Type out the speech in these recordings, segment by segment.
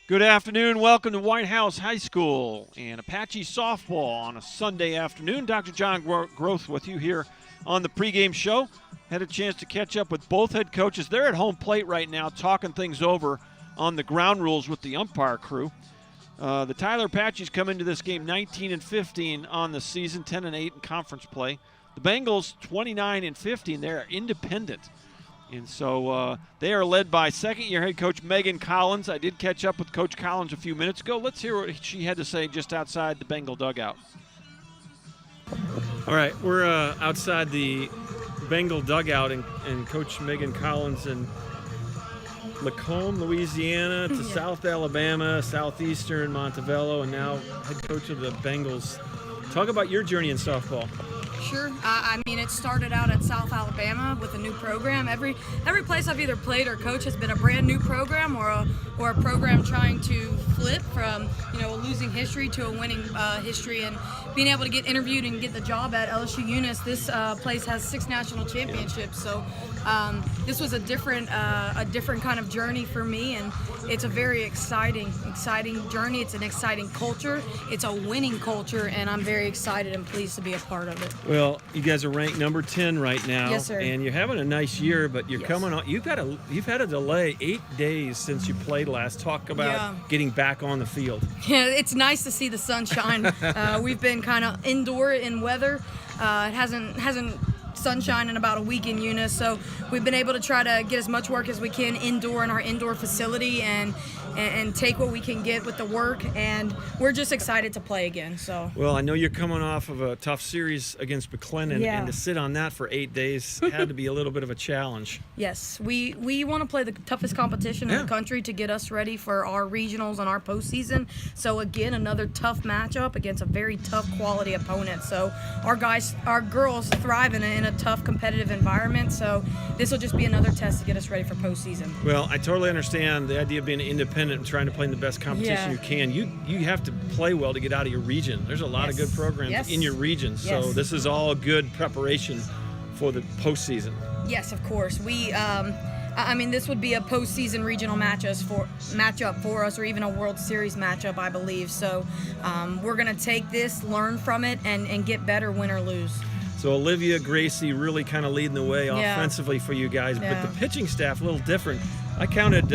Good afternoon. Welcome to Whitehouse High School and Apache softball on a Sunday afternoon. Dr. John Groth with you here on the pregame show. Had a chance to catch up with both head coaches. They're at home plate right now talking things over on the ground rules with the umpire crew. The Tyler Apaches come into this game 19-15 on the season, 10-8 in conference play. The Bengals 29-15. They're independent. And so they are led by second-year head coach Megan Collins. I did catch up with Coach Collins a few minutes ago. Let's hear what she had to say just outside the Bengal dugout. All right, we're outside the Bengal dugout, and Coach Megan Collins in Lacombe, Louisiana, to South Alabama, Southeastern Montevallo, and now head coach of the Bengals. Talk about your journey in softball. Sure. I mean, it started out at South Alabama with a new program. Every place I've either played or coached has been a brand new program or a program trying to flip from a losing history to a winning history. And being able to get interviewed and get the job at LSU-Eunice, this place has 6 national championships. So this was a different kind of journey for me, and it's a very exciting journey. It's an exciting culture. It's a winning culture, and I'm very excited and pleased to be a part of it. Well, you guys are ranked number 10 right now. Yes, sir. And you're having a nice year, but you're coming on. You've had a delay 8 days since you played last. Talk about getting back on the field. Yeah, it's nice to see the sunshine. We've been kind of indoor in weather. It hasn't sunshine in about a week in Eunice, so we've been able to try to get as much work as we can indoor in our indoor facility and take what we can get with the work, and we're just excited to play again. So well, I know you're coming off of a tough series against McLennan, and to sit on that for 8 days had to be a little bit of a challenge. Yes, we want to play the toughest competition in the country to get us ready for our regionals and our postseason. So again, another tough matchup against a very tough quality opponent. So our girls thrive in a tough competitive environment. So this will just be another test to get us ready for postseason. Well, I totally understand the idea of being independent and trying to play in the best competition you can. You have to play well to get out of your region. There's a lot of good programs in your region. So this is all good preparation for the postseason. Yes, of course. I mean, this would be a postseason regional matchup for us, or even a World Series matchup, I believe. So we're going to take this, learn from it, and get better, win or lose. So Olivia, Gracie really kind of leading the way offensively for you guys. But the pitching staff, a little different. I counted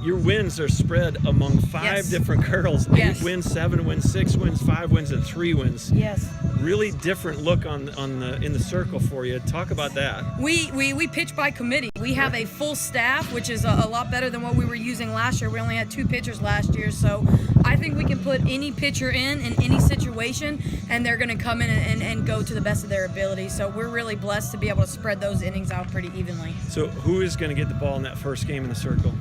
your wins are spread among 5 different girls. 8 wins, 7 wins, 6 wins, 5 wins, and 3 wins. Yes. Really different look in the circle for you. Talk about that. We pitch by committee. We have a full staff, which is a lot better than what we were using last year. We only had 2 pitchers last year, so I think we can put any pitcher in any situation, and they're going to come in and go to the best of their ability. So we're really blessed to be able to spread those innings out pretty evenly. So who is going to get the ball in that first game in the circle?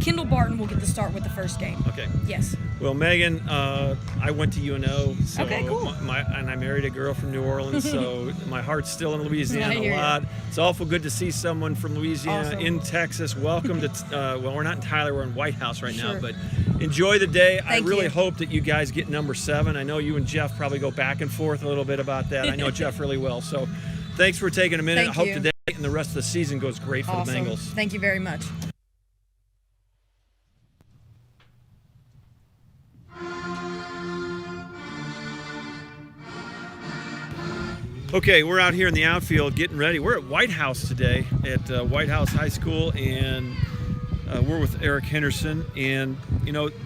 Kendall Barton will get the start with the first game. Okay. Yes. Well, Megan, I went to UNO, so okay, cool. And I married a girl from New Orleans, so my heart's still in Louisiana a lot. It's awful good to see someone from Louisiana in Texas. Welcome to, well, we're not in Tyler, we're in Whitehouse right now, but enjoy the day. I really hope that you guys get number 7. I know you and Jeff probably go back and forth a little bit about that. I know Jeff really well, so thanks for taking a minute. I hope today and the rest of the season goes great for the Bengals. Thank you very much. Okay, we're out here in the outfield getting ready. We're at Whitehouse today at Whitehouse High School, and we're with Eric Henderson. And,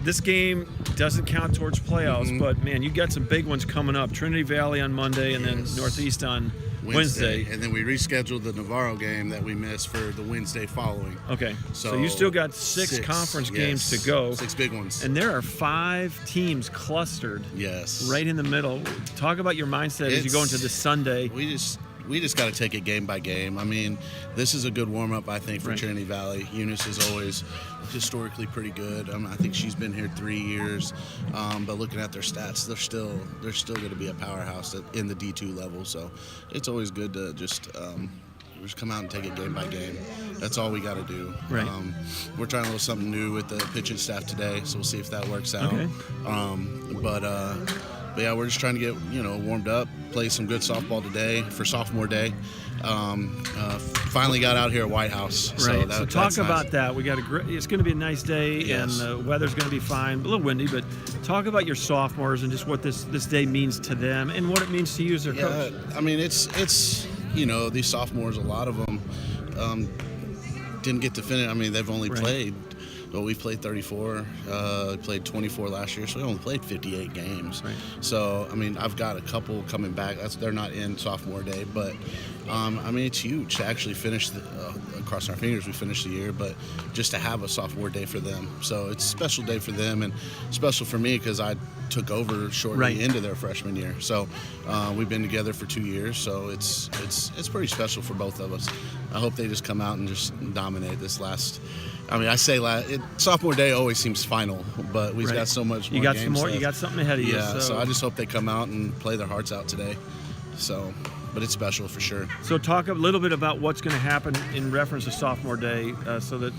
this game doesn't count towards playoffs, but, man, you got some big ones coming up. Trinity Valley on Monday and then Northeast on Wednesday. And then we rescheduled the Navarro game that we missed for the Wednesday following. Okay, so you still got 6 conference games to go. 6 big ones. And there are 5 teams clustered right in the middle. Talk about your mindset as you go into this Sunday. We just got to take it game by game. I mean, this is a good warm-up, I think, for Trinity Valley. Eunice is always historically pretty good. I think she's been here 3 years. But looking at their stats, they're still going to be a powerhouse in the D2 level. So it's always good to just come out and take it game by game. That's all we got to do. Right. We're trying a little something new with the pitching staff today, so we'll see if that works out. Okay. But yeah, we're just trying to get warmed up, play some good softball today for sophomore day. Finally got out here at Whitehouse. Right. So talk that's about nice. that. It's going to be a nice day, Yes. and the weather's going to be fine, a little windy. But talk about your sophomores and just what this day means to them and what it means to you as their coach. I mean, it's these sophomores, a lot of them didn't get to finish. I mean, they've only played. But we played 34, played 24 last year, so we only played 58 games. Right. So, I mean, I've got a couple coming back. They're not in sophomore day, but, I mean, it's huge to actually finish, across our fingers, we finished the year, but just to have a sophomore day for them. So it's a special day for them and special for me because I took over shortly into their freshman year. So we've been together for 2 years, so it's pretty special for both of us. I hope they just come out and just dominate this last. I mean, sophomore day always seems final, but we've got so much more. You got games some more. left. You got something ahead of you. Yeah, so I just hope they come out and play their hearts out today. So, but it's special for sure. So talk a little bit about what's going to happen in reference to sophomore day, so that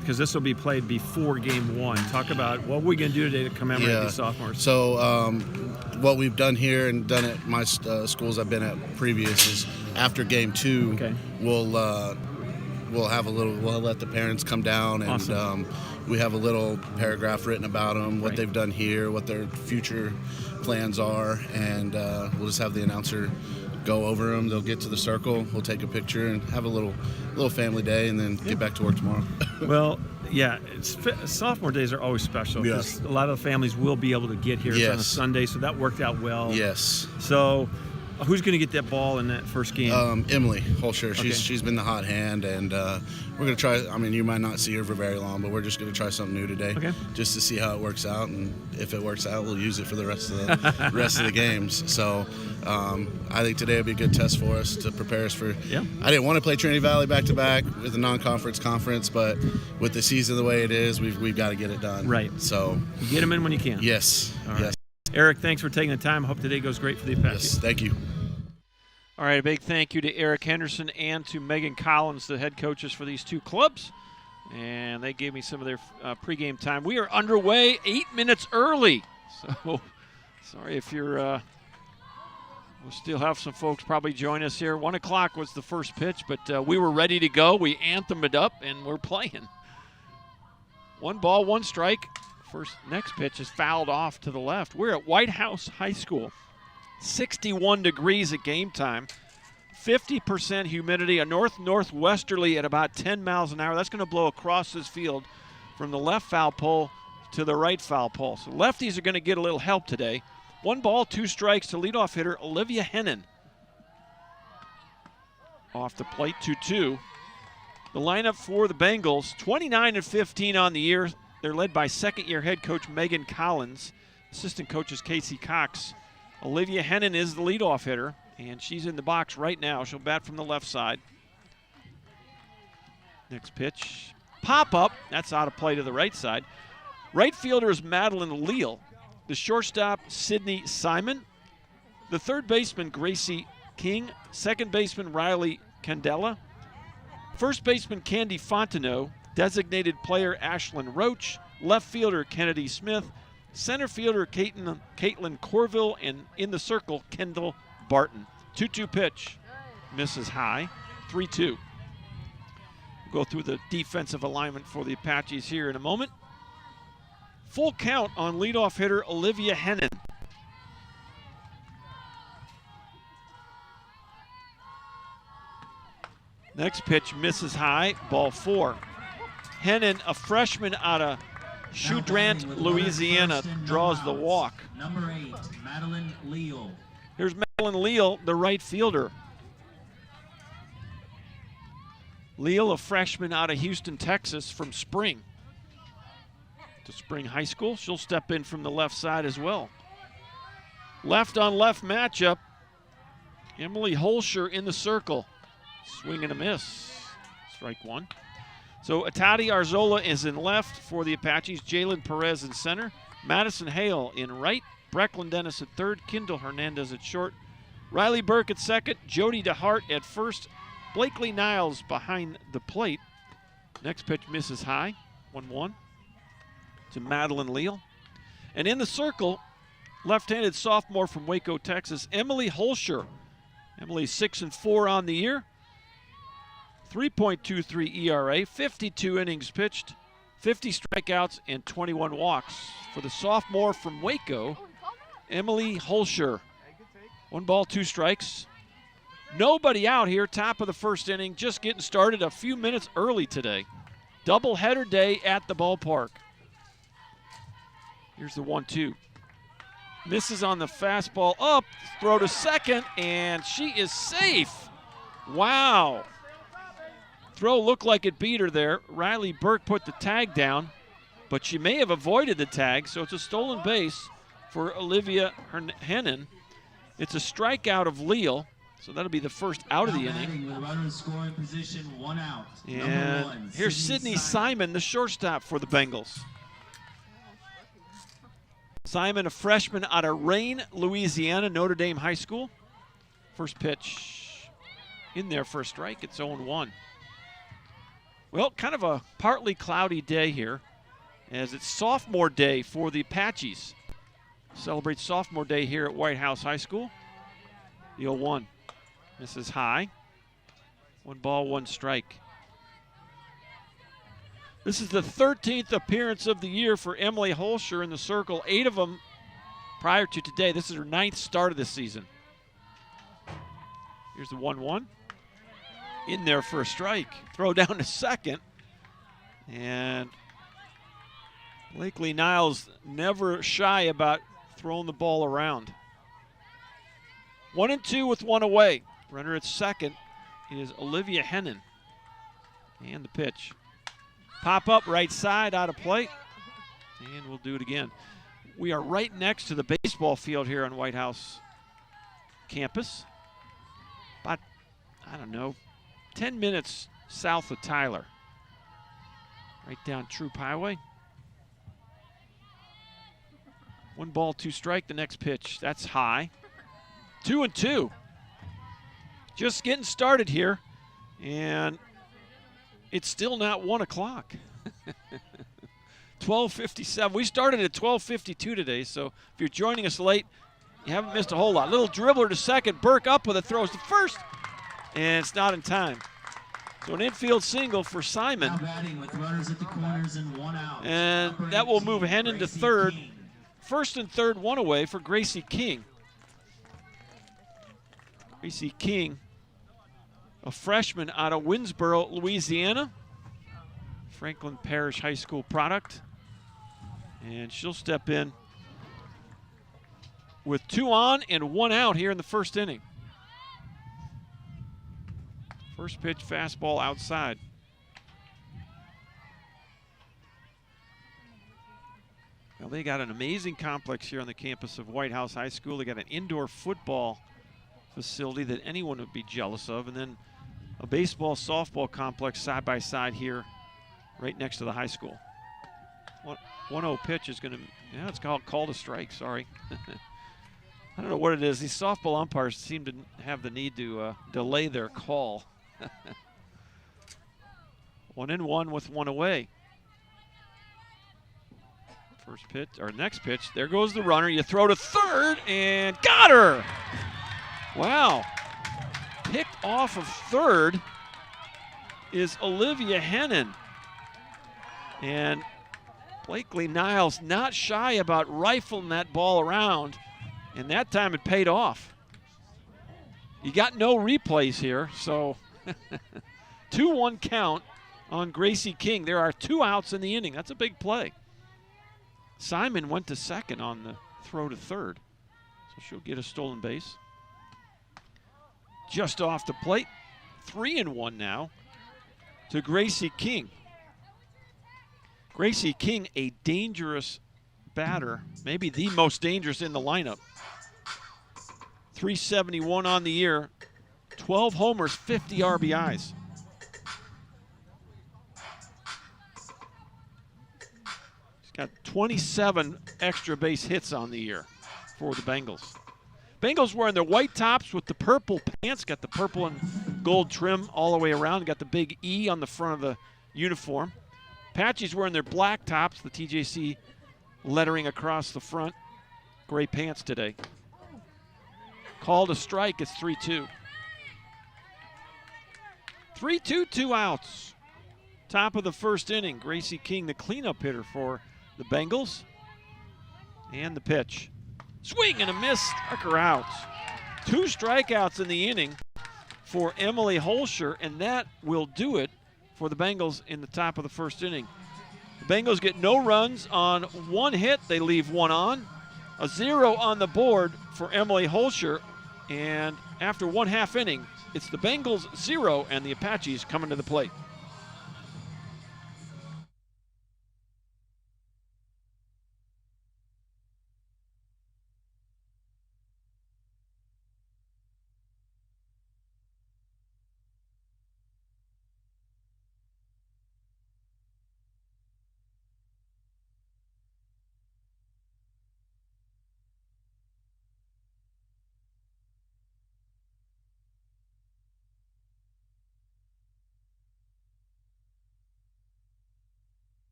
because this will be played before game one. Talk about what we're going to do today to commemorate these sophomores. So what we've done here and done at my schools I've been at previous is after game two, we'll have we'll let the parents come down and Awesome. We have a little paragraph written about them, what they've done here, what their future plans are, and we'll just have the announcer go over them. They'll get to the circle, we'll take a picture and have a little family day and then get back to work tomorrow. Well, yeah, sophomore days are always special because a lot of families will be able to get here. It's on a Sunday, so that worked out well. Yes. So who's going to get that ball in that first game? Emily Holscher. She's been the hot hand, and we're going to try. I mean, you might not see her for very long, but we're just going to try something new today, just to see how it works out. And if it works out, we'll use it for the rest of the games. So I think today will be a good test for us to prepare us for. Yeah. I didn't want to play Trinity Valley back to back with a non-conference conference, but with the season the way it is, we've got to get it done. Right. So you get them in when you can. Yes. All right. Yes. Eric, thanks for taking the time. Hope today goes great for the Apaches. Yes. Thank you. All right, a big thank you to Eric Henderson and to Megan Collins, the head coaches for these two clubs. And they gave me some of their pregame time. We are underway 8 minutes early. So sorry if you're we'll still have some folks probably join us here. 1 o'clock was the first pitch, but we were ready to go. We anthemed it up, and we're playing. 1 ball, 1 strike. Next pitch is fouled off to the left. We're at Whitehouse High School. 61 degrees at game time, 50% humidity, a northwesterly at about 10 miles an hour. That's going to blow across this field from the left foul pole to the right foul pole. So lefties are going to get a little help today. 1 ball, 2 strikes to leadoff hitter Olivia Hennon. Off the plate, 2-2. The lineup for the Bengals, 29-15 on the year. They're led by second-year head coach Megan Collins. Assistant coach is Casey Cox. Olivia Hennon is the leadoff hitter, and she's in the box right now. She'll bat from the left side. Next pitch, pop up. That's out of play to the right side. Right fielder is Madeline Leal. The shortstop, Sydney Simon. The third baseman, Gracie King. Second baseman, Riley Candela. First baseman, Candy Fontenot. Designated player, Ashlyn Roach. Left fielder, Kennedy Smith. Center fielder, Caitlin Corville. And in the circle, Kendall Barton. 2-2 pitch. Misses high. 3-2. We'll go through the defensive alignment for the Apaches here in a moment. Full count on leadoff hitter Olivia Hennon. Next pitch misses high, ball 4. Hennon, a freshman out of Choudrant, Louisiana, draws the walk. Number 8, Madeline Leal. Here's Madeline Leal, the right fielder. Leal, a freshman out of Houston, Texas, from Spring to Spring High School. She'll step in from the left side as well. Left on left matchup. Emily Holscher in the circle. Swing and a miss. Strike 1. So Atati Arzola is in left for the Apaches. Jalen Perez in center. Madison Hale in right. Brecklin Dennis at third. Kendall Hernandez at short. Riley Burke at second. Jody DeHart at first. Blakely Niles behind the plate. Next pitch misses high. 1-1 to Madeline Leal. And in the circle, left-handed sophomore from Waco, Texas, Emily Holscher. Emily's 6-4 on the year. 3.23 ERA, 52 innings pitched, 50 strikeouts, and 21 walks. For the sophomore from Waco, Emily Holscher. 1 ball, 2 strikes. Nobody out here, top of the first inning, just getting started a few minutes early today. Doubleheader day at the ballpark. Here's the 1-2. Misses on the fastball up, throw to second, and she is safe. Wow. Throw looked like it beat her there. Riley Burke put the tag down, but she may have avoided the tag, so it's a stolen base for Olivia Hennon. It's a strikeout of Leal, so that'll be the first out of the inning. With runner in scoring position, 1 out. And Number 1, here's Sydney Simon, the shortstop for the Bengals. Simon, a freshman out of Rayne, Louisiana, Notre Dame High School. First pitch in there for a strike. It's 0-1. Well, kind of a partly cloudy day here, as it's sophomore day for the Apaches. Celebrate sophomore day here at Whitehouse High School. The 0-1. Misses high. 1 ball, 1 strike. This is the 13th appearance of the year for Emily Holscher in the circle, 8 of them prior to today. This is her 9th start of the season. Here's the 1-1. In there for a strike. Throw down to second. And Blakely Niles never shy about throwing the ball around. 1-2 with 1 away. Runner at second is Olivia Hennon. And the pitch. Pop up right side, out of play. And we'll do it again. We are right next to the baseball field here on Whitehouse campus. About, I don't know, 10 minutes south of Tyler. Right down Troop Highway. 1 ball, 2 strike. The next pitch, that's high. 2-2. Just getting started here. And it's still not 1 o'clock. 12:57. We started at 12:52 today, so if you're joining us late, you haven't missed a whole lot. Little dribbler to second. Burke up with it, throws to first, and it's not in time. So an infield single for Simon. Now batting with runners at the corners and 1 out. And Number that will 18, move Hennon to Gracie third. King. First and third, 1 away for Gracie King. Gracie King, a freshman out of Winsboro, Louisiana. Franklin Parish High School product. And she'll step in with 2 on and 1 out here in the first inning. First pitch, fastball outside. Well, they got an amazing complex here on the campus of Whitehouse High School. They got an indoor football facility that anyone would be jealous of, and then a baseball, softball complex side by side here right next to the high school. 1-0 pitch is going to, yeah, it's called a strike, sorry. I don't know what it is. These softball umpires seem to have the need to delay their call. 1-1 with 1 away. First pitch, or next pitch, there goes the runner. You throw to third, and got her! Wow. Picked off of third is Olivia Hennon. And Blakely Niles not shy about rifling that ball around, and that time it paid off. You got no replays here, so 2-1 count on Gracie King. There are 2 outs in the inning. That's a big play. Simon went to second on the throw to third, so she'll get a stolen base. Just off the plate, 3-1 now to Gracie King. Gracie King, a dangerous batter, maybe the most dangerous in the lineup. 371 on the year, 12 homers, 50 RBIs. He's got 27 extra base hits on the year for the Bengals. Bengals wearing their white tops with the purple pants, got the purple and gold trim all the way around, got the big E on the front of the uniform. Apaches wearing their black tops, the TJC lettering across the front. gray pants today. Called a strike. It's 3-2. 3-2, 2 outs. Top of the first inning. Gracie King, the cleanup hitter for the Bengals. And the pitch. Swing and a miss. Struck her out. 2 strikeouts in the inning for Emily Holscher, and that will do it for the Bengals in the top of the first inning. The Bengals get no runs on 1 hit. They leave 1 on. A 0 on the board for Emily Holscher. And after 1/2 inning, it's the Bengals 0 and the Apaches coming to the plate.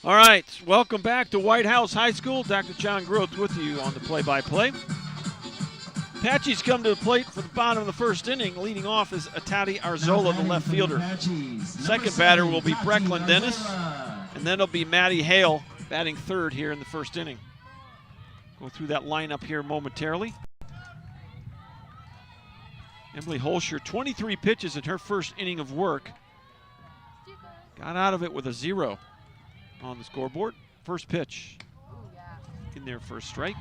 All right, welcome back to Whitehouse High School. Dr. John Groth with you on the play-by-play. Apaches come to the plate for the bottom of the first inning. Leading off is Atati Arzola, the left fielder. Second batter will be Brecklin Dennis, and then it'll be Maddie Hale batting third here in the first inning. Go through that lineup here momentarily. Emily Holscher, 23 pitches in her first inning of work. Got out of it with a 0 on the scoreboard. First pitch in there for a strike.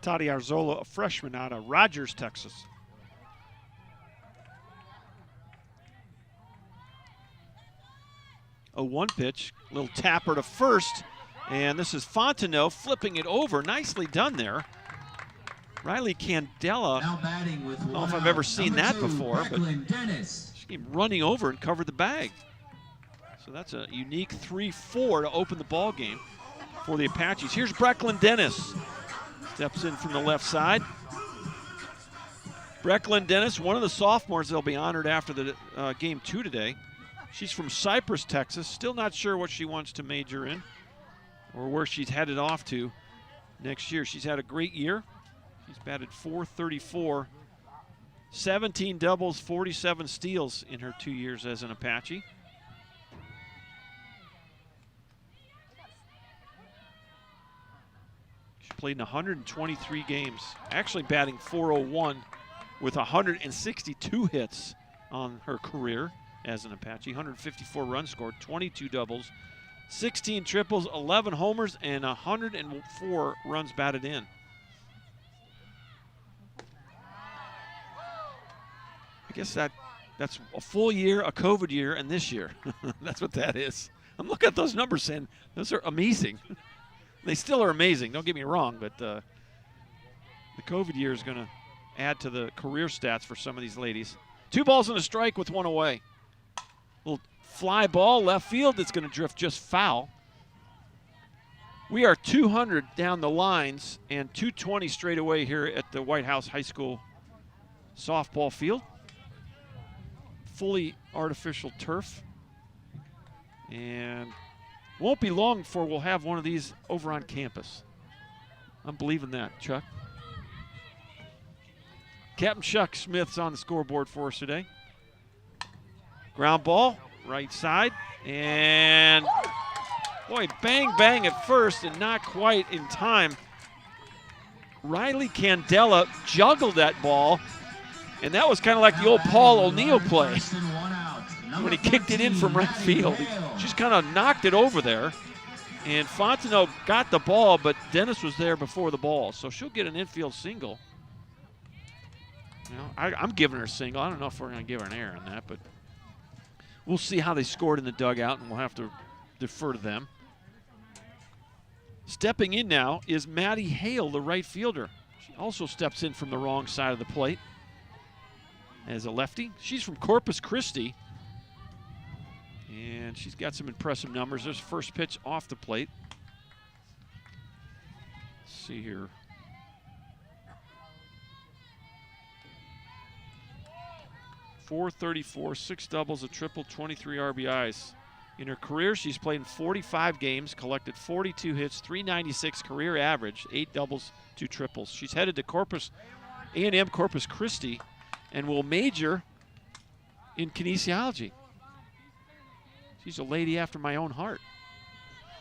Tati Arzola, a freshman out of Rogers, Texas. A 1 pitch, little tapper to first, and this is Fontenot flipping it over. Nicely done there. Riley Candela, I don't know if I've ever seen that before, but she came running over and covered the bag. So that's a unique 3-4 to open the ball game for the Apaches. Here's Brecklin Dennis. Steps in from the left side. Brecklin Dennis, one of the sophomores that'll be honored after the game 2 today. She's from Cypress, Texas. Still not sure what she wants to major in or where she's headed off to next year. She's had a great year. She's batted .434, 17 doubles, 47 steals in her 2 years as an Apache. She played in 123 games, actually batting .401 with 162 hits on her career as an Apache. 154 runs scored, 22 doubles, 16 triples, 11 homers, and 104 runs batted in. I guess that's a full year, a COVID year, and this year. That's what that is. I'm looking at those numbers saying those are amazing. They still are amazing, don't get me wrong, but the COVID year is going to add to the career stats for some of these ladies. 2 balls and a strike with 1 away. Little fly ball left field that's going to drift just foul. We are 200 down the lines and 220 straight away here at the Whitehouse High School softball field. Fully artificial turf. And won't be long before we'll have one of these over on campus. I'm believing that, Chuck. Captain Chuck Smith's on the scoreboard for us today. Ground ball, right side, and boy, bang, bang at first and not quite in time. Riley Candela juggled that ball, and that was kind of like the old Paul O'Neill play when he kicked it in from right field. He just kind of knocked it over there, and Fontenot got the ball, but Dennis was there before the ball, so she'll get an infield single. You know, I'm giving her a single. I don't know if we're going to give her an error on that, but we'll see how they scored in the dugout, and we'll have to defer to them. Stepping in now is Maddie Hale, the right fielder. She also steps in from the wrong side of the plate as a lefty. She's from Corpus Christi, and she's got some impressive numbers. There's first pitch off the plate. Let's see here. .434, 6 doubles, a triple, 23 RBIs. In her career, she's played in 45 games, collected 42 hits, 396 career average, 8 doubles, 2 triples. She's headed to A&M Corpus Christi and will major in kinesiology. She's a lady after my own heart.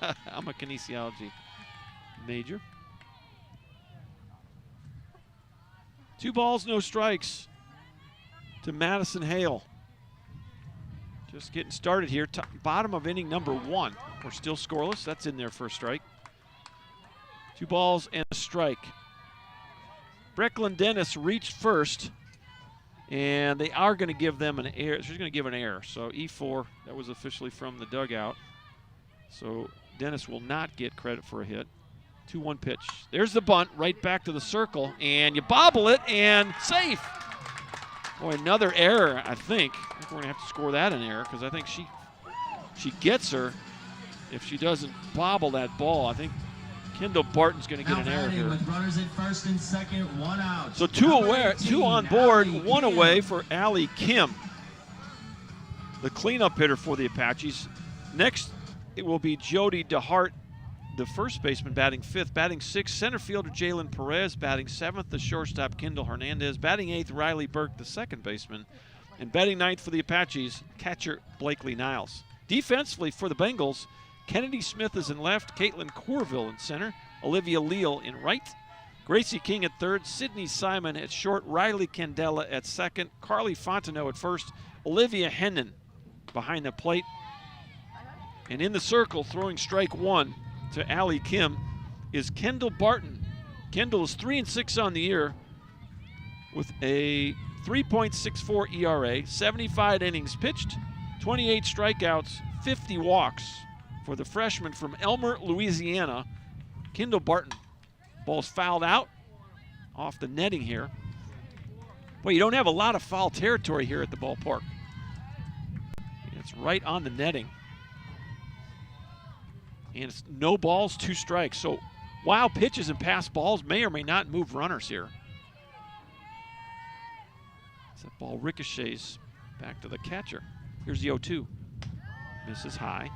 I'm a kinesiology major. 2 balls, no strikes to Madison Hale. Just getting started here. Bottom of inning number 1. We're still scoreless. That's in there for a strike. 2 balls and a strike. Brecklin Dennis reached first, and they are going to give them an error. She's going to give an error. So E4, that was officially from the dugout. So Dennis will not get credit for a hit. 2-1 pitch. There's the bunt right back to the circle, and you bobble it, and safe. Boy, another error, I think. I think we're going to have to score that an error because I think she gets her if she doesn't bobble that ball. I think Kendall Barton's going to get an error here. With runners at first and second, 1 out. So 2 on board, 1 away for Allie Kim, the cleanup hitter for the Apaches. Next, it will be Jody DeHart, the first baseman, batting 5th. Batting 6th, center fielder Jalen Perez. Batting 7th, the shortstop Kendall Hernandez. Batting 8th, Riley Burke, the second baseman. And batting 9th for the Apaches, catcher Blakely Niles. Defensively for the Bengals, Kennedy Smith is in left, Caitlin Corville in center, Olivia Leal in right, Gracie King at third, Sydney Simon at short, Riley Candela at second, Carly Fontenot at first, Olivia Hennon behind the plate. And in the circle, throwing strike 1 to Allie Kim is Kendall Barton. Kendall is 3-6 on the year with a 3.64 ERA, 75 innings pitched, 28 strikeouts, 50 walks for the freshman from Elmer, Louisiana, Kendall Barton. Ball's fouled out off the netting here. Well, you don't have a lot of foul territory here at the ballpark. It's right on the netting. And it's no balls, 2 strikes. So wild pitches and pass balls may or may not move runners here. As that ball ricochets back to the catcher. Here's the 0-2. Misses high.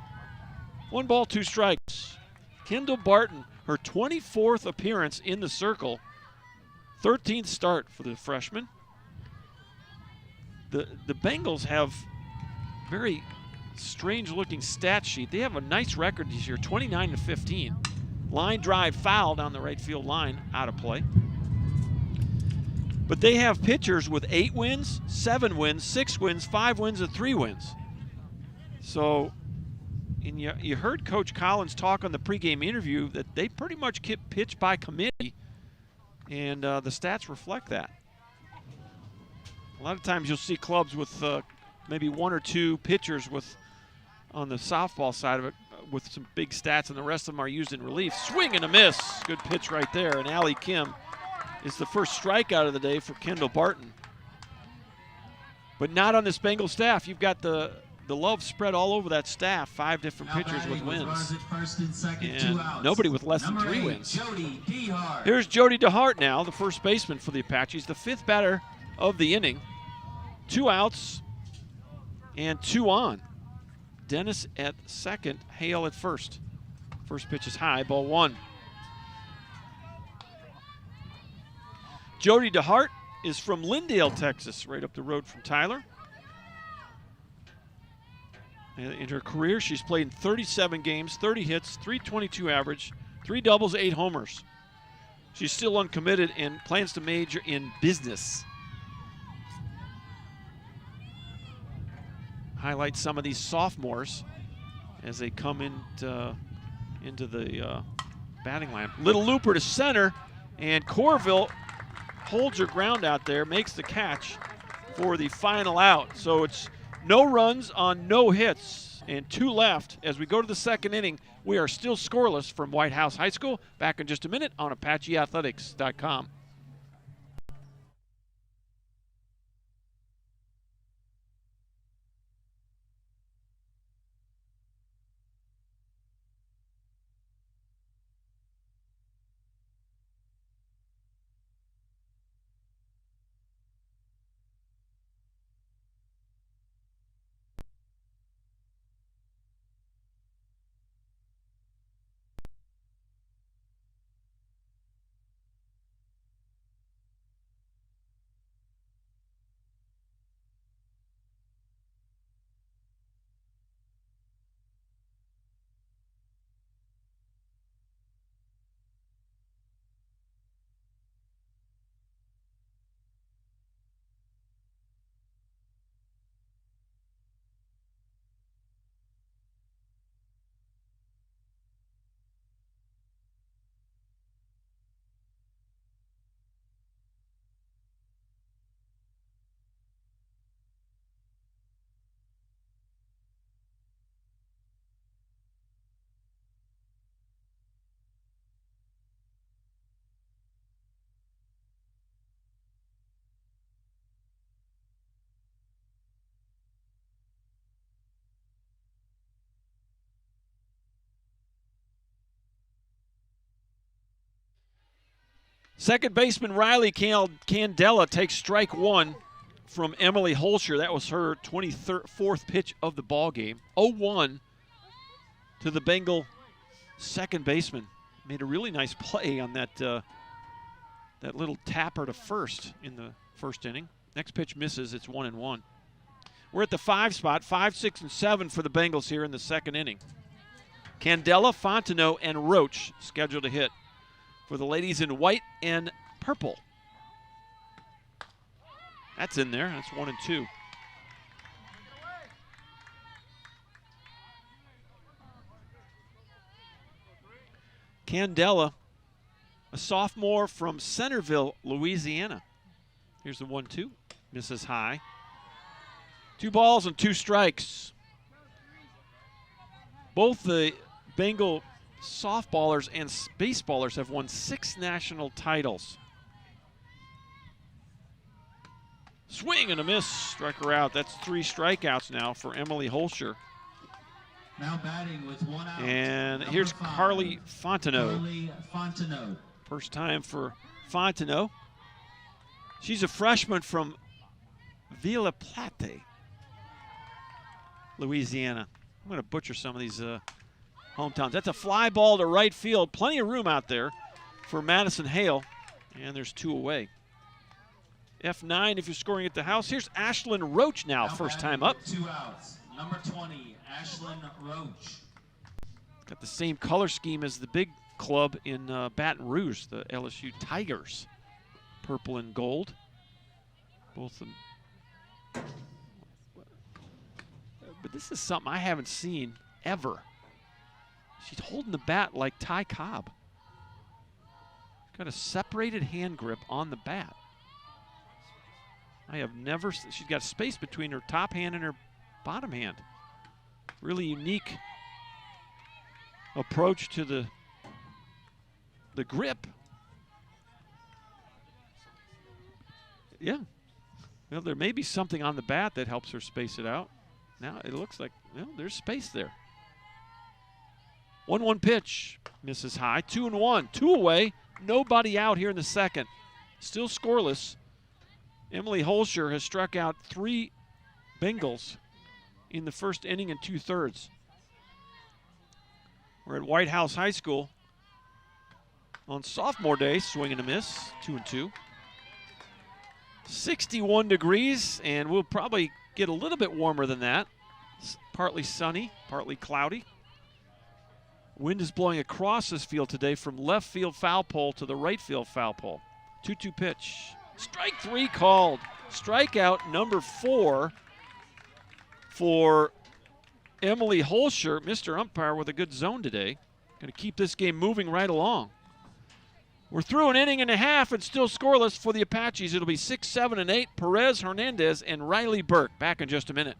1 ball, 2 strikes. Kendall Barton, her 24th appearance in the circle. 13th start for the freshman. The Bengals have very strange-looking stat sheet. They have a nice record this year, 29-15. Line drive foul down the right field line, out of play. But they have pitchers with 8 wins, 7 wins, 6 wins, 5 wins, and 3 wins. So, and you heard Coach Collins talk on the pregame interview that they pretty much pitch by committee, and the stats reflect that. A lot of times you'll see clubs with maybe 1 or 2 pitchers on the softball side of it with some big stats, and the rest of them are used in relief. Swing and a miss. Good pitch right there. And Allie Kim is the first strikeout of the day for Kendall Barton. But not on this Bengal staff. You've got the love spread all over that staff. 5 different pitchers with wins. And nobody with less than 3 wins. Here's Jody DeHart now, the first baseman for the Apaches, the 5th batter of the inning. 2 outs and 2 on. Dennis at second, Hale at first. First pitch is high, ball 1. Jody DeHart is from Lindale, Texas, right up the road from Tyler. In her career, she's played in 37 games, 30 hits, 322 average, 3 doubles, 8 homers. She's still uncommitted and plans to major in business. Highlight some of these sophomores as they come into the batting line. Little looper to center, and Corville holds her ground out there, makes the catch for the final out. So it's no runs on no hits and 2 left. As we go to the second inning, we are still scoreless from Whitehouse High School. Back in just a minute on ApacheAthletics.com. Second baseman Riley Candela takes strike 1 from Emily Holscher. That was her 24th pitch of the ball game. 0-1 to the Bengal second baseman. Made a really nice play on that that little tapper to first in the first inning. Next pitch misses. It's 1-1. We're at the 5 spot, 5, 6, and 7 for the Bengals here in the second inning. Candela, Fontenot, and Roach scheduled to hit for the ladies in white and purple. That's in there. That's 1 and 2. Candela, a sophomore from Centerville, Louisiana. Here's the 1-2. Misses high. 2 balls and 2 strikes. Both the Bengal softballers and baseballers have won 6 national titles. Swing and a miss. Struck her out. That's 3 strikeouts now for Emily Holscher. Now batting with 1 out. And Number here's 5, Carly Fontenot. Carly Fontenot. First time for Fontenot. She's a freshman from Villa Plate, Louisiana. I'm going to butcher some of these hometowns. That's a fly ball to right field. Plenty of room out there for Madison Hale. And there's 2 away. F9 if you're scoring at the house. Here's Ashlyn Roach now first time up. 2 outs. Number 20, Ashlyn Roach. Got the same color scheme as the big club in Baton Rouge, the LSU Tigers. Purple and gold. Both of them. But this is something I haven't seen ever. She's holding the bat like Ty Cobb. Got a separated hand grip on the bat. I have never, she's got space between her top hand and her bottom hand. Really unique approach to the grip. Yeah. Well, there may be something on the bat that helps her space it out. Now it looks like, well, there's space there. 1-1 pitch. Misses high. 2-1. 2 away. Nobody out here in the second. Still scoreless. Emily Holscher has struck out 3 Bengals in the first inning and 2/3. We're at Whitehouse High School on sophomore day. Swing and a miss. 2-2. 61 degrees, and we'll probably get a little bit warmer than that. Partly sunny, partly cloudy. Wind is blowing across this field today from left field foul pole to the right field foul pole. 2-2 pitch. Strike 3 called. Strikeout number 4 for Emily Holscher. Mr. Umpire with a good zone today. Going to keep this game moving right along. We're through an inning and a half and still scoreless for the Apaches. It'll be 6, 7, and 8. Perez, Hernandez, and Riley Burke. Back in just a minute.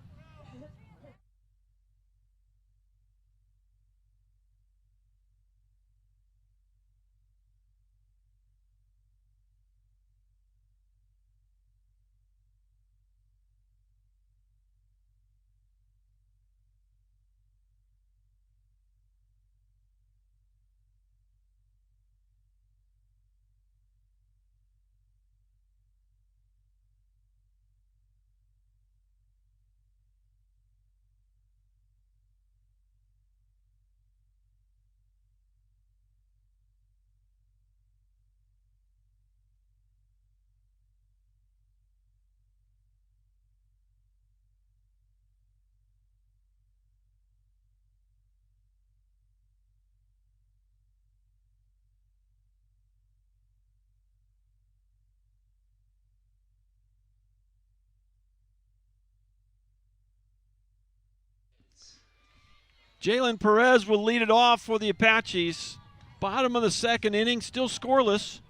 Jalen Perez will lead it off for the Apaches. Bottom of the second inning, still scoreless.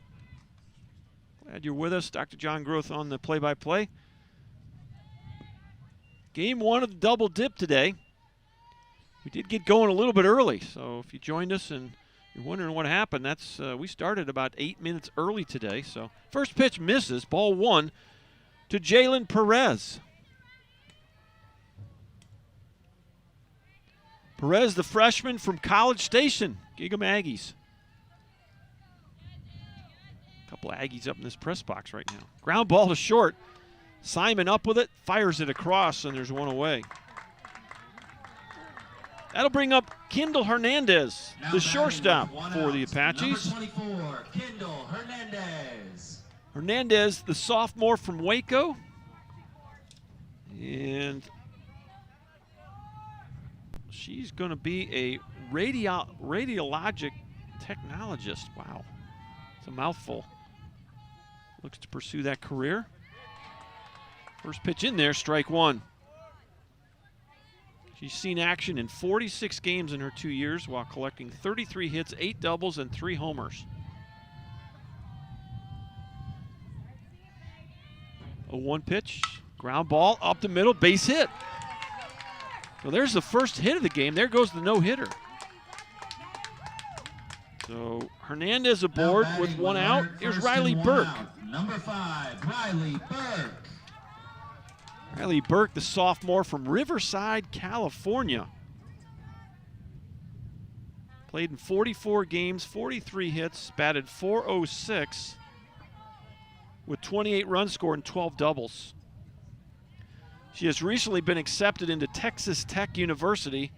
Glad you're with us. Dr. John Groth on the play-by-play. Game one of the double dip today. We did get going a little bit early, so if you joined us and you're wondering what happened, that's we started about 8 minutes early today. So first pitch misses, ball one to Jalen Perez. Perez, the freshman from College Station, Gig'em Aggies. A couple of Aggies up in this press box right now. Ground ball to short. Simon up with it, fires it across, and there's one away. That'll bring up Kendall Hernandez, the shortstop for the Apaches. Number 24, Kendall Hernandez. Hernandez, the sophomore from Waco. And she's going to be a radiologic technologist. Wow, it's a mouthful. Looks to pursue that career. First pitch in there, strike one. She's seen action in 46 games in her 2 years while collecting 33 hits, 8 doubles, and 3 homers. A 1 pitch, ground ball up the middle, base hit. So there's the first hit of the game. There goes the no-hitter. So Hernandez aboard with one out. Here's Riley Burke. Number 5, Riley Burke. Riley Burke, the sophomore from Riverside, California. Played in 44 games, 43 hits, batted .406 with 28 runs scored and 12 doubles. She has recently been accepted into Texas Tech University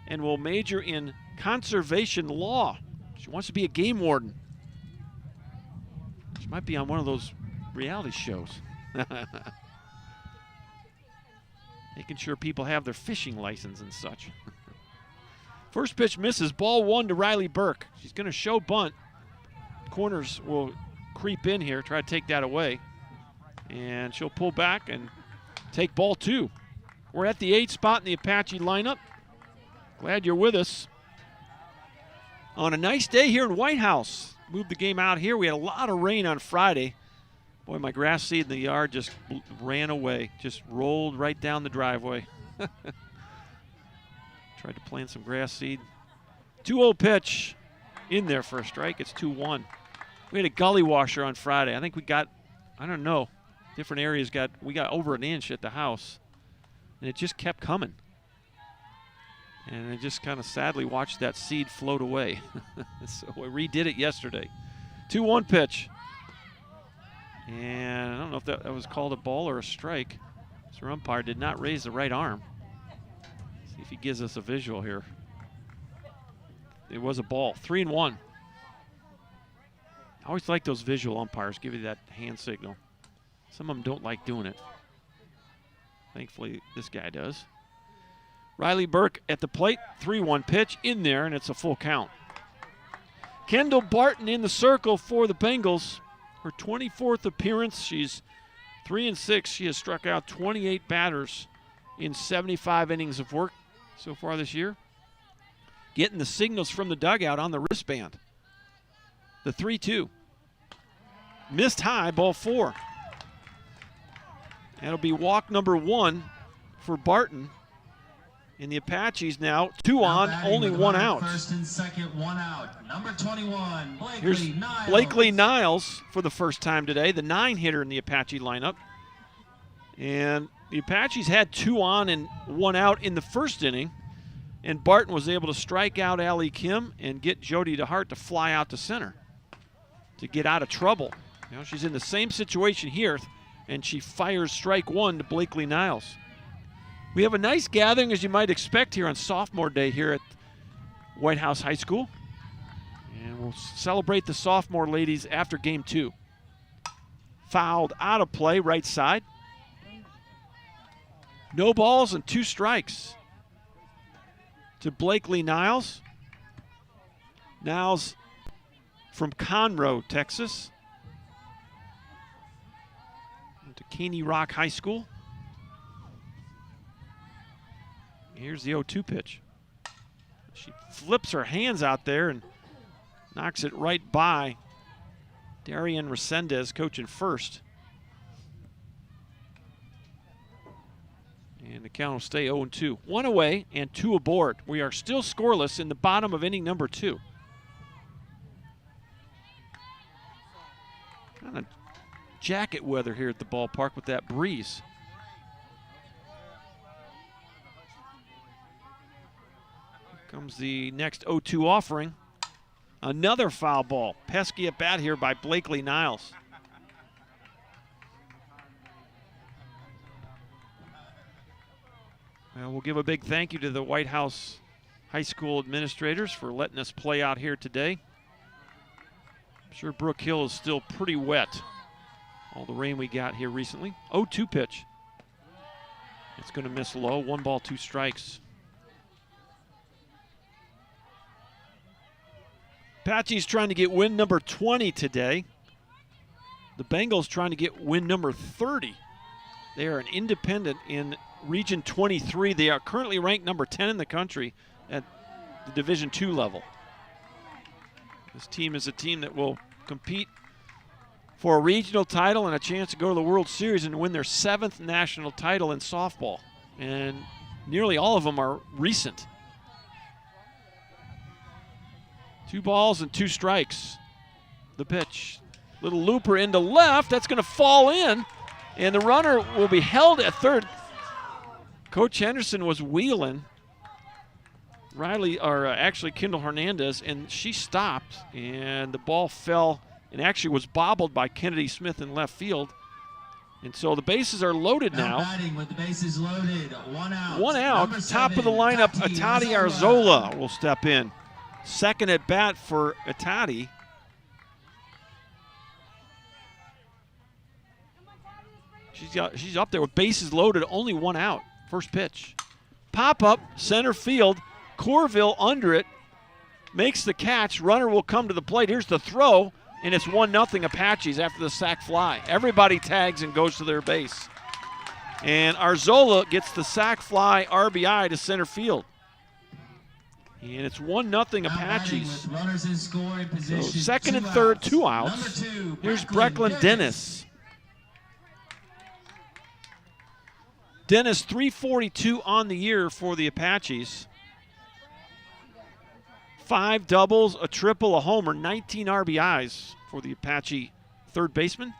and will major in conservation law. She wants to be a game warden. She might be on one of those reality shows. Making sure people have their fishing license and such. First pitch misses, ball one to Riley Burke. She's going to show bunt. Corners will creep in here, try to take that away. And she'll pull back and take ball two. We're at the 8th spot in the Apache lineup. Glad you're with us. On a nice day here in Whitehouse. Moved the game out here. We had a lot of rain on Friday. Boy, my grass seed in the yard just ran away. Just rolled right down the driveway. Tried to plant some grass seed. 2-0 pitch in there for a strike. It's 2-1. We had a gully washer on Friday. I think we got, I don't know, different areas we got over an inch at the house. And it just kept coming. And I just kind of sadly watched that seed float away. So I redid it yesterday. 2-1 pitch. And I don't know if that was called a ball or a strike. Mr. Umpire did not raise the right arm. See if he gives us a visual here. It was a ball. 3-1. I always like those visual umpires, give you that hand signal. Some of them don't like doing it. Thankfully, this guy does. Riley Burke at the plate. 3-1 pitch in there, and it's a full count. Kendall Barton in the circle for the Bengals. Her 24th appearance. She's 3-6. She has struck out 28 batters in 75 innings of work so far this year. Getting the signals from the dugout on the wristband. The 3-2. missed high, ball 4. That'll be walk number 1 for Barton. And the Apaches now 2 on, only 1 out. First and second, 1 out. Number 21, Here's Blakely Niles. Blakely Niles for the first time today, the 9 hitter in the Apache lineup. And the Apaches had 2 on and 1 out in the first inning. And Barton was able to strike out Allie Kim and get Jody DeHart to fly out to center to get out of trouble. You know, she's in the same situation here, and she fires strike 1 to Blakely Niles. We have a nice gathering, as you might expect, here on Sophomore Day here at Whitehouse High School. And we'll celebrate the sophomore ladies after game 2. Fouled out of play, right side. No balls and 2 strikes to Blakely Niles. Niles from Conroe, Texas, to Caney Rock High School. Here's the 0-2 pitch. She flips her hands out there and knocks it right by Darian Resendez, coaching first. And the count will stay 0-2. 1 away and 2 aboard. We are still scoreless in the bottom of inning number 2. Kind of jacket weather here at the ballpark with that breeze. Comes the next 0-2 offering. Another foul ball. Pesky at bat here by Blakely Niles. Well, we'll give a big thank you to the Whitehouse High School administrators for letting us play out here today. I'm sure Brook Hill is still pretty wet. All the rain we got here recently. 0-2 pitch. It's going to miss low. 1 ball, 2 strikes. Apaches trying to get win number 20 today. The Bengals trying to get win number 30. They are an independent in Region 23. They are currently ranked number 10 in the country at the Division II level. This team is a team that will compete for a regional title and a chance to go to the World Series and win their 7th national title in softball. And nearly all of them are recent. 2 balls and 2 strikes. The pitch. Little looper into left. That's going to fall in. And the runner will be held at third. Coach Henderson was wheeling. Actually Kendall Hernandez, and she stopped. And the ball fell and actually was bobbled by Kennedy Smith in left field. And so the bases are loaded now. Batting with the bases loaded. 1 out. 1 out. Number Top 7, of the lineup, Tati Atati Arzola will step in. Second at bat for Atati. She's up there with bases loaded, only 1 out. First pitch. Pop up, center field. Corville under it. Makes the catch. Runner will come to the plate. Here's the throw, and it's 1-0 Apaches after the sac fly. Everybody tags and goes to their base. And Arzola gets the sac fly RBI to center field. And it's 1-0 Apaches. Runners in scoring position. So second and 2 third, outs. 2 outs. Number 2, Here's Brecklin Dennis. Dennis, 342 on the year for the Apaches. 5 doubles, a triple, a homer, 19 RBIs for the Apache third baseman.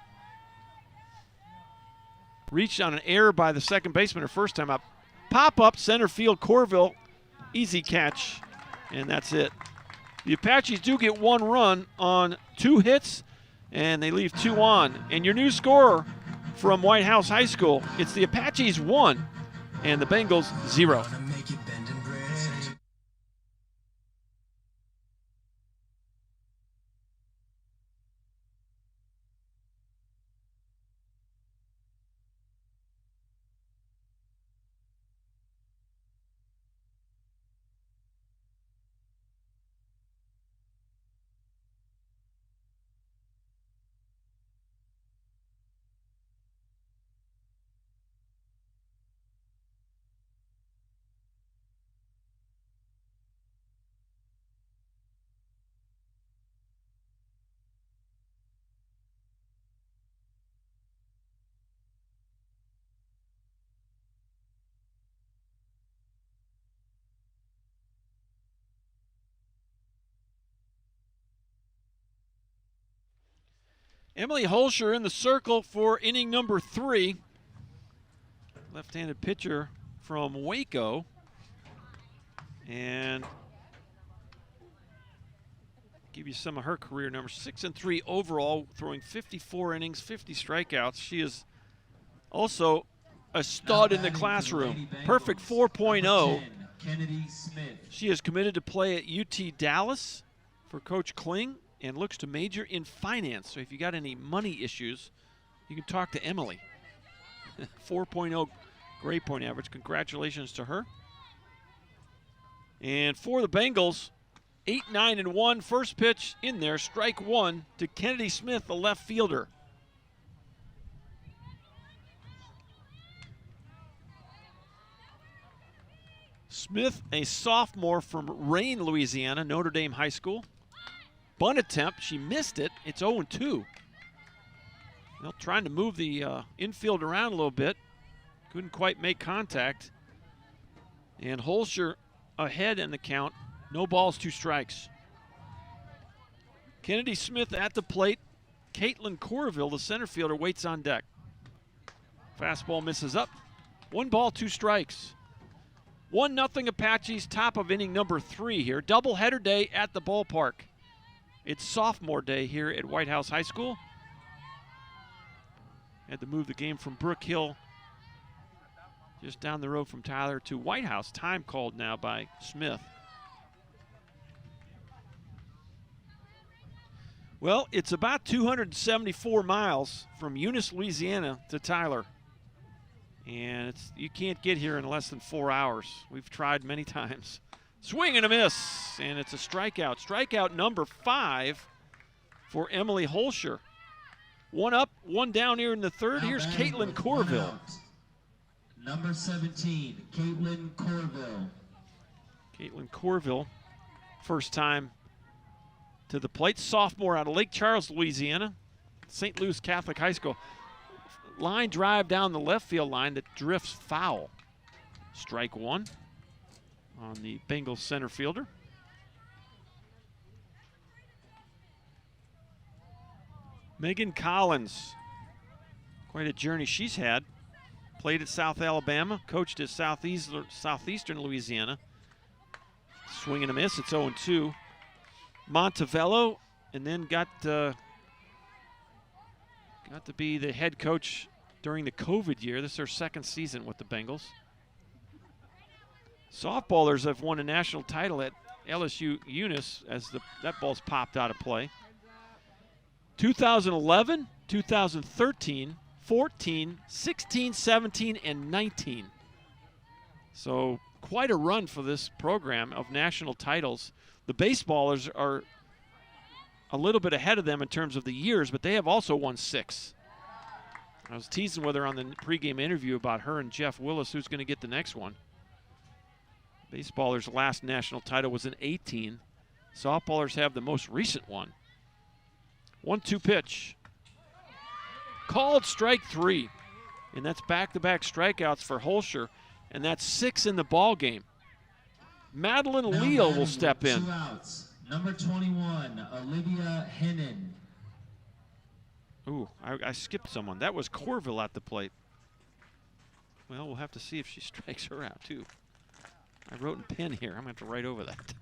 Reached on an error by the second baseman her first time up. Pop up, center field, Corville, easy catch, and that's it. The Apaches do get 1 run on 2 hits, and they leave 2 on. And your new scorer from Whitehouse High School, it's the Apaches 1 and the Bengals 0. Emily Holscher in the circle for inning number 3. Left-handed pitcher from Waco. And give you some of her career numbers. 6-3 overall, throwing 54 innings, 50 strikeouts. She is also a stud in the classroom. Perfect 4.0. She is committed to play at UT Dallas for Coach Kling and looks to major in finance. So if you got any money issues, you can talk to Emily. 4.0 grade point average. Congratulations to her. And for the Bengals, 8-9-1. First pitch in there, strike 1 to Kennedy Smith, the left fielder. Smith, a sophomore from Rayne, Louisiana, Notre Dame High School. Bunt attempt, she missed it. It's 0-2. Well, trying to move the infield around a little bit. Couldn't quite make contact. And Holscher ahead in the count. No balls, 2 strikes. Kennedy Smith at the plate. Caitlin Corville, the center fielder, waits on deck. Fastball misses up. 1 ball, 2 strikes. 1-0 Apaches, top of inning number 3 here. Doubleheader day at the ballpark. It's sophomore day here at Whitehouse High School. Had to move the game from Brook Hill, just down the road from Tyler, to Whitehouse. Time called now by Smith. Well, it's about 274 miles from Eunice, Louisiana to Tyler. And you can't get here in less than 4 hours. We've tried many times. Swing and a miss, and it's a strikeout. Strikeout number 5 for Emily Holscher. 1 up, 1 down here in the third. Here's Caitlin Corville. Number 17, Caitlin Corville. Caitlin Corville, first time to the plate. Sophomore out of Lake Charles, Louisiana. St. Louis Catholic High School. Line drive down the left field line that drifts foul. Strike 1 on the Bengals center fielder. Megan Collins, quite a journey she's had. Played at South Alabama, coached at Southeastern Louisiana. Swing and a miss, it's 0-2. Montevello, and then got to be the head coach during the COVID year. This is her second season with the Bengals. Softballers have won a national title at LSU-Eunice as that ball's popped out of play. 2011, 2013, 14, 16, 17, and 19. So quite a run for this program of national titles. The baseballers are a little bit ahead of them in terms of the years, but they have also won 6. I was teasing with her on the pregame interview about her and Jeff Willis, who's going to get the next one. Baseballers' last national title was in 18. Softballers have the most recent one. 1-2 pitch. Called strike 3. And that's back-to-back strikeouts for Holscher, and that's 6 in the ball game. Madeline Leal will step in. 2 outs. Number 21, Olivia Hennon. Ooh, I skipped someone. That was Corville at the plate. Well, we'll have to see if she strikes her out, too. I wrote in pen here. I'm going to have to write over that.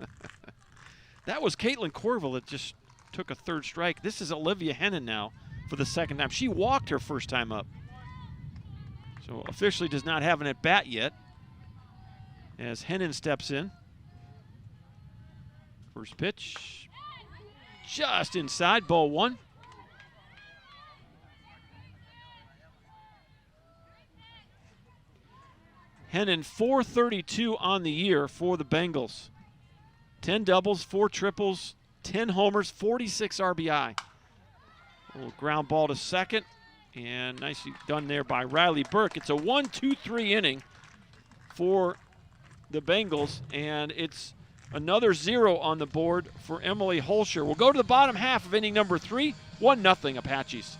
That was Caitlin Corville that just took a 3rd strike. This is Olivia Hennon now for the 2nd time. She walked her first time up. So officially does not have an at-bat yet as Hennon steps in. First pitch, just inside, ball 1. Hennon, 432 on the year for the Bengals. 10 doubles, 4 triples, 10 homers, 46 RBI. A little ground ball to second, and nicely done there by Riley Burke. It's a 1-2-3 inning for the Bengals, and it's another 0 on the board for Emily Holscher. We'll go to the bottom half of inning number 3, 1-0 Apaches.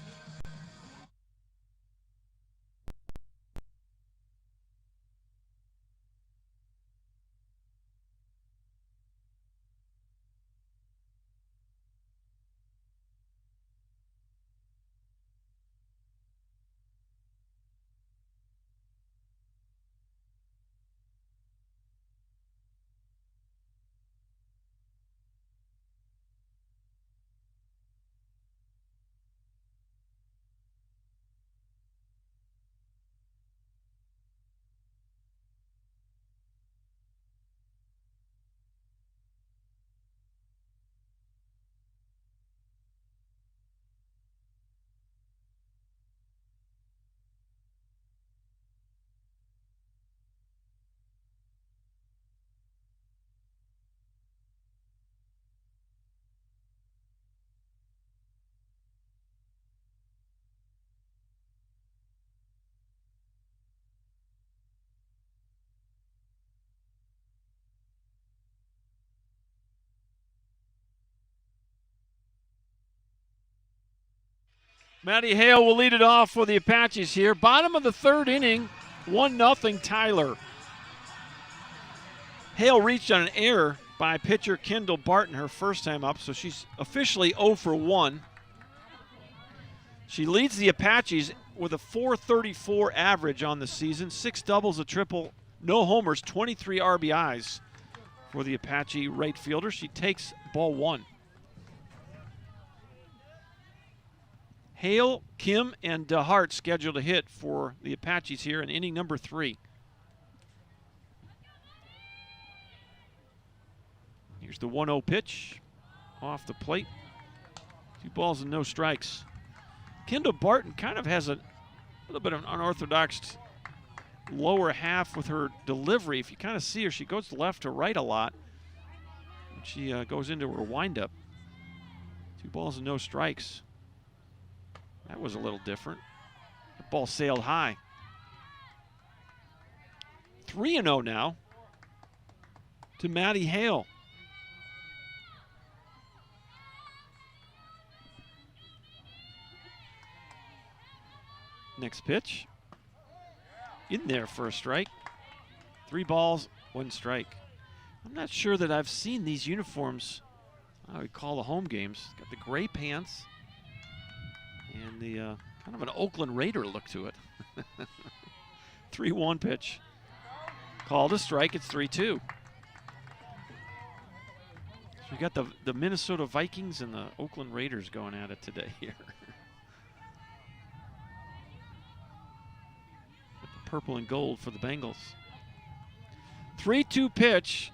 Maddie Hale will lead it off for the Apaches here. Bottom of the third inning, 1-0 Tyler. Hale reached on an error by pitcher Kendall Barton her first time up, so she's officially 0 for 1. She leads the Apaches with a .434 average on the season, 6 doubles, a triple, no homers, 23 RBIs for the Apache right fielder. She takes ball 1. Hale, Kim, and DeHart scheduled to hit for the Apaches here in inning number 3. Here's the 1-0 pitch off the plate. 2 balls and no strikes. Kendall Barton kind of has a little bit of an unorthodox lower half with her delivery. If you kind of see her, she goes left to right a lot. She goes into her windup. 2 balls and no strikes. That was a little different. The ball sailed high. 3-0 now to Maddie Hale. Next pitch. In there for a strike. 3 balls, 1 strike. I'm not sure that I've seen these uniforms. I would call the home games. Got the gray pants and the kind of an Oakland Raider look to it. 3-1 pitch. Called a strike. It's 3-2. So we got the Minnesota Vikings and the Oakland Raiders going at it today here. Purple and gold for the Bengals. 3-2 pitch.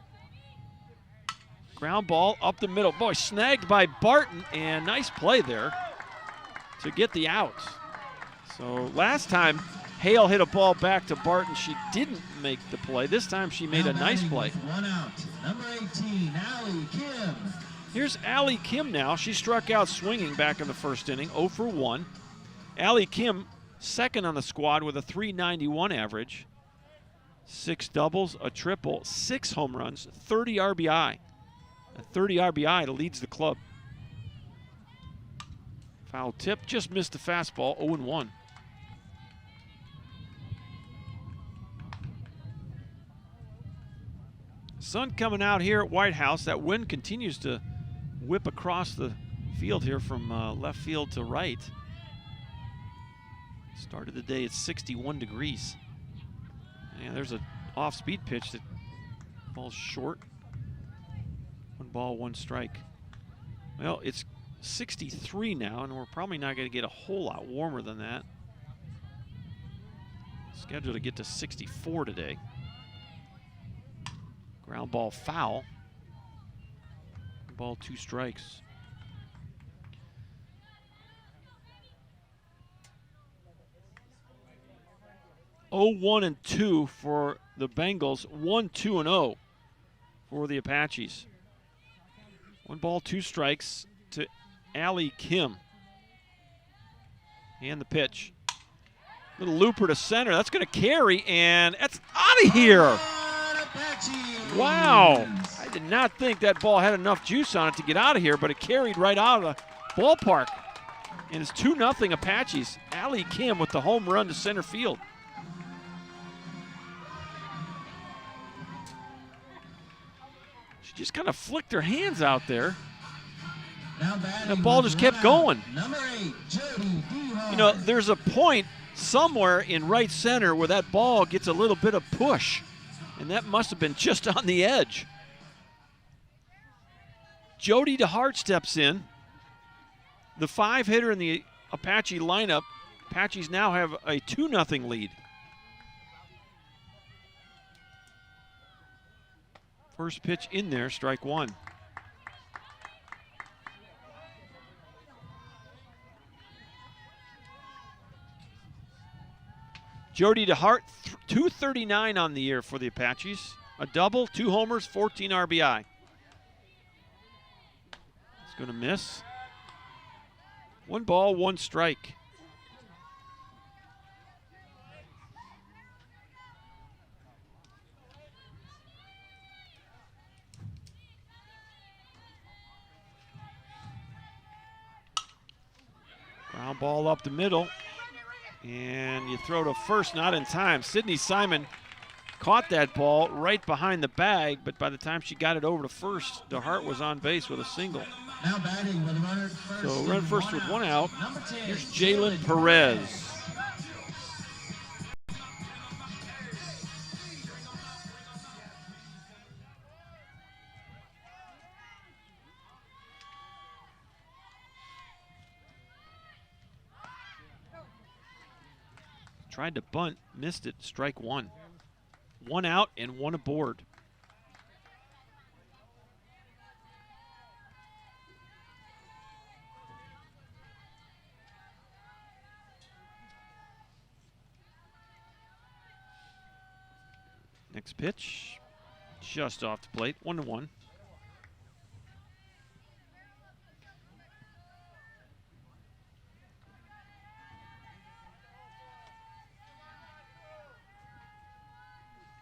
Ground ball up the middle. Boy, snagged by Barton, and nice play there to get the out. So last time Hale hit a ball back to Barton, she didn't make the play. This time she made a nice play. 1 out. Number 18, Allie Kim. Here's Allie Kim now. She struck out swinging back in the first inning, 0 for 1. Allie Kim, second on the squad with a .391 average. 6 doubles, a triple, 6 home runs, 30 RBI. A 30 RBI leads the club. Foul tip, just missed the fastball, 0-1. Sun coming out here at Whitehouse. That wind continues to whip across the field here from left field to right. Started the day at 61 degrees. And there's an off-speed pitch that falls short. 1 ball, 1 strike. Well, it's 63 now, and we're probably not going to get a whole lot warmer than that. Scheduled to get to 64 today. Ground ball foul. 1 ball, 2 strikes. Oh, 1-2 for the Bengals. 1-2-0 for the Apaches. 1 ball, 2 strikes to Allie Kim. And the pitch. Little looper to center. That's going to carry, and that's out of here. Wow. I did not think that ball had enough juice on it to get out of here, but it carried right out of the ballpark. And it's 2-0 Apaches. Allie Kim with the home run to center field. She just kind of flicked her hands out there. The ball just kept going. Number 8, Jody DeHart. You know, there's a point somewhere in right center where that ball gets a little bit of push, and that must have been just on the edge. Jody DeHart steps in, the 5-hitter in the Apache lineup. Apaches now have a 2-0 lead. First pitch in there, strike 1. Jody DeHart, 239 on the year for the Apaches. A double, 2 homers, 14 RBI. It's going to miss. 1 ball, 1 strike. Ground Ground ball up the middle. And you throw to first, not in time. Sydney Simon caught that ball right behind the bag, but by the time she got it over to first, DeHart was on base with a single. Now batting with a runner at first. So run first with one out. Number 10, Here's Jalen Perez. Tried to bunt, missed it, strike one. One out and one aboard. Next pitch, just off the plate, 1-1.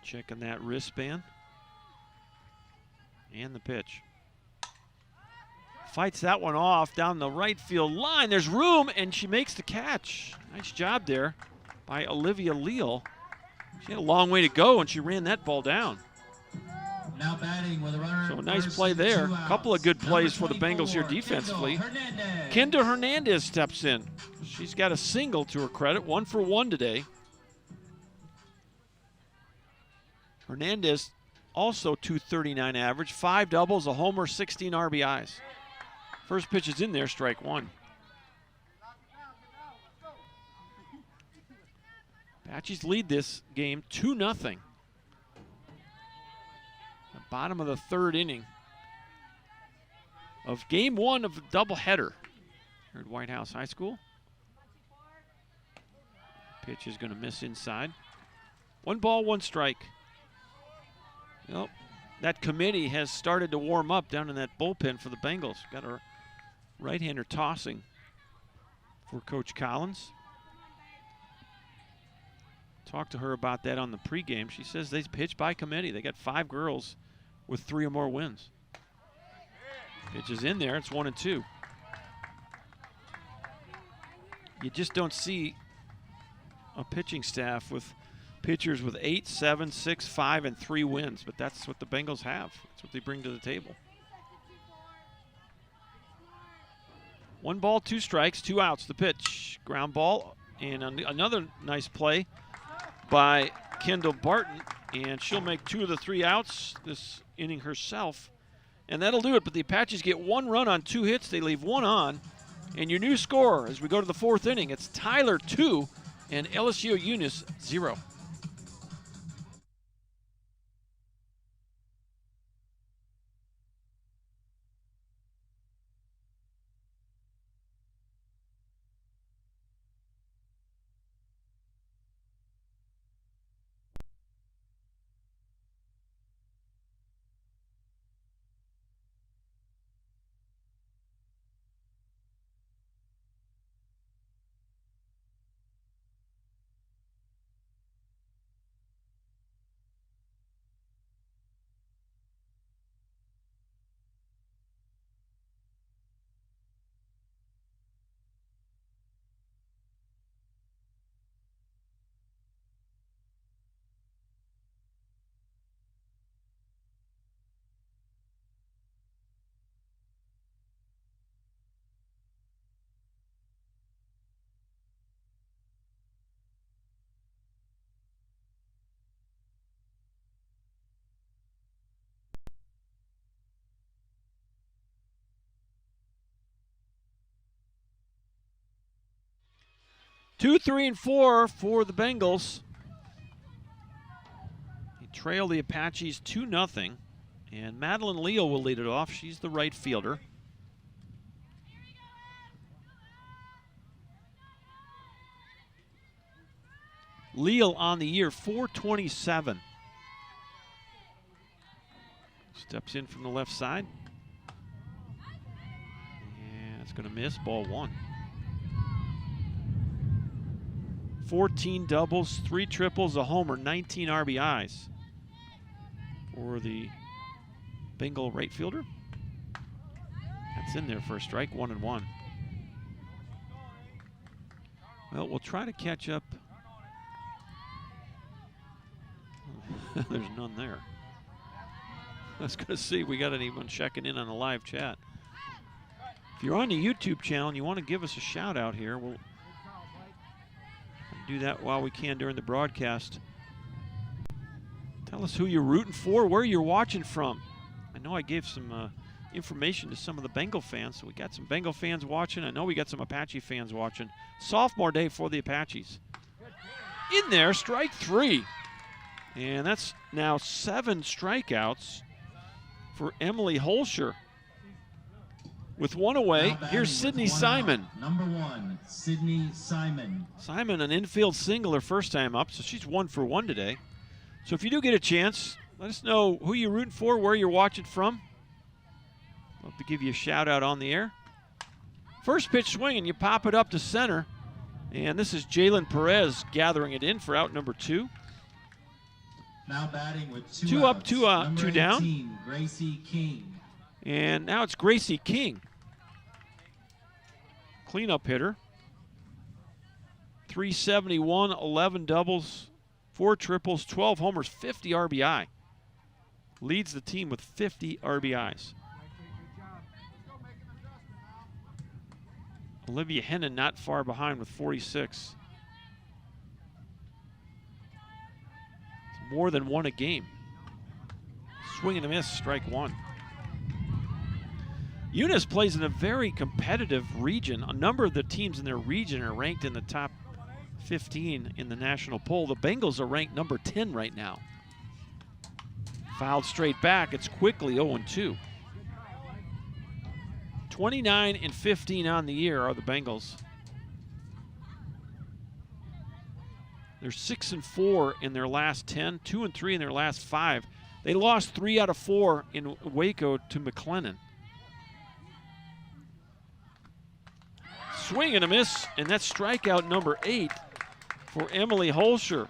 Checking that wristband. And the pitch. Fights that one off down the right field line. There's room, and she makes the catch. Nice job there by Olivia Leal. She had a long way to go, and she ran that ball down. Now batting with a runner. So a nice play there. A couple of good plays for the Bengals here defensively. Kendra Hernandez steps in. She's got a single to her credit, 1 for 1 today. Hernandez also 239 average, 5 doubles, a homer, 16 RBIs. First pitch is in there, strike one. Apaches lead this game 2-0. The bottom of the third inning of game one of the doubleheader here at Whitehouse High School. Pitch is going to miss inside. 1 ball, 1 strike. Well, that committee has started to warm up down in that bullpen for the Bengals. Got our right-hander tossing for Coach Collins. Talked to her about that on the pregame. She says they pitch by committee. They got 5 girls with 3 or more wins. Pitch is in there. It's 1-2. You just don't see a pitching staff with pitchers with 8, 7, 6, 5, and 3 wins, but that's what the Bengals have. That's what they bring to the table. 1 ball, 2 strikes, 2 outs. The pitch, ground ball, and another nice play by Kendall Barton, and she'll make 2 of the 3 outs this inning herself, and that'll do it. But the Apaches get 1 run on 2 hits. They leave 1 on, and your new score as we go to the 4th inning, it's Tyler 2 and LSU-Eunice 0. Two, 3, and 4 for the Bengals. They trail the Apaches 2-0, and Madeline Leal will lead it off. She's the right fielder. Leal on the year, 427. Steps in from the left side. And it's going to miss, ball 1. 14 doubles, 3 triples, a homer, 19 RBIs for the Bengal right fielder. That's in there for a strike, 1-1. Well, we'll try to catch up. There's none there. I was going to see, we got anyone checking in on the live chat. If you're on the YouTube channel and you want to give us a shout out here, we'll do that while we can during the broadcast. Tell us who you're rooting for, where you're watching from. I know I gave some information to some of the Bengal fans, so we got some Bengal fans watching. I know we got some Apache fans watching. Sophomore day for the Apaches. In there, strike 3. And that's now 7 strikeouts for Emily Holscher. With 1 away, here's Sydney Simon. Number 1, Sydney Simon. Simon, an infield single her first time up, so she's 1 for 1 today. So if you do get a chance, let us know who you're rooting for, where you're watching from. Love to give you a shout out on the air. First pitch swinging, you pop it up to center. And this is Jalen Perez gathering it in for out number 2. Now batting with 2 2 up, outs. 2 out, Number 2 down. 18, Gracie King. And now it's Gracie King. Cleanup hitter. 371, 11 doubles, 4 triples, 12 homers, 50 RBI. Leads the team with 50 RBIs. Olivia Hennon not far behind with 46. It's more than 1 a game. Swing and a miss, strike 1. Eunice plays in a very competitive region. A number of the teams in their region are ranked in the top 15 in the national poll. The Bengals are ranked number 10 right now. Fouled straight back. It's quickly 0-2. 29-15 on the year are the Bengals. They're 6-4 in their last 10, 2-3 in their last 5. They lost 3 out of 4 in Waco to McLennan. Swing and a miss, and that's strikeout number 8 for Emily Holscher.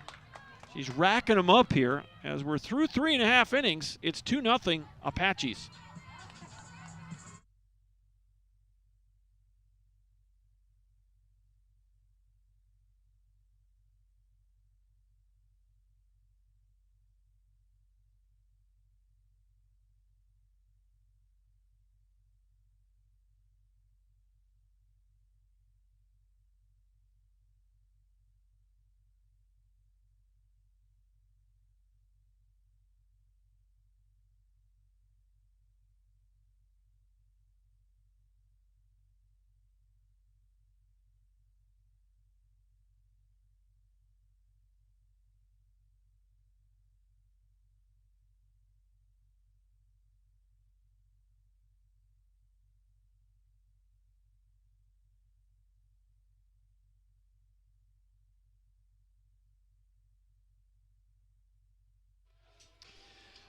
She's racking them up here. As we're through 3.5 innings, it's 2-0 Apaches.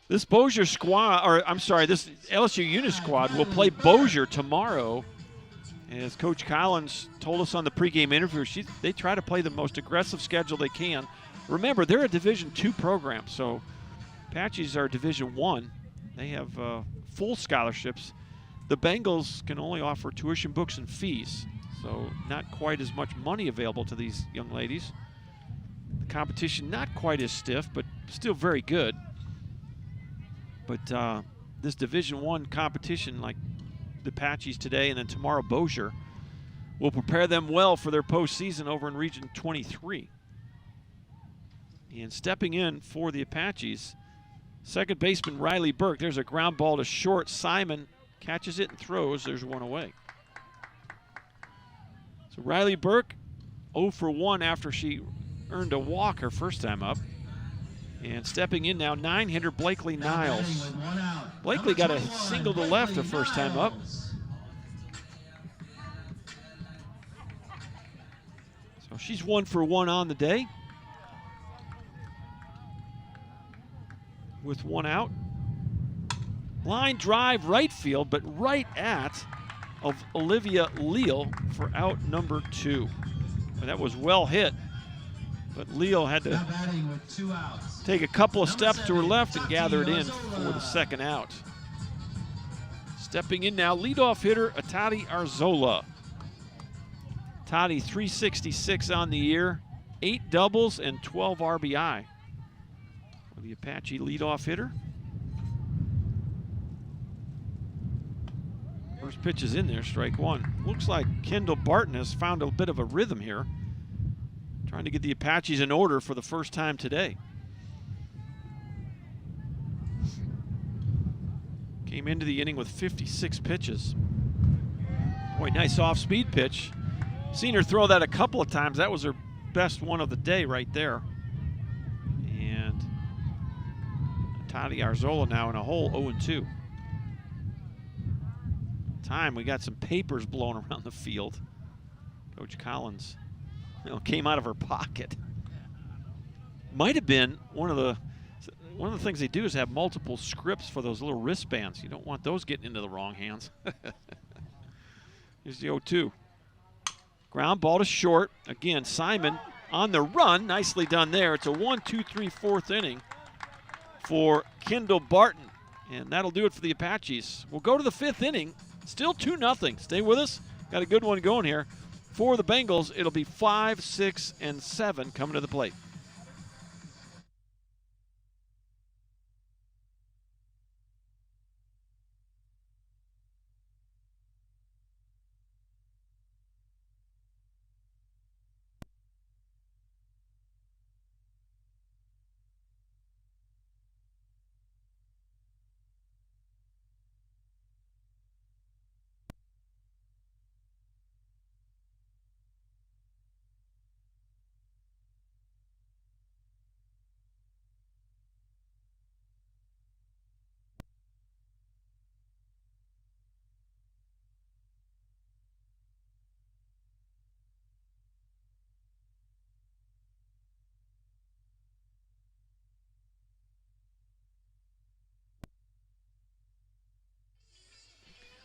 This Bossier squad, or I'm sorry, this LSU Eunice squad will play Bossier tomorrow. As Coach Collins told us on the pregame interview, they try to play the most aggressive schedule they can. Remember, they're a Division II program, so Apaches are Division I. They have full scholarships. The Bengals can only offer tuition, books, and fees, so not quite as much money available to these young ladies. The competition not quite as stiff, but still very good. But this Division I competition, like the Apaches today and then tomorrow Bossier, will prepare them well for their postseason over in Region 23. And stepping in for the Apaches, second baseman Riley Burke. There's a ground ball to short. Simon catches it and throws. There's 1 away. So Riley Burke, 0 for 1 after she earned a walk her first time up. And stepping in now, 9-hitter Blakely Niles. Blakely got a single to left the first time up. So she's 1 for 1 on the day. With 1 out. Line drive right field, but right at of Olivia Leal for out number 2. And that was well hit. But Leal had to take a couple of steps to her left and gather it in for the second out. Stepping in now, leadoff hitter Atati Arzola. Toddy 366 on the year, 8 doubles and 12 RBI. For the Apache leadoff hitter. First pitch is in there, strike one. Looks like Kendall Barton has found a bit of a rhythm here. Trying to get the Apaches in order for the first time today. Came into the inning with 56 pitches. Boy, nice off-speed pitch. Seen her throw that a couple of times. That was her best one of the day right there. And Toddy Arzola now in a hole 0-2. Time we got some papers blowing around the field. Coach Collins, came out of her pocket. Might have been one of the things they do is have multiple scripts for those little wristbands. You don't want those getting into the wrong hands. Here's the 0-2. Ground ball to short. Again, Simon on the run. Nicely done there. It's a 1-2-3 fourth inning for Kendall Barton. And that'll do it for the Apaches. We'll go to the 5th inning. Still 2-0. Stay with us. Got a good one going here. For the Bengals, it'll be 5, 6, and 7 coming to the plate.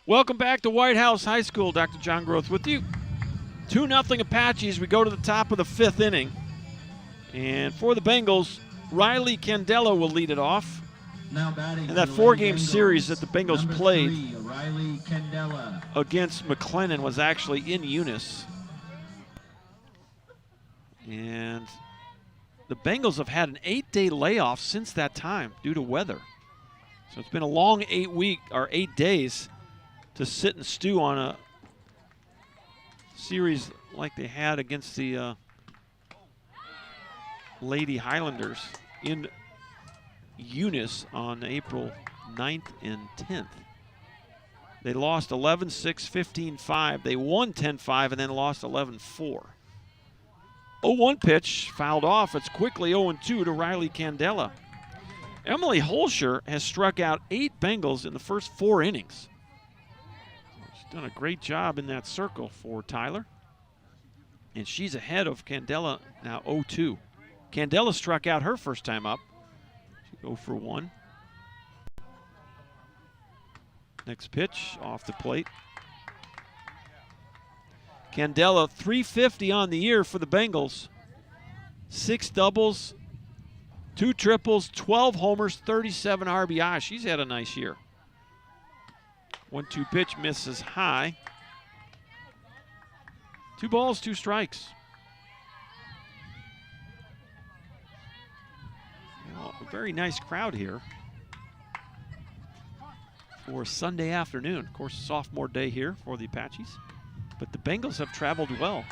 Welcome back to Whitehouse High School. Dr. John Groth with you. 2-0 Apaches. We go to the top of the 5th inning. And for the Bengals, Riley Candela will lead it off. Now batting and that for 4-game Bengals, series that the Bengals number played 3, Riley Candela. against McLennan was actually in Eunice. And the Bengals have had an 8-day layoff since that time due to weather. So it's been a long 8 days to sit and stew on a series like they had against the Lady Highlanders in Eunice on April 9th and 10th. They lost 11-6, 15-5. They won 10-5 and then lost 11-4. 0-1 pitch, fouled off. It's quickly 0-2 to Riley Candela. Emily Holscher has struck out 8 Bengals in the first 4 innings. She's done a great job in that circle for Tyler. And she's ahead of Candela now 0-2. Candela struck out her first time up. She 0-1. Next pitch off the plate. Candela 350 on the year for the Bengals. 6 doubles, 2 triples, 12 homers, 37 RBI. She's had a nice year. 1-2 pitch misses high. 2 balls, 2 strikes. Well, a very nice crowd here for Sunday afternoon. Of course, sophomore day here for the Apaches. But the Bengals have traveled well.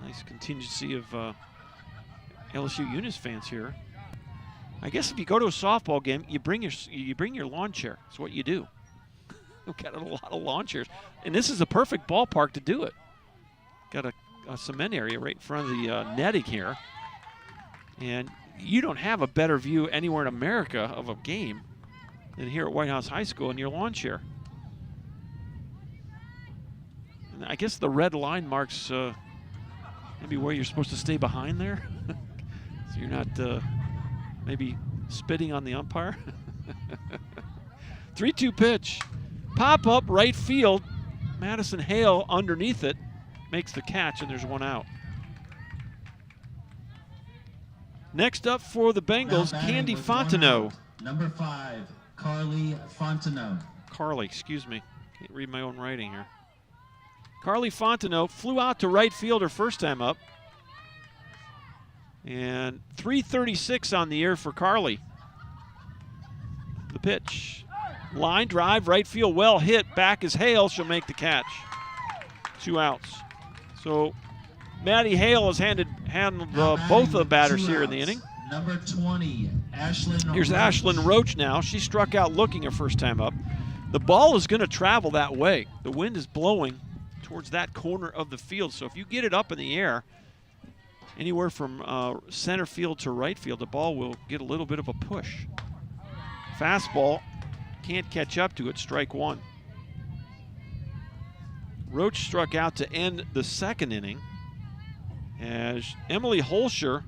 Nice contingency of LSU-Eunice fans here. I guess if you go to a softball game, you bring your lawn chair. That's what you do. We've got a lot of lawn chairs. And this is a perfect ballpark to do it. Got a cement area right in front of the netting here. And you don't have a better view anywhere in America of a game than here at Whitehouse High School in your lawn chair. And I guess the red line marks maybe where you're supposed to stay behind there. So you're not maybe spitting on the umpire. 3-2 pitch. Pop up right field. Madison Hale underneath it makes the catch, and there's 1 out. Next up for the Bengals, Candy Fontenot. Number 5, Carly Fontenot. Carly, excuse me. Can't read my own writing here. Carly Fontenot flew out to right field her first time up. And 336 on the year for Carly. The pitch. Line drive, right field, well hit. Back is Hale. She'll make the catch. 2 outs. So Maddie Hale has handled both of the batters here in the inning. Number 20, Ashlyn Here's Roach. Ashlyn Roach now. She struck out looking her first time up. The ball is going to travel that way. The wind is blowing towards that corner of the field. So if you get it up in the air, anywhere from center field to right field, the ball will get a little bit of a push. Fastball, can't catch up to it, strike 1. Roach struck out to end the second inning as Emily Holscher,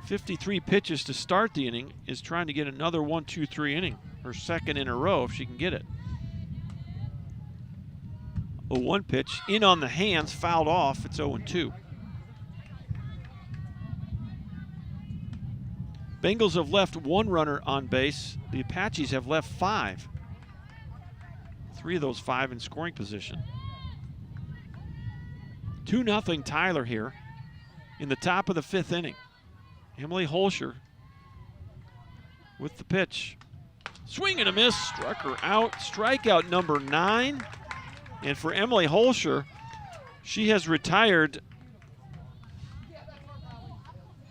53 pitches to start the inning, is trying to get another 1-2-3 inning, her second in a row if she can get it. A 1 pitch, in on the hands, fouled off, it's 0-2. Bengals have left 1 runner on base. The Apaches have left 5. 3 of those 5 in scoring position. 2-0 Tyler here in the top of the 5th inning. Emily Holscher with the pitch. Swing and a miss, struck her out. Strikeout number 9. And for Emily Holscher, she has retired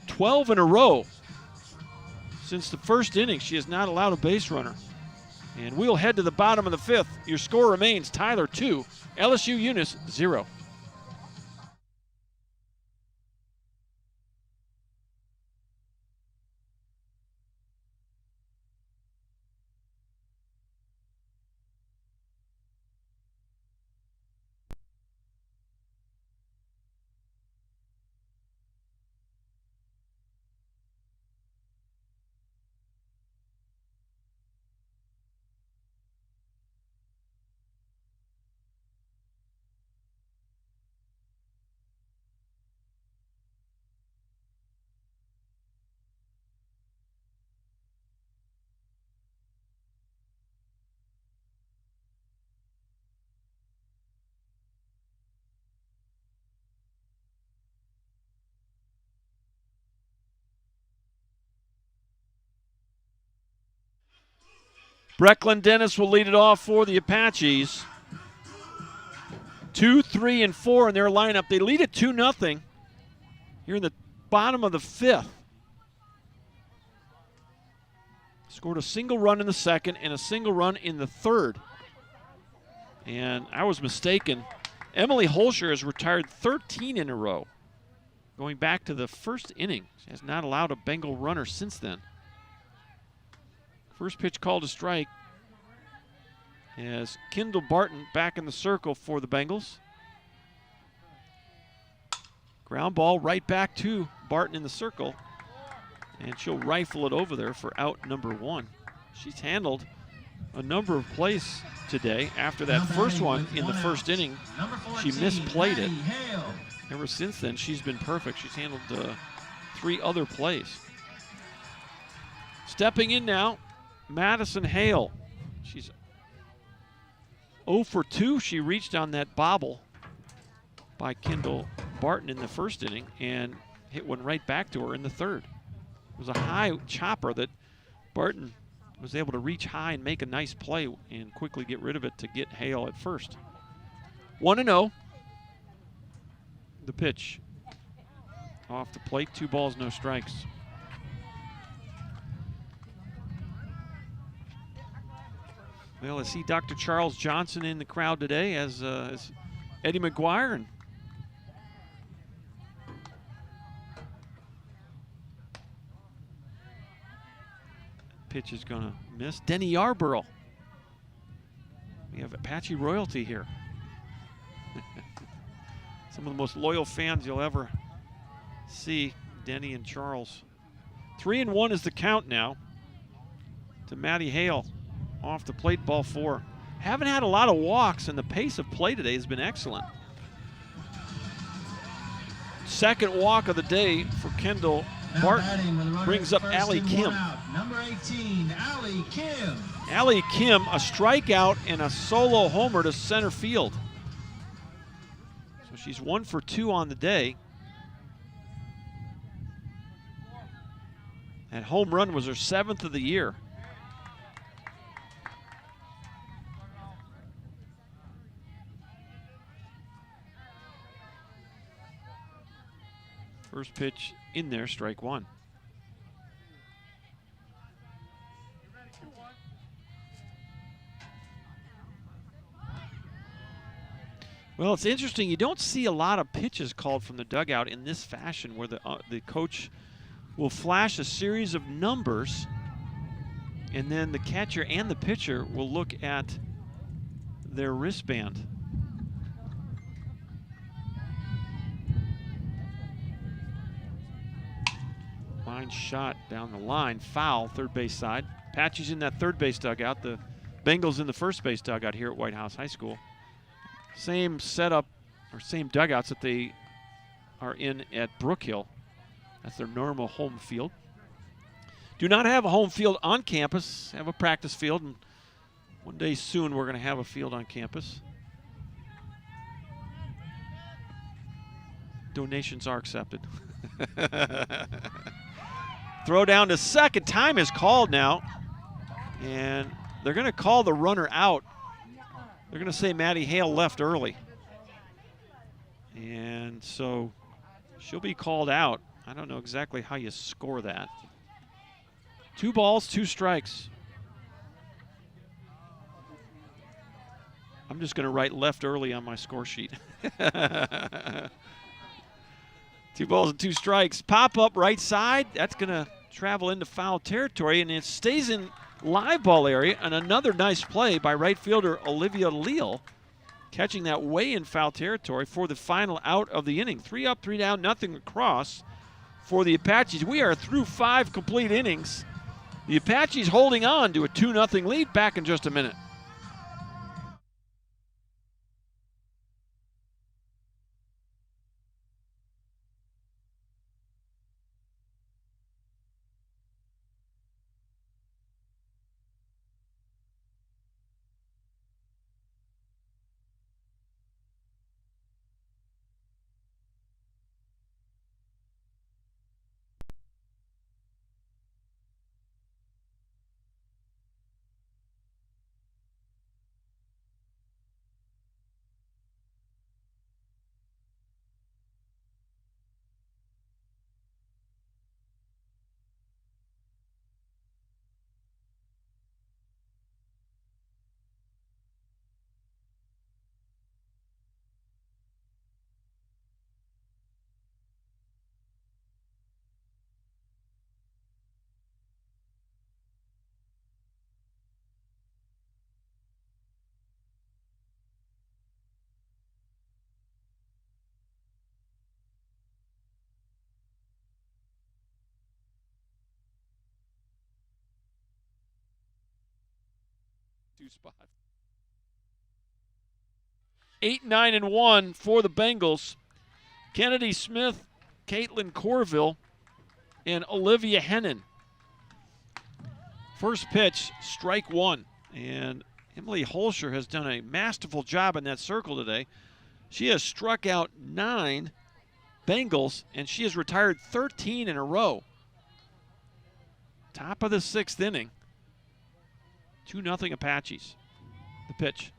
12 in a row. Since the first inning, she has not allowed a base runner. And we'll head to the bottom of the 5th. Your score remains Tyler 2, LSU Eunice 0. Brecklin Dennis will lead it off for the Apaches. 2, 3, and 4 in their lineup. They lead it 2-0 here in the bottom of the 5th. Scored a single run in the second and a single run in the third. And I was mistaken. Emily Holscher has retired 13 in a row. Going back to the first inning. She has not allowed a Bengal runner since then. First pitch called a strike as Kendall Barton back in the circle for the Bengals. Ground ball right back to Barton in the circle, and she'll rifle it over there for out number 1. She's handled a number of plays today. After that first one in the first inning, she misplayed it. Ever since then, she's been perfect. She's handled 3 other plays. Stepping in now, Madison Hale. She's 0 for 2. She reached on that bobble by Kendall Barton in the first inning and hit one right back to her in the third. It was a high chopper that Barton was able to reach high and make a nice play and quickly get rid of it to get Hale at first. 1-0. The pitch off the plate. 2 balls, no strikes. Well, I see Dr. Charles Johnson in the crowd today as Eddie McGuire. And pitch is going to miss. Denny Yarborough. We have Apache royalty here. Some of the most loyal fans you'll ever see, Denny and Charles. 3-1 is the count now to Maddie Hale. Off the plate, ball 4. Haven't had a lot of walks, and the pace of play today has been excellent. Second walk of the day for Kendall Barton brings up Allie Kim. Number 18, Allie Kim. Allie Kim, a strikeout and a solo homer to center field. she's 1 for 2 on the day. And home run was her 7th of the year. First pitch in there, strike one. Well, it's interesting. You don't see a lot of pitches called from the dugout in this fashion, where the coach will flash a series of numbers, and then the catcher and the pitcher will look at their wristband. Line shot down the line, foul, third base side. Apaches in that third base dugout. The Bengals in the first base dugout here at Whitehouse High School. Same setup, or same dugouts that they are in at Brookhill. That's their normal home field. Do not have a home field on campus, have a practice field, and one day soon we're going to have a field on campus. Donations are accepted. Throw down to second. Time is called now. And they're going to call the runner out. They're going to say Maddie Hale left early. And so she'll be called out. I don't know exactly how you score that. 2 balls, 2 strikes. I'm just going to write left early on my score sheet. 2 balls and 2 strikes. Pop up right side. That's going to travel into foul territory, and it stays in live ball area. And another nice play by right fielder Olivia Leal, catching that way in foul territory for the final out of the inning. 3 up, 3 down, nothing across for the Apaches. We are through 5 complete innings. The Apaches holding on to a 2-0 lead. Back in just a minute. Spot. 8-9-1 for the Bengals. Kennedy Smith, Caitlin Corville, and Olivia Hennon. First pitch, strike one. And Emily Holscher has done a masterful job in that circle today. She has struck out 9 Bengals, and she has retired 13 in a row. Top of the 6th inning. 2-0 Apaches. The pitch.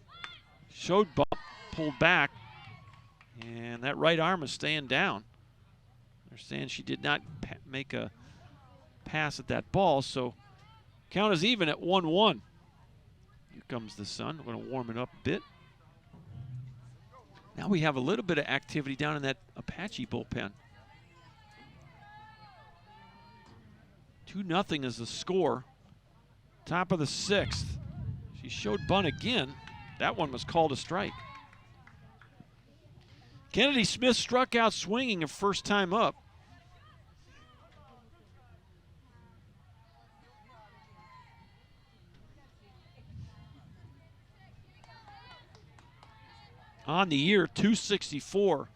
Showed bump, pulled back, and that right arm is staying down. They're saying she did not make a pass at that ball, so count is even at 1-1. Here comes the sun. We're going to warm it up a bit. Now we have a little bit of activity down in that Apache bullpen. 2-0 is the score. Top of the 6th. She showed bunt again. That one was called a strike. Kennedy Smith struck out swinging her first time up. On the year, 264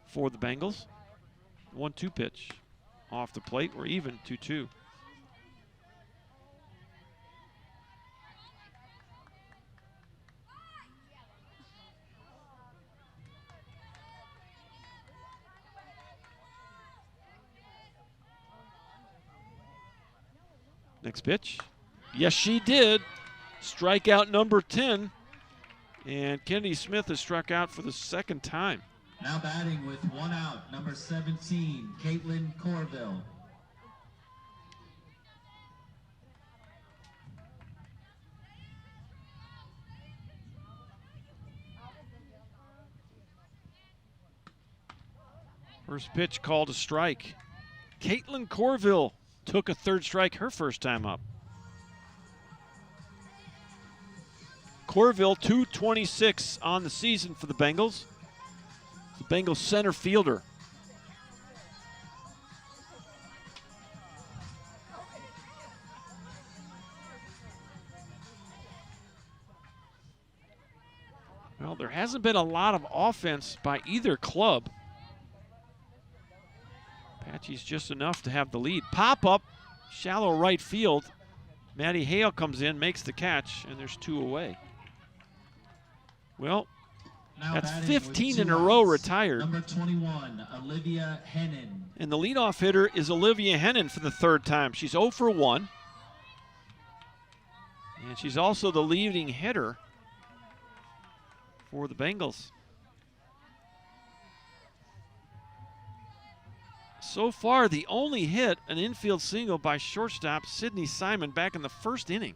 for the Bengals. 1-2 pitch off the plate. We're even 2-2. Next pitch. Yes, she did. Strikeout number 10. And Kennedy Smith has struck out for the second time. Now batting with 1 out, number 17, Caitlin Corville. First pitch called a strike. Caitlin Corville took a third strike her first time up. Corville, 226 on the season for the Bengals. The Bengals center fielder. Well, there hasn't been a lot of offense by either club. Apaches just enough to have the lead. Pop up, shallow right field. Maddie Hale comes in, makes the catch, and there's 2 away. Well, Now that's batting 15 with 2 in a row outs, retired. Number 21, Olivia Hennon. And the leadoff hitter is Olivia Hennon for the third time. She's 0 for 1. And she's also the leading hitter for the Bengals. So far, the only hit, an infield single by shortstop Sydney Simon back in the first inning.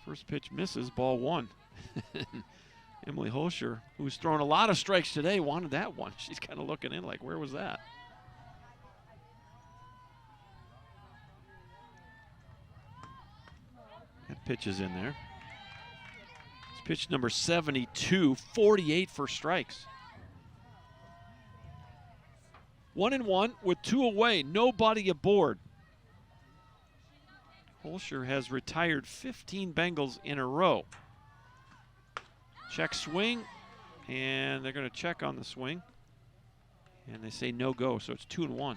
First pitch misses, ball 1. Emily Holscher, who's thrown a lot of strikes today, wanted that one. She's kind of looking in like, where was that? That pitch is in there. It's pitch number 72, 48 for strikes. 1-1 with 2 away, nobody aboard. Holscher has retired 15 Bengals in a row. Check swing, and they're going to check on the swing. And they say no go, so it's 2-1.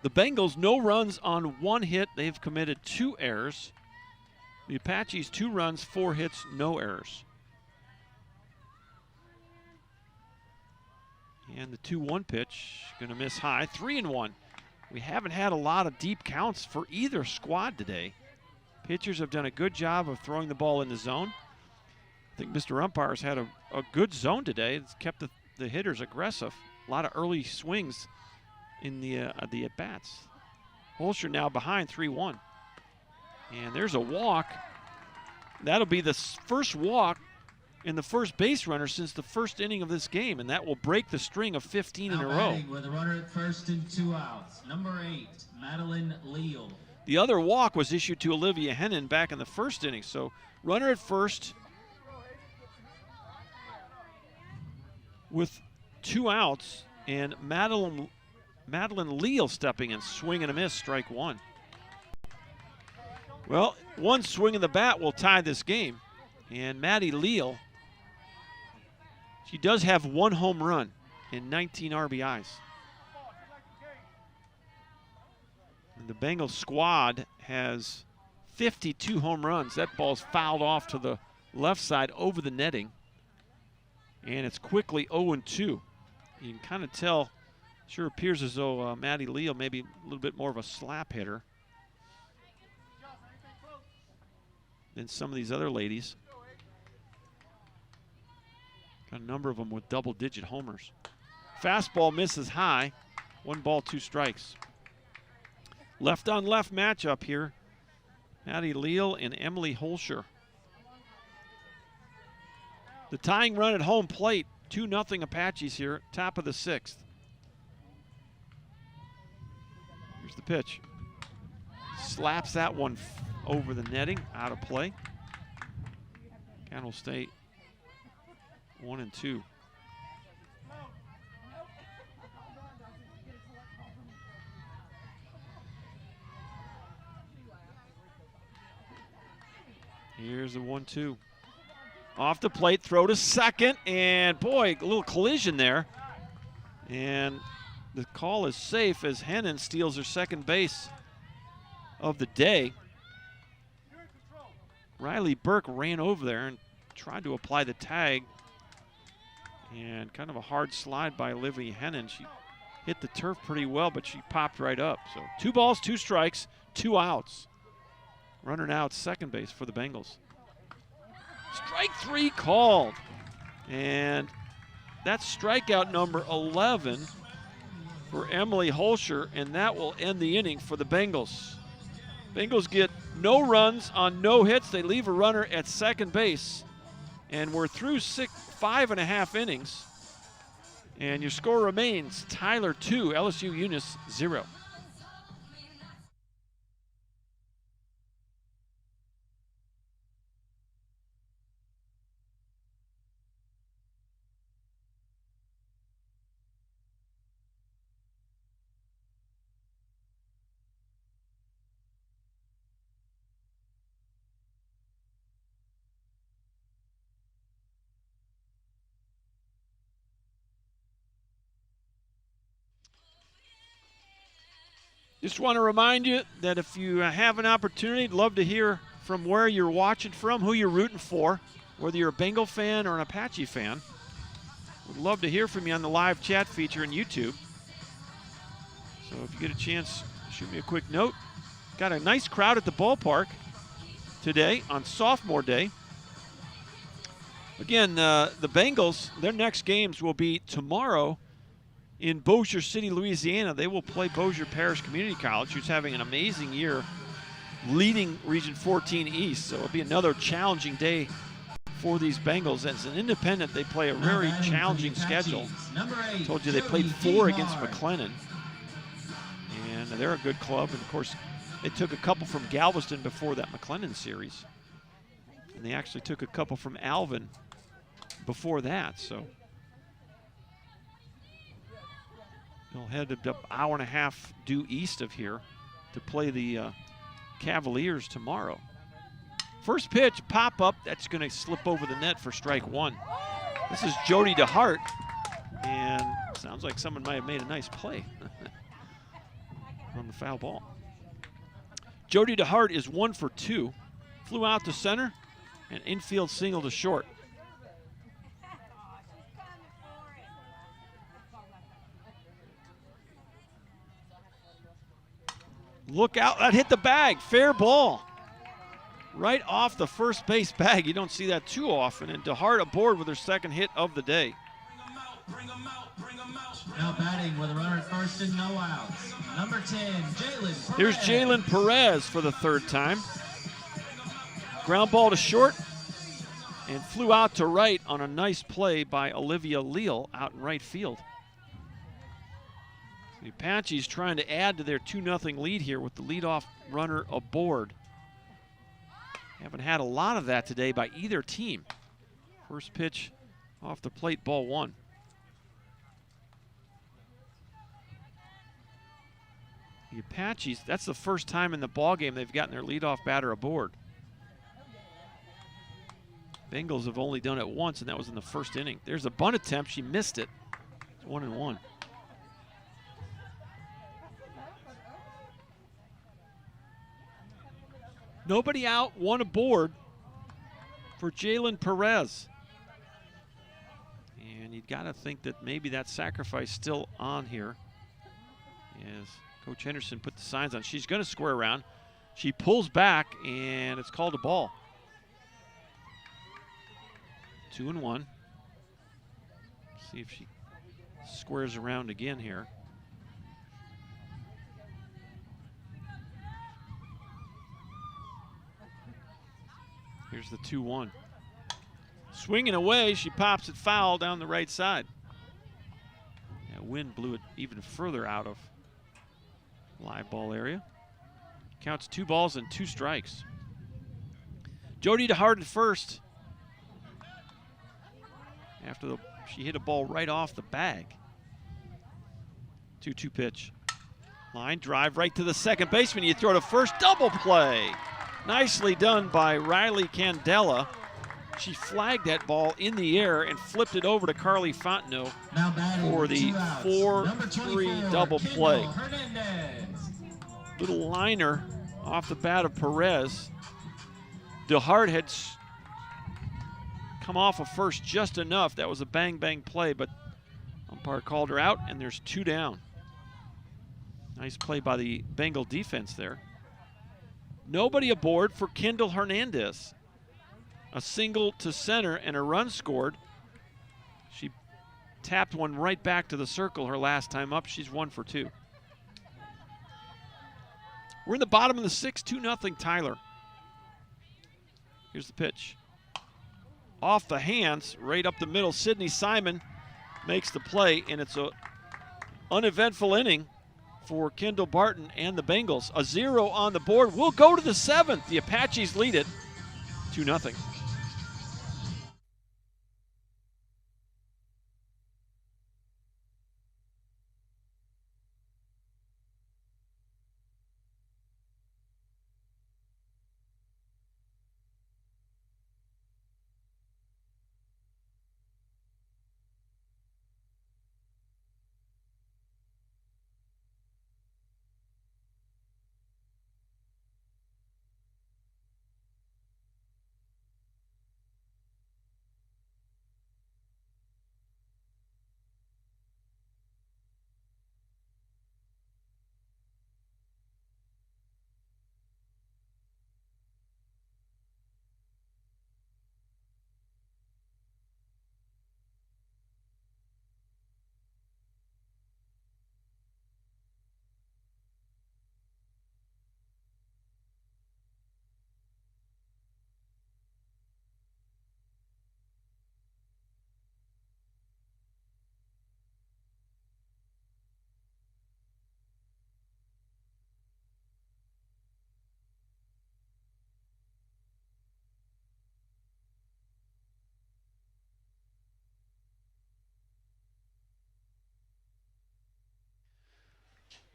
The Bengals, no runs on 1 hit. They've committed 2 errors. The Apaches, 2 runs, 4 hits, no errors. And the 2-1 pitch, going to miss high, 3-1. We haven't had a lot of deep counts for either squad today. Pitchers have done a good job of throwing the ball in the zone. I think Mr. Umpire's had a good zone today. It's kept the hitters aggressive. A lot of early swings in the at-bats. Holscher now behind 3-1. And there's a walk. That'll be the first walk in the first base runner since the first inning of this game, and that will break the string of 15 in a row. With a runner at first and 2 outs, number 8, Madeline Leal. The other walk was issued to Olivia Hennon back in the first inning, so runner at first with 2 outs, and Madeline Leal stepping in, swing and a miss, strike 1. Well, 1 swing of the bat will tie this game, and Maddie Leal, she does have 1 home run and 19 RBIs. And the Bengals squad has 52 home runs. That ball's fouled off to the left side over the netting. And it's quickly 0-2. You can kind of tell, sure appears as though Maddie Leal maybe a little bit more of a slap hitter than some of these other ladies. Got a number of them with double-digit homers. Fastball misses high. 1 ball, 2 strikes. Left-on-left matchup here. Maddie Leal and Emily Holscher. The tying run at home plate. 2-0 Apaches here, top of the 6th. Here's the pitch. Slaps that one over the netting, out of play. Count will stay 1-2. Here's the 1-2. Off the plate, throw to second, and boy, a little collision there. And the call is safe as Hennon steals her second base of the day. Riley Burke ran over there and tried to apply the tag. And kind of a hard slide by Olivia Hennon. She hit the turf pretty well, but she popped right up. So 2 balls, 2 strikes, 2 outs. Runner now at second base for the Bengals. Strike 3 called. And that's strikeout number 11 for Emily Holscher, and that will end the inning for the Bengals. Bengals get no runs on no hits. They leave a runner at second base. And we're through 5.5 innings. And your score remains Tyler 2, LSU Eunice 0. Just want to remind you that if you have an opportunity, I'd love to hear from where you're watching from, who you're rooting for, whether you're a Bengal fan or an Apache fan. Would love to hear from you on the live chat feature on YouTube. So if you get a chance, shoot me a quick note. Got a nice crowd at the ballpark today on Sophomore Day. Again, the Bengals, their next games will be tomorrow in Bossier City, Louisiana. They will play Bossier Parish Community College, who's having an amazing year leading Region 14 East. So it'll be another challenging day for these Bengals. As an independent, they play a very challenging schedule. I told you they played 4 against McLennan. And they're a good club. And of course, they took a couple from Galveston before that McLennan series. And they actually took a couple from Alvin before that. So they'll head up an hour and a half due east of here to play the Cavaliers tomorrow. First pitch, pop up, that's going to slip over the net for strike 1. This is Jody DeHart, and sounds like someone might have made a nice play on the foul ball. Jody DeHart is 1 for 2. Flew out to center, and infield single to short. Look out, that hit the bag, fair ball. Right off the first base bag. You don't see that too often. And DeHart aboard with her second hit of the day. Now batting with a runner at first and no outs. Number 10, Jalen Perez. Here's Jalen Perez for the 3rd time. Ground ball to short and flew out to right on a nice play by Olivia Leal out in right field. The Apaches trying to add to their 2-0 lead here with the leadoff runner aboard. Haven't had a lot of that today by either team. First pitch off the plate, ball 1. The Apaches, that's the first time in the ballgame they've gotten their leadoff batter aboard. Bengals have only done it once, and that was in the first inning. There's a bunt attempt. She missed it. It's 1-1. Nobody out, 1 aboard for Jalen Perez. And you've got to think that maybe that sacrifice still on here as Coach Henderson put the signs on. She's going to square around. She pulls back, and it's called a ball. 2-1. See if she squares around again here. Here's the 2-1. Swinging away, she pops it foul down the right side. Yeah, wind blew it even further out of live ball area. Counts 2 balls and 2 strikes. Jody DeHart at first. After she hit a ball right off the bag. 2-2 pitch. Line drive right to the second baseman. You throw to first, double play. Nicely done by Riley Candela. She flagged that ball in the air and flipped it over to Carly Fontenot for the 4-3 double play. Little liner off the bat of Perez. DeHart had come off of first just enough. That was a bang-bang play, but umpire called her out, and there's 2 down. Nice play by the Bengal defense there. Nobody aboard for Kendall Hernandez. A single to center and a run scored. She tapped one right back to the circle her last time up. She's 1 for 2. We're in the bottom of the 6th, 2-0 Tyler. Here's the pitch. Off the hands, right up the middle. Sydney Simon makes the play, and it's a uneventful inning for Kendall Barton and the Bengals. A 0 on the board. We'll go to the 7th. The Apaches lead it 2-0.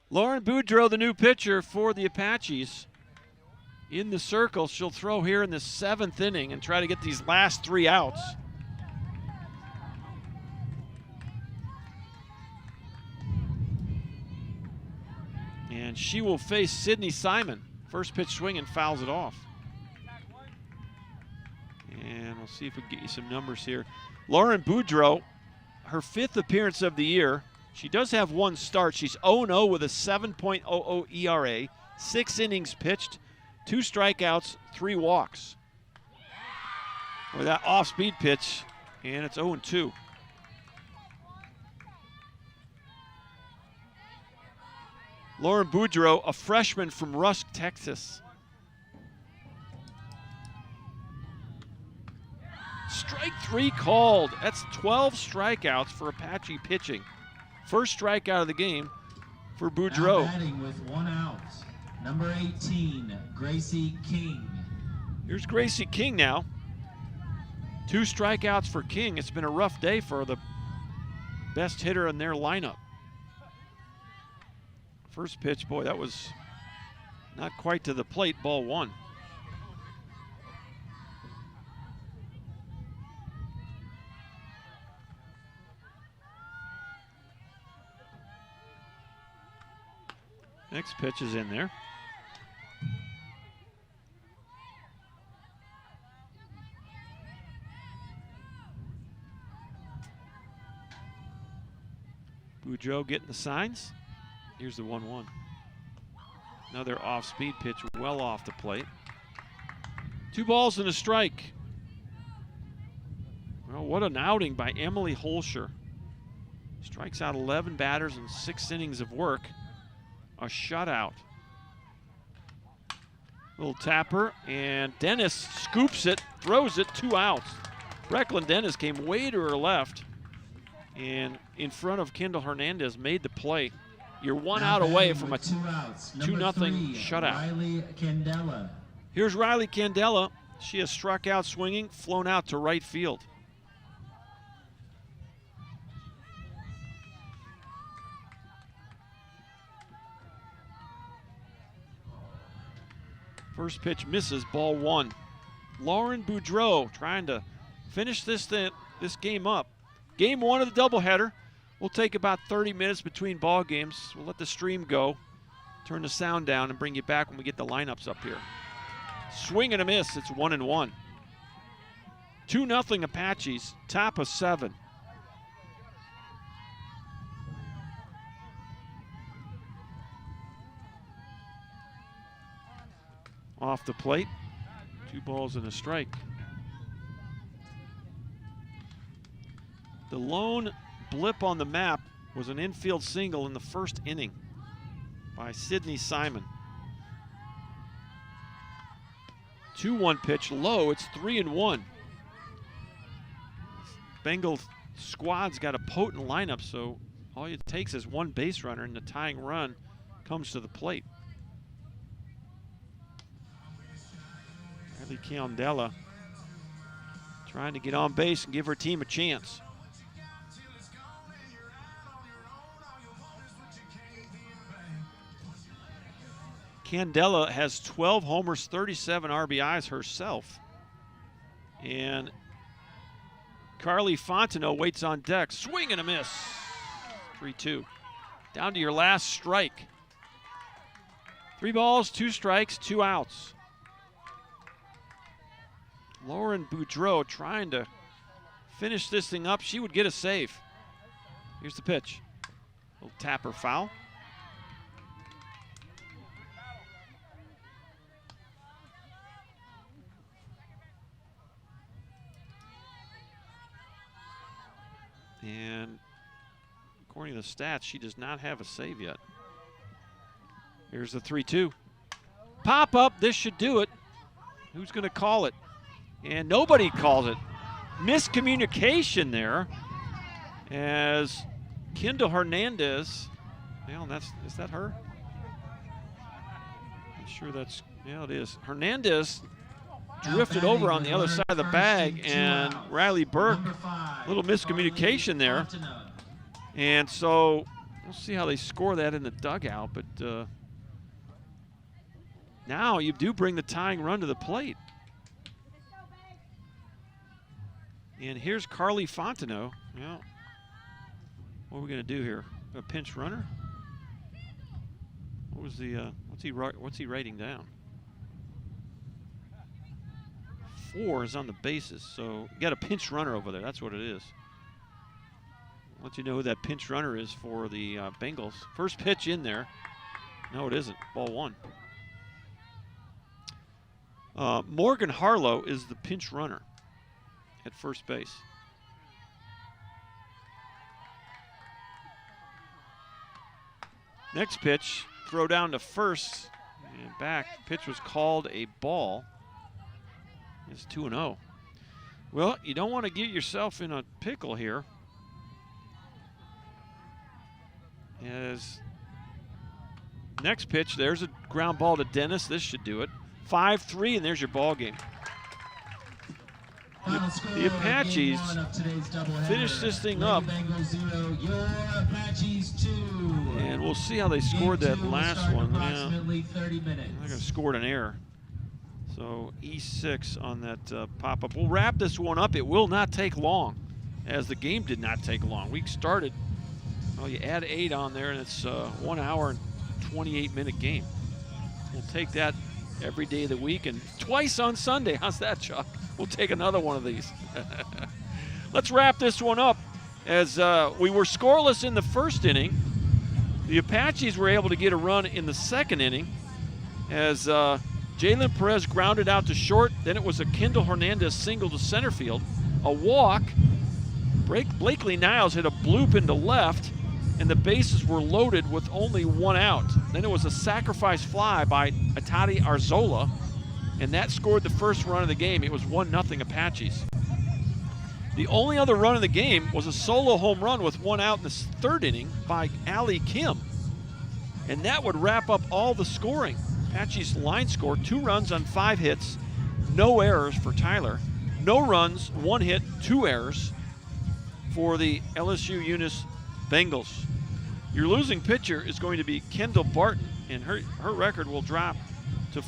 Lauren Boudreau, the new pitcher for the Apaches, in the circle. She'll throw here in the 7th inning and try to get these last 3 outs. And she will face Sydney Simon. First pitch swing and fouls it off. And we'll see if we can get you some numbers here. Lauren Boudreau, her 5th appearance of the year. She does have 1 start. She's 0-0 with a 7.00 ERA, 6 innings pitched, 2 strikeouts, 3 walks. With that off-speed pitch, and it's 0-2. Lauren Boudreau, a freshman from Rusk, Texas. Strike 3 called. That's 12 strikeouts for Apache pitching. First strikeout of the game for Boudreau. Now batting with 1 out, number 18, Gracie King. Here's Gracie King now. 2 strikeouts for King. It's been a rough day for the best hitter in their lineup. First pitch, boy, that was not quite to the plate, ball 1. Next pitch is in there. Boudreau getting the signs. Here's the 1-1. Another off-speed pitch, well off the plate. 2 balls and a strike. Well, what an outing by Emily Holscher. Strikes out 11 batters in 6 innings of work. A shutout. Little tapper, and Dennis scoops it, throws it, 2 outs. Brecklin Dennis came way to her left, and in front of Kendall Hernandez made the play. You're 1 out away from a 2-0 shutout. Riley Candela. Here's Riley Candela. She has struck out swinging, flown out to right field. First pitch misses, ball 1. Lauren Boudreau trying to finish this game up. Game 1 of the doubleheader. We'll take about 30 minutes between ball games. We'll let the stream go, turn the sound down, and bring you back when we get the lineups up here. Swing and a miss. It's 1-1. 2-0 Apaches, top of 7. Off the plate, 2 balls and a strike. The lone blip on the map was an infield single in the first inning by Sidney Simon. 2-1 pitch, low, it's 3-1. Bengal squad's got a potent lineup, so all it takes is 1 base runner, and the tying run comes to the plate. Riley Candela trying to get on base and give her team a chance. Candela has 12 homers, 37 RBIs herself. And Carly Fontenot waits on deck. Swing and a miss. 3-2. Down to your last strike. 3 balls, 2 strikes, 2 outs. Lauren Boudreau trying to finish this thing up. She would get a save. Here's the pitch. Little tapper foul. And according to the stats, she does not have a save yet. Here's the 3-2. Pop up, this should do it. Who's going to call it? And nobody calls it. Miscommunication there as Kendall Hernandez, well, is that her? I'm sure that's, yeah, it is. Hernandez drifted over on the other side of the bag, and Riley Burke, a little miscommunication there. And so we'll see how they score that in the dugout, but now you do bring the tying run to the plate. And here's Carly Fontenot. Well, what are we going to do here? A pinch runner? What was the what's he writing down? 4 is on the bases, so you got a pinch runner over there. That's what it is. I'll let you know who that pinch runner is for the Bengals. First pitch in there. No, it isn't. Ball 1. Morgan Harlow is the pinch runner at first base. Next pitch, throw down to first and back. Pitch was called a ball. It's 2-0. Well, you don't want to get yourself in a pickle here. As next pitch, there's a ground ball to Dennis. This should do it. 5-3, and there's your ball game. The Apaches finished this thing up, and we'll see how they scored that last one. Yeah, I scored an error. So E6 on that pop-up. We'll wrap this one up. It will not take long, as the game did not take long. We started, well, you add 8 on there, and it's 1 hour and 28-minute game. We'll take that every day of the week and twice on Sunday. How's that, Chuck? We'll take another one of these. Let's wrap this one up. As we were scoreless in the first inning, the Apaches were able to get a run in the second inning as Jalen Perez grounded out to short. Then it was a Kendall Hernandez single to center field. A walk. Blakely Niles hit a bloop into left, and the bases were loaded with only 1 out. Then it was a sacrifice fly by Atati Arzola, and that scored the first run of the game. It was 1-0 Apaches. The only other run of the game was a solo home run with 1 out in the third inning by Allie Kim. And that would wrap up all the scoring. Apaches line score, 2 runs on 5 hits, no errors for Tyler. No runs, 1 hit, 2 errors for the LSU-Eunice Bengals. Your losing pitcher is going to be Kendall Barton, and her record will drop to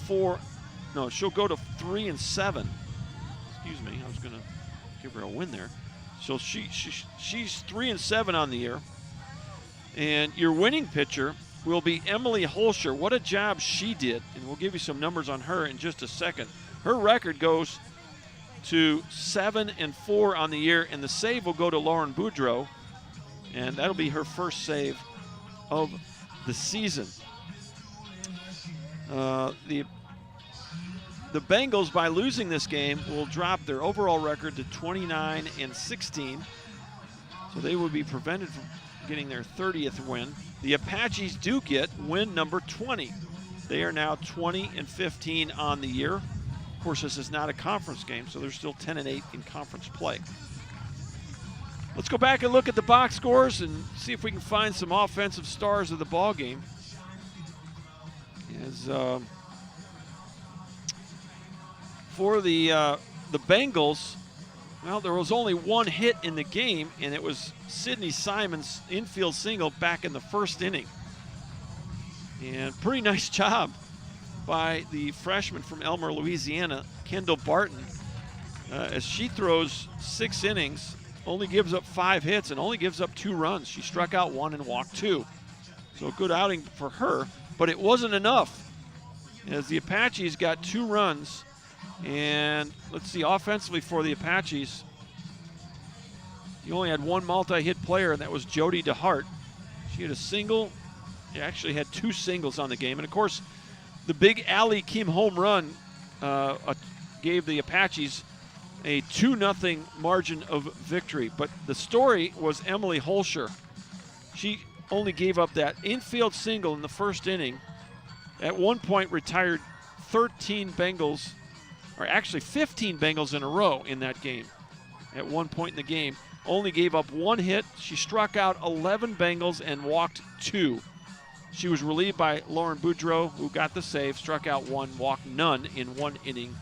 she'll go to 3-7. Excuse me, I was going to give her a win there. So she's 3-7 on the year. And your winning pitcher will be Emily Holscher. What a job she did, and we'll give you some numbers on her in just a second. Her record goes to 7-4 on the year, and the save will go to Lauren Boudreau, and that'll be her first save of the season. The Bengals, by losing this game, will drop their overall record to 29-16, so they will be prevented from getting their 30th win. The Apaches do get win number 20. They are now 20-15 on the year. Of course, this is not a conference game, so they're still 10-8 in conference play. Let's go back and look at the box scores and see if we can find some offensive stars of the ball game. As for the Bengals, well, there was only one hit in the game, and it was Sydney Simon's infield single back in the first inning. And pretty nice job by the freshman from Elmer, Louisiana, Kendall Barton, as she throws 6 innings, only gives up 5 hits, and only gives up 2 runs. She struck out 1 and walked 2. So a good outing for her, but it wasn't enough, as the Apaches got 2 runs. And let's see, offensively for the Apaches, you only had one multi-hit player, and that was Jody DeHart. She had a single. She actually had 2 singles on the game. And, of course, the big Ali Kim home run gave the Apaches a 2-0 margin of victory. But the story was Emily Holscher. She only gave up that infield single in the first inning. At one point retired 13 Bengals, or actually 15 Bengals in a row in that game. At one point in the game, only gave up 1 hit. She struck out 11 Bengals and walked 2. She was relieved by Lauren Boudreau, who got the save, struck out 1, walked none in 1 inning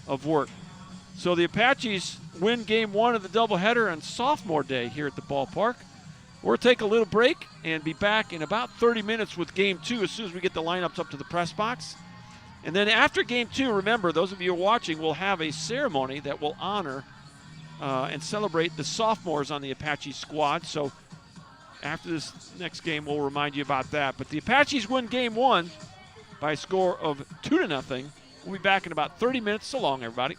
of work. So the Apaches win game 1 of the doubleheader on Sophomore Day here at the ballpark. We'll take a little break and be back in about 30 minutes with game 2 as soon as we get the lineups up to the press box. And then after game 2, remember, those of you watching will have a ceremony that will honor and celebrate the sophomores on the Apache squad. So after this next game, we'll remind you about that. But the Apaches win game 1 by a score of 2-0. We'll be back in about 30 minutes. So long, everybody.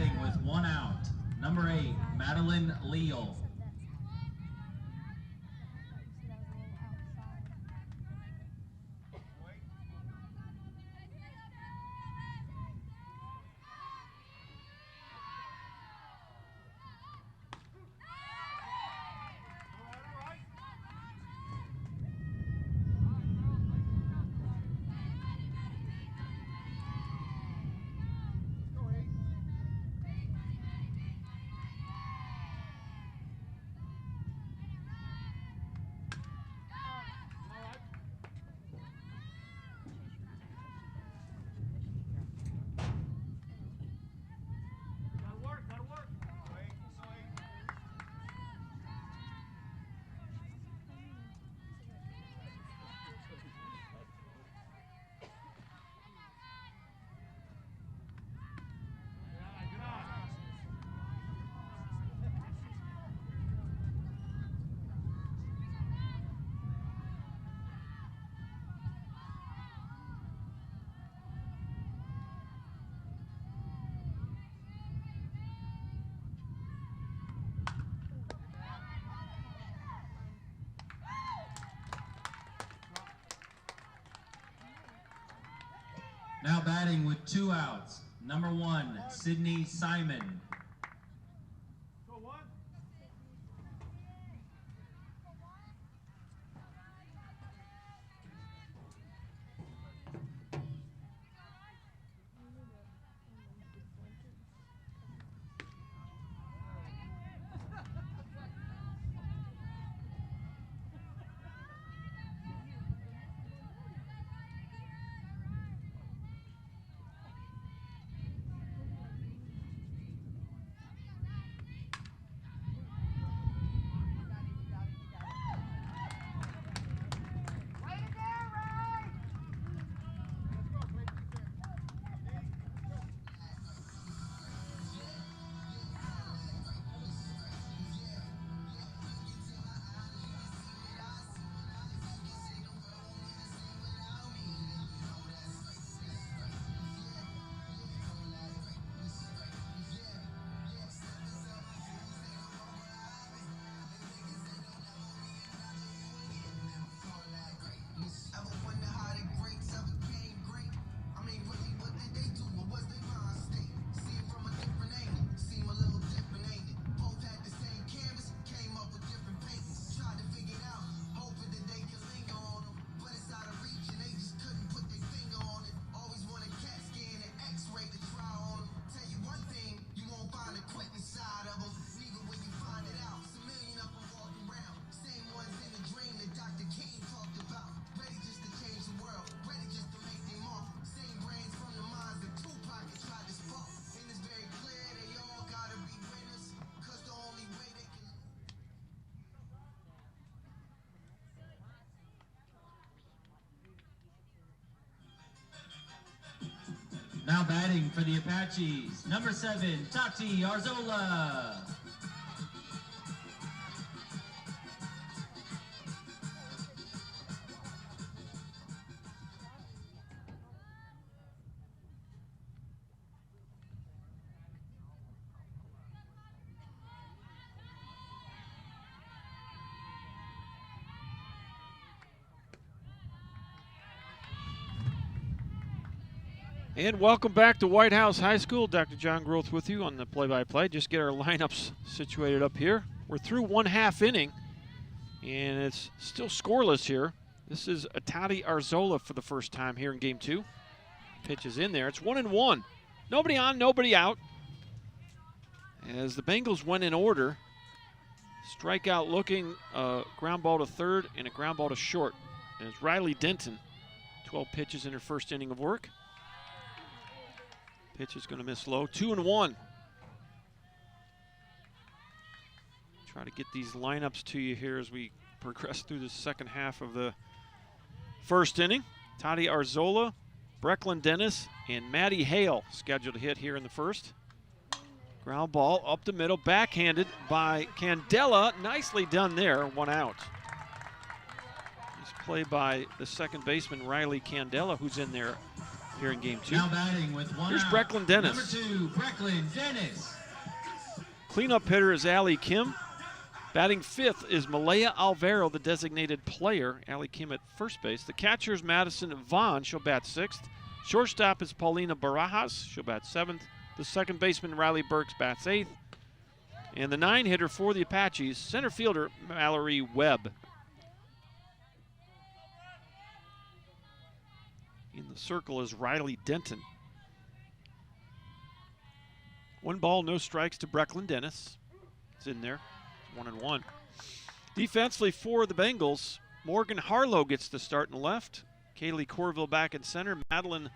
batting with 1 out, number 8, Madeline Leal. Now batting with 2 outs, number 1, Sydney Simon. Now batting for the Apaches, number 7, Tati Arzola. And welcome back to Whitehouse High School. Dr. John Groth with you on the play-by-play. Just get our lineups situated up here. We're through 1/2 inning, and it's still scoreless here. This is Tati Arzola for the first time here in Game 2. Pitch is in there. It's 1-1. Nobody on, nobody out. As the Bengals went in order, strikeout looking, ground ball to third and a ground ball to short. And it's Riley Denton, 12 pitches in her first inning of work. Pitch is going to miss low. 2-1. Try to get these lineups to you here as we progress through the second half of the first inning. Tati Arzola, Brecklin Dennis, and Maddie Hale scheduled to hit here in the first. Ground ball up the middle, backhanded by Candela. Nicely done there, 1 out. It's played by the second baseman, Riley Candela, who's in there here in game 2. Now batting with one Here's out. Brecklin Dennis. Number 2, Brecklin Dennis. Cleanup hitter is Allie Kim. Batting 5th is Malaya Alvaro, the designated player. Allie Kim at first base. The catcher is Madison Vaughn. She'll bat 6th. Shortstop is Paulina Barajas. She'll bat 7th. The second baseman, Riley Burks, bats 8th. And the 9-hitter for the Apaches, center fielder Mallory Webb. In the circle is Riley Denton. 1 ball, no strikes to Brecklin Dennis. It's in there. 1-1. Defensively for the Bengals, Morgan Harlow gets the start in the left. Kaylee Corville back in center. Madeline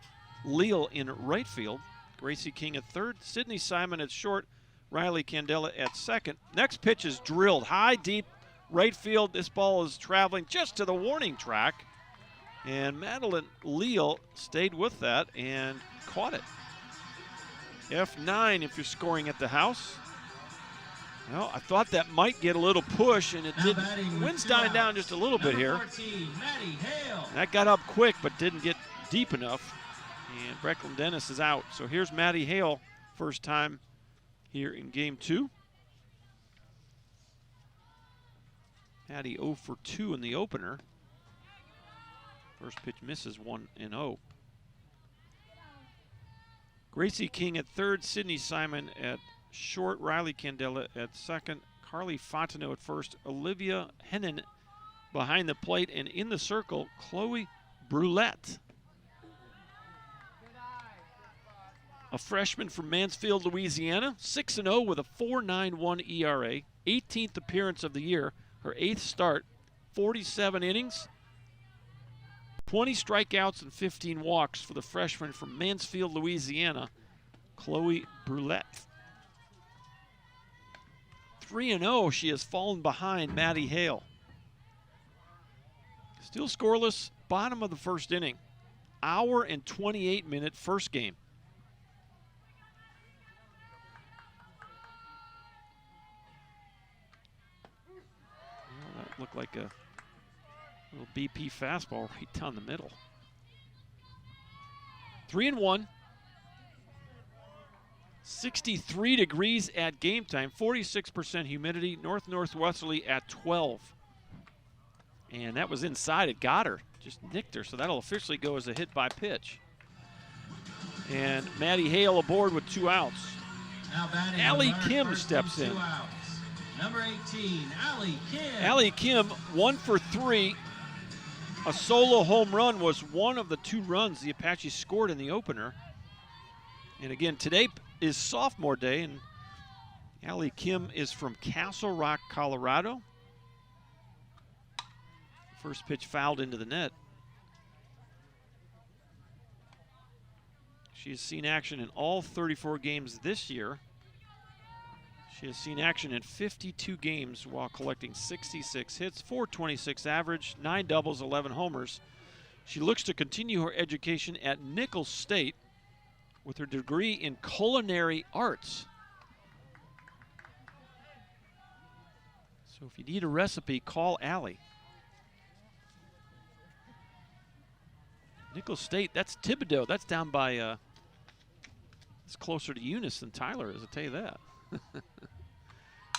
Leal in right field. Gracie King at third. Sydney Simon at short. Riley Candela at second. Next pitch is drilled high, deep, right field. This ball is traveling just to the warning track. And Madeline Leal stayed with that and caught it. F9 if you're scoring at the house. Well, I thought that might get a little push, and it didn't. Wind's dying down just a little bit here. 14, Maddie Hale. That got up quick, but didn't get deep enough. And Brecklin Dennis is out. So here's Maddie Hale, first time here in game 2. Maddie 0 for 2 in the opener. First pitch misses 1-0. Gracie King at third, Sydney Simon at short, Riley Candela at second, Carly Fontenot at first, Olivia Hennon behind the plate, and in the circle, Chloe Brulette. A freshman from Mansfield, Louisiana, 6-0 with a 4.91 ERA, 18th appearance of the year, her 8th start, 47 innings, 20 strikeouts and 15 walks for the freshman from Mansfield, Louisiana, Chloe Brulette. 3-0, she has fallen behind Maddie Hale. Still scoreless, bottom of the first inning. Hour and 28-minute first game. Well, that looked like a little BP fastball right down the middle. 3-1. 63 degrees at game time, 46% humidity, northwesterly at 12. And that was inside. It got her, just nicked her, so that'll officially go as a hit by pitch. And Maddie Hale aboard with 2 outs. Now batting Allie with Kim first steps and in. 2 outs. Number 18, Allie Kim. Allie Kim, 1 for 3. A solo home run was one of the 2 runs the Apaches scored in the opener. And again, today is sophomore day, and Allie Kim is from Castle Rock, Colorado. First pitch fouled into the net. She has seen action in all 34 games this year. She has seen action in 52 games while collecting 66 hits, 426 average, 9 doubles, 11 homers. She looks to continue her education at Nicholls State with her degree in culinary arts. So if you need a recipe, call Allie. Nicholls State, that's Thibodaux. That's down by, it's closer to Eunice than Tyler is, I'll tell you that.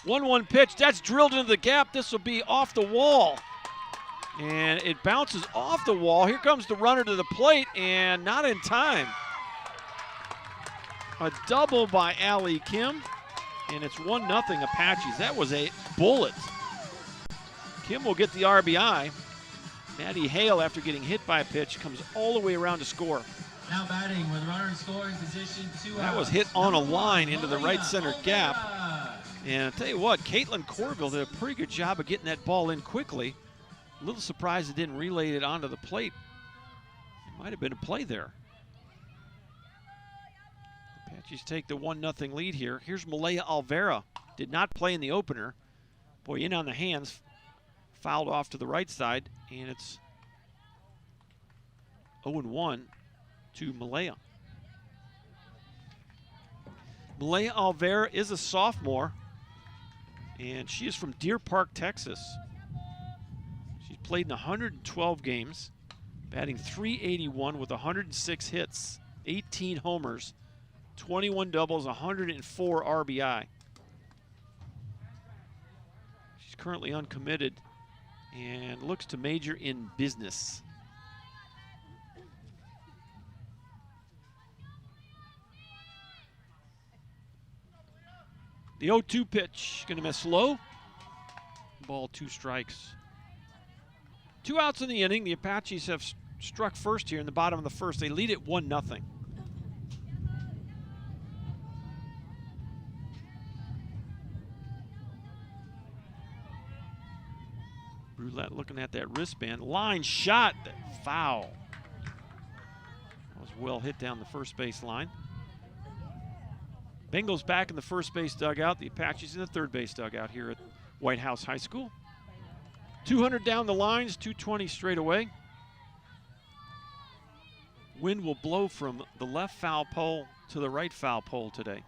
1-1 pitch, that's drilled into the gap. This will be off the wall. And it bounces off the wall. Here comes the runner to the plate, and not in time. A double by Allie Kim, and it's 1-0 Apaches. That was a bullet. Kim will get the RBI. Maddie Hale, after getting hit by a pitch, comes all the way around to score. Now batting with runner in scoring position, 2 outs. That was hit on a line into the right Malaya center Alvaro. gap. And I'll tell you what, Caitlin Corville did a pretty good job of getting that ball in quickly. A little surprised it didn't relay it onto the plate. It might have been a play there. Apaches take the 1-0 lead here. Here's Malaya Alvaro. Did not play in the opener. Boy, in on the hands. Fouled off to the right side, and it's 0-1 to Malaya. Malaya Alvaro is a sophomore, and she is from Deer Park, Texas. She's played in 112 games, batting .381 with 106 hits, 18 homers, 21 doubles, 104 RBI. She's currently uncommitted and looks to major in business. The 0-2 pitch, going to miss low. Ball, 2 strikes. 2 outs in the inning. The Apaches have struck first here in the bottom of the first. They lead it 1-0. Brulette looking at that wristband. Line shot, foul. That was well hit down the first base line. Bengals back in the first base dugout. The Apaches in the third base dugout here at Whitehouse High School. 200 down the lines, 220 straight away. Wind will blow from the left foul pole to the right foul pole today.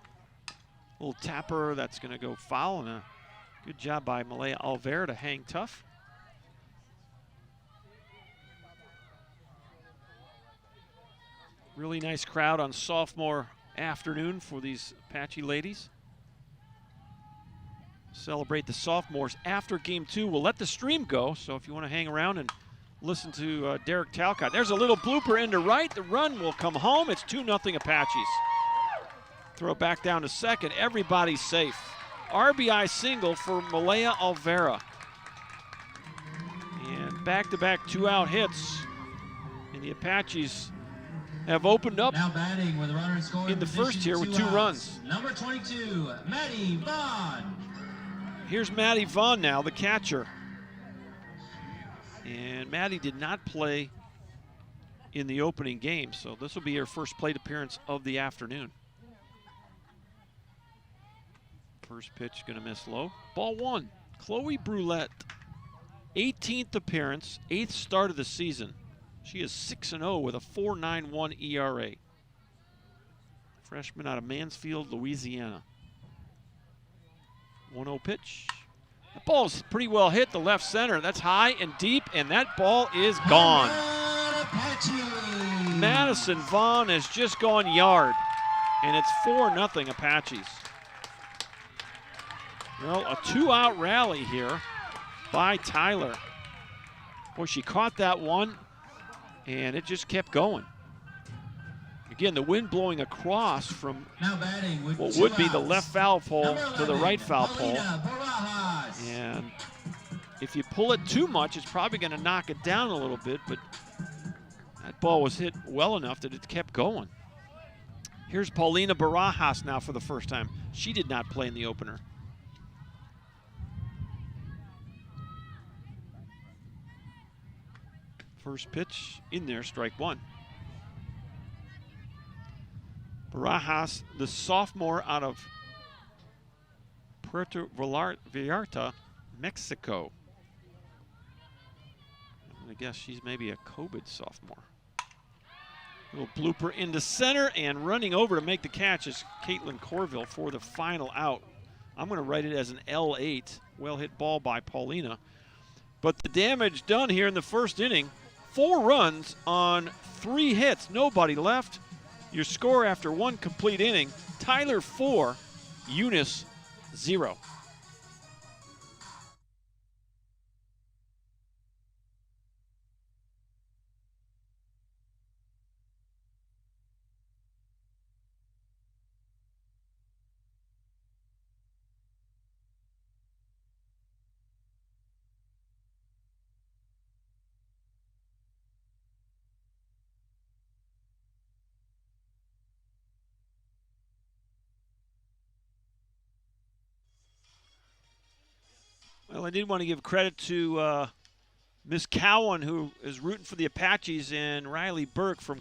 Little tapper that's going to go foul, and a good job by Malaya Alvera to hang tough. Really nice crowd on sophomore afternoon for these Apache ladies. Celebrate the sophomores after game 2. We'll let the stream go, so if you want to hang around and listen to Derek Talcott. There's a little blooper into right. The run will come home. It's 2-0 Apaches. Throw back down to second. Everybody's safe. RBI single for Malaya Alvera. And back-to-back 2-out hits. And the Apaches have opened up now batting with a runner scoring in the first here with 2 runs. Number 22, Maddie Vaughn. Here's Maddie Vaughn now, the catcher. And Maddie did not play in the opening game, so this will be her first plate appearance of the afternoon. First pitch going to miss low. Ball 1, Chloe Brulette. 18th appearance, 8th start of the season. She is 6-0 with a 4.91 ERA. Freshman out of Mansfield, Louisiana. 1-0 pitch. That ball's pretty well hit the left center. That's high and deep, and that ball is gone. Madison Vaughn has just gone yard, and it's 4-0 Apaches. Well, a 2-out rally here by Tyler. Boy, she caught that one, and it just kept going. Again, the wind blowing across from what would be the left foul pole to the right foul pole. And if you pull it too much, it's probably going to knock it down a little bit, but that ball was hit well enough that it kept going. Here's Paulina Barajas now for the first time. She did not play in the opener. First pitch in there, strike 1. Barajas, the sophomore out of Puerto Vallarta, Mexico. I guess she's maybe a COVID sophomore. Little blooper into center, and running over to make the catch is Caitlin Corville for the final out. I'm going to write it as an L8. Well hit ball by Paulina. But the damage done here in the first inning, 4 runs on 3 hits, nobody left. Your score after 1 complete inning, Tyler 4, Eunice 0. Well, I did want to give credit to Miss Cowan, who is rooting for the Apaches, and Riley Burke from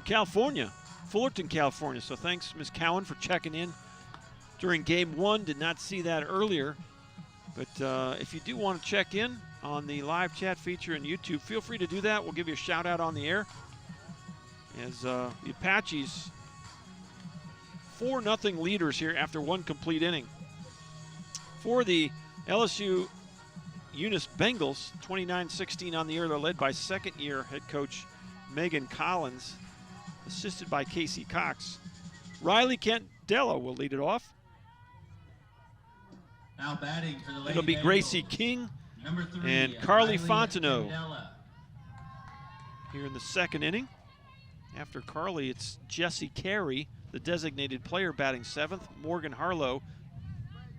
California, Fullerton, California. So thanks, Miss Cowan, for checking in during Game 1. Did not see that earlier. But if you do want to check in on the live chat feature on YouTube, feel free to do that. We'll give you a shout out on the air. As the Apaches 4-0 leaders here after 1 complete inning. For the LSU Apaches-Eunice-Bengals, 29-16 on the year. They're led by second-year head coach Megan Collins, assisted by Casey Cox. Riley Candela will lead it off. Now batting for the Lady It'll be Bengals, Gracie King number 3, and Carly Riley Fontenot Candela. here in the second inning. After Carly, it's Jessie Carey, the designated player, batting 7th. Morgan Harlow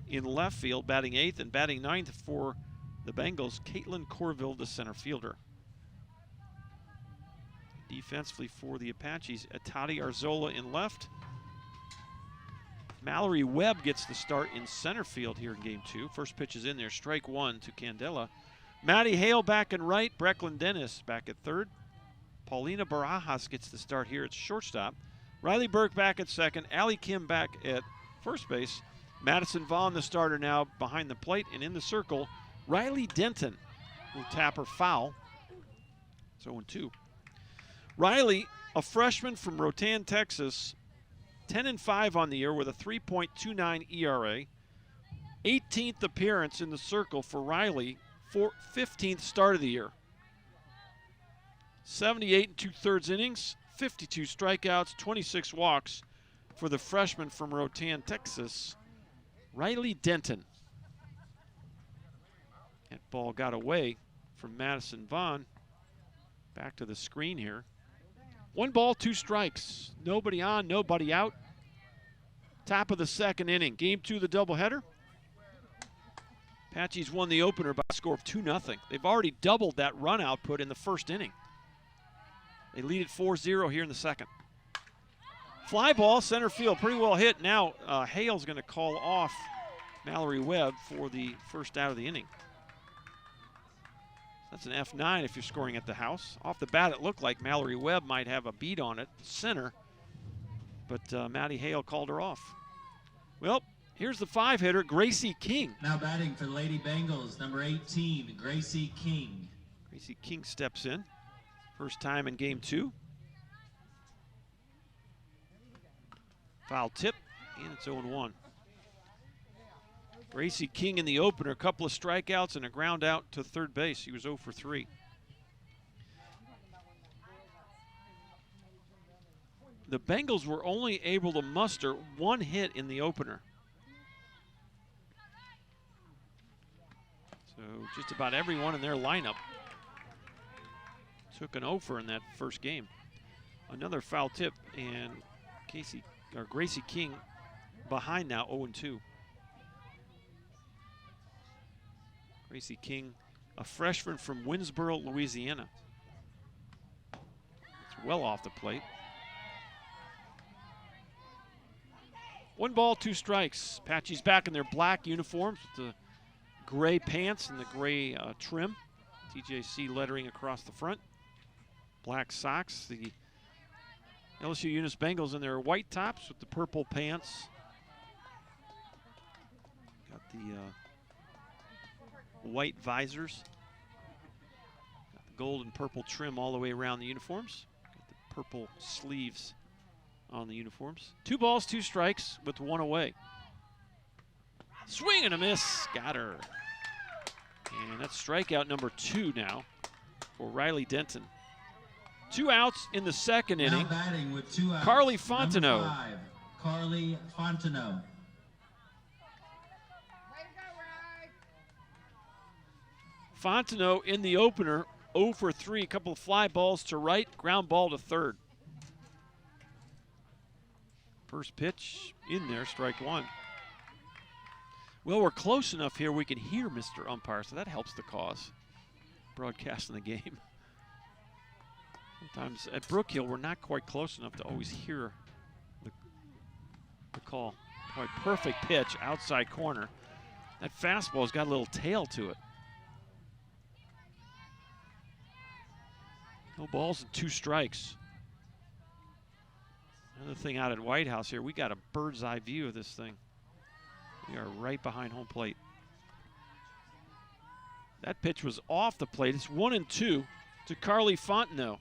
in left field, batting 8th, and batting 9th for the Bengals, Caitlin Corville, the center fielder. Defensively for the Apaches, Atati Arzola in left. Mallory Webb gets the start in center field here in game 2. First pitch is in there, strike 1 to Candela. Maddie Hale back in right, Brecklin Dennis back at third. Paulina Barajas gets the start here at shortstop. Riley Burke back at second, Allie Kim back at first base. Madison Vaughn, the starter now behind the plate, and in the circle, Riley Denton will tap her foul. It's 0-2. Riley, a freshman from Rotan, Texas, 10-5 on the year with a 3.29 ERA. 18th appearance in the circle for Riley, 15th start of the year. 78 2/3 innings, 52 strikeouts, 26 walks for the freshman from Rotan, Texas, Riley Denton. That ball got away from Madison Vaughn. Back to the screen here. 1 ball, 2 strikes. Nobody on, nobody out. Top of the second inning. Game 2 of the doubleheader. Apaches won the opener by a score of 2-0. They've already doubled that run output in the first inning. They lead it 4-0 here in the second. Fly ball, center field, pretty well hit. Now Hale's going to call off Mallory Webb for the first out of the inning. That's an F9 if you're scoring at the house. Off the bat, it looked like Mallory Webb might have a beat on it, center, but Maddie Hale called her off. Well, here's the 5-hitter, Gracie King. Now batting for the Lady Bengals, number 18, Gracie King. Gracie King steps in. First time in game 2. Foul tip, and it's 0-1. Gracie King in the opener, a couple of strikeouts and a ground out to third base. He was 0 for 3. The Bengals were only able to muster 1 hit in the opener. So just about everyone in their lineup took an 0-for in that first game. Another foul tip, and Gracie King behind now, 0-2. Gracie King, a freshman from Winsboro, Louisiana. It's well off the plate. 1 ball, 2 strikes. Apaches back in their black uniforms with the gray pants and the gray trim. TJC lettering across the front. Black socks. The LSU-Eunice-Bengals in their white tops with the purple pants. Got the white visors. Got the gold and purple trim all the way around the uniforms. Got the purple sleeves on the uniforms. 2 balls, 2 strikes with 1 away. Swing and a miss. Got her. And that's strikeout number 2 now for Riley Denton. 2 outs in the second inning. Now batting with 2 outs, Carly Fontenot. number 5, Carly Fontenot. Fontenot in the opener, 0 for 3. A couple of fly balls to right, ground ball to third. First pitch in there, strike 1. Well, we're close enough here we can hear Mr. Umpire, so that helps the cause. Broadcasting the game. Sometimes at Brookhill, we're not quite close enough to always hear the call. Boy, perfect pitch, outside corner. That fastball's got a little tail to it. No balls and 2 strikes. Another thing out at Whitehouse here, we got a bird's eye view of this thing. We are right behind home plate. That pitch was off the plate. It's 1-2 to Carly Fontenot.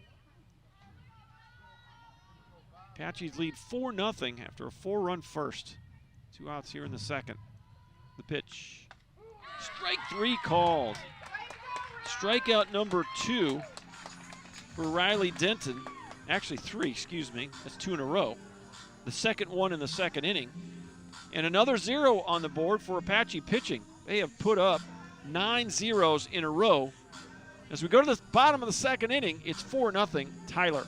Apaches lead 4-0 after a 4-run first. 2 outs here in the second. The pitch. Strike 3 called. Strikeout number 2 for Riley Denton. Actually 3, excuse me. That's 2 in a row. The second one in the second inning. And another 0 on the board for Apache pitching. They have put up 9 zeros in a row. As we go to the bottom of the second inning, it's 4-0 Tyler.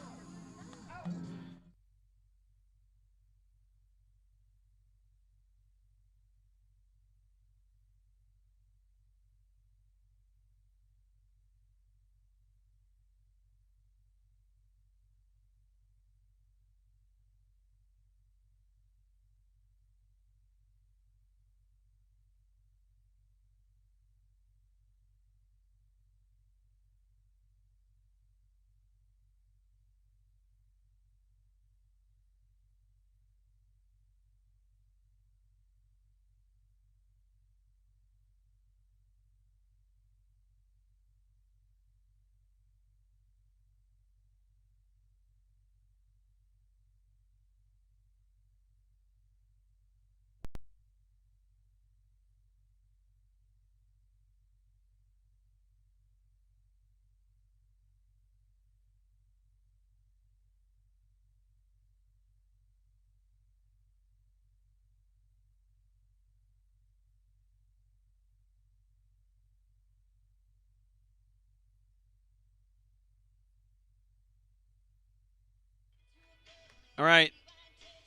All right,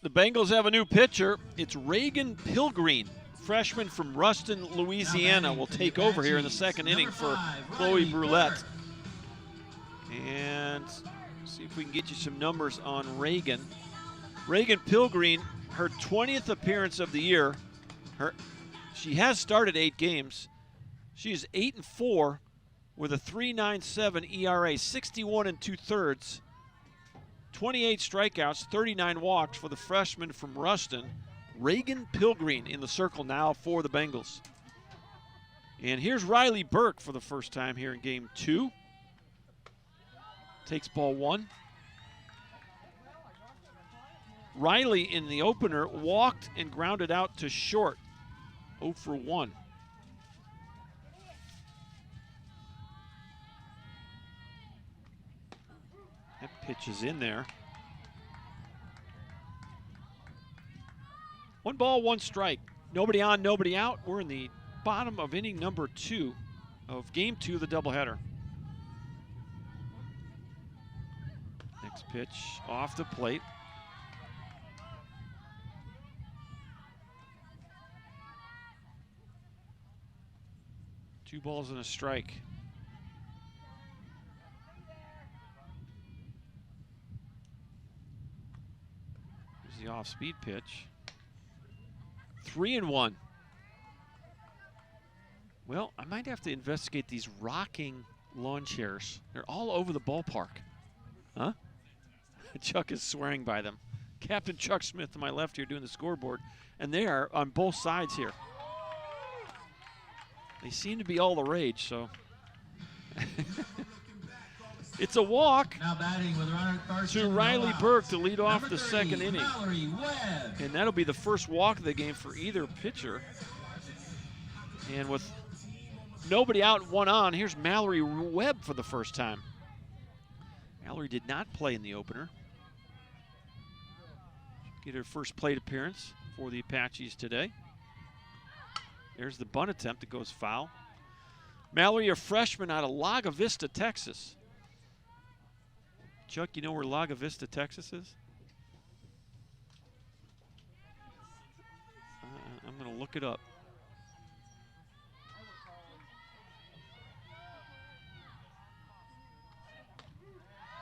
the Bengals have a new pitcher. It's Reagan Pilgreen, freshman from Ruston, Louisiana, will take over here in the second inning for Chloe Brulette. And see if we can get you some numbers on Reagan. Reagan Pilgreen, her 20th appearance of the year. She has started 8 games. She is 8-4 with a 3.97 ERA, 61 2/3. 28 strikeouts, 39 walks for the freshman from Ruston, Reagan Pilgreen, in the circle now for the Bengals. And here's Riley Burke for the first time here in game 2. Takes ball 1. Riley in the opener walked and grounded out to short, 0 for 1. That pitch is in there. 1 ball, 1 strike. Nobody on, nobody out. We're in the bottom of inning number 2 of game 2 of the doubleheader. Next pitch off the plate. Two balls and a strike. Here's the off-speed pitch. 3-1. Well, I might have to investigate these rocking lawn chairs. They're all over the ballpark. Huh? Chuck is swearing by them. Captain Chuck Smith to my left here doing the scoreboard. And they are on both sides here. They seem to be all the rage, so. It's a walk Now batting with a runner at first to and no Riley outs. Burke to lead off Number the 3, second inning. Mallory Webb. And that'll be the first walk of the game for either pitcher. And with nobody out, 1 on, here's Mallory Webb for the first time. Mallory did not play in the opener. Get her first plate appearance for the Apaches today. There's the bunt attempt that goes foul. Mallory, a freshman out of Laga Vista, Texas. Chuck, you know where Laga Vista, Texas is? I'm going to look it up.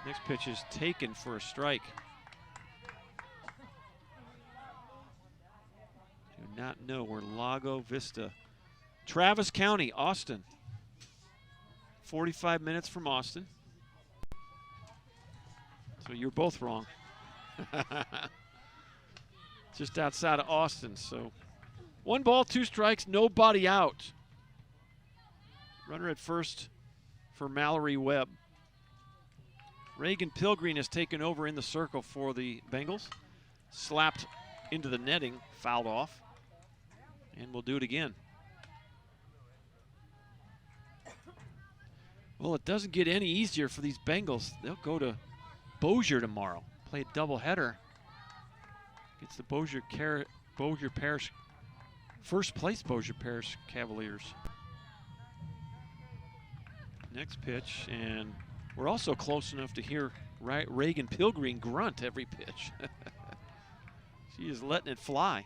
Next pitch is taken for a strike. Do not know where Lago Vista. Travis County, Austin. 45 minutes from Austin. So you're both wrong. Just outside of Austin. So 1 ball, 2 strikes, nobody out. Runner at first for Mallory Webb. Reagan Pilgreen has taken over in the circle for the Bengals. Slapped into the netting, fouled off. And we'll do it again. Well, it doesn't get any easier for these Bengals. They'll go to Bossier tomorrow. Play a doubleheader. Gets the Bossier Parish, first place Bossier Parish Cavaliers. Next pitch, and we're also close enough to hear Reagan Pilgreen grunt every pitch. She is letting it fly.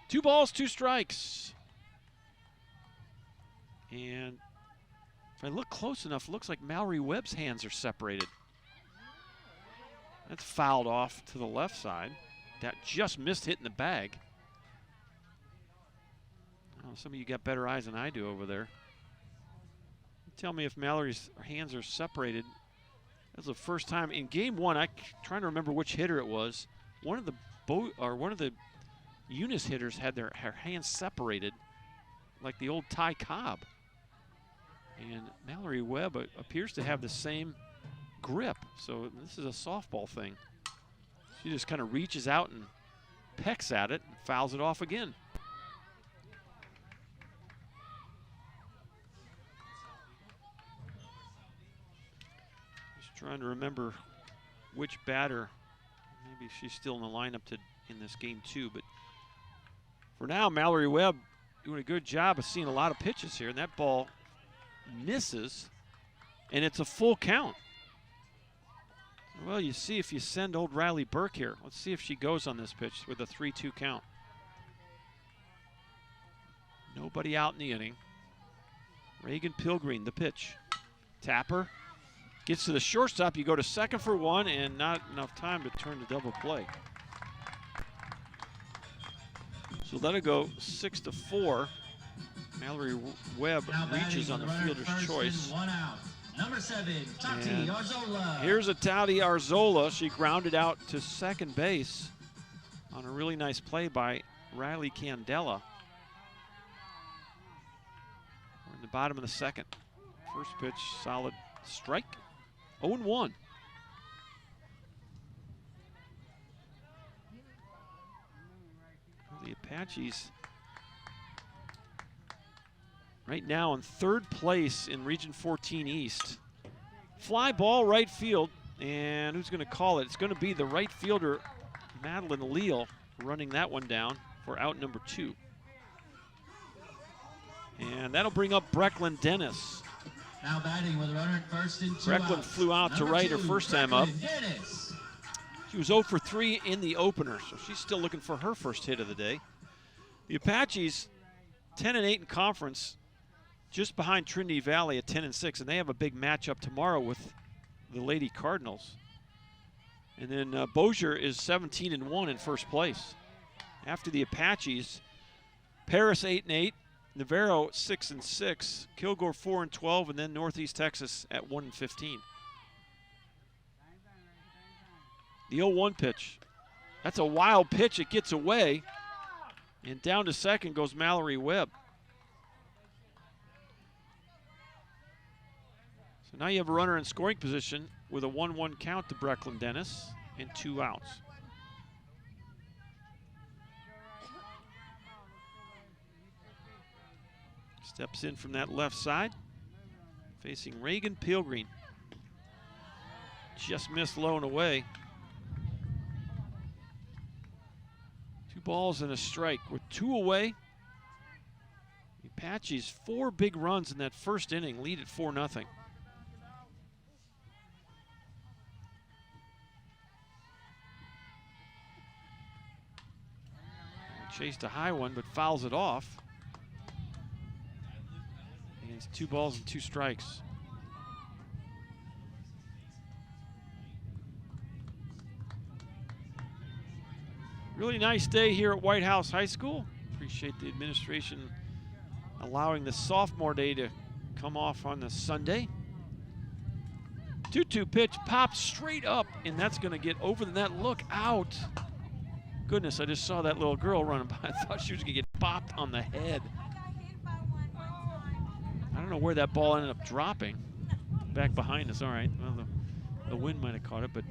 2 balls, 2 strikes. And if I look close enough, it looks like Mallory Webb's hands are separated. That's fouled off to the left side. That just missed hitting the bag. Oh, some of you got better eyes than I do over there. Tell me if Mallory's hands are separated. That's the first time in game 1. I'm trying to remember which hitter it was. One of the Eunice hitters had her hands separated, like the old Ty Cobb. And Mallory Webb appears to have the same grip. So this is a softball thing. She just kind of reaches out and pecks at it and fouls it off again. Just trying to remember which batter. Maybe she's still in the lineup in this game too. But for now, Mallory Webb doing a good job of seeing a lot of pitches here. And that ball misses, and it's a full count. Well, you see if you send old Riley Burke here. Let's see if she goes on this pitch with a 3-2 count. Nobody out in the inning. Reagan Pilgreen, the pitch. Tapper gets to the shortstop. You go to second for 1, and not enough time to turn to double play. So let it go 6-4. Mallory Webb reaches on the fielder's choice. 1 out. Number 7, Tati Arzola. Here's a Tati Arzola. She grounded out to second base on a really nice play by Riley Candela. We're in the bottom of the second. First pitch, solid strike. 0-1. The Apaches right now in 3rd place in Region 14 East. Fly ball right field, and who's going to call it? It's going to be the right fielder, Madeline Leal, running that one down for out number 2. And that'll bring up Brecklin Dennis. Now batting with a runner at first and 2 Brecklin outs. flew out to Number right 2, her first time up. Dennis. She was 0 for 3 in the opener, so she's still looking for her first hit of the day. The Apaches, 10-8 in conference, just behind Trinity Valley at 10-6, and they have a big matchup tomorrow with the Lady Cardinals. And then Bossier is 17-1 in first place. After the Apaches, Paris 8-8, Navarro 6-6, Kilgore 4-12, and then Northeast Texas at 1-15. The 0-1 pitch. That's a wild pitch. It gets away. And down to second goes Mallory Webb. So now you have a runner in scoring position with a 1-1 count to Brecklin Dennis and 2 outs. Steps in from that left side, facing Reagan Pilgreen. Just missed low and away. 2 balls and a strike with 2 away. The Apaches 4 big runs in that first inning, lead at 4-0. Chased a high one, but fouls it off. And it's 2 balls and 2 strikes. Really nice day here at Whitehouse High School. Appreciate the administration allowing the sophomore day to come off on the Sunday. 2-2 pitch pops straight up, and that's going to get over the net. Look out. Goodness, I just saw that little girl running by. I thought she was going to get popped on the head. I don't know where that ball ended up dropping. Back behind us. All right. Well, the wind might have caught it, but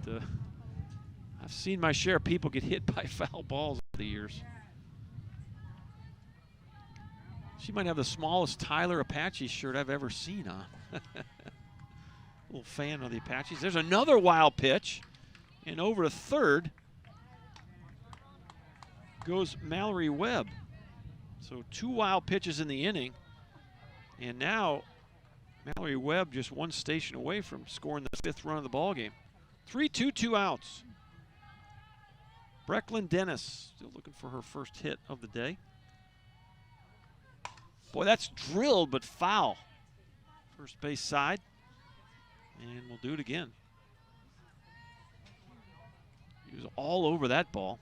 I've seen my share of people get hit by foul balls over the years. She might have the smallest Tyler Apache shirt I've ever seen on. Little fan of the Apaches. There's another wild pitch. And over to third goes Mallory Webb. So 2 wild pitches in the inning. And now Mallory Webb just 1 station away from scoring the 5th run of the ballgame. 3-2, 2 outs. Brecklin Dennis still looking for her first hit of the day. Boy, that's drilled but foul. First base side. And we'll do it again. He was all over that ball.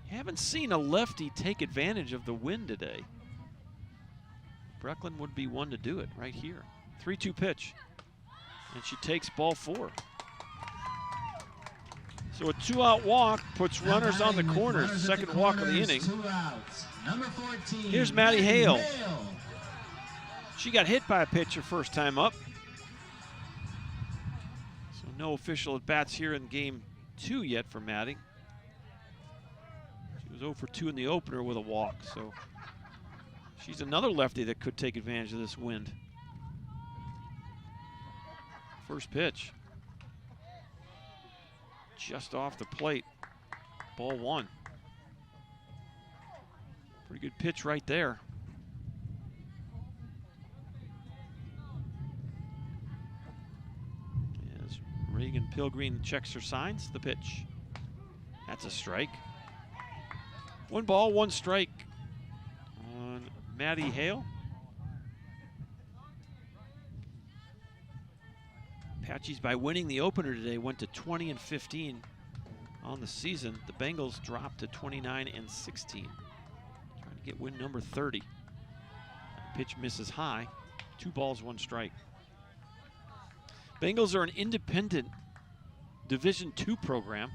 Haven't seen a lefty take advantage of the wind today. Brecklin would be one to do it right here. 3-2 pitch. And she takes ball 4. So a 2-out walk puts runners on the corners. Second walk of the inning. Number 14, Here's Maddie Hale. She got hit by a pitcher first time up. So no official at-bats here in game 2 yet for Maddie. She was 0 for 2 in the opener with a walk. So she's another lefty that could take advantage of this wind. First pitch. Just off the plate. Ball 1. Pretty good pitch right there. As Reagan Pilgreen checks her signs, the pitch. That's a strike. 1 ball, 1 strike on Maddie Hale. Apaches, by winning the opener today, went to 20-15 on the season. The Bengals dropped to 29-16. Trying to get win number 30. Pitch misses high. 2 balls, 1 strike. Bengals are an independent Division II program.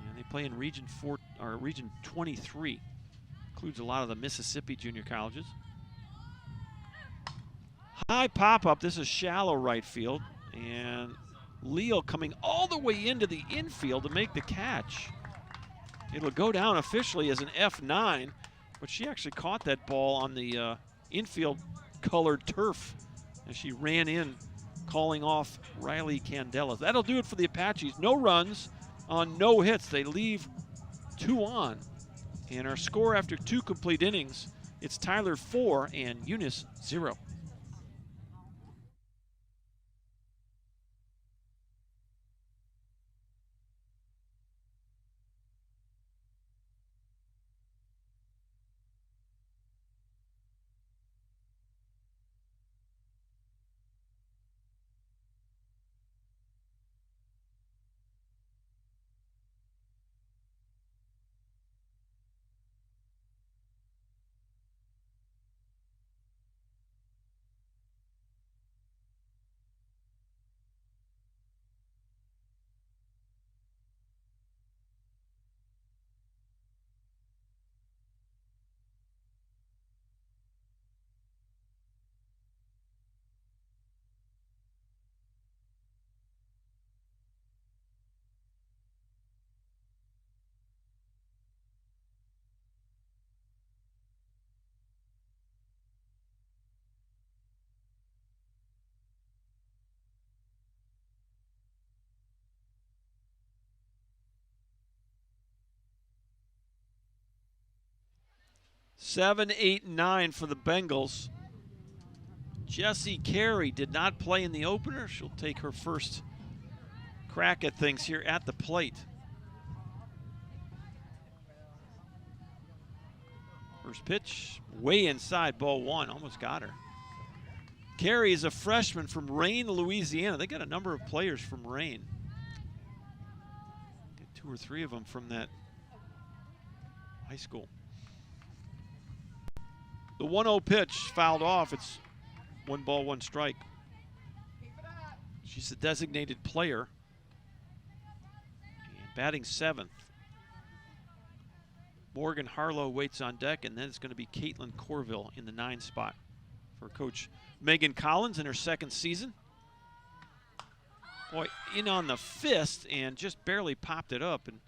And they play in Region 4 or Region 23. Includes a lot of the Mississippi junior colleges. High pop-up. This is shallow right field. And Leal coming all the way into the infield to make the catch. It'll go down officially as an F9, but she actually caught that ball on the infield colored turf as she ran in, calling off Riley Candela. That'll do it for the Apaches. No runs on no hits. They leave 2 on. And our score after 2 complete innings, it's Tyler 4 and Eunice 0. Seven, 8, 9 for the Bengals. Jessie Carey did not play in the opener. She'll take her first crack at things here at the plate. First pitch, way inside, ball 1, almost got her. Carey is a freshman from Rayne, Louisiana. They got a number of players from Rayne. Get 2 or 3 of them from that high school. The 1-0 pitch fouled off. It's 1 ball, 1 strike. She's a designated player. And batting 7th. Morgan Harlow waits on deck, and then it's going to be Caitlin Corville in the 9 spot for Coach Megan Collins in her 2nd season. Boy, in on the fist and just barely popped it up. And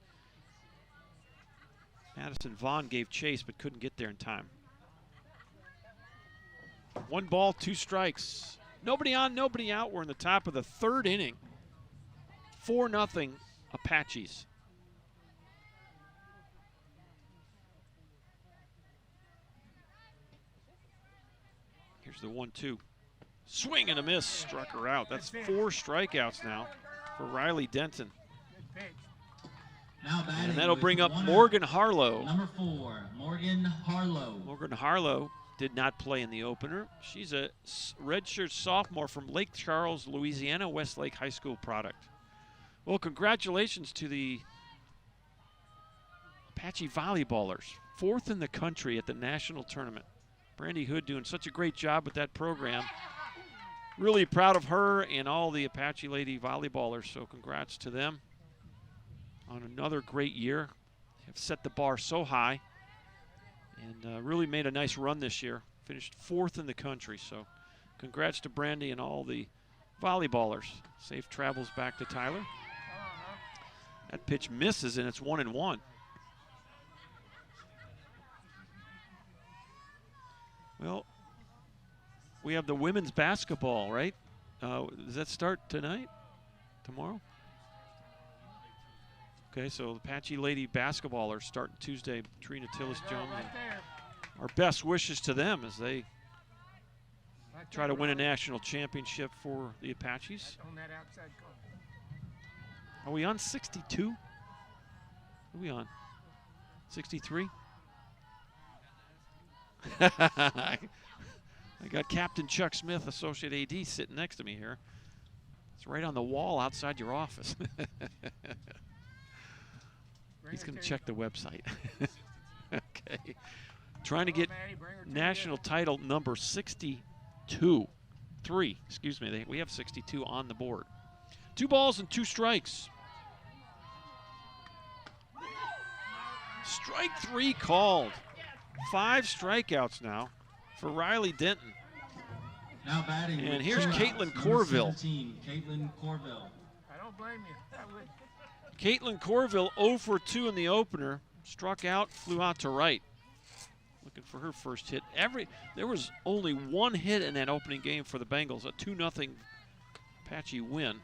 Madison Vaughn gave chase but couldn't get there in time. 1 ball, 2 strikes. Nobody on, nobody out. We're in the top of the 3rd inning. 4-0 Apaches. Here's the 1-2. Swing and a miss, struck her out. That's 4 strikeouts now for Riley Denton. Now batting And that'll bring up with 1 Morgan out. Harlow. Number 4, Morgan Harlow. Morgan Harlow did not play in the opener. She's a redshirt sophomore from Lake Charles, Louisiana, Westlake High School product. Well, congratulations to the Apache volleyballers. 4th in the country at the national tournament. Brandy Hood doing such a great job with that program. Really proud of her and all the Apache lady volleyballers, so congrats to them on another great year. Have set the bar so high and really made a nice run this year. Finished 4th in the country, so congrats to Brandy and all the volleyballers. Safe travels back to Tyler. That pitch misses, and it's 1-1. Well, we have the women's basketball, right? Does that start tonight? Tomorrow? Okay, so the Apache lady basketballers starting Tuesday. Trina Tillis-Jones. Our best wishes to them as they try to win a national championship for the Apaches. Are we on 62? Are we on 63? I got Captain Chuck Smith, Associate AD, sitting next to me here. It's right on the wall outside your office. He's going to check the website. Okay. Trying to get national title number 62. 3, excuse me. We have 62 on the board. 2 balls and 2 strikes. Strike 3 called. 5 strikeouts now for Riley Denton. Now batting. And with here's 2 outs, Caitlin number Corville. 17, Caitlin Corville. I don't blame you. I would. Caitlin Corville 0 for 2 in the opener. Struck out, flew out to right. Looking for her first hit. There was only 1 hit in that opening game for the Bengals, a 2-0 Apache win.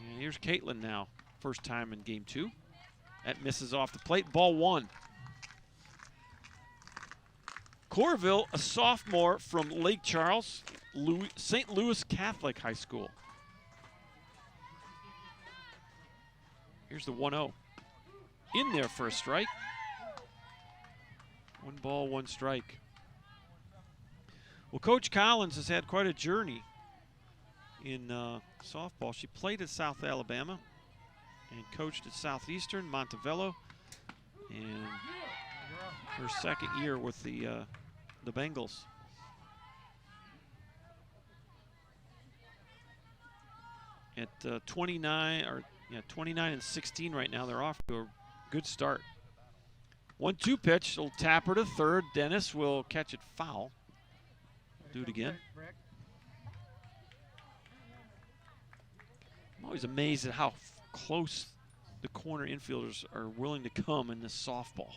And here's Caitlin now, first time in game 2. That misses off the plate, ball 1. Corville, a sophomore from Lake Charles, St. Louis Catholic High School. Here's the 1-0. In there for a strike. 1 ball, 1 strike. Well, Coach Collins has had quite a journey in softball. She played at South Alabama and coached at Southeastern, Montevello, and her 2nd year with the Bengals. At 29 and 16 right now, they're off to a good start. 1-2 pitch, little tapper to third. Dennis will catch it foul. Do it again. I'm always amazed at how close the corner infielders are willing to come in this softball.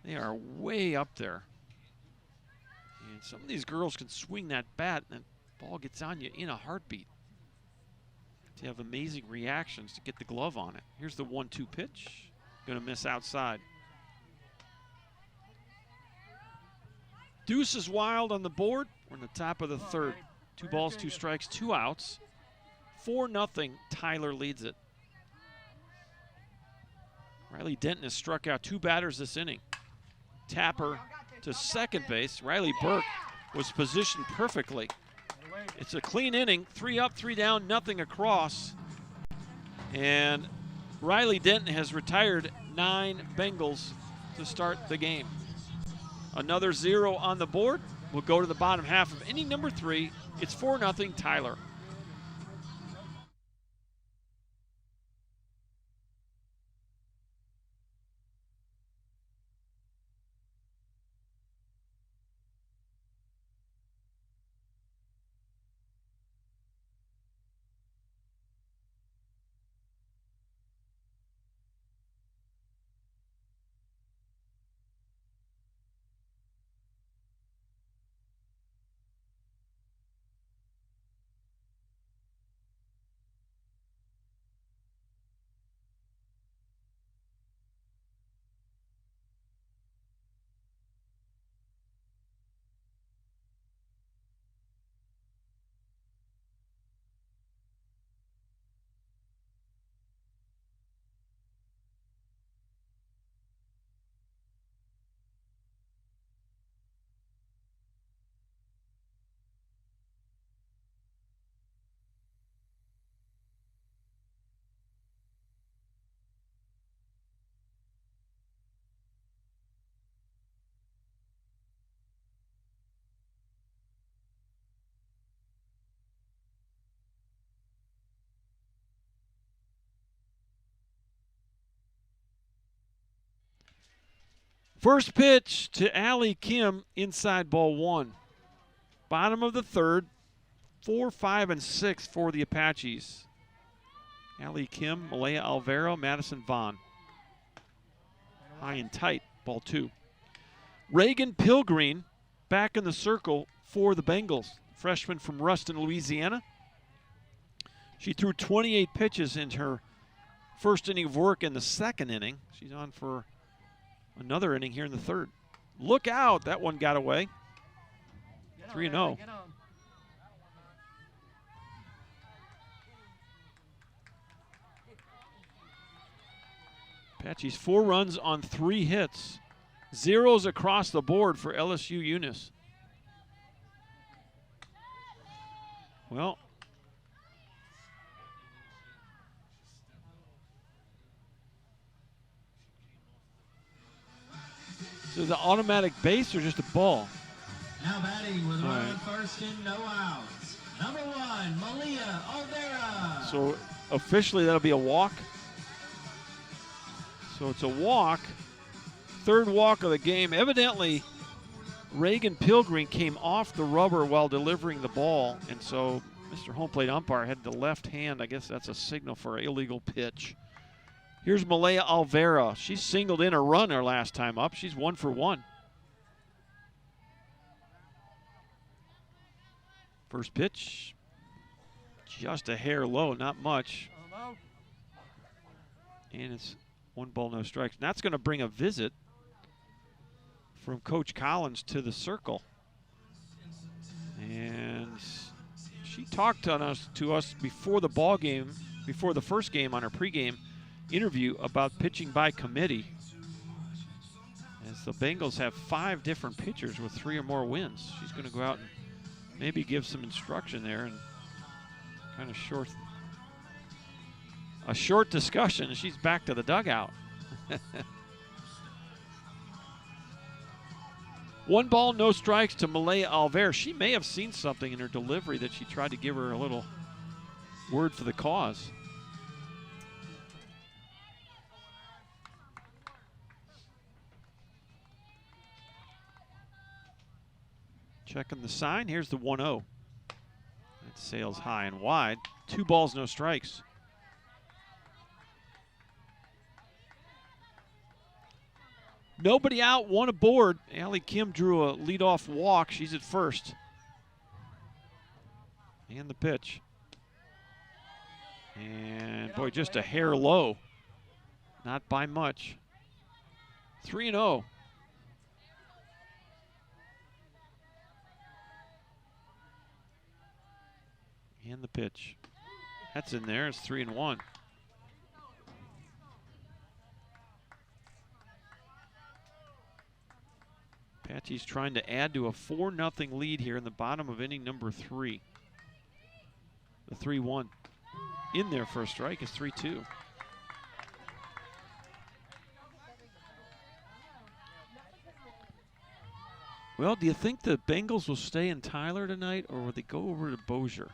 They are way up there. And some of these girls can swing that bat and the ball gets on you in a heartbeat. They have amazing reactions to get the glove on it. Here's the 1-2 pitch. Going to miss outside. Deuce is wild on the board. We're in the top of the 3rd. 2 balls, 2 strikes, 2 outs. 4-0. Tyler leads it. Riley Denton has struck out 2 batters this inning. Tapper to second base. Riley Burke was positioned perfectly. It's a clean inning. 3 up, 3 down, nothing across. And Riley Denton has retired 9 Bengals to start the game. Another 0 on the board. We'll go to the bottom half of inning number 3. It's 4-0 Tyler. First pitch to Allie Kim, inside ball 1. Bottom of the third, 4, 5, and 6 for the Apaches. Allie Kim, Malaya Alvaro, Madison Vaughn. High and tight, ball 2. Reagan Pilgreen back in the circle for the Bengals. Freshman from Ruston, Louisiana. She threw 28 pitches in her first inning of work in the second inning. She's on for another inning here in the third. Look out, that one got away. 3-0. Apaches 4 runs on 3 hits. Zeros across the board for LSU Eunice. Well, so is it automatic base or just a ball? Now batting with runner on first and no outs. Number 1, Malia Alvera. So officially that'll be a walk. So it's a walk. Third walk of the game. Evidently, Reagan Pilgreen came off the rubber while delivering the ball, and so Mr. Home Plate Umpire had the left hand. I guess that's a signal for an illegal pitch. Here's Malaya Alvera. She singled in a runner last time up. She's 1 for 1. First pitch, just a hair low, not much. And it's 1 ball, no strikes. And that's going to bring a visit from Coach Collins to the circle. And she talked to us before the ball game, before the first game on her pregame interview about pitching by committee. As the Bengals have 5 different pitchers with 3 or more wins. She's going to go out and maybe give some instruction there, and kind of a short discussion, and she's back to the dugout. 1 ball, no strikes to Malaya Alvera. She may have seen something in her delivery that she tried to give her a little word for the cause. Checking the sign. Here's the 1-0. That sails high and wide. 2 balls, no strikes. Nobody out, 1 aboard. Allie Kim drew a leadoff walk. She's at first. And the pitch. And boy, just a hair low. Not by much. 3-0. And the pitch. That's in there. It's 3-1. Apaches trying to add to a 4-0 lead here in the bottom of inning number 3. The 3-1. In there for a strike is 3-2. Well, do you think the Bengals will stay in Tyler tonight, or will they go over to Bossier?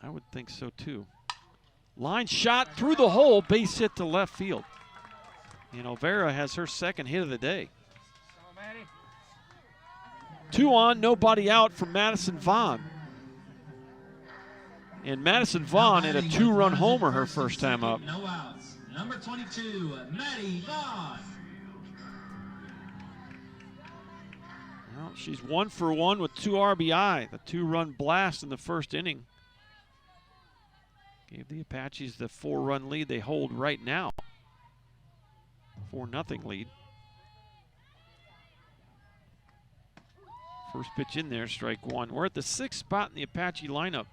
I would think so too. Line shot through the hole, base hit to left field. And Alvera has her second hit of the day. 2 on, nobody out from Madison Vaughn. And Madison Vaughn had a 2-run homer her first time up. No outs. Number 22, Maddie Vaughn. Well, she's 1 for 1 with 2 RBI. The 2-run blast in the first inning gave the Apaches the 4-run lead they hold right now. 4-0 lead. First pitch in there, strike 1. We're at the 6th spot in the Apache lineup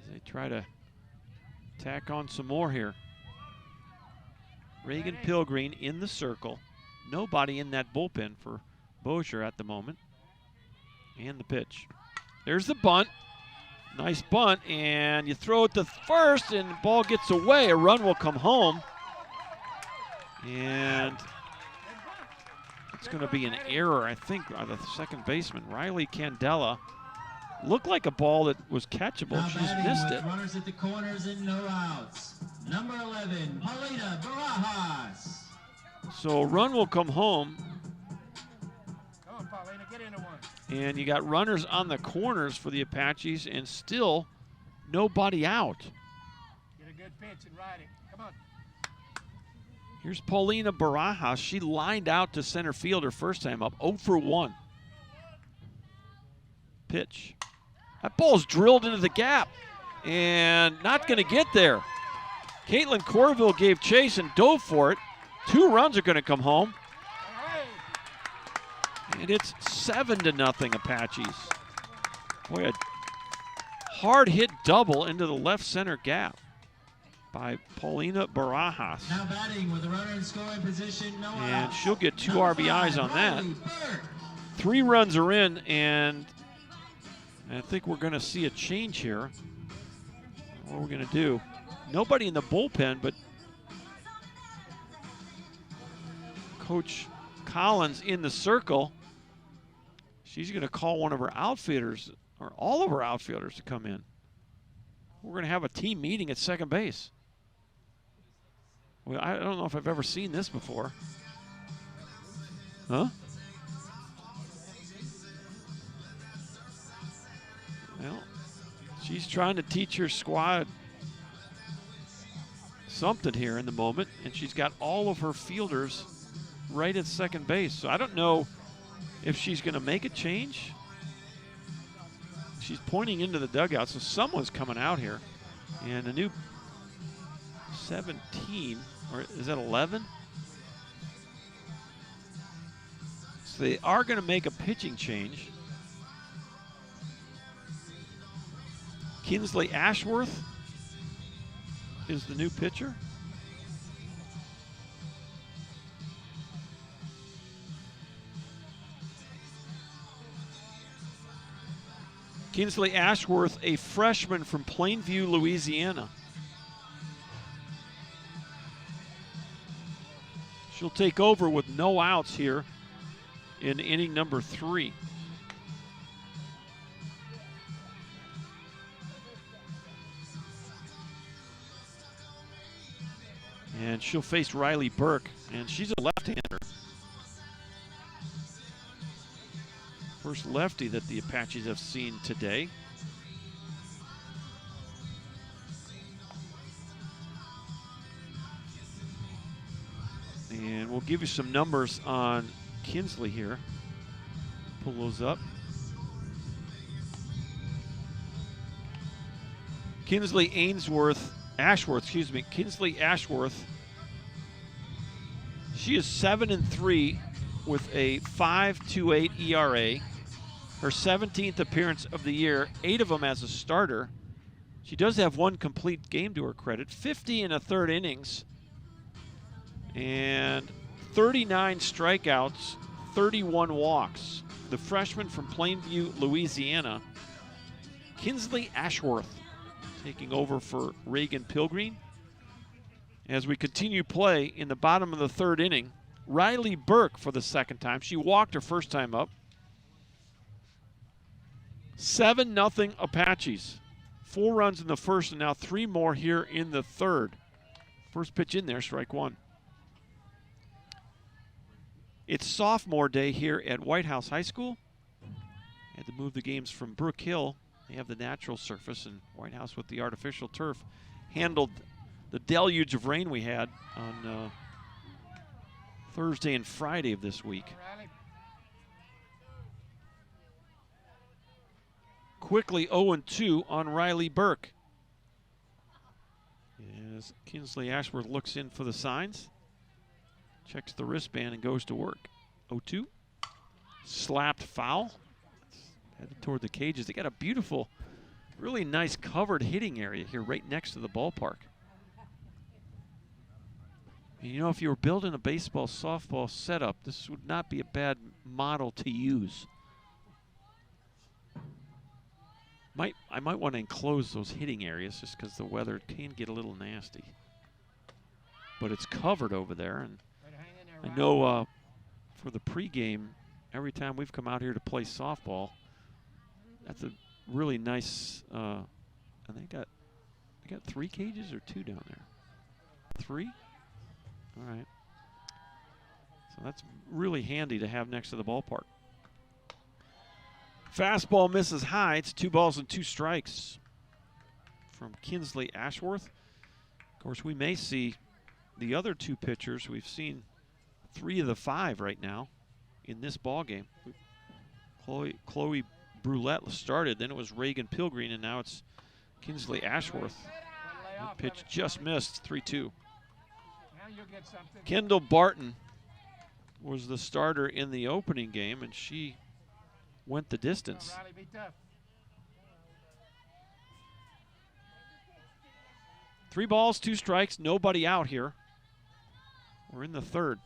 as they try to tack on some more here. Reagan Pilgreen in the circle. Nobody in that bullpen for Bossier at the moment. And the pitch. There's the bunt. Nice bunt, and you throw it to first, and the ball gets away. A run will come home. And it's going to be an error, I think, by the second baseman, Riley Candela. looked like a ball that was catchable. Now She just batting missed with it. runners at the corners and no outs. Number 11, Paulina Barajas. So a run will come home. Come on, Paulina, get into one. And you got runners on the corners for the Apaches and still nobody out. Get a good pitch and ride it. Come on. Here's Paulina Barajas. She lined out to center field her first time up, 0 for 1. Pitch. That ball's drilled into the gap and not going to get there. Caitlin Corville gave chase and dove for it. 2 runs are going to come home. And it's 7-0 Apaches. Boy, a hard hit double into the left center gap by Paulina Barajas. Now batting with a runner in scoring position, no And outs. she'll get 2 Number RBIs 5, on that. Riley Burke. 3 runs are in, and I think we're going to see a change here. What we're going to do, nobody in the bullpen, but Coach Collins in the circle. She's going to call one of her outfielders, or all of her outfielders, to come in. We're going to have a team meeting at second base. Well, I don't know if I've ever seen this before. Huh? Well, she's trying to teach her squad something here in the moment, and she's got all of her fielders right at second base. So I don't know if she's going to make a change. She's pointing into the dugout, so someone's coming out here. And a new 17, or is that 11? So they are going to make a pitching change. Kinsley Ashworth is the new pitcher. Kinsley Ashworth, a freshman from Plainview, Louisiana. She'll take over with no outs here in inning number 3. And she'll face Riley Burke, and she's a left-hander. First lefty that the Apaches have seen today. And we'll give you some numbers on Kinsley here. Pull those up. Kinsley Ashworth. Kinsley Ashworth. She is 7-3 with a 5.28 ERA. Her 17th appearance of the year, 8 of them as a starter. She does have 1 complete game to her credit, 50 1/3 innings, and 39 strikeouts, 31 walks. The freshman from Plainview, Louisiana, Kinsley Ashworth, taking over for Reagan Pilgreen. As we continue play in the bottom of the 3rd inning, Riley Burke for the 2nd time. She walked her first time up. 7-0 Apaches. 4 runs in the first and now 3 more here in the 3rd. First pitch in there, strike 1. It's sophomore day here at Whitehouse High School. Had to move the games from Brook Hill. They have the natural surface, and Whitehouse with the artificial turf handled the deluge of rain we had on Thursday and Friday of this week. Quickly 0-2 on Riley Burke. As Kinsley Ashworth looks in for the signs. Checks the wristband and goes to work. 0-2. Slapped foul. Headed toward the cages. They got a beautiful, really nice covered hitting area here right next to the ballpark. And you know, if you were building a baseball, softball setup, this would not be a bad model to use. I might want to enclose those hitting areas just because the weather can get a little nasty. But it's covered over there, and I know for the pregame, every time we've come out here to play softball, that's really nice. And they got 3 cages or 2 down there. 3. All right. So that's really handy to have next to the ballpark. Fastball misses high. It's 2 balls and 2 strikes from Kinsley Ashworth. Of course, we may see the other 2 pitchers. We've seen 3 of the 5 right now in this ball game. Chloe Brulette started, then it was Reagan Pilgreen, and now it's Kinsley Ashworth. That pitch just missed, 3-2. Kendall Barton was the starter in the opening game, and she went the distance. 3 balls, 2 strikes, nobody out here. We're in the 3rd.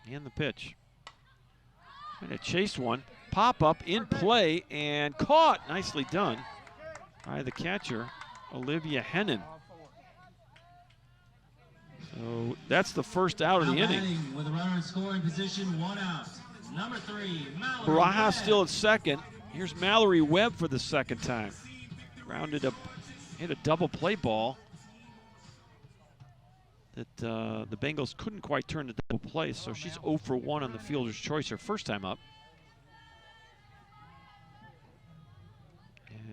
And the pitch. And it chased one. Pop up in play and caught. Nicely done by the catcher, Olivia Hennon. So that's the first out of the inning. With a runner in scoring position, 1 out. Number 3, Mallory Baraja Webb. still at second. Here's Mallory Webb for the second time. Grounded up, hit a double play ball that the Bengals couldn't quite turn to double play, so she's 0 for 1 on the fielder's choice her first time up.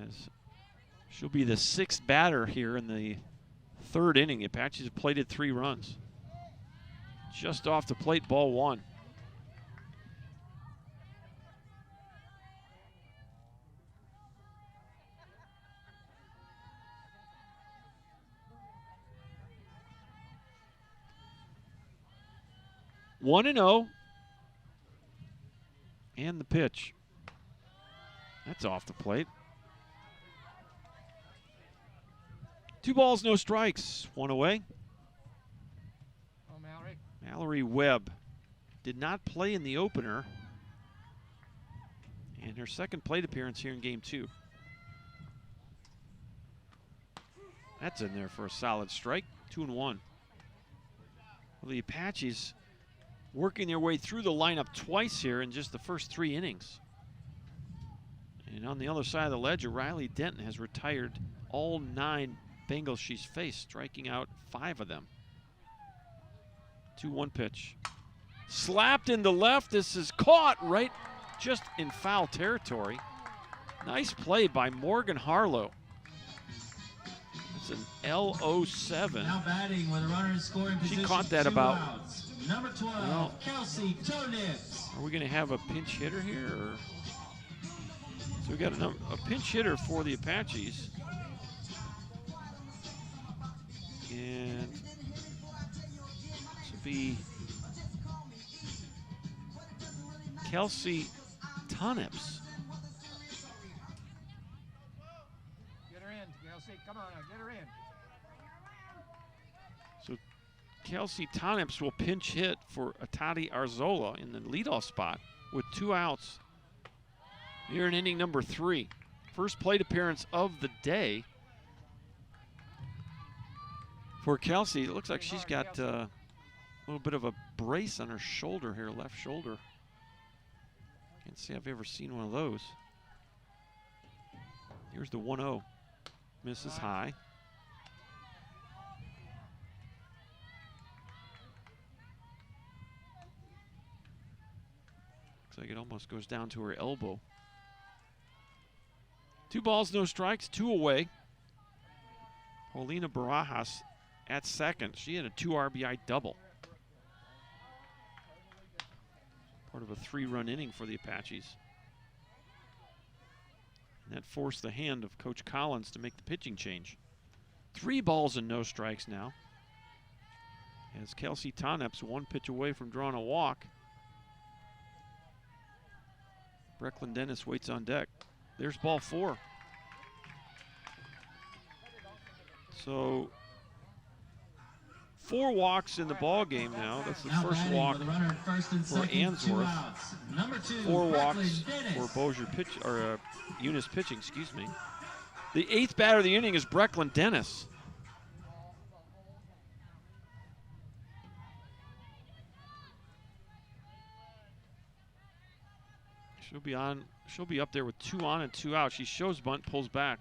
As she'll be the 6th batter here in the 3rd inning. The Apaches have plated 3 runs. Just off the plate, ball 1. One and 0, and the pitch. That's off the plate. 2 balls, no strikes. 1 away. Oh, Mallory. Mallory Webb did not play in the opener, and her second plate appearance here in Game 2. That's in there for a solid strike. 2-1. Well, the Apaches working their way through the lineup twice here in just the first 3 innings. And on the other side of the ledger, Riley Denton has retired all 9 Bengals she's faced, striking out 5 of them. 2-1 pitch. Slapped into left. This is caught right just in foul territory. Nice play by Morgan Harlow. It's an LO7. Now batting with a runner in scoring position. She caught that 2 about. outs. Number 12, Well, Kelsey Tonips. Are we going to have a pinch hitter here? Or? So we got a pinch hitter for the Apaches. And this will be Kelsey Tonips. Get her in, Kelsey. Come on, get her in. So Kelsey Tonips will pinch hit for Atati Arzola in the leadoff spot with 2 outs here in inning number 3. First plate appearance of the day for Kelsey. It looks like she's got a little bit of a brace on her shoulder here, left shoulder. Can't say I've ever seen one of those. Here's the 1-0. Misses high. Looks like it almost goes down to her elbow. 2 balls, no strikes, 2 away. Paulina Barajas at second. She had a 2 RBI double. Part of a 3-run inning for the Apaches. And that forced the hand of Coach Collins to make the pitching change. 3 balls and no strikes now. As Kelsey Tonips 1 pitch away from drawing a walk. Brecklin Dennis waits on deck. There's ball 4. So 4 walks in the ball game now. That's the first walk for Answorth. 4 walks for Bossier pitch or Eunice pitching. Excuse me. The 8th batter of the inning is Brecklin Dennis. She'll be up there with 2 on and 2 out. She shows bunt, pulls back.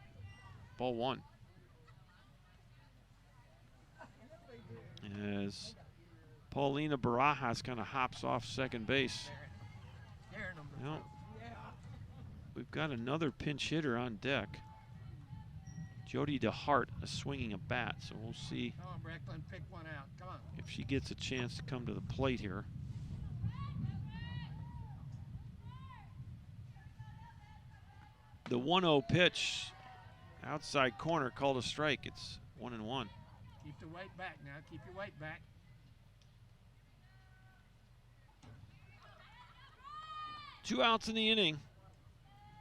Ball 1. As Paulina Barajas kind of hops off second base. Well, we've got another pinch hitter on deck. Jody DeHart is swinging a bat, so we'll see Come on, Brecklin, pick one out. Come on. if she gets a chance to come to the plate here. The 1-0 pitch, outside corner, called a strike. It's 1-1. Keep the weight back now. Keep your weight back. 2 outs in the inning.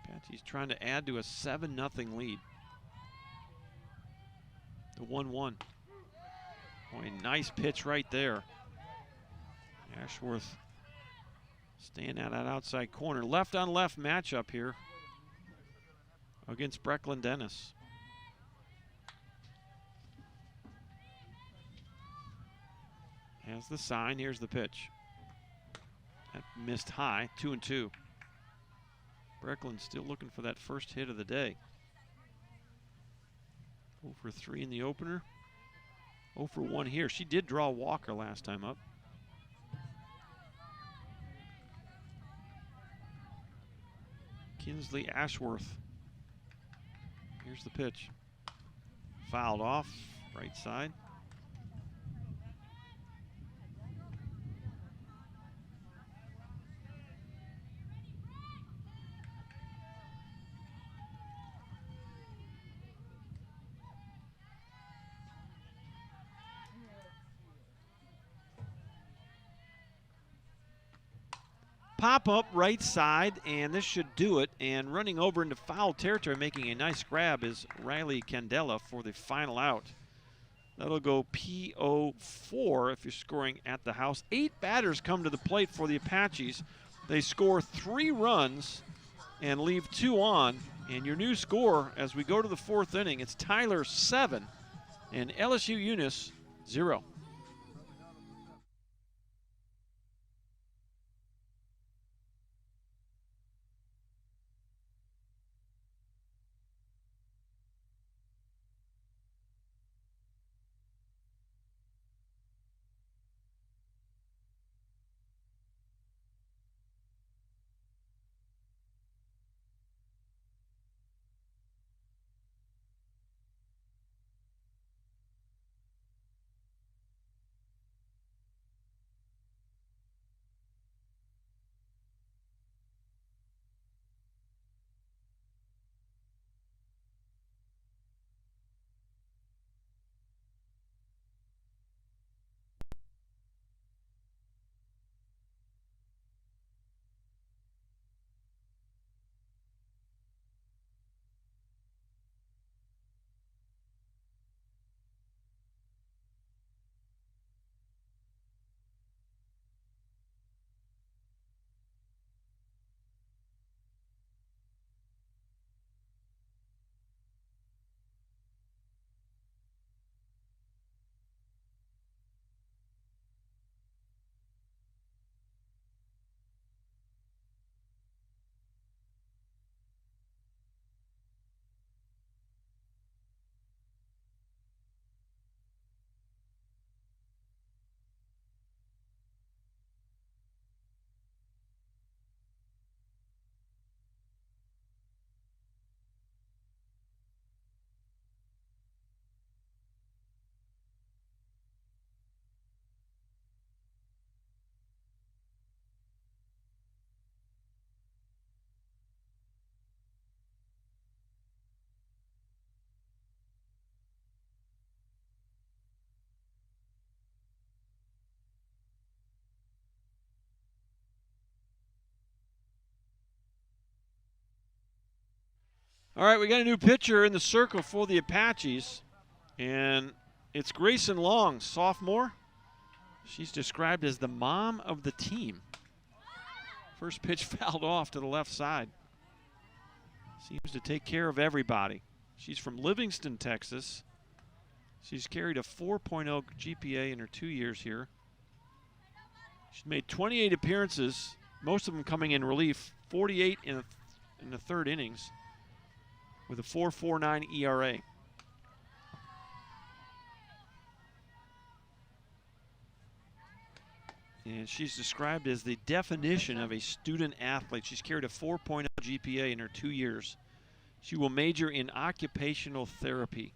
Apache's trying to add to a 7-0 lead. The 1-1. Boy, nice pitch right there. Ashworth staying out that outside corner. Left on left matchup here against Brecklin Dennis. Has the sign. Here's the pitch. That missed high. 2-2. Brecklin still looking for that first hit of the day. 0 for 3 in the opener. 0 for 1 here. She did draw Walker last time up. Kinsley Ashworth. Here's the pitch. Fouled off, right side. Pop up right side, and this should do it. And running over into foul territory, making a nice grab, is Riley Candela for the final out. That'll go PO4 if you're scoring at the house. 8 batters come to the plate for the Apaches. They score 3 runs and leave 2 on. And your new score as we go to the 4th inning, it's Tyler 7 and LSU Eunice 0. All right, we got a new pitcher in the circle for the Apaches, and it's Grayson Long, sophomore. She's described as the mom of the team. First pitch fouled off to the left side. Seems to take care of everybody. She's from Livingston, Texas. She's carried a 4.0 GPA in her 2 years here. She's made 28 appearances, most of them coming in relief, 48 in in the third innings with a 4.49 ERA. And she's described as the definition of a student athlete. She's carried a 4.0 GPA in her 2 years. She will major in occupational therapy.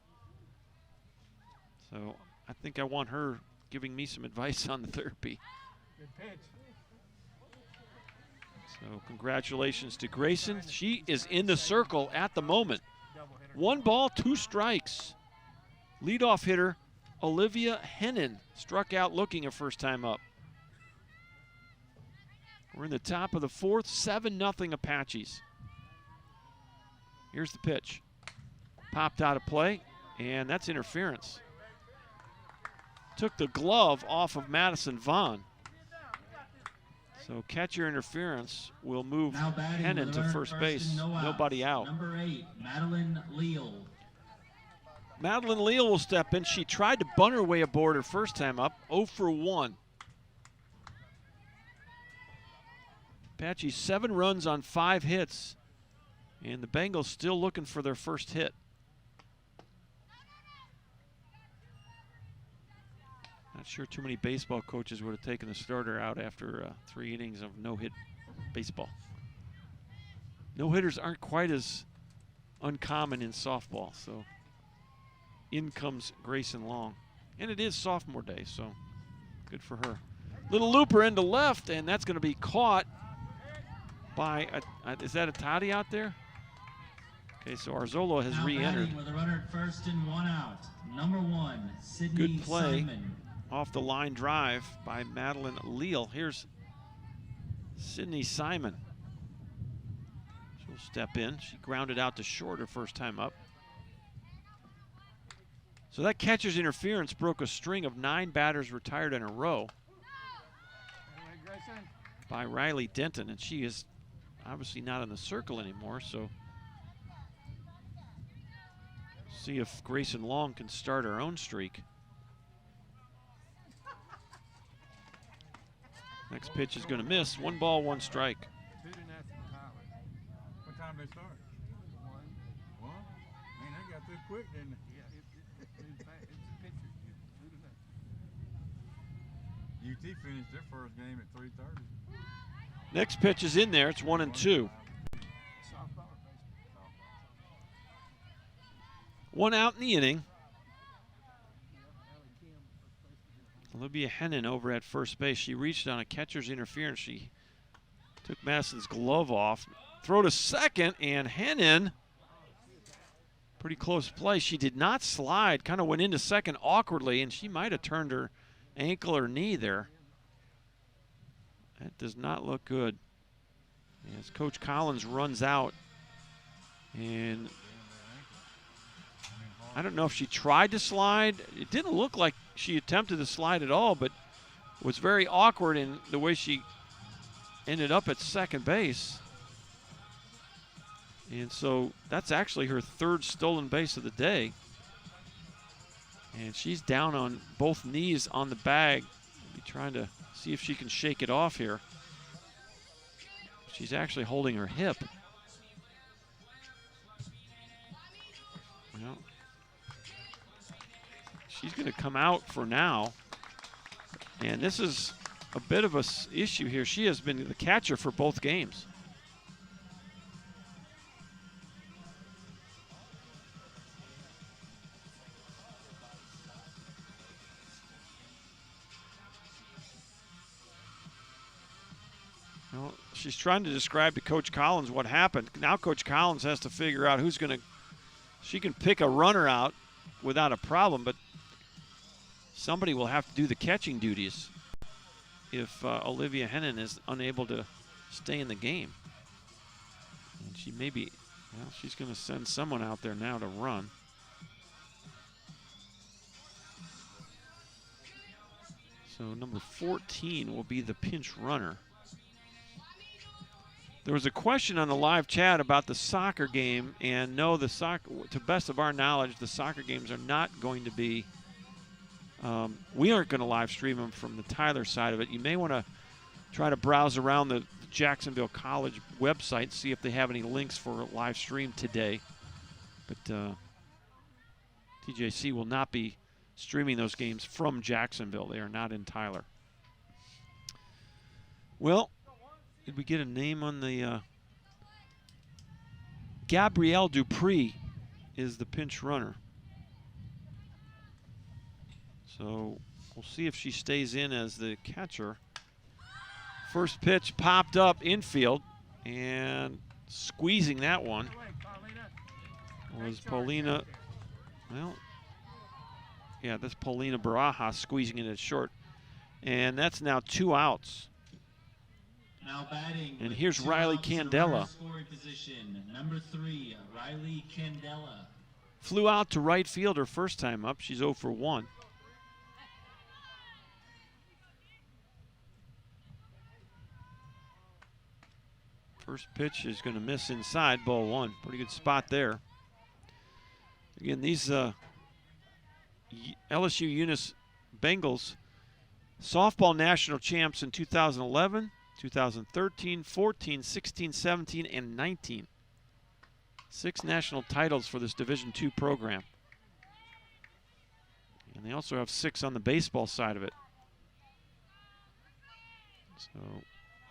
So I think I want her giving me some advice on the therapy. Good pitch. So congratulations to Grayson. She is in the circle at the moment. 1 ball, 2 strikes. Leadoff hitter Olivia Hennon struck out looking her first time up. We're in the top of the 4th, 7-0 Apaches. Here's the pitch. Popped out of play, and that's interference. Took the glove off of Madison Vaughn. So catcher interference will move Hennon to first base. Nobody out. Number 8, Madeline Leal. Madeline Leal will step in. She tried to bunt her way aboard her first time up, 0 for 1. Apaches 7 runs on 5 hits, and the Bengals still looking for their first hit. Not sure too many baseball coaches would have taken the starter out after 3 innings of no-hit baseball. No-hitters aren't quite as uncommon in softball, so in comes Grayson Long. And it is sophomore day, so good for her. Little looper into left, and that's going to be caught by, is that a Toddy out there? Okay, so Arzolo has re-entered. With a runner at first and 1 out. Number 1, Sydney Good play Simon. off the line drive by Madeline Leal. Here's Sydney Simon. She'll step in. She grounded out to short her first time up. So that catcher's interference broke a string of 9 batters retired in a row by Riley Denton, and she is obviously not in the circle anymore, so see if Grayson Long can start her own streak. Next pitch is going to miss. 1 ball, 1 strike. 2-0 What time they start? 1. Man, they got through quick, didn't they? Yeah, it's a pitcher. 2-0. UT finished their first game at 3:30. Next pitch is in there. It's 1-2. Softball or baseball? 1 out in the inning. Olivia Hennon over at first base. She reached on a catcher's interference. She took Madison's glove off. Throw to second, and Hennon, pretty close play. She did not slide, kind of went into second awkwardly, and she might have turned her ankle or knee there. That does not look good. As Coach Collins runs out, and I don't know if she tried to slide. It didn't look like she attempted to slide at all, but was very awkward in the way she ended up at second base. And so that's actually her 3rd stolen base of the day. And she's down on both knees on the bag. Be trying to see if she can shake it off here. She's actually holding her hip. Well, she's going to come out for now. And this is a bit of an issue here. She has been the catcher for both games. Well, she's trying to describe to Coach Collins what happened. Now Coach Collins has to figure out who's going to, she can pick a runner out without a problem, but somebody will have to do the catching duties if Olivia Hennon is unable to stay in the game. And she may be, well, she's going to send someone out there now to run. So number 14 will be the pinch runner. There was a question on the live chat about the soccer game, and no, the soccer, to best of our knowledge, the soccer games are not going to be, we aren't going to live stream them from the Tyler side of it. You may want to try to browse around the Jacksonville College website, see if they have any links for a live stream today. But TJC will not be streaming those games from Jacksonville. They are not in Tyler. Well, did we get a name on the Gabrielle Dupree is the pinch runner. So we'll see if she stays in as the catcher. First pitch popped up infield, and squeezing that one was Paulina. Well, yeah, that's Paulina Barajas squeezing it at short. And that's now 2 outs. Now batting. And here's Riley Candela. Scoring position, number 3, Riley Candela. Flew out to right field her first time up. She's 0 for 1. First pitch is going to miss inside, ball 1. Pretty good spot there. Again, these LSU-Eunice Bengals, softball national champs in 2011, 2013, 14, 16, 17, and 19. 6 national titles for this Division II program. And they also have 6 on the baseball side of it. So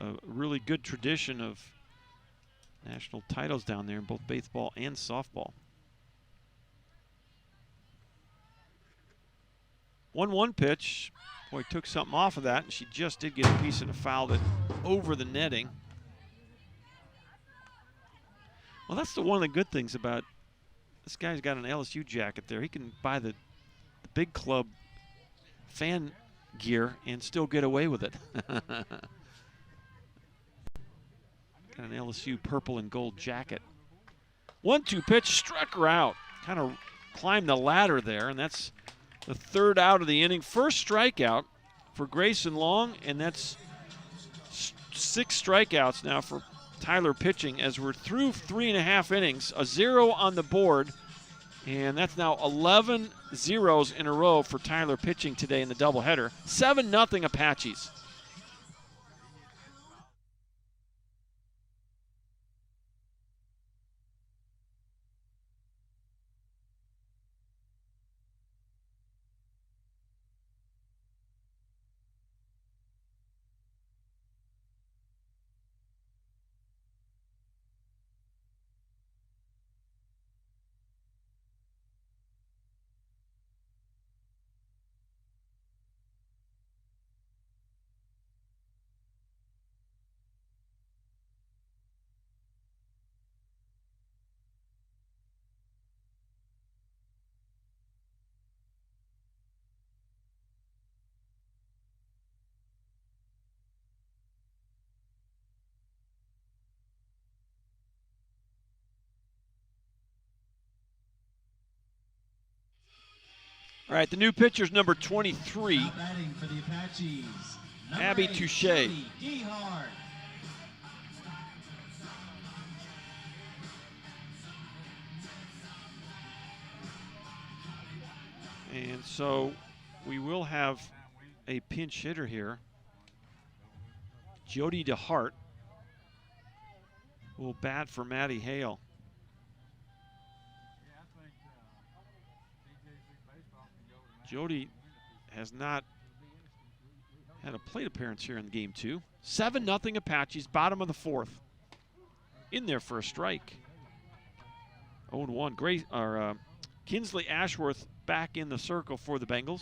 a really good tradition of national titles down there in both baseball and softball. 1-1 pitch. Boy, took something off of that, and she just did get a piece of it, fouled it over the netting. Well, that's one of the good things about this guy's got an LSU jacket there. He can buy the big club fan gear and still get away with it. Got an LSU purple and gold jacket. 1-2 pitch, struck her out. Kind of climbed the ladder there, and that's the 3rd out of the inning. First strikeout for Grayson Long, and that's 6 strikeouts now for Tyler pitching as we're through 3.5 innings. A 0 on the board, and that's now 11 zeros in a row for Tyler pitching today in the doubleheader. 7-0 Apaches. All right, the new pitcher's number 23. Now batting for the Apaches, number Abby 8, Touche. Jody DeHart. And so we will have a pinch hitter here. Jody DeHart will bat for Maddie Hale. Jody has not had a plate appearance here in game 2. 7-0 Apaches, bottom of the 4th. In there for a strike. 0-1. Kinsley Ashworth back in the circle for the Bengals.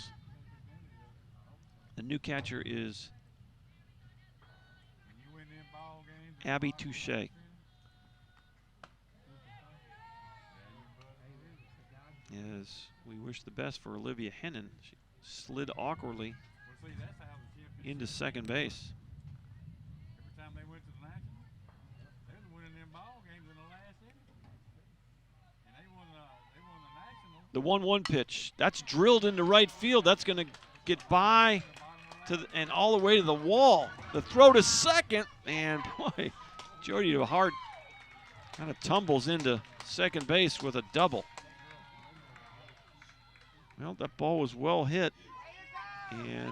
The new catcher is Abby Touche. As we wish the best for Olivia Hennon. She slid awkwardly into second base. Every time they went to the National, they was winning them ball games in the last inning. And they won the National. The 1-1 pitch. That's drilled into right field. That's going to get by and all the way to the wall. The throw to second, and boy, Jody DeHart kind of tumbles into second base with a double. Well, that ball was well hit, and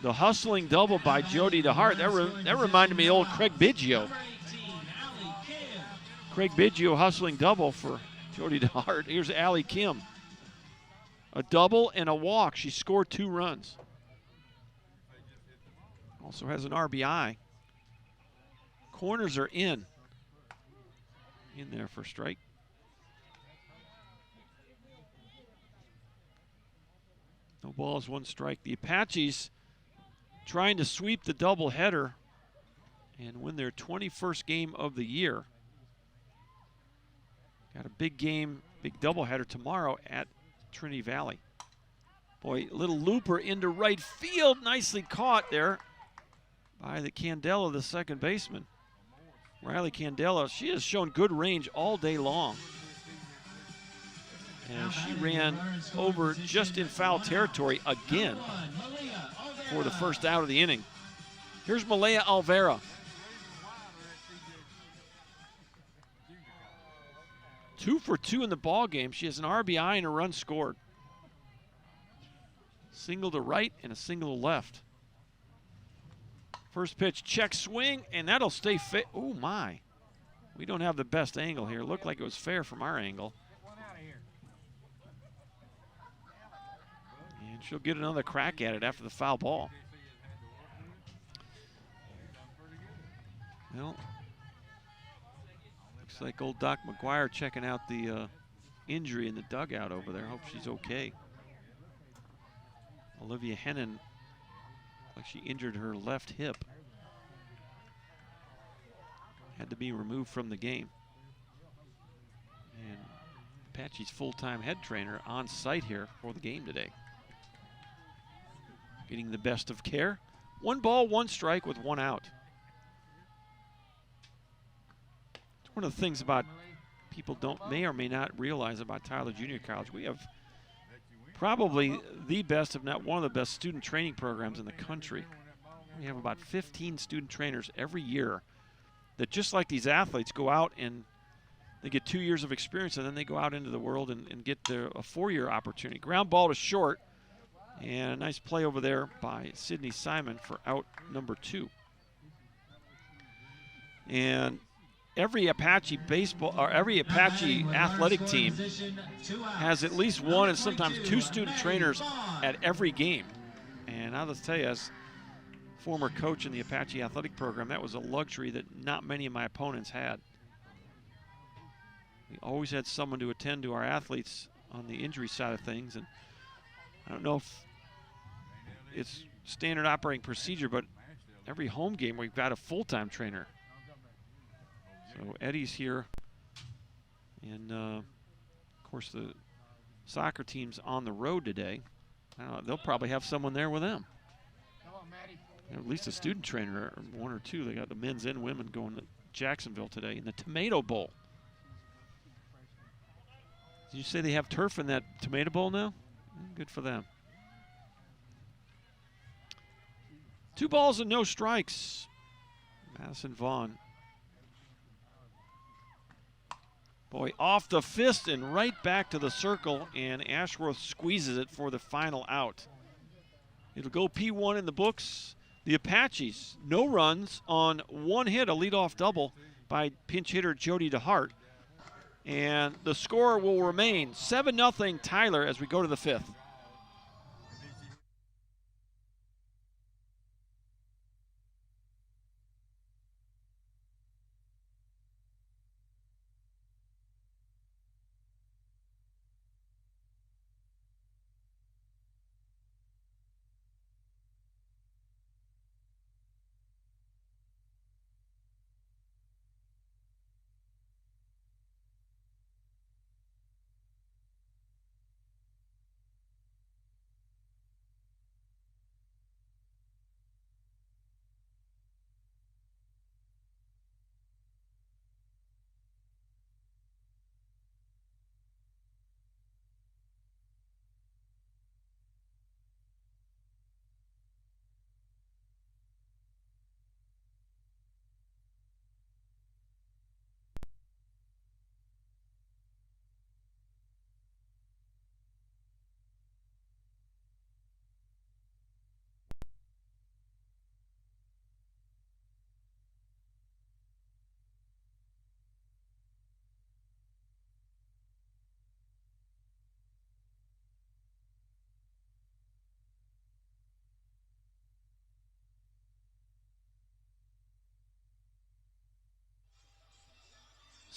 The hustling double by Jody DeHart. That reminded me of old Craig Biggio. Craig Biggio hustling double for Jody DeHart. Here's Allie Kim. A double and a walk. She scored 2 runs. Also has an RBI. Corners are in there for strike. No balls, 1 strike. The Apaches trying to sweep the doubleheader and win their 21st game of the year. Got a big game, big doubleheader tomorrow at Trinity Valley. Boy, little looper into right field. Nicely caught there by the Candela, the second baseman. Riley Candela, she has shown good range all day long. And she ran over just in foul territory again for the first out of the inning. Here's Malaya Alvera. 2 for 2 in the ball game. She has an RBI and a run scored. Single to right and a single to left. First pitch, check swing, and that'll stay fit. Oh, my. We don't have the best angle here. Looked like it was fair from our angle. And she'll get another crack at it after the foul ball. Well, looks like old Doc McGuire checking out the injury in the dugout over there. Hope she's okay. Olivia Hennon, like she injured her left hip. Had to be removed from the game. And Apache's full-time head trainer on site here for the game today. Getting the best of care. 1 ball, 1 strike with 1 out. It's one of the things about people may or may not realize about Tyler Junior College. We have probably the best, if not one of the best, student training programs in the country. We have about 15 student trainers every year that, just like these athletes, go out and they get 2 years of experience, and then they go out into the world and get a 4-year opportunity. Ground ball to short, and a nice play over there by Sydney Simon for out number 2. And every Apache baseball or every Apache athletic team has at least 1 and sometimes 2 student trainers at every game. And I'll just tell you, as former coach in the Apache athletic program, that was a luxury that not many of my opponents had. We always had someone to attend to our athletes on the injury side of things, and I don't know if it's standard operating procedure, but every home game we've got a full-time trainer. So Eddie's here, and of course the soccer team's on the road today. I don't know, they'll probably have someone there with them. At least a student trainer, or 1 or 2. They got the men's and women going to Jacksonville today in the Tomato Bowl. Did you say they have turf in that Tomato Bowl now? Good for them. 2 balls and no strikes. Madison Vaughn. Boy, off the fist and right back to the circle, and Ashworth squeezes it for the final out. It'll go P1 in the books. The Apaches, no runs on 1 hit, a leadoff double by pinch hitter Jody DeHart. And the score will remain 7-0 Tyler as we go to the 5th.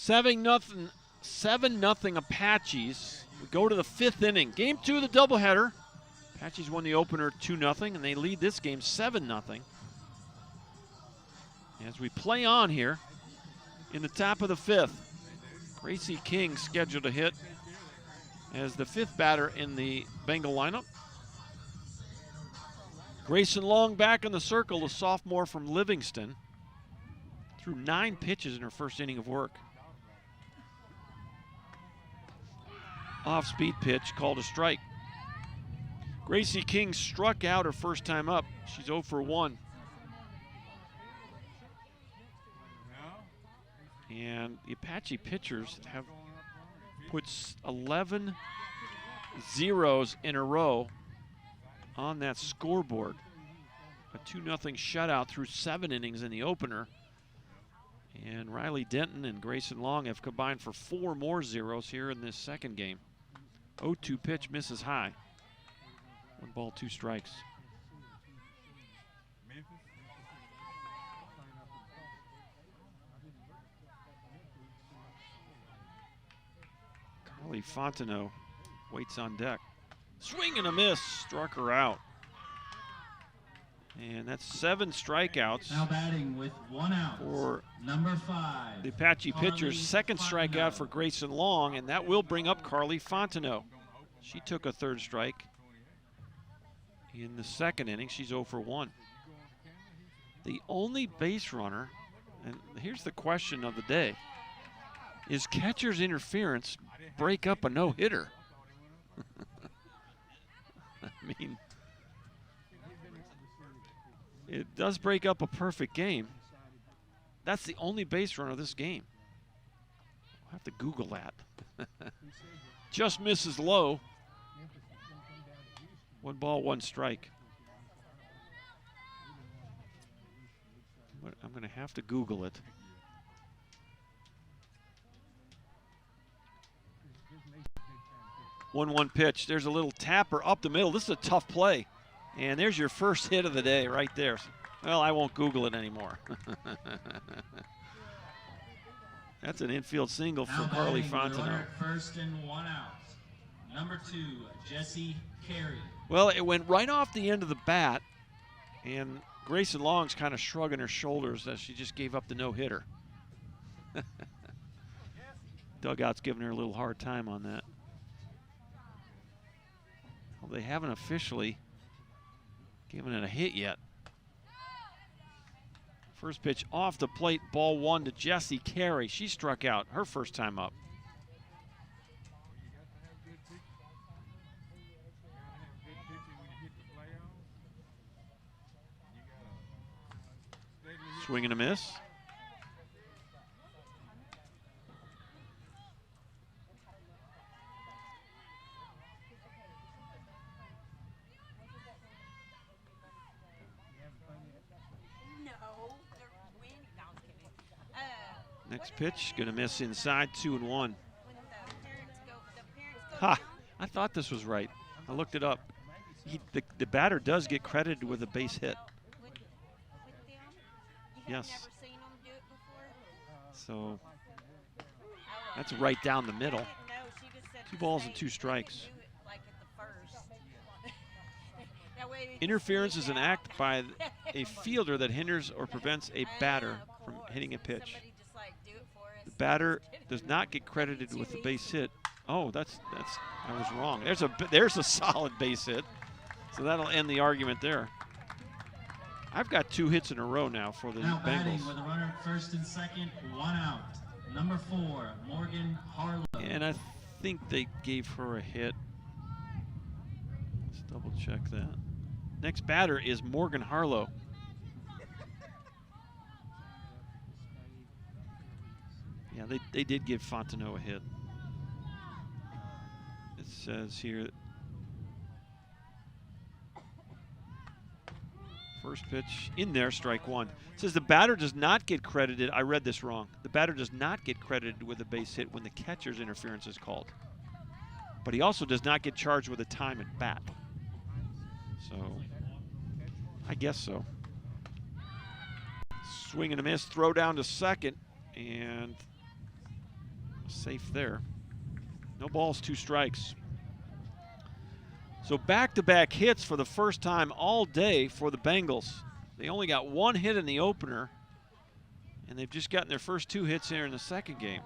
7-0 Apaches. We go to the 5th inning. Game 2 of the doubleheader. Apaches won the opener 2-0, and they lead this game 7-0. As we play on here in the top of the 5th, Gracie King scheduled to hit as the 5th batter in the Bengal lineup. Grayson Long back in the circle, the sophomore from Livingston. Threw 9 pitches in her first inning of work. Off-speed pitch, called a strike. Gracie King struck out her first time up. She's 0 for 1. And the Apache pitchers have put 11 zeros in a row on that scoreboard. A 2-0 shutout through 7 innings in the opener. And Riley Denton and Grayson Long have combined for 4 more zeros here in this second game. 0-2 pitch misses high. 1 ball, 2 strikes. Carly Fontenot waits on deck. Swing and a miss, struck her out. And that's 7 strikeouts. Now batting with 1 out. For number 5. the Apache pitchers. Second strikeout for Grayson Long, and that will bring up Carly Fontenot. She took a 3rd strike in the second inning. She's 0 for 1. The only base runner, and here's the question of the day, is catcher's interference break up a no-hitter? I mean, it does break up a perfect game. That's the only base runner of this game. I'll have to Google that. Just misses low. 1 ball, 1 strike. But I'm going to have to Google it. 1-1 pitch. There's a little tapper up the middle. This is a tough play. And there's your first hit of the day right there. Well, I won't Google it anymore. That's an infield single for Carly Fontenot. First and 1 out. Number 2, Jessie Carey. Well, it went right off the end of the bat, and Grayson Long's kind of shrugging her shoulders as she just gave up the no-hitter. Dugout's giving her a little hard time on that. Well, they haven't officially given it a hit yet. First pitch off the plate, ball 1 to Jessie Carey. She struck out her first time up. Swing and a miss. Next pitch, gonna miss inside, 2-1. Ha! I thought this was right. I looked it up. The batter does get credited with a base hit. Yes. So that's right down the middle. 2 balls and 2 strikes. Interference is an act by a fielder that hinders or prevents a batter from hitting a pitch. The batter does not get credited with the base hit. Oh, that's I was wrong. There's a solid base hit. So that'll end the argument there. I've got 2 hits in a row now for the Bengals. Batting Bengals. with a runner first and second, 1 out. Number 4, Morgan Harlow. And I think they gave her a hit. Let's double check that. Next batter is Morgan Harlow. Yeah, they did give Fontenot a hit. It says here, first pitch in there, strike 1. It says the batter does not get credited. I read this wrong. The batter does not get credited with a base hit when the catcher's interference is called. But he also does not get charged with a time at bat. So, I guess so. Swing and a miss, throw down to second, and Safe there. No balls, 2 strikes. So back-to-back hits for the first time all day for the Bengals. They only got 1 hit in the opener, and they've just gotten their first 2 hits here in the second game.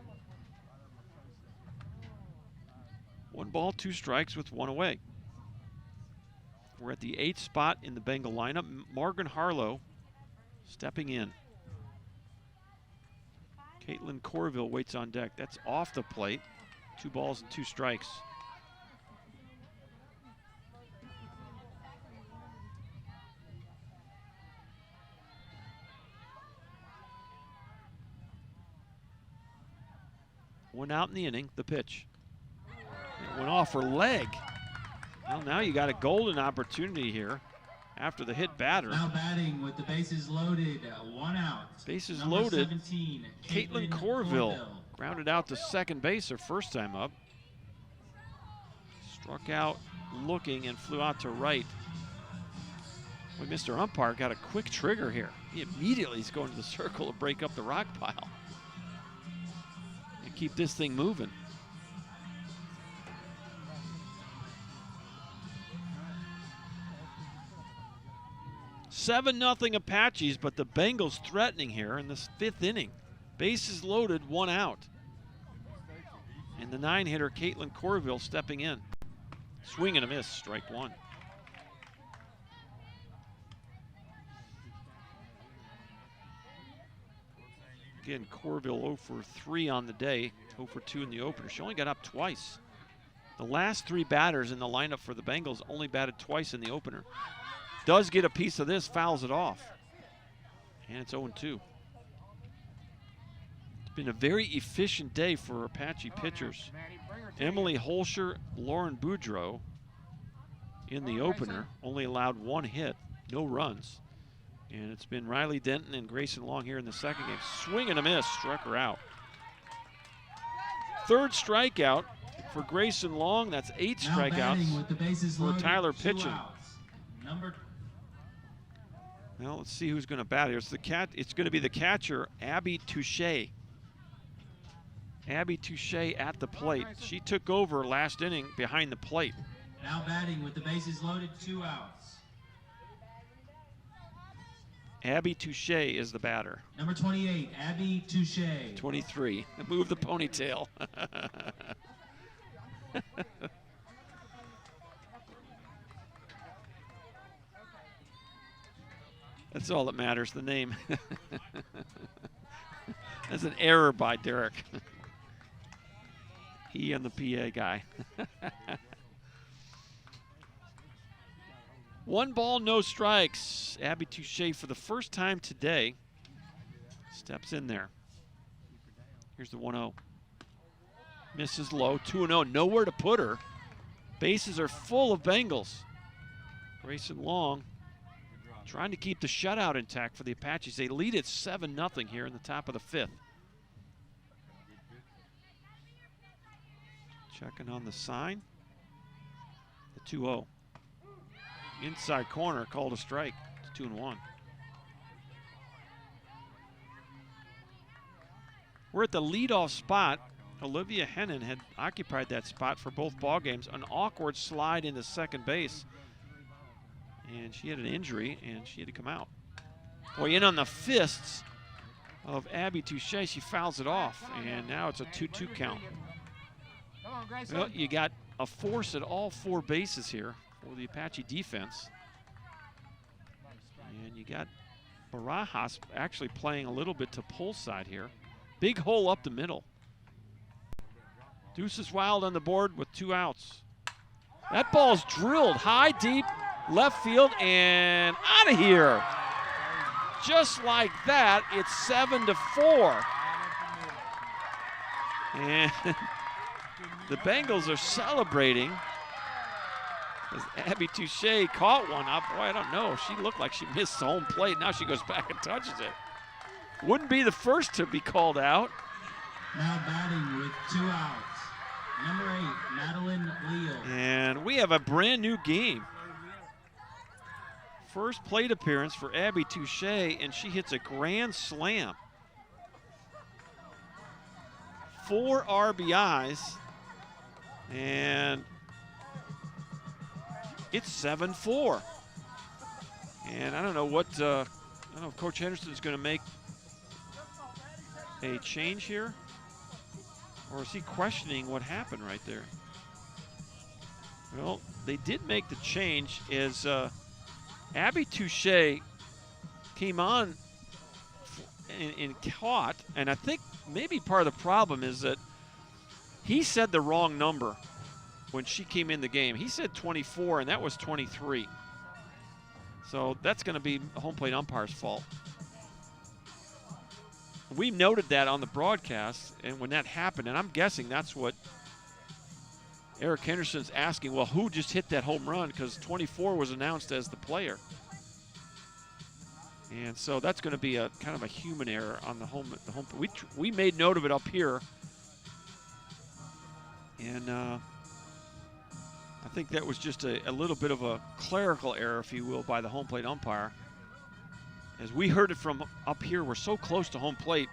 1 ball, 2 strikes with 1 away. We're at the 8th spot in the Bengal lineup. Morgan Harlow stepping in. Caitlin Corville waits on deck. That's off the plate. 2 balls and 2 strikes. One out in the inning, the pitch. It went off her leg. Well, now you got a golden opportunity here after the hit batter. Now batting with the bases loaded, 1 out. Bases Number loaded. 17, Caitlin Corville grounded out to second base her first time up. Struck out looking and flew out to right. Well, Mr. Umpire got a quick trigger here. He immediately is going to the circle to break up the rock pile and keep this thing moving. 7-0 Apaches, but the Bengals threatening here in this 5th inning. Bases loaded, 1 out. And the 9-hitter, Caitlin Corville, stepping in. Swing and a miss, strike 1. Again, Corville 0 for 3 on the day, 0 for 2 in the opener. She only got up twice. The last 3 batters in the lineup for the Bengals only batted twice in the opener. Does get a piece of this, fouls it off. And it's 0-2. It's been a very efficient day for Apache pitchers. Emily Holscher, Lauren Boudreau in the opener, only allowed 1 hit, no runs. And it's been Riley Denton and Grayson Long here in the second game. Swing and a miss, struck her out. 3rd strikeout for Grayson Long. That's 8 strikeouts for Tyler pitching. Well, let's see who's going to bat here. It's going to be the catcher, Abby Touche. Abby Touche at the plate. She took over last inning behind the plate. Now batting with the bases loaded, 2 outs. Abby Touche is the batter. Number 28, Abby Touche. 23. Move the ponytail. That's all that matters, the name. That's an error by Derek. He and the PA guy. 1 ball, no strikes. Abby Touche for the first time today steps in there. Here's the 1-0. Misses low, 2-0, nowhere to put her. Bases are full of Bengals. Grayson Long trying to keep the shutout intact for the Apaches. They lead at 7-0 here in the top of the 5th. Checking on the sign. The 2-0. Inside corner, called a strike. It's 2-1. We're at the leadoff spot. Olivia Hennon had occupied that spot for both ball games. An awkward slide into second base. And she had an injury, and she had to come out. Boy, in on the fists of Abby Touche. She fouls it off, and now it's a 2-2 count. Well, you got a force at all 4 bases here for the Apache defense. And you got Barajas actually playing a little bit to pull side here. Big hole up the middle. Deuces Wild on the board with 2 outs. That ball's drilled high, deep, left field, and out of here. Just like that, it's 7-4. And the Bengals are celebrating as Abby Touche caught one up. Boy, I don't know. She looked like she missed the home plate. Now she goes back and touches it. Wouldn't be the first to be called out. Now batting with 2 outs. Number 8, Madeline Leal. And we have a brand new game. First plate appearance for Abby Touche, and she hits a grand slam. 4 RBIs, and it's 7-4. And I don't know what, I don't know if Coach Henderson is going to make a change here, or is he questioning what happened right there? Well, they did make the change as Abby Touche came on and caught, and I think maybe part of the problem is that he said the wrong number when she came in the game. He said 24, and that was 23. So that's going to be a home plate umpire's fault. We noted that on the broadcast, and when that happened, and I'm guessing that's what Eric Henderson's asking, well, who just hit that home run? Because 24 was announced as the player. And so that's going to be a kind of a human error on the home. We made note of it up here, and I think that was just a little bit of a clerical error, if you will, by the home plate umpire. As we heard it from up here, we're so close to home plate.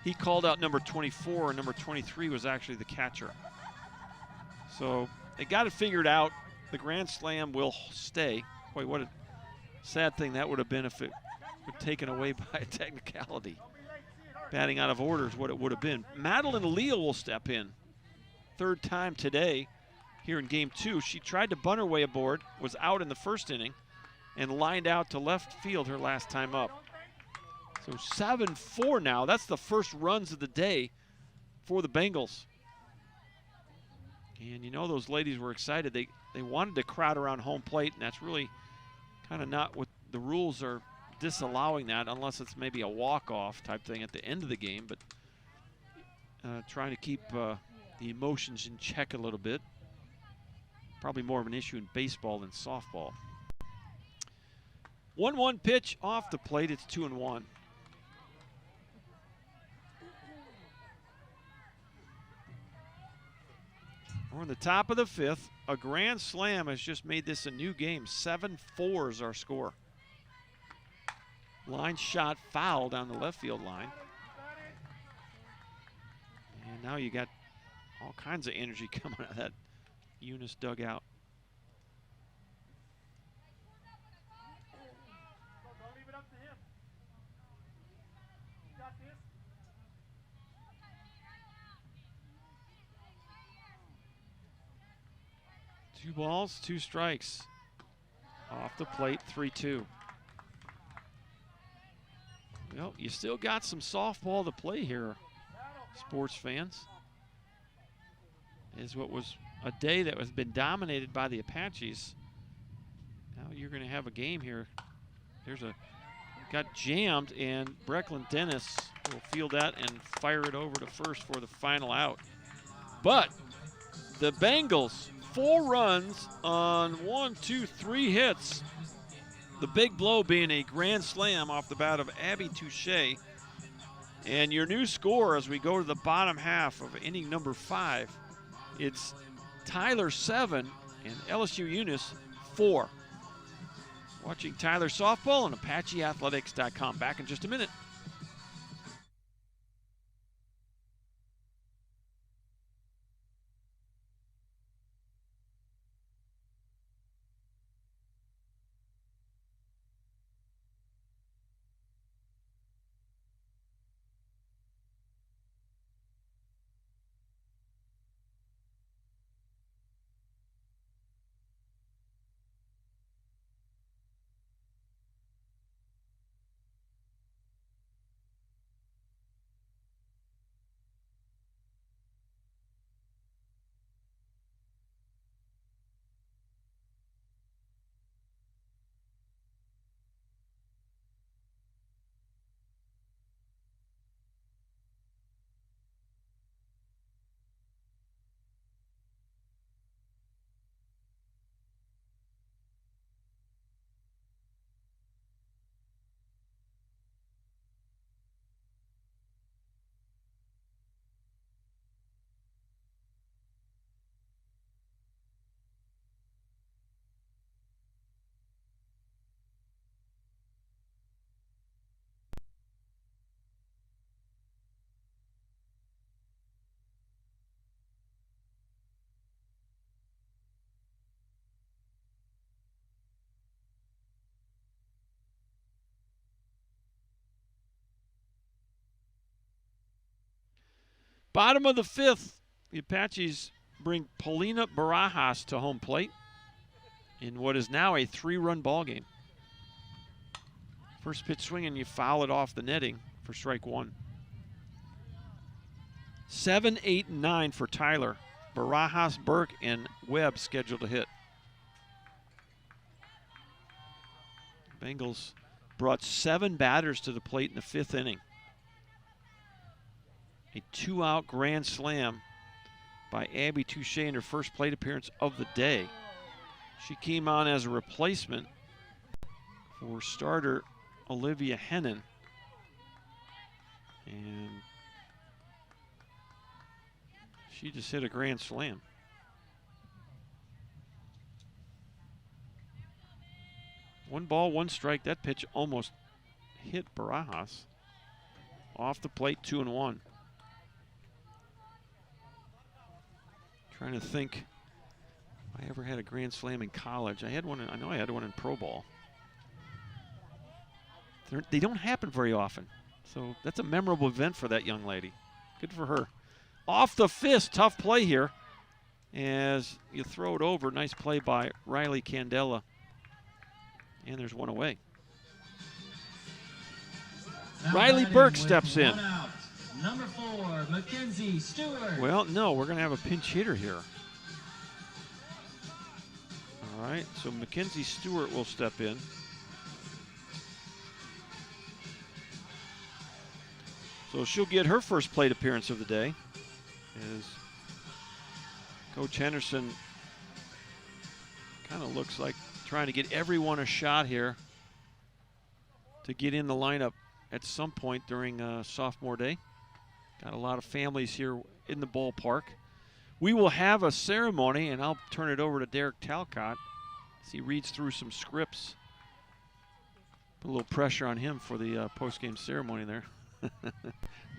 He called out number 24, and number 23 was actually the catcher. So they got it figured out. The grand slam will stay. Boy, what a sad thing that would have been if it were taken away by a technicality. Batting out of order is what it would have been. Madeline Leal will step in. 3rd time today here in game 2. She tried to bunt her way aboard, was out in the first inning, and lined out to left field her last time up. So 7-4 now. That's the first runs of the day for the Bengals. And you know those ladies were excited. They wanted to crowd around home plate, and that's really kind of not what the rules are disallowing, that unless it's maybe a walk-off type thing at the end of the game, but trying to keep the emotions in check a little bit. Probably more of an issue in baseball than softball. 1-1 pitch off the plate. It's 2-1. We're in the top of the 5th. A grand slam has just made this a new game. 7-4 is our score. Line shot foul down the left field line. And now you got all kinds of energy coming out of that Eunice dugout. Don't leave it up to him. You got this. 2 balls, 2 strikes. Off the plate, 3-2. Well, you still got some softball to play here, sports fans. Is what was a day that has been dominated by the Apaches. Now you're going to have a game here. Got jammed, and Brecklin Dennis will field that and fire it over to first for the final out. But the Bengals, 4 runs on 3 hits. The big blow being a grand slam off the bat of Abby Touche. And your new score as we go to the bottom half of inning number 5, it's Tyler 7 and LSU Eunice 4. Watching Tyler Softball on ApacheAthletics.com. Back in just a minute. Bottom of the 5th, the Apaches bring Paulina Barajas to home plate in what is now a 3-run ball game. First pitch swing and you foul it off the netting for strike 1. 7, 8, and 9 for Tyler. Barajas, Burke, and Webb scheduled to hit. Bengals brought 7 batters to the plate in the 5th inning. A 2-out grand slam by Abby Touche in her first plate appearance of the day. She came on as a replacement for starter Olivia Hennon. And she just hit a grand slam. One ball, one strike. That pitch almost hit Barajas. Off the plate, 2-1. Trying to think if I ever had a grand slam in college. I had one. I know I had one in pro ball. They don't happen very often, so that's a memorable event for that young lady. Good for her. Off the fist, tough play here as you throw it over. Nice play by Riley Candela. And there's one away. Riley Burke steps in. Number 4, Mackenzie Stewart. Well, no, we're going to have a pinch hitter here. All right, so Mackenzie Stewart will step in. So she'll get her first plate appearance of the day as Coach Henderson kind of looks like trying to get everyone a shot here to get in the lineup at some point during sophomore day. Got a lot of families here in the ballpark. We will have a ceremony, and I'll turn it over to Derek Talcott as he reads through some scripts. Put a little pressure on him for the post-game ceremony there.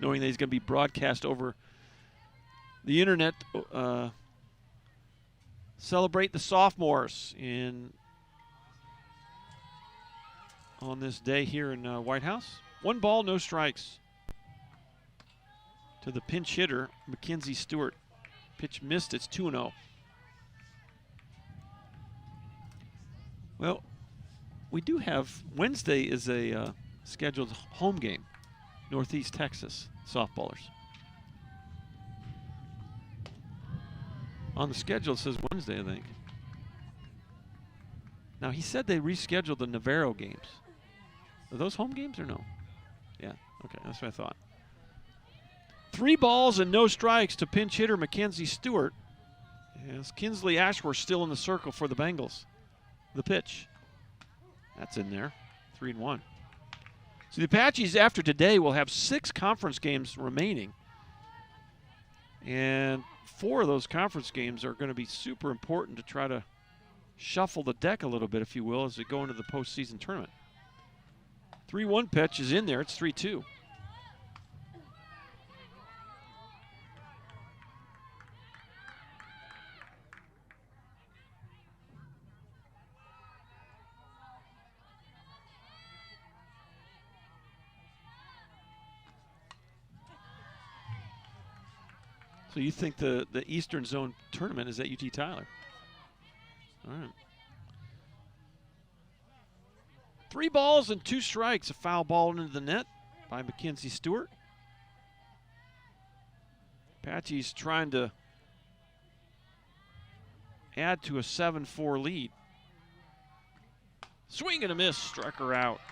Knowing that he's going to be broadcast over the internet. Celebrate the sophomores on this day here in Whitehouse. 1 ball, no strikes to the pinch hitter, Mackenzie Stewart. Pitch missed, it's 2-0. Well, we do have, Wednesday is a scheduled home game. Northeast Texas softballers. On the schedule it says Wednesday, I think. Now he said they rescheduled the Navarro games. Are those home games or no? Yeah, okay, that's what I thought. 3 balls and no strikes to pinch hitter Mackenzie Stewart. As Kinsley Ashworth still in the circle for the Bengals. The pitch. That's in there. 3-1. So the Apaches, after today, will have 6 conference games remaining. And 4 of those conference games are going to be super important to try to shuffle the deck a little bit, if you will, as we go into the postseason tournament. 3-1 pitch is in there. It's 3-2. So you think the Eastern Zone tournament is at UT Tyler? All right. 3 balls and 2 strikes. A foul ball into the net by Mackenzie Stewart. Apaches trying to add to a 7-4 lead. Swing and a miss, struck her out.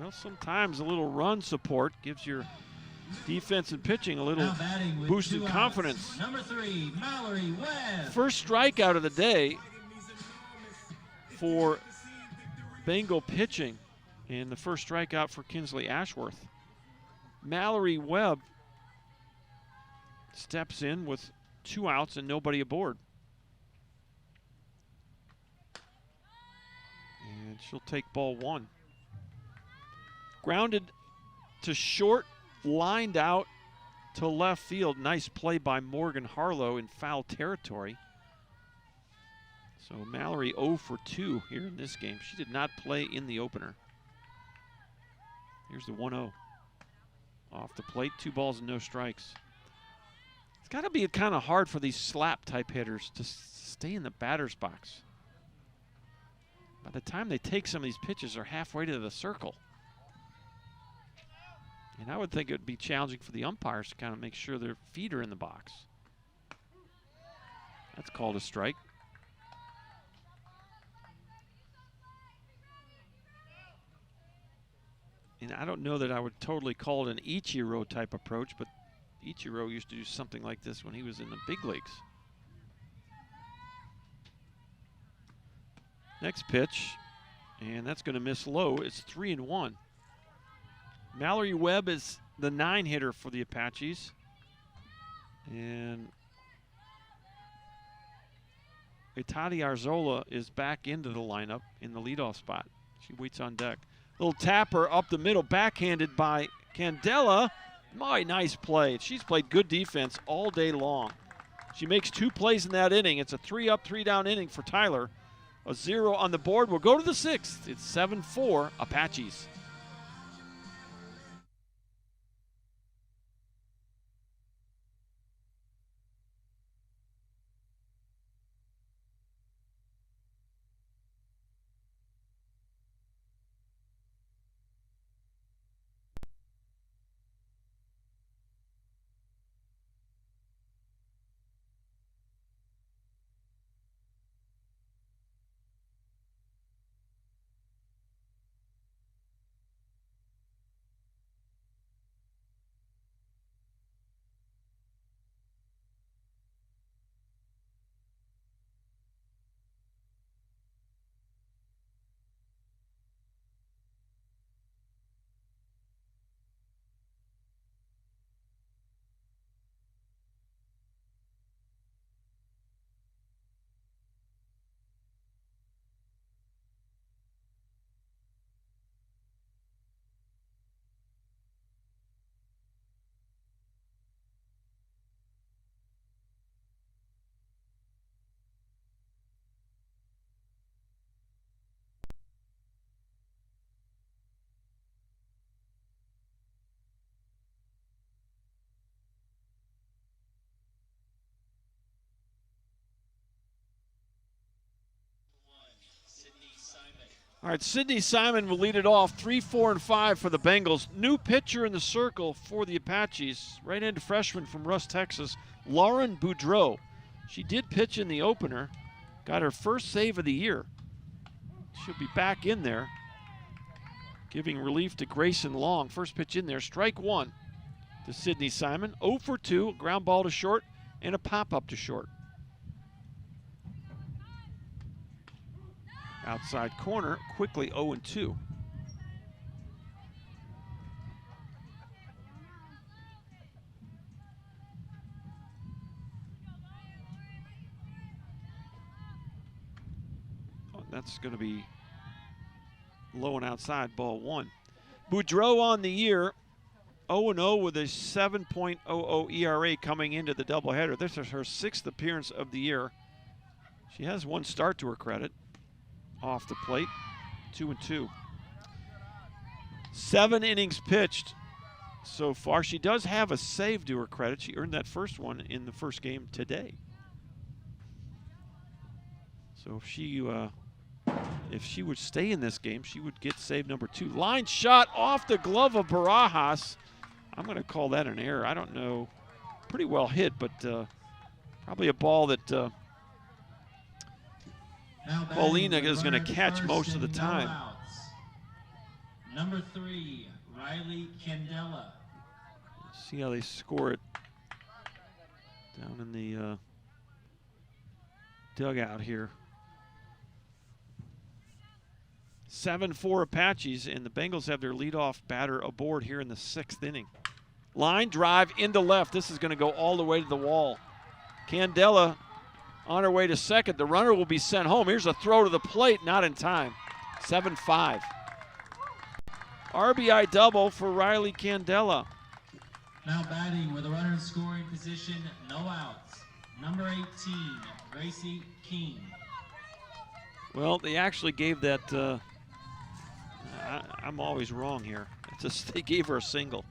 Well, sometimes a little run support gives your defense and pitching a little boosted confidence. Number 3, Mallory Webb. First strikeout of the day for Bengal pitching, and the first strikeout for Kinsley Ashworth. Mallory Webb steps in with 2 outs and nobody aboard. And she'll take ball 1. Grounded to short, lined out to left field. Nice play by Morgan Harlow in foul territory. So Mallory 0 for 2 here in this game. She did not play in the opener. Here's the 1-0. Off the plate, 2 balls and no strikes. got to be kind of hard for these slap-type hitters to stay in the batter's box. By the time they take some of these pitches, they're halfway to the circle. And I would think it would be challenging for the umpires to kind of make sure their feet are in the box. That's called a strike. And I don't know that I would totally call it an Ichiro type approach, but Ichiro used to do something like this when he was in the big leagues. Next pitch, and that's going to miss low. It's 3-1. Mallory Webb is the 9 hitter for the Apaches. And Itati Arzola is back into the lineup in the leadoff spot. She waits on deck. Little tapper up the middle, backhanded by Candela. My nice play. She's played good defense all day long. She makes 2 plays in that inning. It's a 3-up, 3-down inning for Tyler. A 0 on the board. We'll go to the 6th. It's 7-4 Apaches. All right, Sydney Simon will lead it off. 3, 4, and 5 for the Bengals. New pitcher in the circle for the Apaches. Right-handed freshman from Russ, Texas, Lauren Boudreau. She did pitch in the opener. Got her first save of the year. She'll be back in there, giving relief to Grayson Long. First pitch in there, strike 1 to Sydney Simon. 0 for 2, ground ball to short, and a pop-up to short. Outside corner, quickly 0-2. Oh, that's going to be low and outside, ball 1. Boudreau on the year, 0-0 with a 7.00 ERA coming into the doubleheader. This is her 6th appearance of the year. She has 1 start to her credit. Off the plate, 2-2. 7 innings pitched so far. She does have a save to her credit. She earned that first one in the first game today. So if she would stay in this game, she would get save number 2. Line shot off the glove of Barajas. I'm going to call that an error. I don't know. Pretty well hit, but probably a ball that Paulina is going to catch most of the time. Number 3, Riley Candela. See how they score it down in the dugout here. 7-4 Apaches, and the Bengals have their leadoff batter aboard here in the 6th inning. Line drive into left. This is going to go all the way to the wall. Candela on her way to second. The runner will be sent home. Here's a throw to the plate, not in time. 7-5. RBI double for Riley Candela. Now batting with a runner in scoring position, no outs. Number 18, Gracie King. Well, they actually gave that, I'm always wrong here. It's just they gave her a single.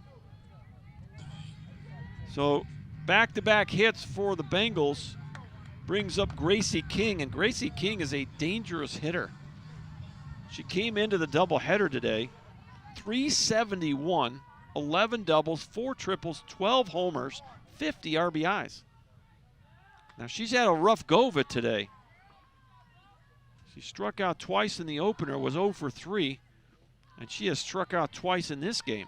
So Back-to-back hits for the Bengals brings up Gracie King, and Gracie King is a dangerous hitter. She came into the doubleheader today, 371, 11 doubles, 4 triples, 12 homers, 50 RBIs. Now she's had a rough go of it today. She struck out twice in the opener, was 0 for 3, and she has struck out twice in this game.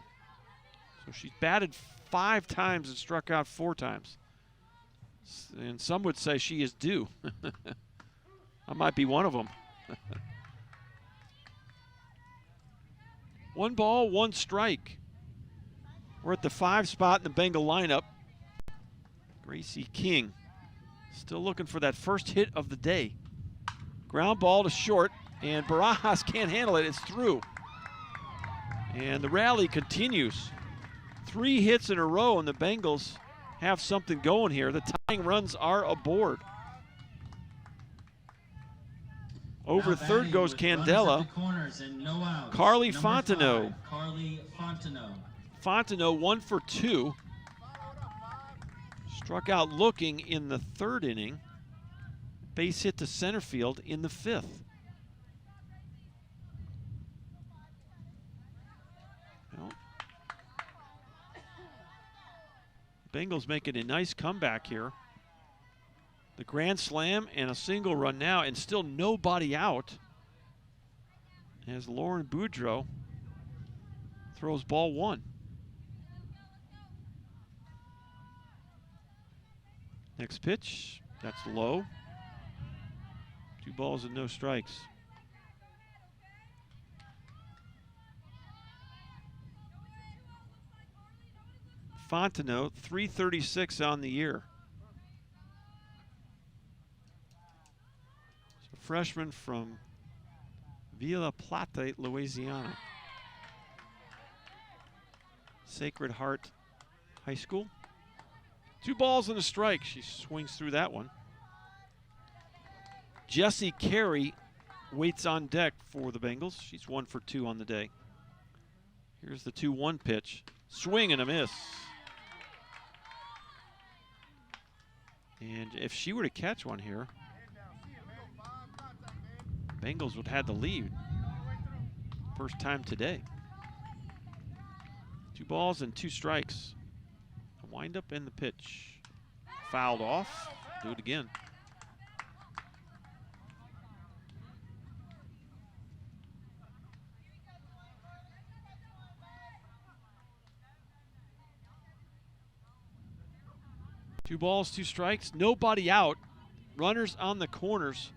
So she's batted 5 times and struck out 4 times. And some would say she is due. I might be one of them. 1 ball, 1 strike. We're at the 5 spot in the Bengal lineup. Gracie King still looking for that first hit of the day. Ground ball to short, and Barajas can't handle it. It's through. And the rally continues. 3 hits in a row, and the Bengals have something going here. The tying runs are aboard. Over third goes Candela. Carly Fontenot. Fontenot 1 for 2. Struck out looking in the 3rd inning. Base hit to center field in the 5th. Well, Bengals making a nice comeback here. The grand slam and a single run now, and still nobody out as Lauren Boudreau throws ball 1. Next pitch, that's low. 2 balls and no strikes. Fontenot, 336 on the year. It's a freshman from Villa Plata, Louisiana. Sacred Heart High School. 2 balls and a strike. She swings through that one. Jessie Carey waits on deck for the Bengals. She's 1 for 2 on the day. Here's the 2-1 pitch. Swing and a miss. And if she were to catch one here, Bengals would have the lead. First time today. 2 balls and 2 strikes. A wind up in the pitch. Fouled off. Do it again. Two balls, 2 strikes, nobody out. Runners on the corners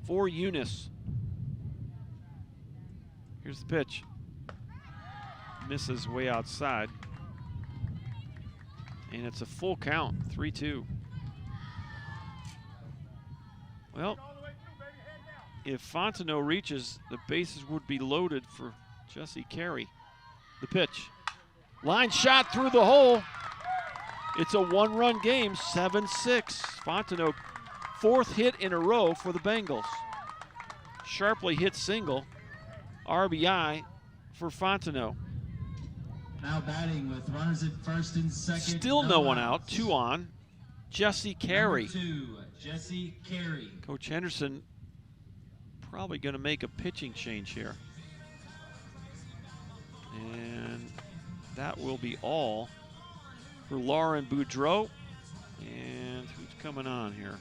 for Eunice. Here's the pitch. Misses way outside. And it's a full count, 3-2. Well, if Fontenot reaches, the bases would be loaded for Jessie Carey. The pitch. Line shot through the hole. It's a 1-run game, 7-6. Fontenot, 4th hit in a row for the Bengals. Sharply hit single, RBI for Fontenot. Now batting with runners at first and second. Still no one out, 2 on. Jessie Carey. Number 2, Jessie Carey. Coach Henderson probably going to make a pitching change here. And that will be all for Lauren Boudreau. And who's coming on here?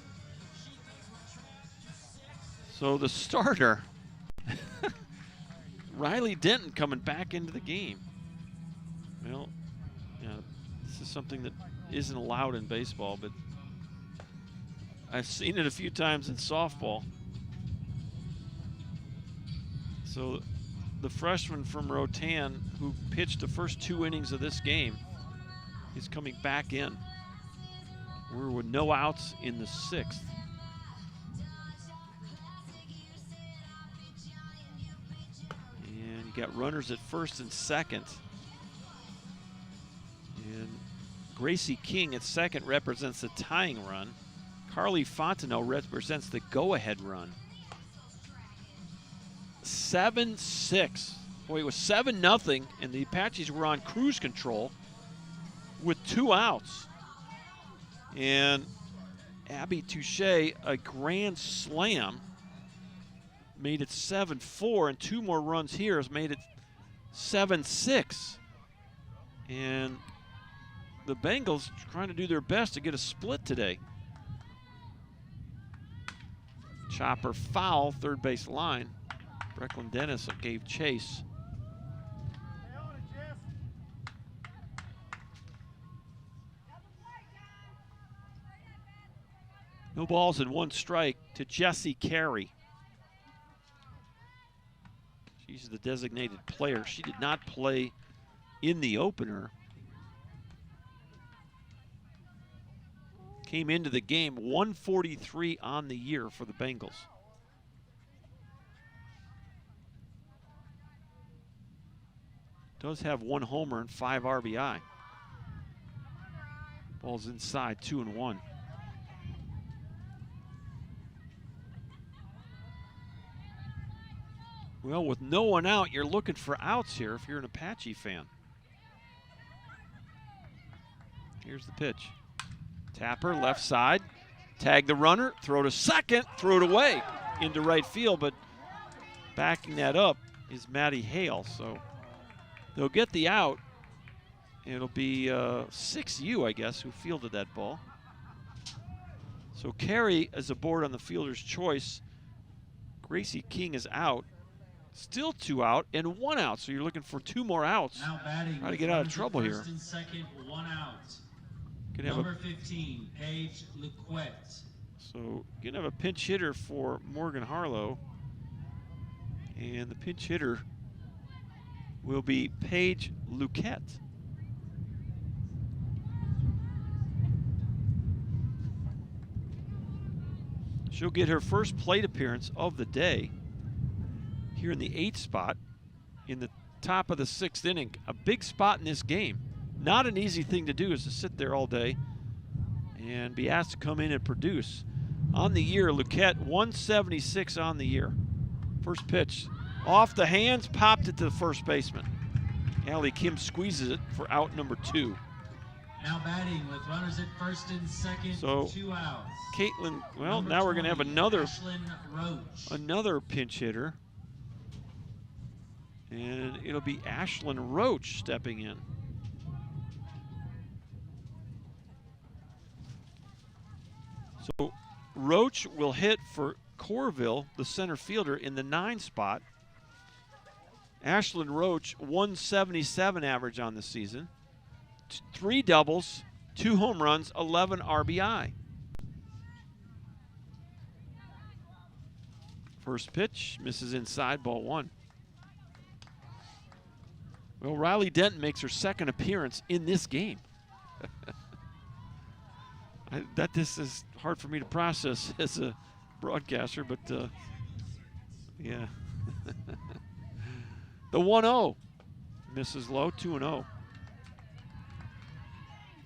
So the starter, Riley Denton, coming back into the game. Well, yeah, this is something that isn't allowed in baseball, but I've seen it a few times in softball. So the freshman from Rotan, who pitched the first 2 innings of this game, is coming back in. We're with no outs in the 6th. And you got runners at first and second. And Gracie King at second represents the tying run. Carly Fontenot represents the go-ahead run. 7-6. Boy, it was 7-0, and the Apaches were on cruise control with 2 outs. And Abby Touche, a grand slam, made it 7-4, and 2 more runs here has made it 7-6. And the Bengals trying to do their best to get a split today. Chopper foul, third base line. Brecklin Dennis gave chase. No balls and 1 strike to Jessie Carey. She's the designated player. She did not play in the opener. Came into the game 143 on the year for the Bengals. Does have 1 homer and 5 RBI. Ball's inside, 2-1. Well, with no one out, you're looking for outs here if you're an Apache fan. Here's the pitch. Tapper, left side. Tag the runner, throw to second, throw it away into right field, but backing that up is Maddie Hale. So they'll get the out. It'll be 6U, I guess, who fielded that ball. So Carey is aboard on the fielder's choice. Gracie King is out. Still 2 out and 1 out, so you're looking for 2 more outs. Now batting. Try to get out of trouble here. First and second, 1 out. Gonna have Number 15, Paige Lequette. So gonna have a pinch hitter for Morgan Harlow, and the pinch hitter will be Paige Luquette. She'll get her first plate appearance of the day here in the 8th spot in the top of the 6th inning. A big spot in this game. Not an easy thing to do is to sit there all day and be asked to come in and produce. On the year, Luquette 176 on the year. First pitch off the hands, popped it to the first baseman. Allie Kim squeezes it for out number 2. Now batting with runners at first and second, So 2 outs. Caitlin, well, Number now we're gonna have 20, another Ashlyn Roach. pinch hitter. And it'll be Ashlyn Roach stepping in. So Roach will hit for Corville, the center fielder, in the 9 spot. Ashlyn Roach, 177 average on the season. 3 doubles, 2 home runs, 11 RBI. First pitch, misses inside, ball 1. Well, Riley Denton makes her second appearance in this game. This is hard for me to process as a broadcaster, but yeah. The 1-0 misses low, 2-0.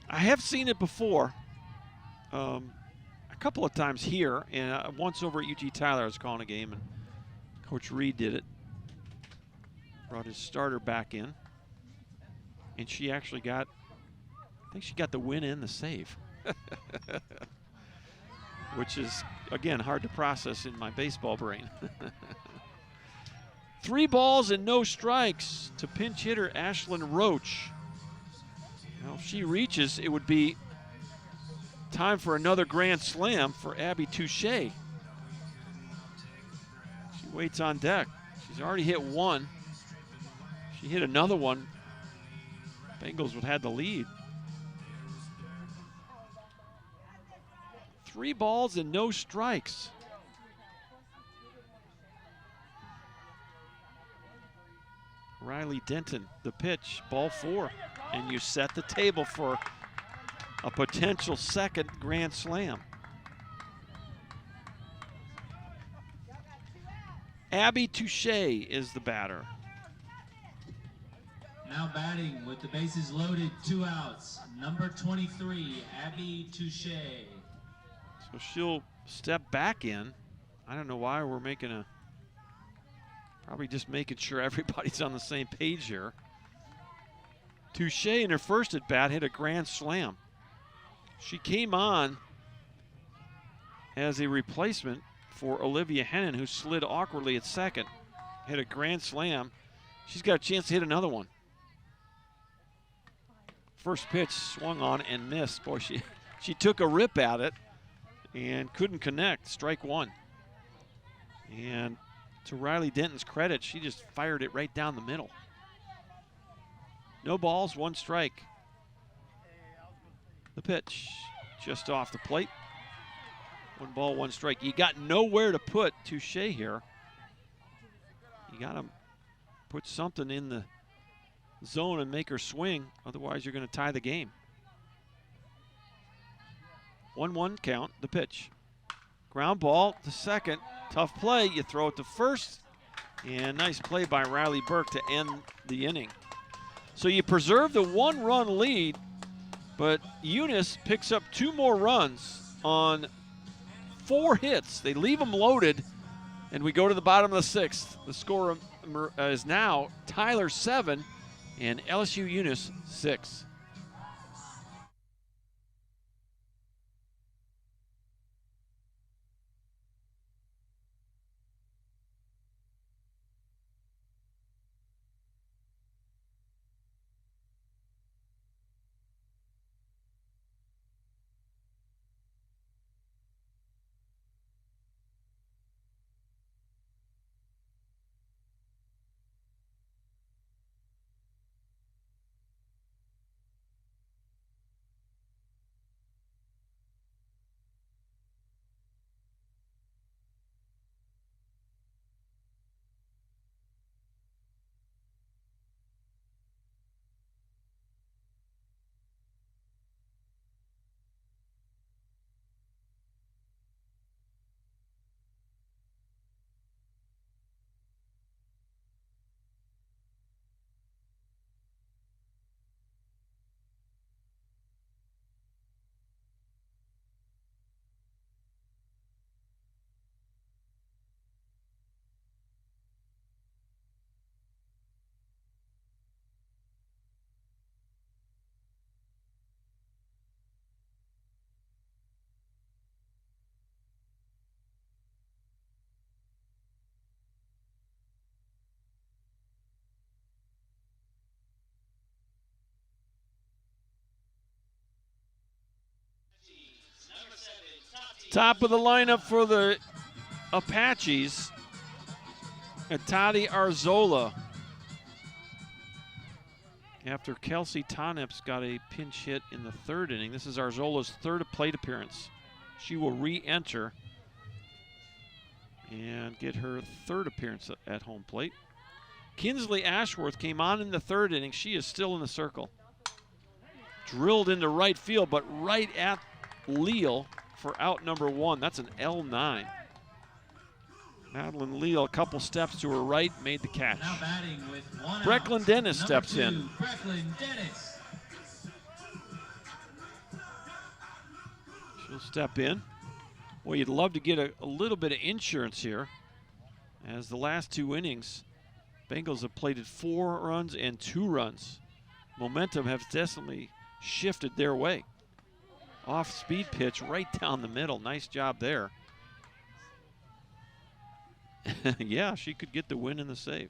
I have seen it before, a couple of times here, and once over at UT Tyler I was calling a game, and Coach Reed did it. Brought his starter back in, and she actually got, I think she got the win and the save. Which is, again, hard to process in my baseball brain. 3 balls and no strikes to pinch hitter Ashlyn Roach. Now, if she reaches, it would be time for another grand slam for Abby Touche. She waits on deck. She's already hit 1. She hit another one. Bengals would have the lead. 3 balls and no strikes. Riley Denton, the pitch, ball 4. And you set the table for a potential second grand slam. Abby Touche is the batter. Now batting with the bases loaded, 2 outs. Number 23, Abby Touche. So she'll step back in. I don't know why we're making probably just making sure everybody's on the same page here. Touche in her first at bat hit a grand slam. She came on as a replacement for Olivia Hennon, who slid awkwardly at second. Hit a grand slam. She's got a chance to hit another one. First pitch swung on and missed. Boy, she took a rip at it and couldn't connect. Strike one. And to Riley Denton's credit, she just fired it right down the middle. No balls, one strike. The pitch just off the plate. 1 ball, 1 strike. You got nowhere to put Touche here. You got to put something in the zone and make her swing. Otherwise, you're going to tie the game. 1-1 count, the pitch. Ground ball to second. Tough play. You throw it to first. And nice play by Riley Burke to end the inning. So you preserve the 1-run lead, but Eunice picks up 2 more runs on 4 hits. They leave them loaded, and we go to the bottom of the 6th. The score is now Tyler 7 and LSU Eunice 6. Top of the lineup for the Apaches, Tati Arzola. After Kelsey Tonnips got a pinch hit in the 3rd inning, this is Arzola's 3rd plate appearance. She will re-enter and get her 3rd appearance at home plate. Kinsley Ashworth came on in the 3rd inning. She is still in the circle. Drilled into right field, but right at Leal for out number 1. That's an L9. Madeline Leal, a couple steps to her right, made the catch. Now batting with 1 Brecklin out. Dennis Number steps 2, in. Brecklin Dennis. She'll step in. Well, you'd love to get a little bit of insurance here, as the last 2 innings, Bengals have plated 4 runs and 2 runs. Momentum has definitely shifted their way. Off-speed pitch right down the middle. Nice job there. Yeah, she could get the win and the save.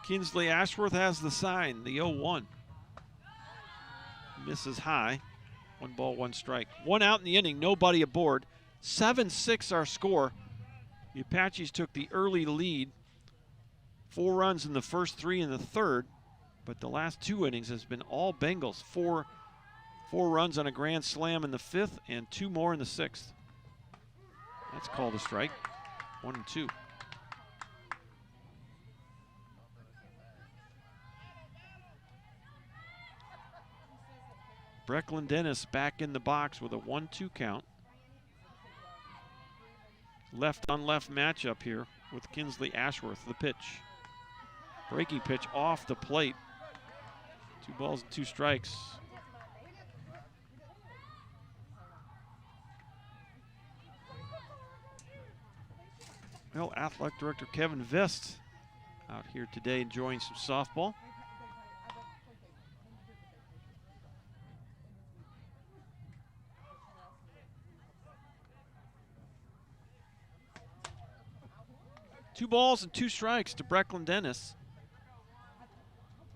Kinsley Ashworth has the sign, the 0-1. Misses high. 1 ball, 1 strike. 1 out in the inning, nobody aboard. 7-6 our score. The Apaches took the early lead. 4 runs in the first 3 in the 3rd, but the last 2 innings has been all Bengals. 4 runs on a grand slam in the 5th and 2 more in the 6th. That's called a strike. 1-2. Brecklin Dennis back in the box with a 1-2 count. Left on left matchup here with Kinsley Ashworth. The pitch. Breaking pitch off the plate. 2 balls and 2 strikes. Well, athletic director Kevin Vest out here today enjoying some softball. Two balls and two strikes to Brecklin Dennis.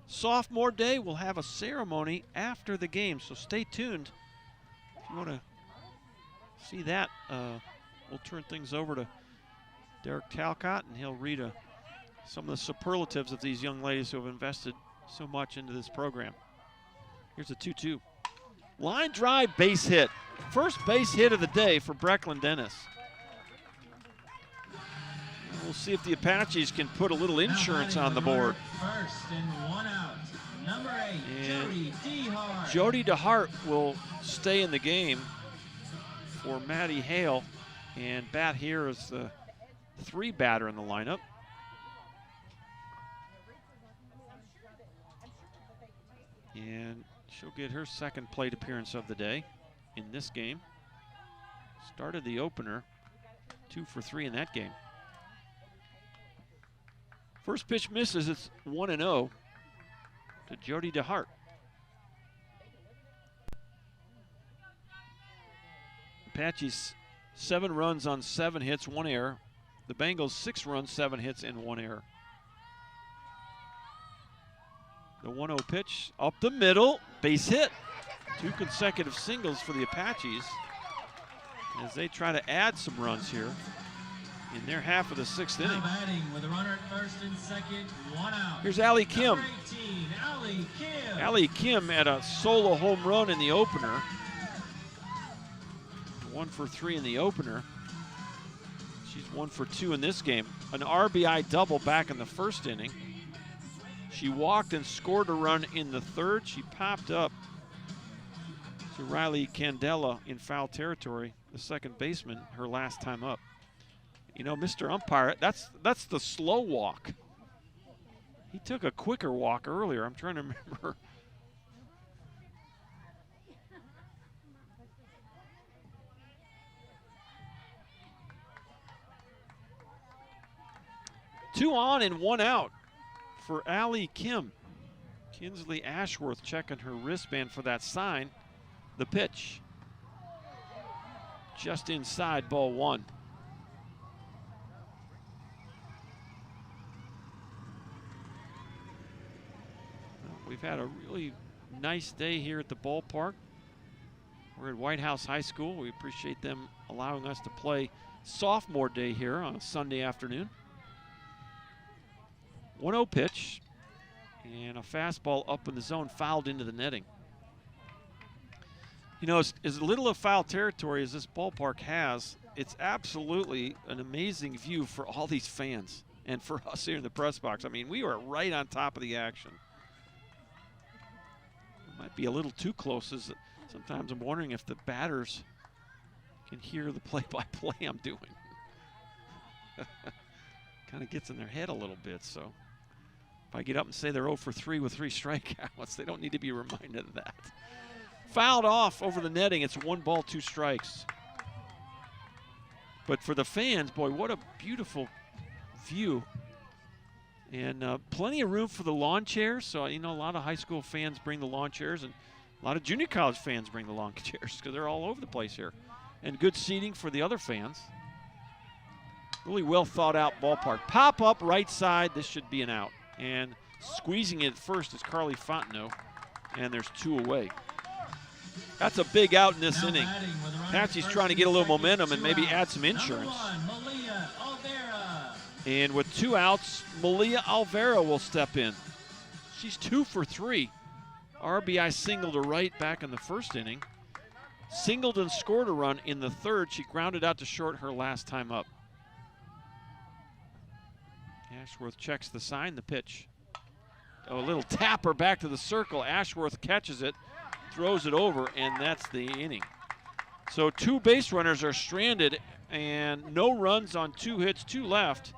Sophomore Day will have a ceremony after the game, so stay tuned. If you want to see that, we'll turn things over to Derek Talcott, and he'll read some of the superlatives of these young ladies who have invested so much into this program. Here's a 2-2. Line drive base hit. First base hit of the day for Brecklin Dennis. We'll see if the Apaches can put a little insurance on the board. First and 1 out. Number 8, Jody DeHart. Jody DeHart will stay in the game for Maddie Hale, and bat here is the 3 batter in the lineup. And she'll get her second plate appearance of the day in this game. Started the opener, 2 for 3 in that game. First pitch misses, it's 1-0 to Jody DeHart. Apaches 7 runs on 7 hits, 1 error. The Bengals 6 runs, 7 hits, and 1 error. The 1-0 pitch up the middle, base hit. 2 consecutive singles for the Apaches as they try to add some runs here in their half of the 6th inning. Batting with a runner at first and second, 1 out. Here's Allie Kim. Number 18, Allie Kim. Allie Kim had a solo home run in the opener. 1 for 3 in the opener. She's 1 for 2 in this game. An RBI double back in the 1st inning. She walked and scored a run in the 3rd. She popped up to Riley Candela in foul territory, the second baseman, her last time up. You know, Mr. Umpire, that's the slow walk. He took a quicker walk earlier. I'm trying to remember. Two on and 1 out for Allie Kim. Kinsley Ashworth checking her wristband for that sign. The pitch. Just inside, ball 1. We've had a really nice day here at the ballpark. We're at Whitehouse High School. We appreciate them allowing us to play Sophomore Day here on a Sunday afternoon. 1-0 pitch, and a fastball up in the zone, fouled into the netting. You know, as little of foul territory as this ballpark has, it's absolutely an amazing view for all these fans and for us here in the press box. I mean, we are right on top of the action. Might be a little too close, as sometimes I'm wondering if the batters can hear the play-by-play I'm doing. Kind of gets in their head a little bit, so if I get up and say they're 0 for 3 with 3 strikeouts, they don't need to be reminded of that. Fouled off over the netting. It's 1 ball, 2 strikes. But for the fans, boy, what a beautiful view. And plenty of room for the lawn chairs. So, you know, a lot of high school fans bring the lawn chairs, and a lot of junior college fans bring the lawn chairs because they're all over the place here. And good seating for the other fans. Really well thought out ballpark. Pop up right side. This should be an out. And squeezing it first is Carly Fontenot. And there's 2 away. That's a big out in this inning. Apache's trying to get a little momentum and maybe add some insurance. And with 2 outs, Malia Alvera will step in. She's 2 for 3. RBI single to right back in the 1st inning. Singled and scored a run in the 3rd. She grounded out to short her last time up. Ashworth checks the sign, the pitch. Oh, a little tapper back to the circle. Ashworth catches it, throws it over, and that's the inning. So 2 base runners are stranded and no runs on 2 hits, 2 left.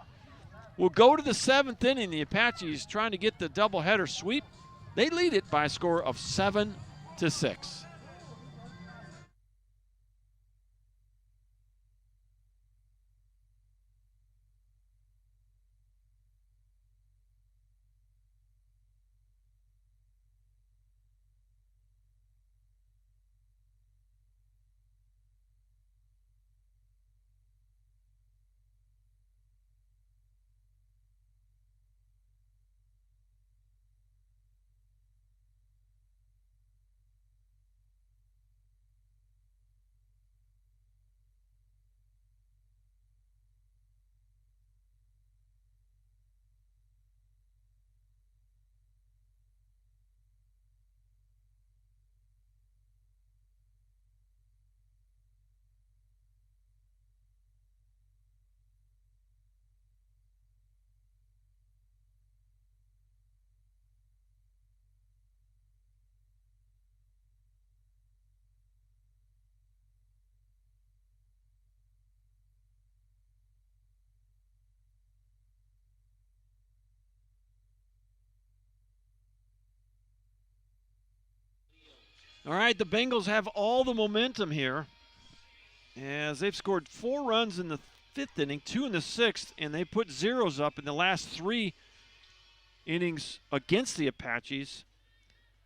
We'll go to the 7th inning. The Apaches trying to get the doubleheader sweep. They lead it by a score of 7-6. All right, the Bengals have all the momentum here as they've scored 4 runs in the 5th inning, 2 in the 6th, and they put zeros up in the last 3 innings against the Apaches.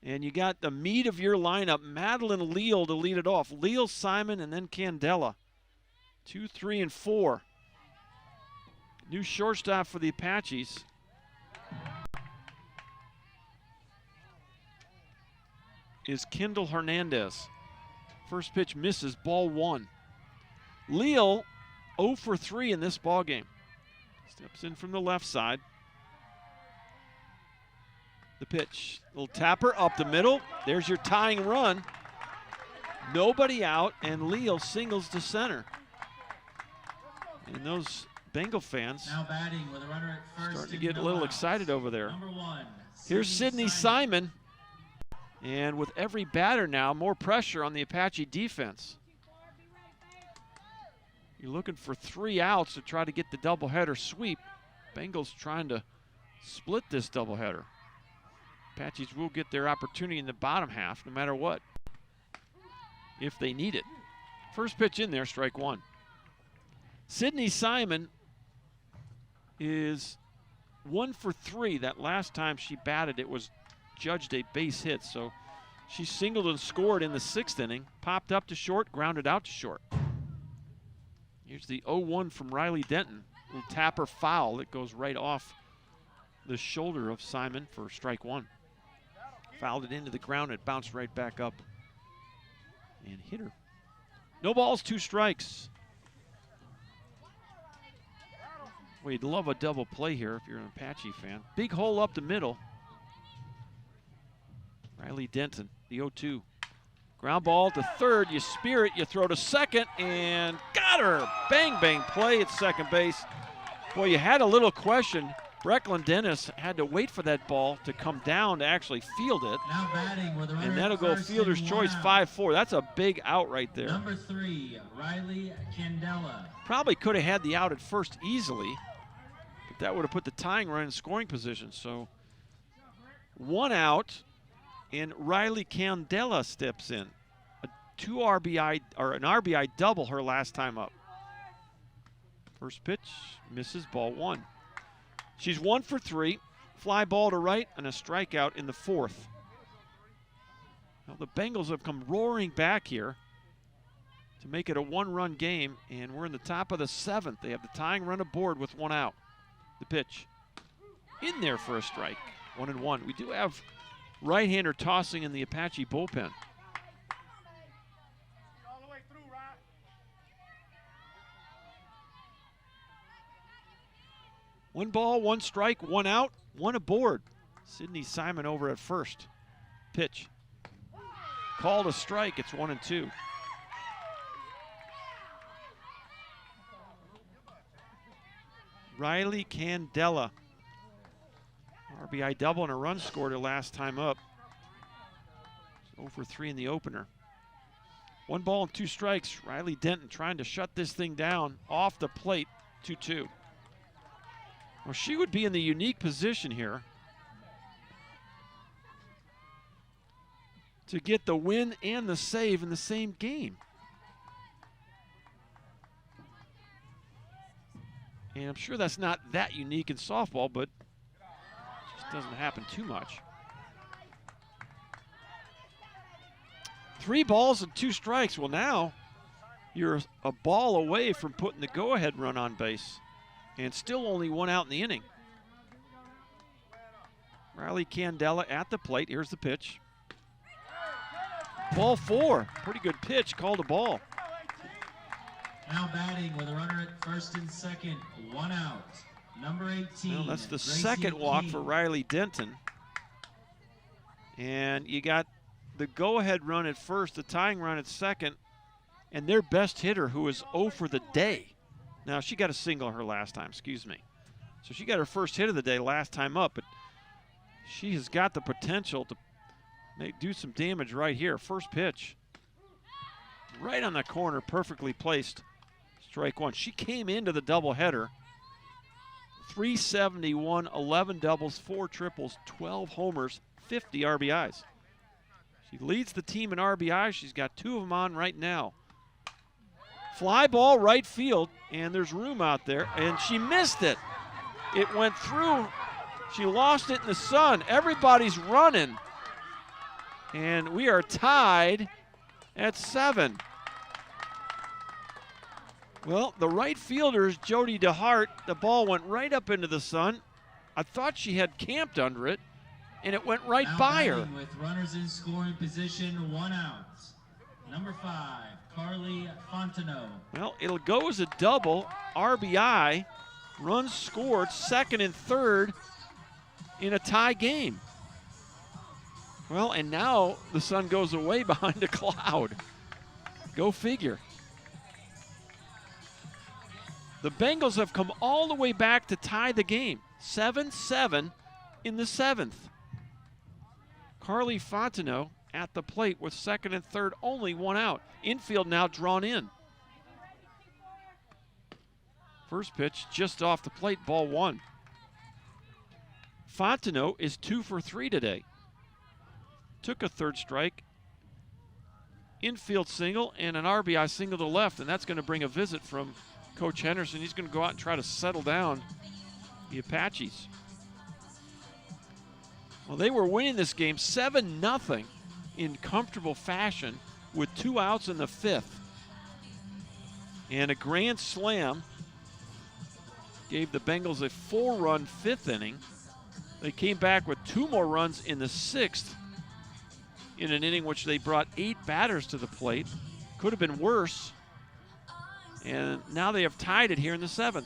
And you got the meat of your lineup, Madeline Leal to lead it off. Leal, Simon, and then Candela. 2, 3, and 4. New shortstop for the Apaches. Is Kendall Hernandez. First pitch misses, ball 1. Leal 0 for 3 in this ball game. Steps in from the left side. The pitch, little tapper up the middle. There's your tying run. Nobody out, and Leal singles to center. And those Bengal fans Now batting with a runner at first starting to get a no little outs. excited over there. Number 1, Here's Sydney Simon. And with every batter now, more pressure on the Apache defense. You're looking for 3 outs to try to get the doubleheader sweep. Bengals trying to split this doubleheader. Apaches will get their opportunity in the bottom half no matter what, if they need it. First pitch in there, strike 1. Sydney Simon is 1 for 3. That last time she batted, it was judged a base hit, so she singled and scored in the 6th inning, popped up to short, grounded out to short. Here's the 0-1 from Riley Denton. Little tapper foul that goes right off the shoulder of Simon for strike 1. Fouled it into the ground, it bounced right back up and hit her. No balls, 2 strikes. Well, you'd love a double play here if you're an Apache fan. Big hole up the middle. Riley Denton, the 0-2. Ground ball to third, you spear it, you throw to second, and got her! Bang, bang play at second base. Boy, you had a little question. Brecklin Dennis had to wait for that ball to come down to actually field it. Now batting with a runner And that'll at go first fielder's and choice, 1 out. 5-4. That's a big out right there. Number 3, Riley Candela. Probably could have had the out at first easily, but that would have put the tying run in scoring position. So 1 out, and Riley Candela steps in. A 2 RBI, or an RBI double her last time up. First pitch, misses, ball 1. She's 1 for 3, fly ball to right, and a strikeout in the 4th. Well, the Bengals have come roaring back here to make it a 1-run game, and we're in the top of the 7th. They have the tying run aboard with 1 out. The pitch in there for a strike, 1-1. We do have right-hander tossing in the Apache bullpen. One ball, 1 strike, 1 out, 1 aboard. Sydney Simon over at first. Pitch. Called a strike, it's 1-2. Riley Candela. RBI double and a run scored her last time up. 0 for 3 in the opener. 1 ball and 2 strikes. Riley Denton trying to shut this thing down off the plate, 2-2. Well, she would be in the unique position here to get the win and the save in the same game. And I'm sure that's not that unique in softball, but it just doesn't happen too much. 3 balls and 2 strikes. Well, now you're a ball away from putting the go-ahead run on base. And still only 1 out in the inning. Riley Candela at the plate. Here's the pitch. Ball 4. Pretty good pitch. Called a ball. Now batting with a runner at first and second, 1 out. Number 18. Well, that's the Gracie second walk King. for Riley Denton. And you got the go-ahead run at first, the tying run at second, and their best hitter, who is 0 for the day. Now, she got a single her last time, excuse me. So she got her first hit of the day last time up, but she has got the potential to do some damage right here. First pitch. Right on the corner, perfectly placed. Strike 1. She came into the doubleheader. 371, 11 doubles, 4 triples, 12 homers, 50 RBIs. She leads the team in RBI. She's got 2 of them on right now. Fly ball right field, and there's room out there, and she missed it. It went through. She lost it in the sun. Everybody's running, and we are tied at 7. Well, the right fielder is Jody DeHart. The ball went right up into the sun. I thought she had camped under it, and it went right Now by her. batting with runners in scoring position, 1 out. Number 5, Carly Fontenot. Well, it'll go as a double, RBI, runs scored, 2nd and 3rd in a tie game. Well, and now the sun goes away behind a cloud. Go figure. The Bengals have come all the way back to tie the game, 7-7 in the 7th. Carly Fontenot at the plate with 2nd and 3rd, only 1 out. Infield now drawn in. First pitch just off the plate, ball 1. Fontenot is 2 for 3 today. Took a 3rd strike, infield single, and an RBI single to left, and that's going to bring a visit from Coach Henderson. He's going to go out and try to settle down the Apaches. Well, they were winning this game 7-0 in comfortable fashion with 2 outs in the 5th. And a grand slam gave the Bengals a 4-run 5th inning. They came back with 2 more runs in the 6th in an inning which they brought 8 batters to the plate. Could have been worse. And now they have tied it here in the 7th.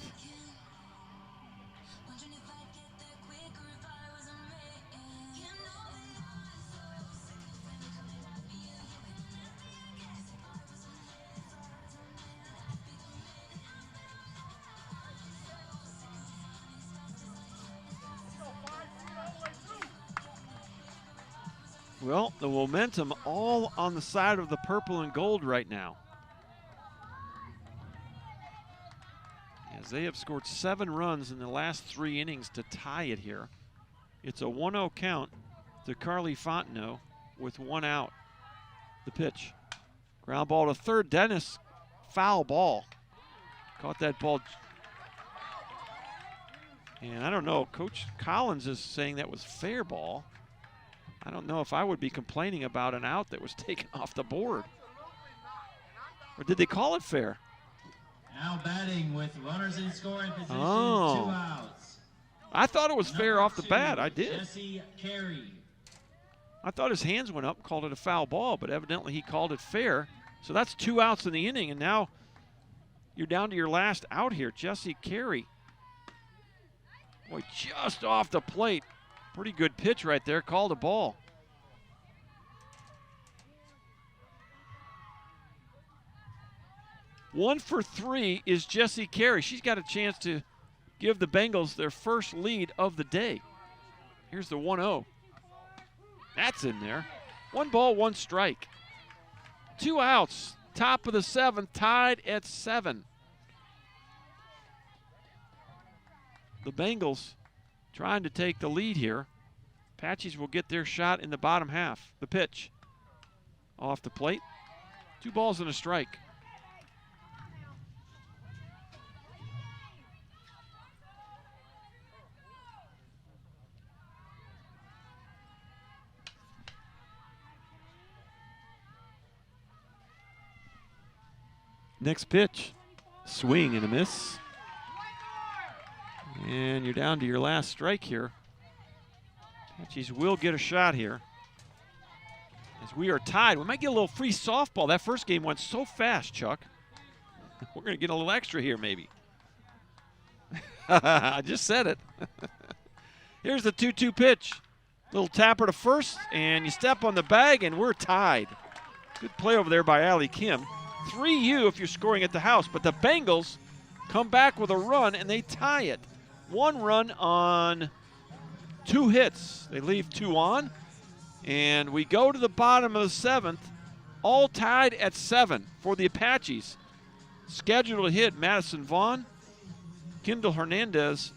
Well, the momentum all on the side of the purple and gold right now, as they have scored 7 runs in the last 3 innings to tie it here. It's a 1-0 count to Carly Fontenot with 1 out. The pitch. Ground ball to third. Dennis, foul ball. Caught that ball. And I don't know, Coach Collins is saying that was fair ball. I don't know if I would be complaining about an out that was taken off the board. Or did they call it fair? Now batting with runners in scoring position, 2 Oh. outs. I thought it was fair Number off the 2, bat. I did. Jesse Carey. I thought his hands went up, called it a foul ball, but evidently he called it fair. So that's 2 outs in the inning, and now you're down to your last out here. Jesse Carey. Boy, just off the plate. Pretty good pitch right there. Called a ball. One for 3 is Jesse Carey. She's got a chance to give the Bengals their first lead of the day. Here's the 1-0. That's in there. 1 ball, 1 strike. 2 outs. Top of the 7th, tied at 7. The Bengals trying to take the lead here. Apaches will get their shot in the bottom half. The pitch. Off the plate. 2 balls and a strike. Next pitch. Swing and a miss. And you're down to your last strike here. Apaches will get a shot here, as we are tied. We might get a little free softball. That first game went so fast, Chuck. We're going to get a little extra here, maybe. I just said it. Here's the 2-2 pitch. Little tapper to first, and you step on the bag, and we're tied. Good play over there by Allie Kim. 3U if you're scoring at the house, but the Bengals come back with a run, and they tie it. 1 run on 2 hits. They leave 2 on, and we go to the bottom of the 7th, all tied at 7 for the Apaches. Scheduled to hit Madison Vaughn, Kendall Hernandez,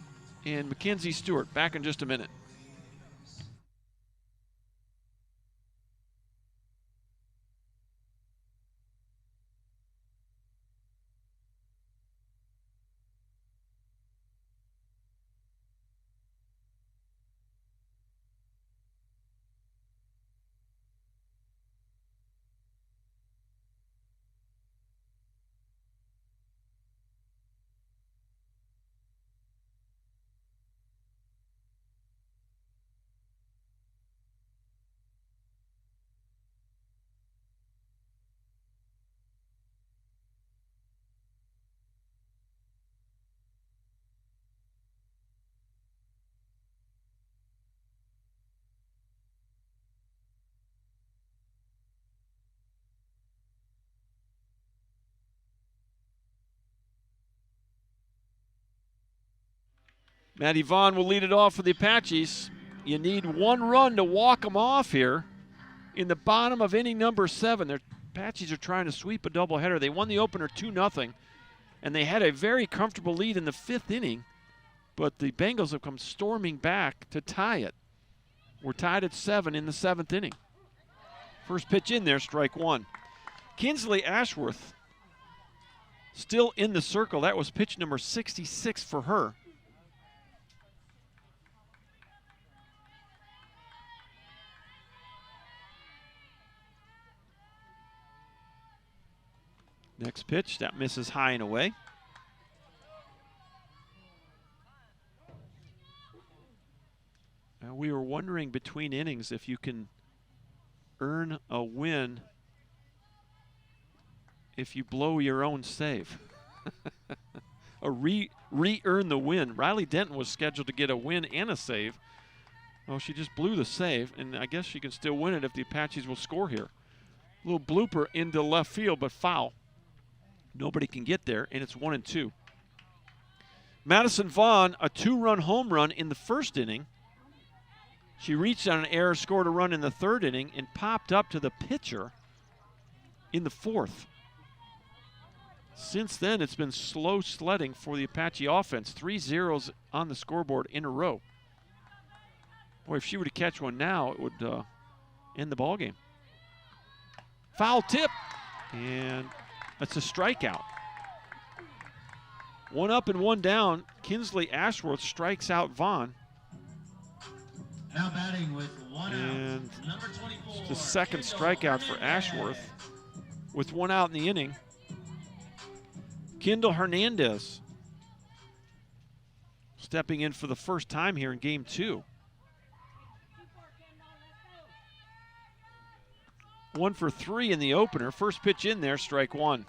and Mackenzie Stewart. Back in just a minute. Maddie Vaughn will lead it off for the Apaches. You need 1 run to walk them off here in the bottom of inning number 7. The Apaches are trying to sweep a doubleheader. They won the opener 2-0, and they had a very comfortable lead in the 5th inning, but the Bengals have come storming back to tie it. We're tied at 7 in the 7th inning. First pitch in there, strike 1. Kinsley Ashworth still in the circle. That was pitch number 66 for her. Next pitch, that misses high and away. Now we were wondering between innings if you can earn a win if you blow your own save. Re-earn the win. Riley Denton was scheduled to get a win and a save. Well, she just blew the save, and I guess she can still win it if the Apaches will score here. Little blooper into left field, but foul. Nobody can get there, and it's 1-2. Madison Vaughn, a 2-run home run in the 1st inning. She reached on an error, scored a run in the 3rd inning, and popped up to the pitcher in the 4th. Since then, it's been slow sledding for the Apache offense. 3 zeros on the scoreboard in a row. Boy, if she were to catch one now, it would end the ballgame. Foul tip, and that's a strikeout. 1 up and 1 down. Kinsley Ashworth strikes out Vaughn. Now batting with 1 And out. Number 24. it's the 2nd strikeout for Ashworth with 1 out in the inning. Kendall Hernandez stepping in for the first time here in game 2. 1 for 3 in the opener. First pitch in there, strike 1.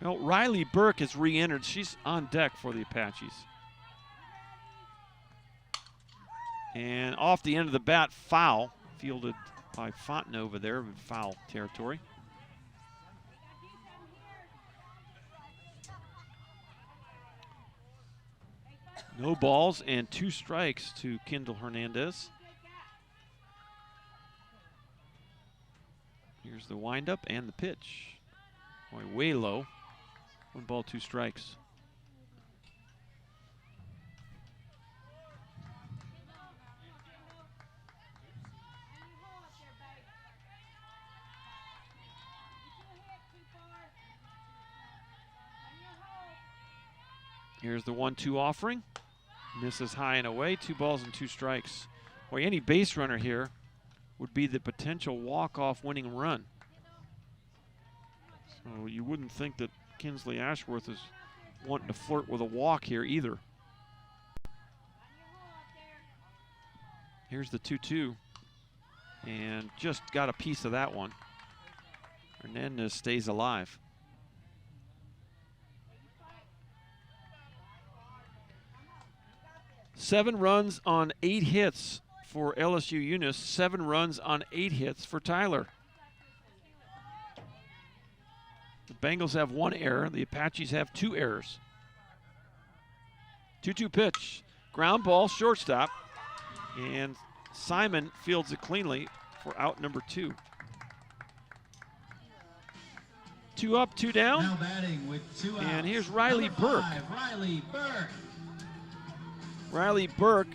Well, Riley Burke has re-entered. She's on deck for the Apaches. And off the end of the bat, foul. Fielded by Fontenot there in foul territory. No balls and 2 strikes to Kendall Hernandez. Here's the windup and the pitch. Boy, way low. 1 ball, 2 strikes. Here's the 1-2 offering. Misses high and away. 2 balls and 2 strikes. Boy, any base runner here would be the potential walk-off winning run. So you wouldn't think that Kinsley Ashworth is wanting to flirt with a walk here either. Here's the 2-2. And just got a piece of that one. Hernandez stays alive. Seven runs on 8 hits for LSU Eunice. 7 runs on 8 hits for Tyler. The Bengals have 1 error. The Apaches have 2 errors. 2-2 pitch. Ground ball, shortstop. And Simon fields it cleanly for out number 2. 2 up, 2 down. Now batting with 2 outs. And here's Riley Burke. Number 5, Riley Burke. Riley Burke,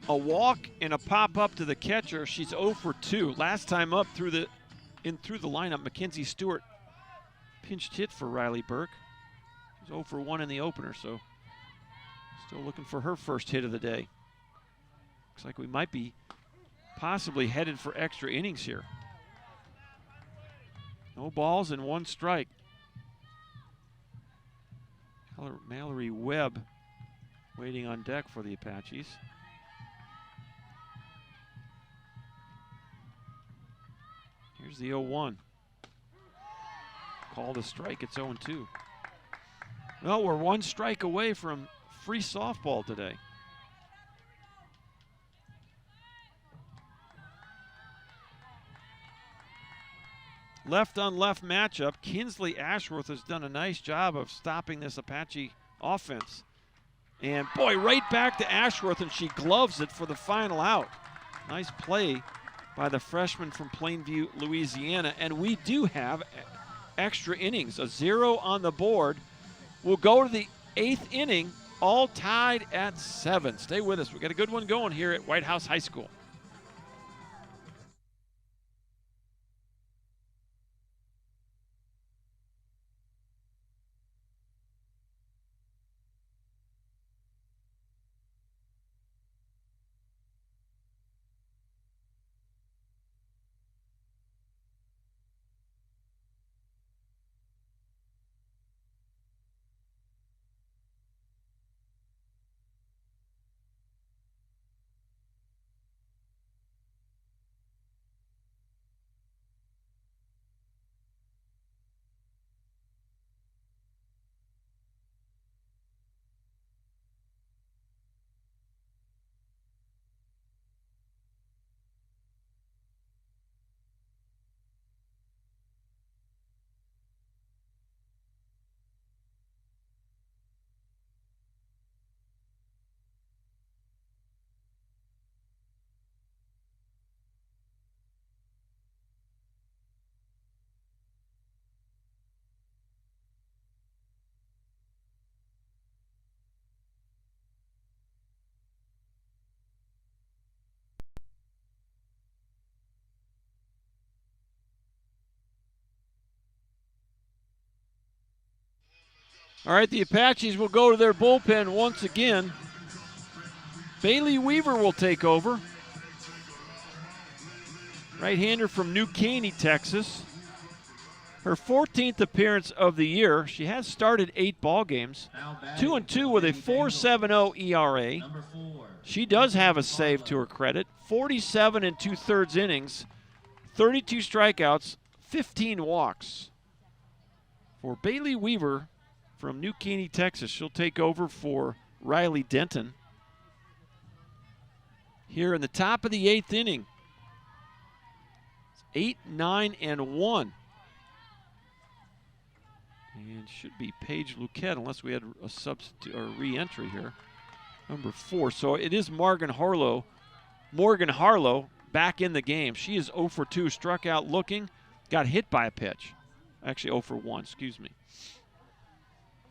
a walk and a pop up to the catcher. She's 0 for 2. Last time up through the lineup, Mackenzie Stewart pinched hit for Riley Burke. She's 0 for 1 in the opener, so still looking for her first hit of the day. Looks like we might be possibly headed for extra innings here. No balls and 1 strike. Mallory Webb waiting on deck for the Apaches. Here's the 0-1. Call the strike, it's 0-2. Well, we're 1 strike away from free softball today. left-on-left matchup. Kinsley Ashworth has done a nice job of stopping this Apache offense. And boy, right back to Ashworth, and she gloves it for the final out. Nice play by the freshman from Plainview, Louisiana. And we do have extra innings, a 0 on the board. We'll go to the 8th inning, all tied at 7. Stay with us. We got a good one going here at Whitehouse High School. All right, the Apaches will go to their bullpen once again. Bailey Weaver will take over. Right-hander from New Caney, Texas. Her 14th appearance of the year. She has started 8 ball games. 2-2 with a 4.70 ERA. She does have a save to her credit. 47 2/3 innings, 32 strikeouts, 15 walks. For Bailey Weaver from New Caney, Texas, she'll take over for Riley Denton here in the top of the 8th inning. It's 8, 9, and 1. And should be Paige Luquette, unless we had a substitute or re-entry here. Number 4. So it is Morgan Harlow back in the game. She is 0 for 2, struck out looking, got hit by a pitch. Actually 0 for 1, excuse me.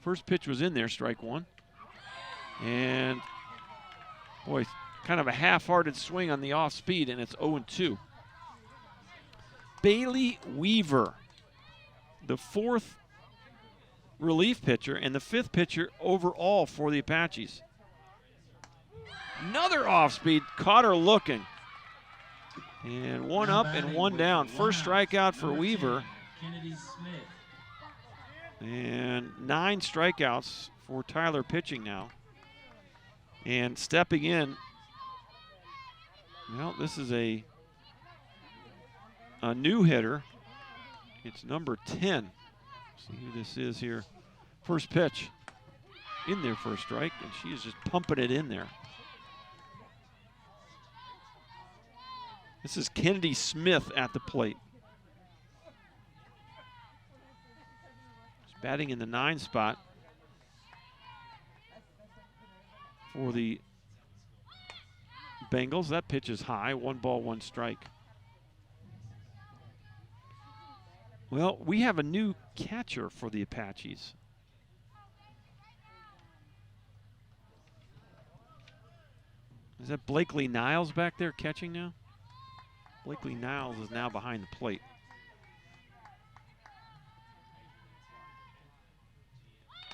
First pitch was in there, strike 1. And boy, kind of a half-hearted swing on the off-speed, and it's 0-2. Bailey Weaver, the 4th relief pitcher and the 5th pitcher overall for the Apaches. Another off-speed, caught her looking. And 1 up and 1 down. First strikeout for Weaver. And 9 strikeouts for Tyler pitching now. And stepping in, well, this is a new hitter. It's number 10. See who this is here. First pitch in there for a strike, and she is just pumping it in there. This is Kennedy Smith at the plate. She's batting in the 9 spot for the Bengals. That pitch is high, 1 ball, 1 strike. Well, we have a new catcher for the Apaches. Is that Blakely Niles back there catching now? Blakely Niles is now behind the plate.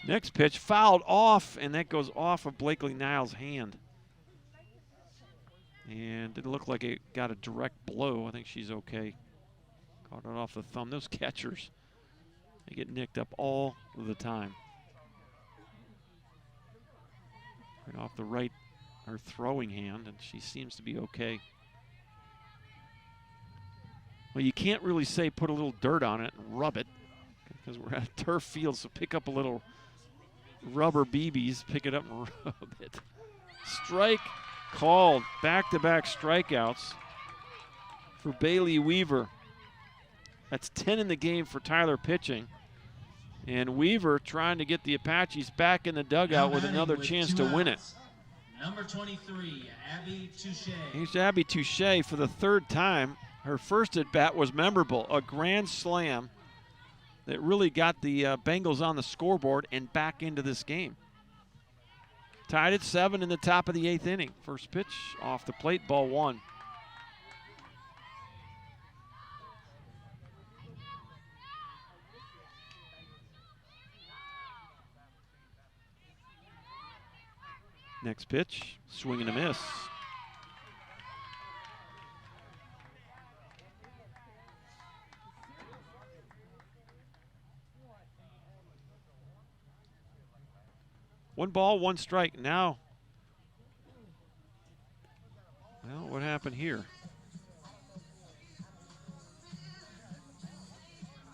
Next pitch fouled off, and that goes off of Blakely Niles' hand. And didn't look like it got a direct blow. I think she's okay. Caught it off the thumb. Those catchers, they get nicked up all the time. Right off the right, her throwing hand, and she seems to be okay. Well, you can't really say put a little dirt on it and rub it, because we're at a turf field, so pick up a little rubber BBs, pick it up and rub it. Strike called. Back-to-back strikeouts for Bailey Weaver. That's 10 in the game for Tyler pitching. And Weaver trying to get the Apaches back in the dugout with another chance to win it. Number 23, Abby Touche. Here's Abby Touche for the third time. Her first at bat was memorable, a grand slam that really got the Bengals on the scoreboard and back into this game. Tied at 7 in the top of the 8th inning. First pitch off the plate, ball 1. Next pitch, swing and a miss. One ball, one strike. Now, well, what happened here?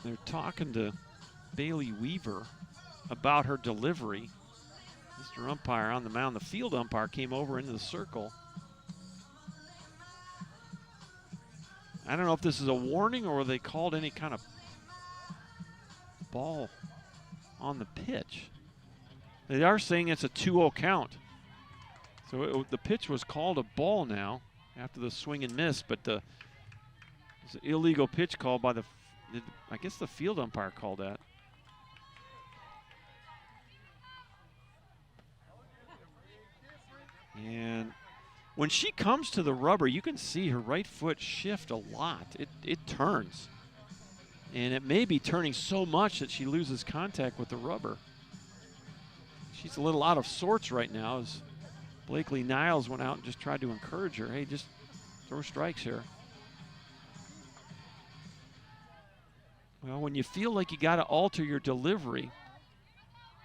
They're talking to Bailey Weaver about her delivery. Mr. Umpire on the mound, the field umpire came over into the circle. I don't know if this is a warning or they called any kind of ball on the pitch. They are saying it's a 2-0 count. So the pitch was called a ball now after the swing and miss, but it's an illegal pitch called by I guess the field umpire called that. And when she comes to the rubber, you can see her right foot shift a lot. It turns. And it may be turning so much that she loses contact with the rubber. She's a little out of sorts right now as Blakely Niles went out and just tried to encourage her. Hey, just throw strikes here. Well, when you feel like you got to alter your delivery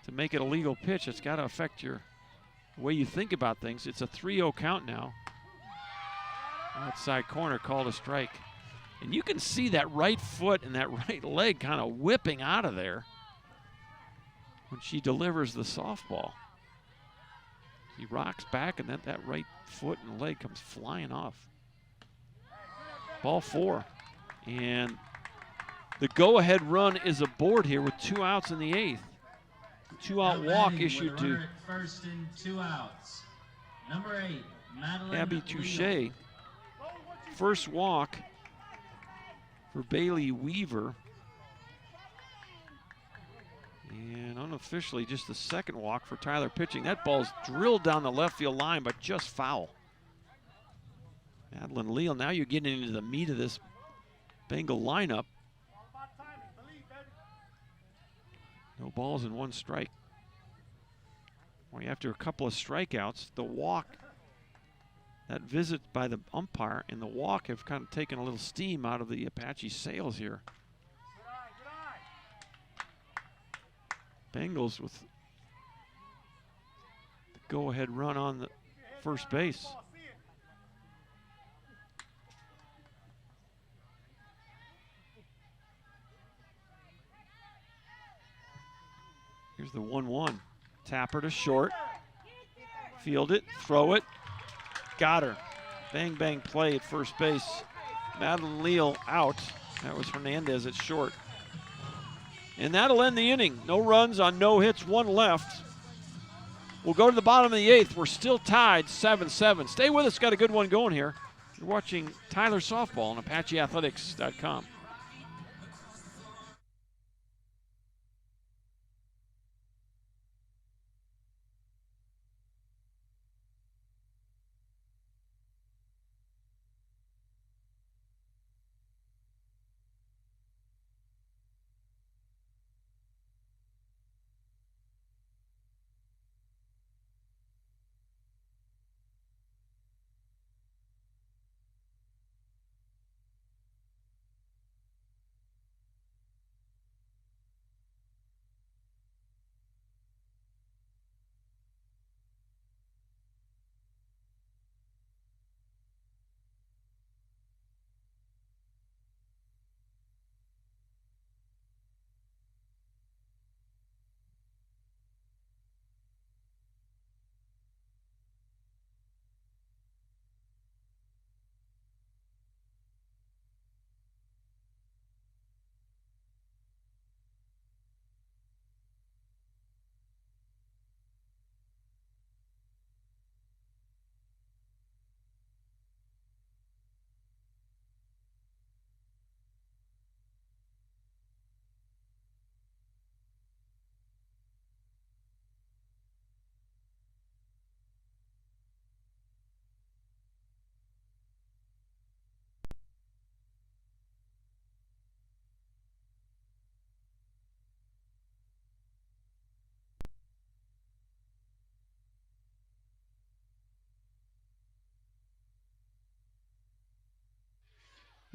to make it a legal pitch, it's got to affect the way you think about things. It's a 3-0 count now. Outside corner called a strike. And you can see that right foot and that right leg kind of whipping out of there when she delivers the softball. She rocks back and then that right foot and leg comes flying off. Ball 4. And the go-ahead run is aboard here with 2 outs in the 8th. 2-out walk issued to first and 2 outs. Number 8, Madeline Abby Touche. First walk for Bailey Weaver. And unofficially, just the second walk for Tyler pitching. That ball's drilled down the left field line, but just foul. Madeline Leal, now you're getting into the meat of this Bengal lineup. No balls and 1 strike. Well, after a couple of strikeouts, the walk, that visit by the umpire and the walk have kind of taken a little steam out of the Apache sails here. Bengals with the go-ahead run on the first base. Here's the 1-1. Tapper to short. Field it, throw it. Got her. Bang, bang play at first base. Madeline Leal out. That was Hernandez at short. And that'll end the inning. No runs on no hits, 1 left. We'll go to the bottom of the 8th. We're still tied 7-7. Stay with us. Got a good one going here. You're watching Tyler Softball on ApacheAthletics.com.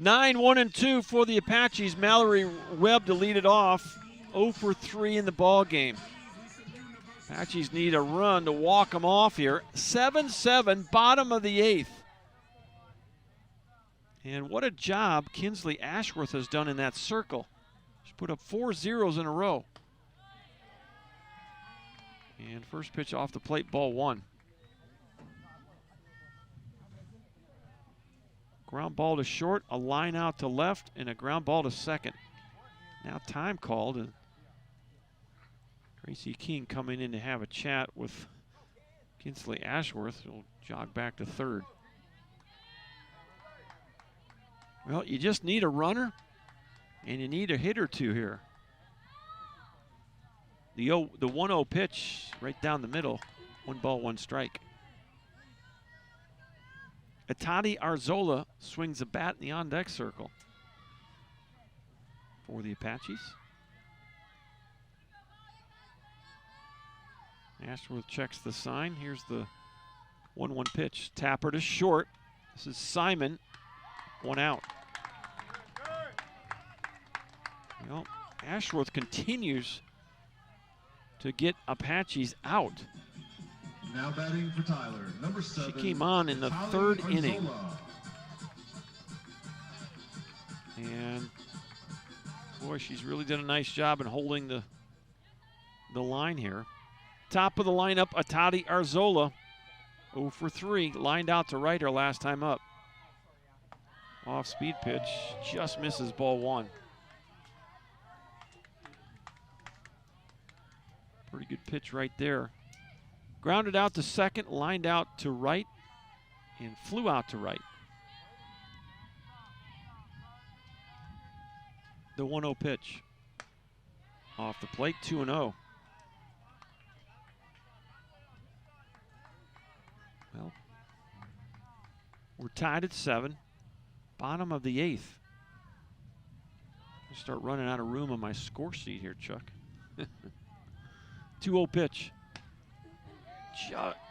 9-1-2 for the Apaches. Mallory Webb to lead it off. 0 for 3 in the ball game. Apaches need a run to walk them off here. 7-7, bottom of the 8th. And what a job Kinsley Ashworth has done in that circle. She's put up 4 zeros in a row. And first pitch off the plate, ball 1. Ground ball to short, a line out to left, and a ground ball to second. Now time called, and Tracy King coming in to have a chat with Kinsley Ashworth. He'll jog back to third. Well, you just need a runner, and you need a hit or two here. The 1-0 pitch right down the middle. 1 ball, 1 strike. Atati Arzola swings a bat in the on-deck circle for the Apaches. Ashworth checks the sign. Here's the 1-1 pitch. Tapper to short. This is Simon. 1 out. Well, Ashworth continues to get Apaches out. Now batting for Tyler, number 7. She came on in the 3rd inning. And boy, she's really done a nice job in holding the line here. Top of the lineup, Atati Arzola. 0 for 3, lined out to right her last time up. Off speed pitch, just misses ball 1. Pretty good pitch right there. Grounded out to second, lined out to right, and flew out to right. The 1-0 pitch. Off the plate, 2-0. Well, we're tied at 7. Bottom of the 8th. I start running out of room on my score sheet here, Chuck. 2-0 pitch.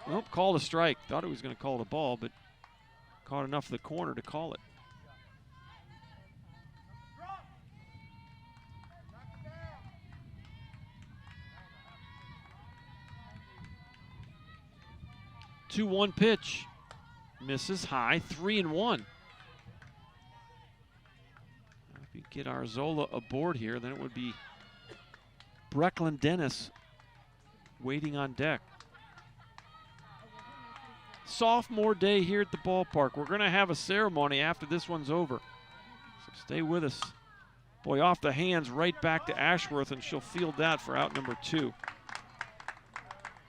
Nope, called a strike. Thought he was going to call the ball, but caught enough of the corner to call it. Two 2-1 pitch. Misses high, 3-1. If you get Arzola aboard here, then it would be Brecklin Dennis waiting on deck. Sophomore day here at the ballpark. We're going to have a ceremony after this one's over. So stay with us. Boy, off the hands, right back to Ashworth, and she'll field that for out number 2.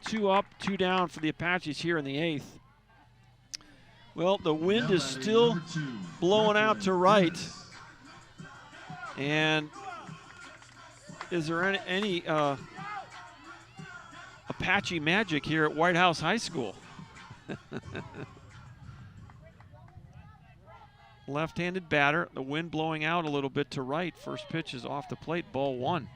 2 up, 2 down for the Apaches here in the 8th. Well, the wind is still blowing out to right. And is there any Apache magic here at Whitehouse High School? Left-handed batter, the wind blowing out a little bit to right. First pitch is off the plate, ball 1.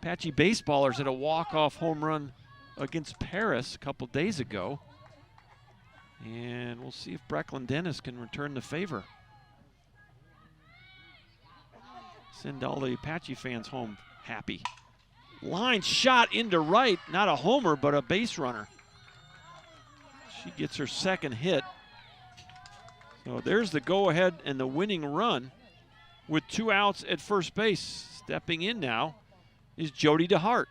Apache baseballers had a walk-off home run against Paris a couple days ago. And we'll see if Brecklin Dennis can return the favor. Send all the Apache fans home happy. Line shot into right, not a homer, but a base runner. She gets her second hit. So there's the go-ahead and the winning run with 2 outs at first base. Stepping in now is Jody DeHart.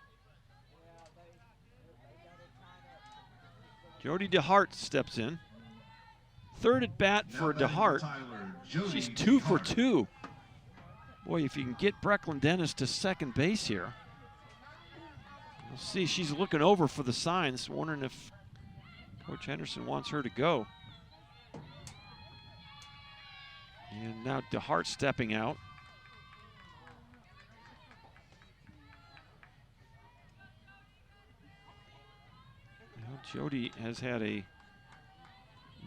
Jody DeHart steps in. Third at bat for DeHart. She's 2 for 2. Boy, if you can get Brecklin Dennis to second base here. We'll see, she's looking over for the signs, wondering if Coach Henderson wants her to go. And now DeHart stepping out. Well, Jody has had a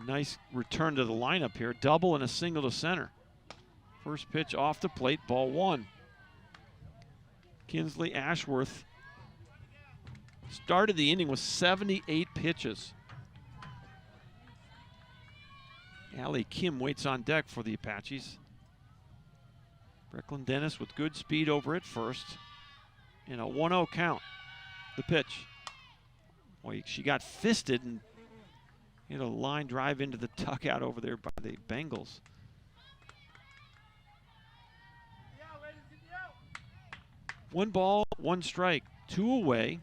nice return to the lineup here. Double and a single to center. First pitch off the plate, ball 1. Kinsley Ashworth started the inning with 78 pitches. Allie Kim waits on deck for the Apaches. Brecklin Dennis with good speed over at first. And a 1-0 count. The pitch. Boy, she got fisted and hit a line drive into the dugout over there by the Bengals. One ball, one strike, 2 away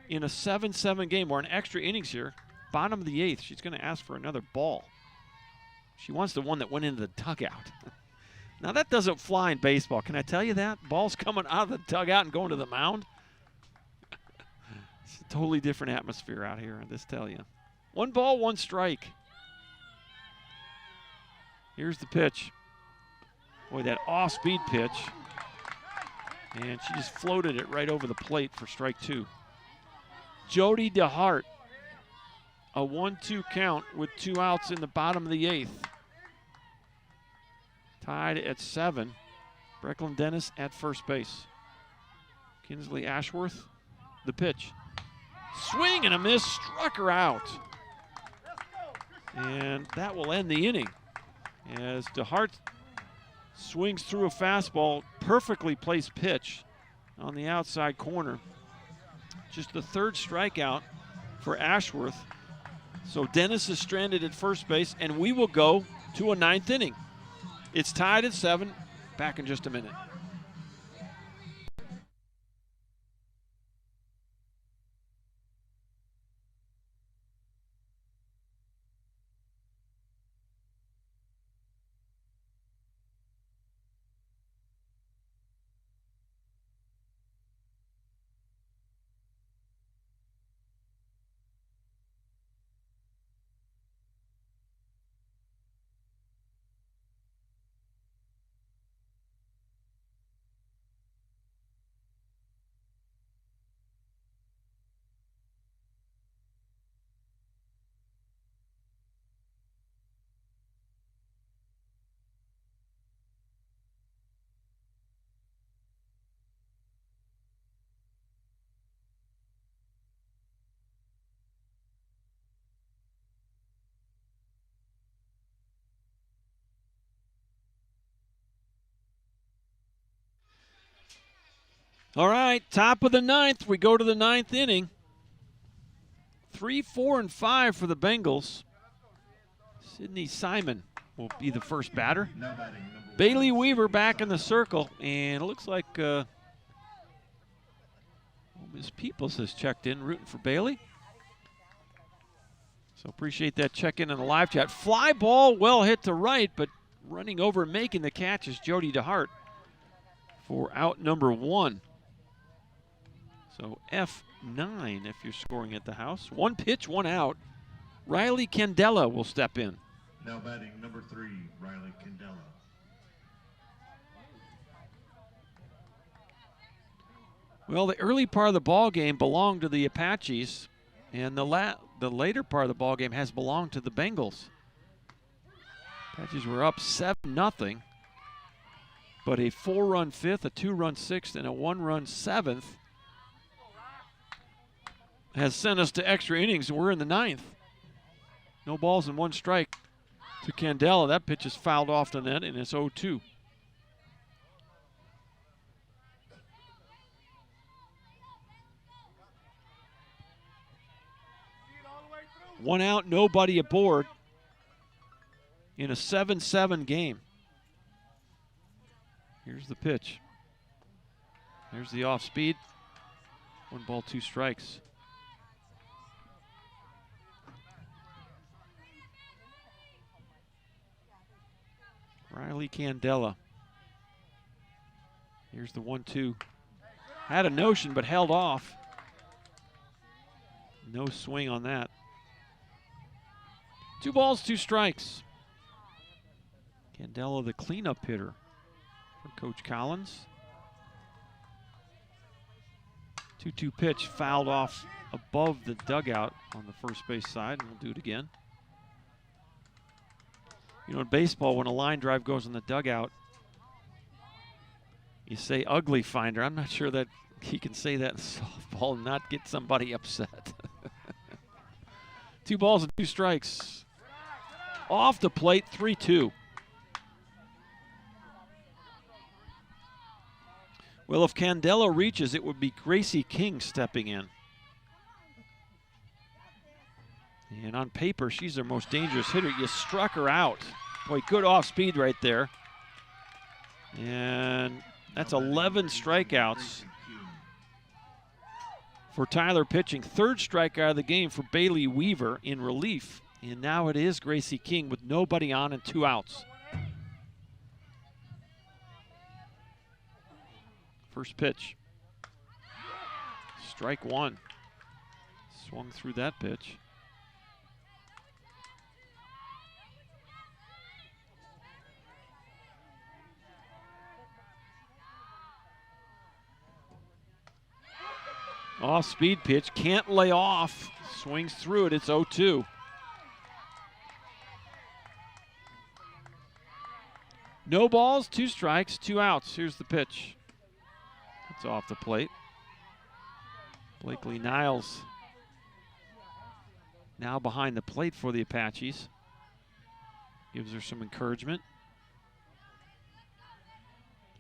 in a 7-7 game. We're in extra innings here. Bottom of the 8th. She's going to ask for another ball. She wants the one that went into the dugout. Now, that doesn't fly in baseball. Can I tell you that? Ball's coming out of the dugout and going to the mound. It's a totally different atmosphere out here, I just tell you. 1 ball, 1 strike. Here's the pitch. Boy, that off-speed pitch. And she just floated it right over the plate for strike 2. Jody DeHart. A 1-2 count with 2 outs in the bottom of the 8th. Tied at 7. Brecklin Dennis at first base. Kinsley Ashworth, the pitch. Swing and a miss, struck her out. And that will end the inning as DeHart swings through a fastball, perfectly placed pitch on the outside corner. Just the 3rd strikeout for Ashworth. So Dennis is stranded at first base, and we will go to a 9th inning. It's tied at 7. Back in just a minute. All right, top of the 9th. We go to the 9th inning. 3, 4, and 5 for the Bengals. Sydney Simon will be the first batter. Bailey Weaver back in the circle, and it looks like Miss Peoples has checked in, rooting for Bailey. So appreciate that check-in on the live chat. Fly ball, well hit to right, but running over and making the catch is Jody DeHart for out number 1. So F9 if you're scoring at the house. 1 pitch, 1 out. Riley Candela will step in. Now batting number 3, Riley Candela. Well, the early part of the ball game belonged to the Apaches, and the later part of the ball game has belonged to the Bengals. Apaches were up 7-0, but a 4-run 5th, a 2-run 6th, and a 1-run 7th has sent us to extra innings, and we're in the 9th. No balls and 1 strike to Candela. That pitch is fouled off the net, and it's 0-2. One out, nobody aboard in a 7-7 game. Here's the pitch. There's the off speed. 1 ball, 2 strikes. Riley Candela. Here's the 1-2. Had a notion but held off. No swing on that. 2 balls, 2 strikes. Candela, the cleanup hitter for Coach Collins. 2-2 pitch fouled off above the dugout on the first base side, and we'll do it again. You know, in baseball, when a line drive goes in the dugout, you say ugly finder. I'm not sure that he can say that in softball and not get somebody upset. 2 balls and 2 strikes. off the plate, 3-2. Well, if Candela reaches, it would be Gracie King stepping in. And on paper, she's their most dangerous hitter. You struck her out. Boy, good off speed right there. And that's 11 strikeouts for Tyler pitching. Third strikeout of the game for Bailey Weaver in relief. And now it is Gracie King with nobody on and 2 outs. First pitch. Strike 1. Swung through that pitch. Off-speed pitch, can't lay off. Swings through it, it's 0-2. No balls, 2 strikes, 2 outs. Here's the pitch. It's off the plate. Blakely Niles now behind the plate for the Apaches. Gives her some encouragement.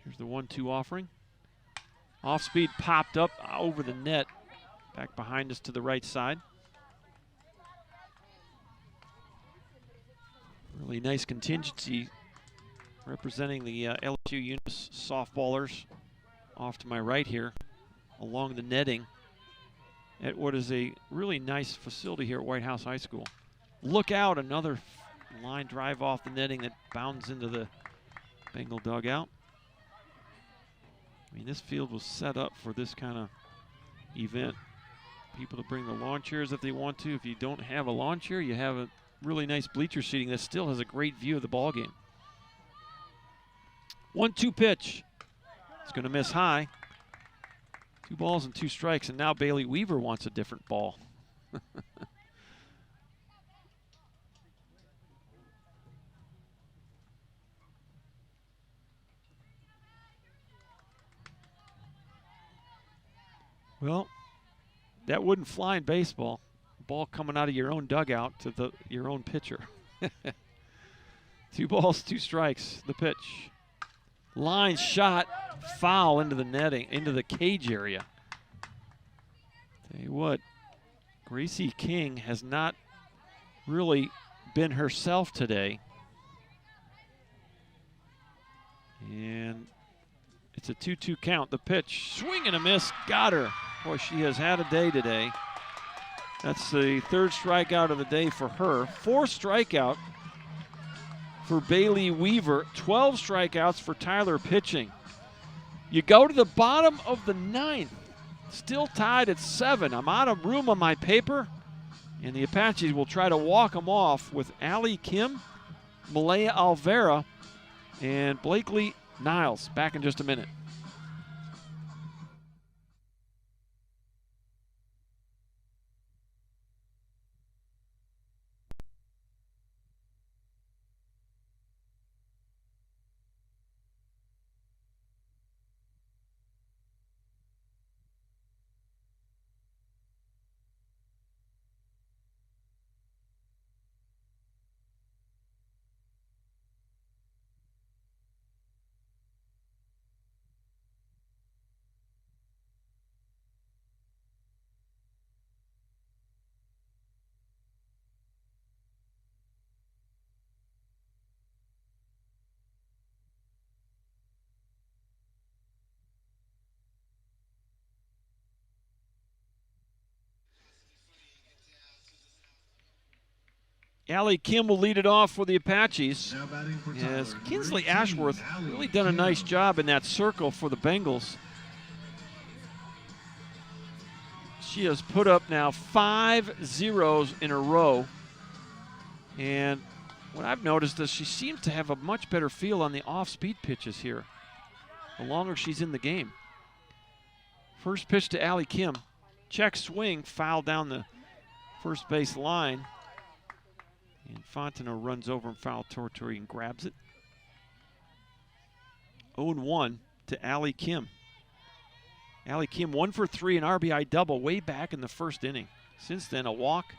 Here's the 1-2 offering. Off speed popped up over the net. Back behind us to the right side. Really nice contingency representing the LSU Eunice softballers off to my right here along the netting at what is a really nice facility here at Whitehouse High School. Look out, another line drive off the netting that bounds into the Bengal dugout. I mean, this field was set up for this kind of event. People to bring the lawn chairs if they want to. If you don't have a lawn chair, you have a really nice bleacher seating that still has a great view of the ball game. 1-2 pitch. It's going to miss high. 2 balls and 2 strikes, and now Bailey Weaver wants a different ball. Well, that wouldn't fly in baseball. Ball coming out of your own dugout to your own pitcher. 2 balls, 2 strikes. The pitch. Line shot, foul into the netting, into the cage area. Tell you what, Gracie King has not really been herself today. And it's a 2-2 count. The pitch, swing and a miss, got her. Boy, she has had a day today. That's the 3rd strikeout of the day for her. 4th strikeout for Bailey Weaver. 12 strikeouts for Tyler pitching. You go to the bottom of the 9th. Still tied at 7. I'm out of room on my paper. And the Apaches will try to walk them off with Allie Kim, Malaya Alvera, and Blakely Niles. Back in just a minute. Allie Kim will lead it off for the Apaches. As Kinsley Ashworth really done a nice job in that circle for the Bengals. She has put up now 5 zeros in a row. And what I've noticed is she seems to have a much better feel on the off-speed pitches here, the longer she's in the game. First pitch to Allie Kim. Check swing, foul down the first base line. And Fontenot runs over and foul territory and grabs it. 0-1 to Allie Kim. Allie Kim 1 for 3, an RBI double way back in the 1st inning. Since then, a walk,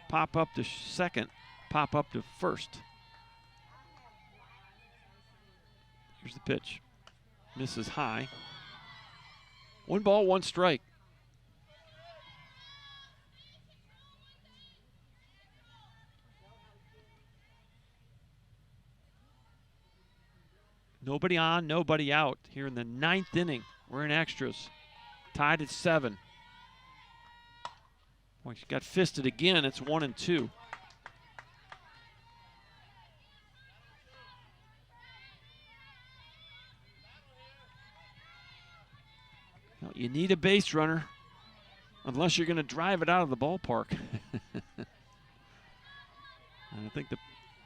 pop up to 2nd, pop up to 1st. Here's the pitch. Misses high. 1 ball, 1 strike. Nobody on, nobody out here in the 9th inning. We're in extras. Tied at 7. Boy, she got fisted again. It's 1-2. Now, you need a base runner unless you're going to drive it out of the ballpark. And I think the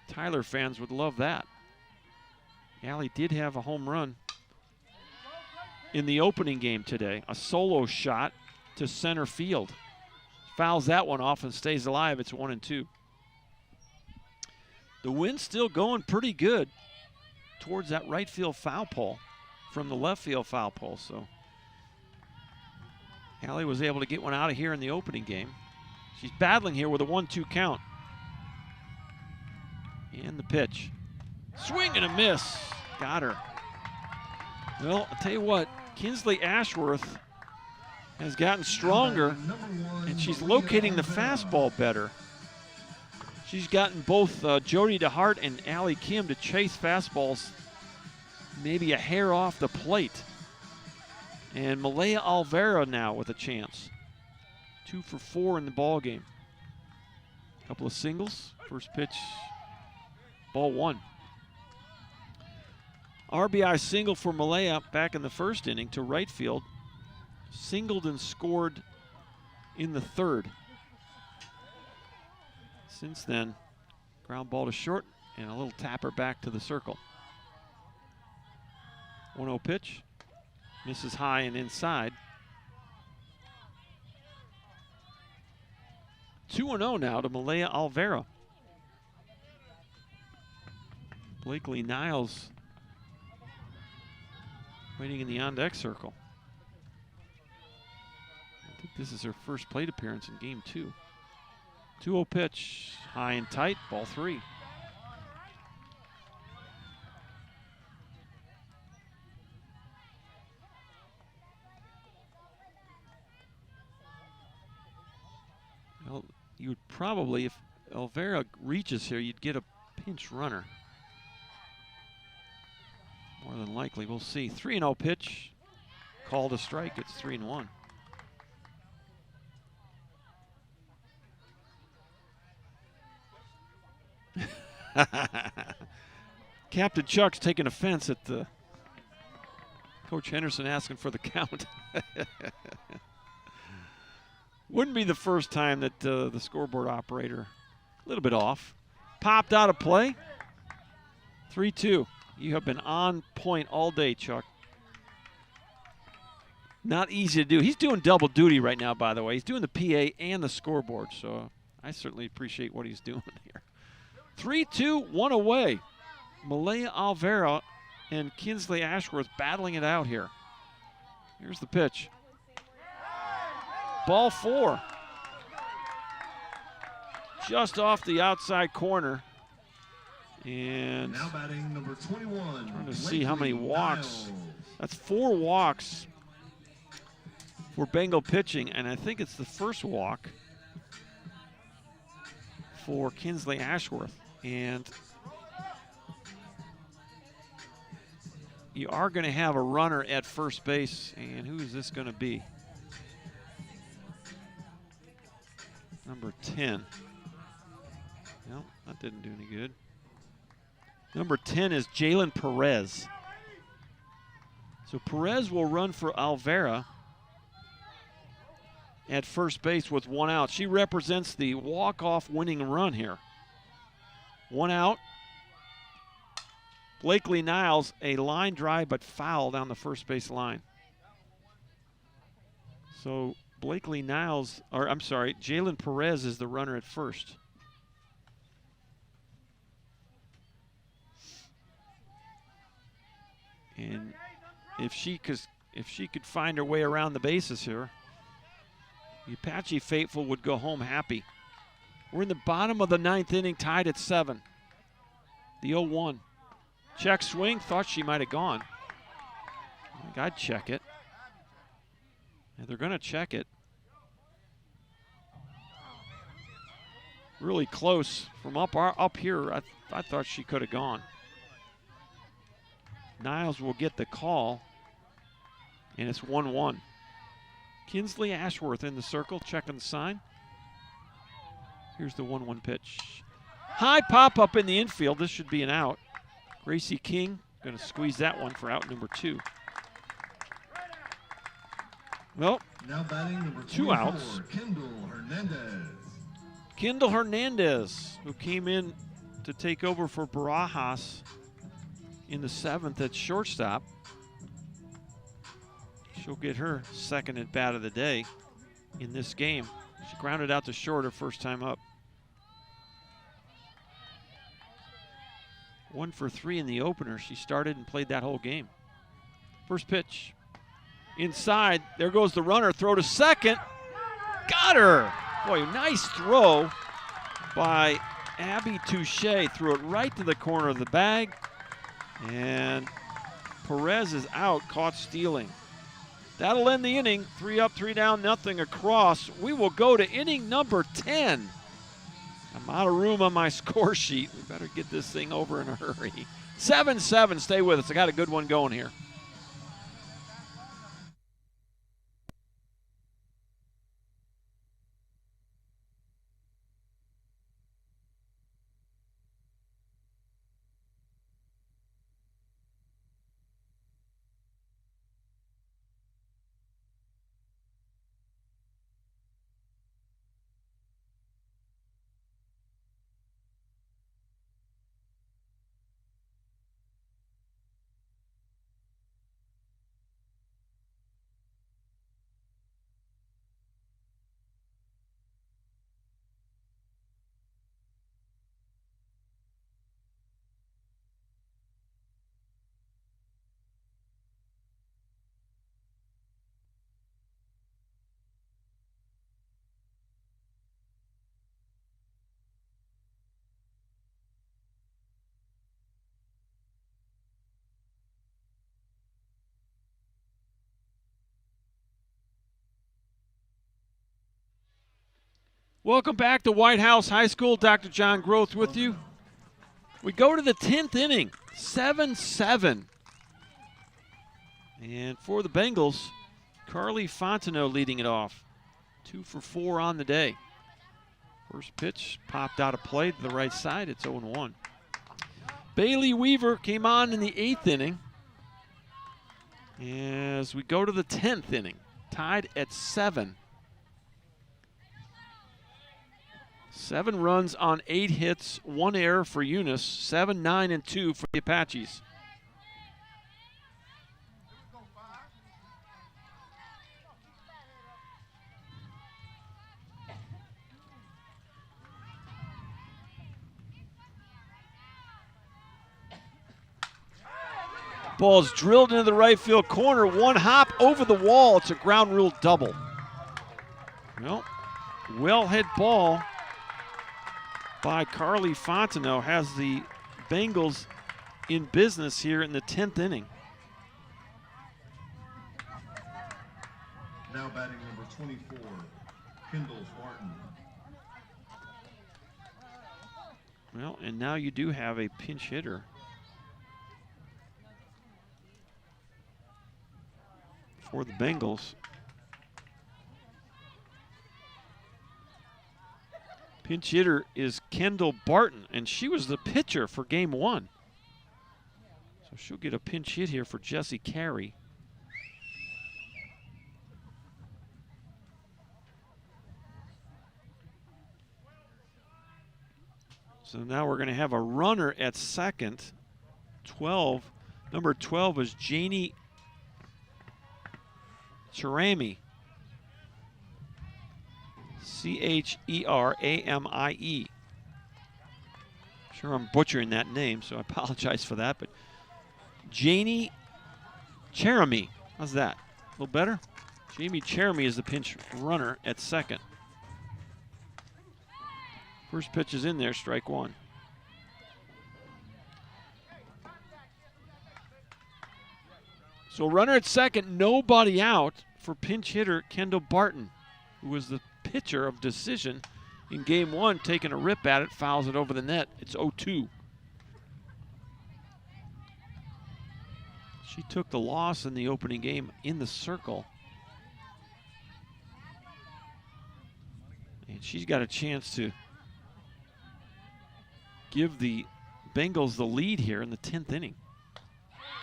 Tyler fans would love that. Allie did have a home run in the opening game today. A solo shot to center field. Fouls that one off and stays alive. It's 1-2. The wind's still going pretty good towards that right field foul pole from the left field foul pole. So Allie was able to get one out of here in the opening game. She's battling here with a 1-2 count. And the pitch. Swing and a miss. Got her. Well, I'll tell you what, Kinsley Ashworth has gotten stronger, and she's locating the fastball better. She's gotten both Jody DeHart and Allie Kim to chase fastballs maybe a hair off the plate. And Malaya Alvera now with a chance. 2 for 4 in the ball game. Couple of singles. First pitch, ball 1. RBI single for Malaya back in the first inning to right field. Singled and scored in the 3rd. Since then, ground ball to short and a little tapper back to the circle. 1-0 pitch. Misses high and inside. 2-0 now to Malaya Alvera. Blakely Niles waiting in the on-deck circle. I think this is her first plate appearance in game 2. 2-0 pitch, high and tight, ball 3. Well, you would probably, if Alvera reaches here, you'd get a pinch runner. More than likely, we'll see. 3-0 pitch, called a strike. It's 3-1. Captain Chuck's taking offense at the Coach Henderson asking for the count. Wouldn't be the first time that the scoreboard operator, a little bit off, popped out of play. 3-2. You have been on point all day, Chuck. Not easy to do. He's doing double duty right now, by the way. He's doing the PA and the scoreboard, so I certainly appreciate what he's doing here. 3-2, 1 away. Malaya Alvera and Kinsley Ashworth battling it out here. Here's the pitch. Ball 4. Just off the outside corner. And now batting number 21. Trying to see how many walks. That's 4 walks for Bengal pitching, and I think it's the first walk for Kinsley Ashworth. And you are going to have a runner at first base, and who is this going to be? Number 10. No, that didn't do any good. Number 10 is Jalen Perez. So Perez will run for Alvera at first base with 1 out. She represents the walk-off winning run here. 1 out. Blakely Niles, a line drive but foul down the first base line. So Blakely Niles, or I'm sorry, Jalen Perez is the runner at first. And if she could find her way around the bases here, the Apache faithful would go home happy. We're in the bottom of the 9th inning, tied at 7. The 0-1. Check swing, thought she might have gone. I think I'd check it. And they're going to check it. Really close from up here. I thought she could have gone. Niles will get the call, and it's 1-1. Kinsley Ashworth in the circle, checking the sign. Here's the 1-1 pitch. High pop up in the infield. This should be an out. Gracie King going to squeeze that one for out number 2. Well, Now batting number 2 outs. Kendall Hernandez. Kendall Hernandez, who came in to take over for Barajas in the 7th at shortstop. She'll get her second at bat of the day in this game. She grounded out to short her first time up. 1 for 3 in the opener. She started and played that whole game. First pitch. Inside, there goes the runner, throw to second. Got her! Boy, nice throw by Abby Touche. Threw it right to the corner of the bag. And Perez is out, caught stealing. That'll end the inning. 3 up, 3 down, nothing across. We will go to inning number 10. I'm out of room on my score sheet. We better get this thing over in a hurry. 7-7, stay with us. I got a good one going here. Welcome back to Whitehouse High School. Dr. John Groth with you. We go to the 10th inning, 7-7. And for the Bengals, Carly Fontenot leading it off. 2 for 4 on the day. First pitch popped out of play to the right side. It's 0-1. Bailey Weaver came on in the 8th inning. As we go to the 10th inning, tied at 7. 7 runs on 8 hits, 1 error for Eunice, 7, 9, and 2 for the Apaches. Ball's drilled into the right field corner, 1 hop over the wall. It's a ground rule double. Well hit ball by Carly Fontenot has the Bengals in business here in the 10th inning. Now batting number 24, Kendall Barton. Well, and now you do have a pinch hitter. For the Bengals. Pinch hitter is Kendall Barton, and she was the pitcher for game 1. So she'll get a pinch hit here for Jessie Carey. So now we're going to have a runner at second. 12. Number 12 is Janie Cherami. Cherami. Sure I'm butchering that name, so I apologize for that. But Janie Cherami. How's that? A little better? Jamie Cherami is the pinch runner at second. First pitch is in there, strike 1. So runner at second, nobody out for pinch hitter Kendall Barton, who was the pitcher of decision in game one, taking a rip at it, fouls it over the net. It's 0-2. She took the loss in the opening game in the circle. And she's got a chance to give the Bengals the lead here in the 10th inning.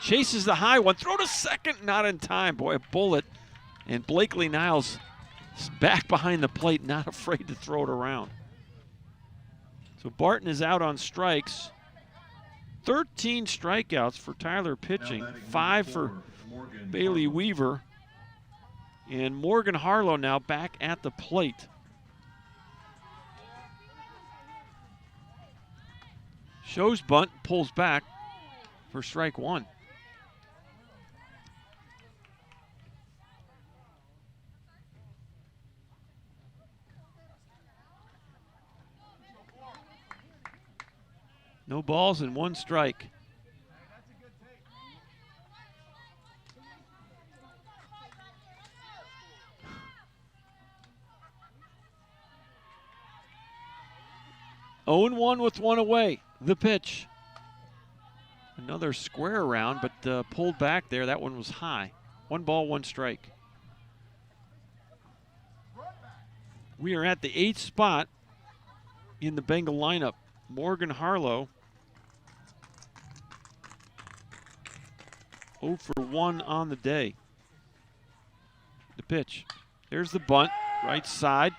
Chases the high one, throw to second, not in time. Boy, a bullet. And Blakely Niles is back behind the plate, not afraid to throw it around. So Barton is out on strikes. 13 strikeouts for Tyler pitching, 5 for Bailey Weaver. And Morgan Harlow now back at the plate. Shows bunt, pulls back for strike one. No balls and one strike. Oh, 0-1 with one away. The pitch. Another square around, but pulled back there. That one was high. 1 ball, 1 strike. We are at the 8th spot in the Bengal lineup. Morgan Harlow 0 for 1 on the day. The pitch. There's the bunt, right side.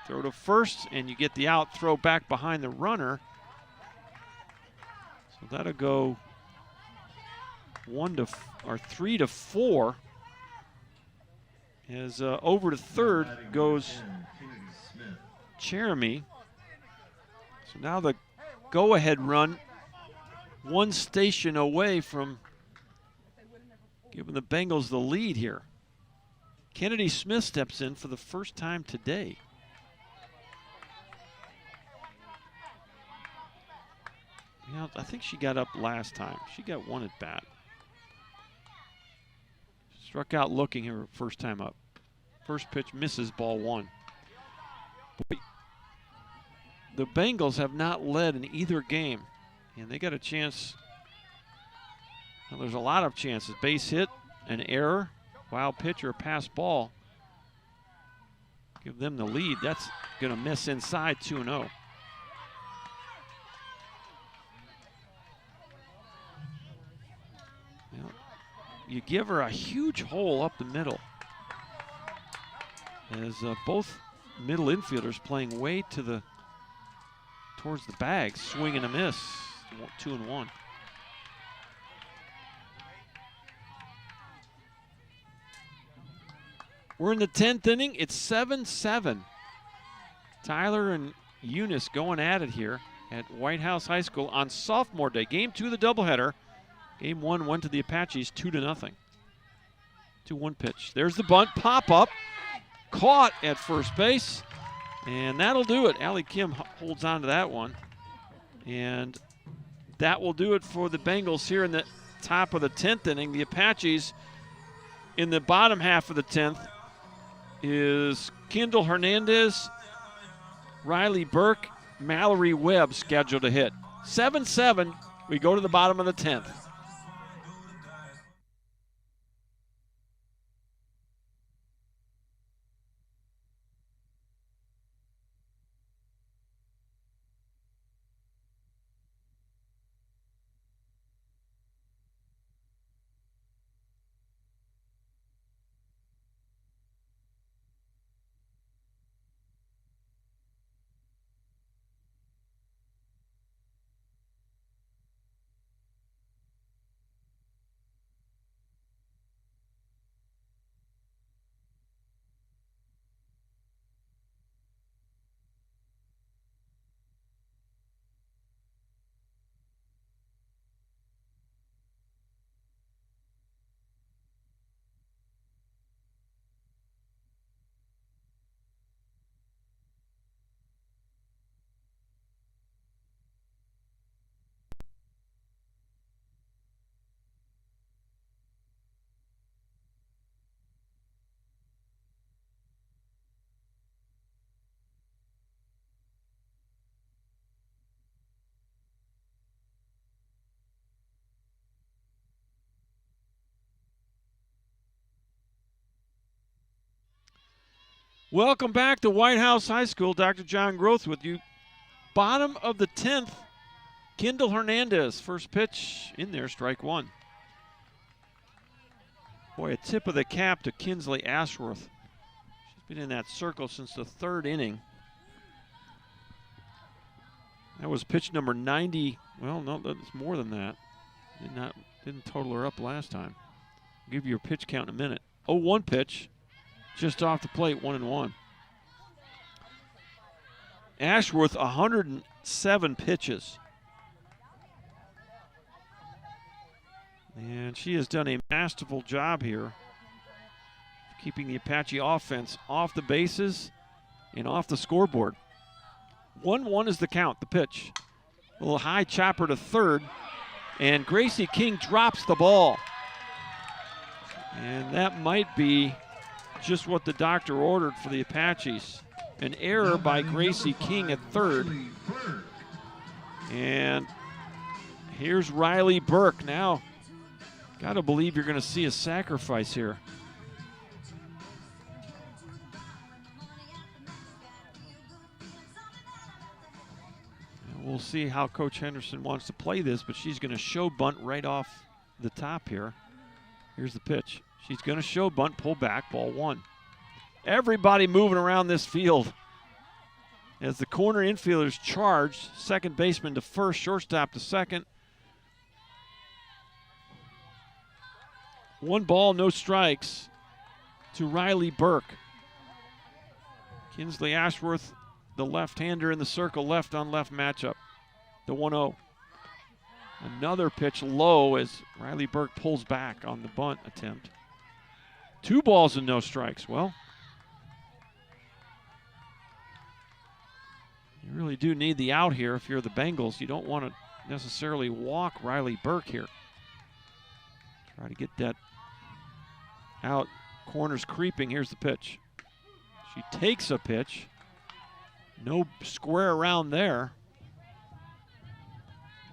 Throw to first, and you get the out. Throw back behind the runner. So that'll go 3 to 4. As over to third goes Jeremy. So now the go-ahead run, 1 station away from giving the Bengals the lead here. Kennedy Smith steps in for the first time today. You know, I think she got up last time. She got 1 at bat. Struck out looking her first time up. First pitch misses, ball 1. Boy, the Bengals have not led in either game, and they got a chance. Well, there's a lot of chances. Base hit, an error, wild pitch, or a pass ball. Give them the lead. That's going to miss inside, 2-0. You give her a huge hole up the middle. As both middle infielders playing way towards the bag, swing and a miss, 2-1. We're in the 10th inning. It's 7-7. Tyler and Eunice going at it here at Whitehouse High School on sophomore day. Game 2 of the doubleheader. Game 1 went to the Apaches 2-0. 2-1 pitch. There's the bunt, pop up, caught at first base, and that'll do it. Allie Kim holds on to that one, and that will do it for the Bengals here in the top of the 10th inning. The Apaches in the bottom half of the 10th is Kendall Hernandez, Riley Burke, Mallory Webb scheduled to hit. 7-7, we go to the bottom of the 10th. Welcome back to Whitehouse High School. Dr. John Groth with you. Bottom of the 10th, Kendall Hernandez. First pitch in there, strike one. Boy, a tip of the cap to Kinsley Ashworth. She's been in that circle since the 3rd inning. That was pitch number 90. Well, no, that's more than that. Didn't total her up last time. I'll give you your pitch count in a minute. 0-1 pitch. Just off the plate, 1-1. Ashworth, 107 pitches. And she has done a masterful job here keeping the Apache offense off the bases and off the scoreboard. 1-1 is the count, the pitch. A little high chopper to third, and Gracie King drops the ball. And that might be just what the doctor ordered for the Apaches. An error by Gracie King at third. And here's Riley Burke. Now, got to believe you're going to see a sacrifice here. And we'll see how Coach Henderson wants to play this, but she's going to show bunt right off the top here. Here's the pitch. She's going to show bunt, pull back, ball one. Everybody moving around this field as the corner infielders charge. Second baseman to first, shortstop to second. 1 ball, no strikes to Riley Burke. Kinsley Ashworth, the left-hander in the circle, left on left matchup. The 1-0. Another pitch low as Riley Burke pulls back on the bunt attempt. 2 balls and no strikes. Well, you really do need the out here if you're the Bengals. You don't want to necessarily walk Riley Burke here. Try to get that out. Corner's creeping. Here's the pitch. She takes a pitch. No square around there.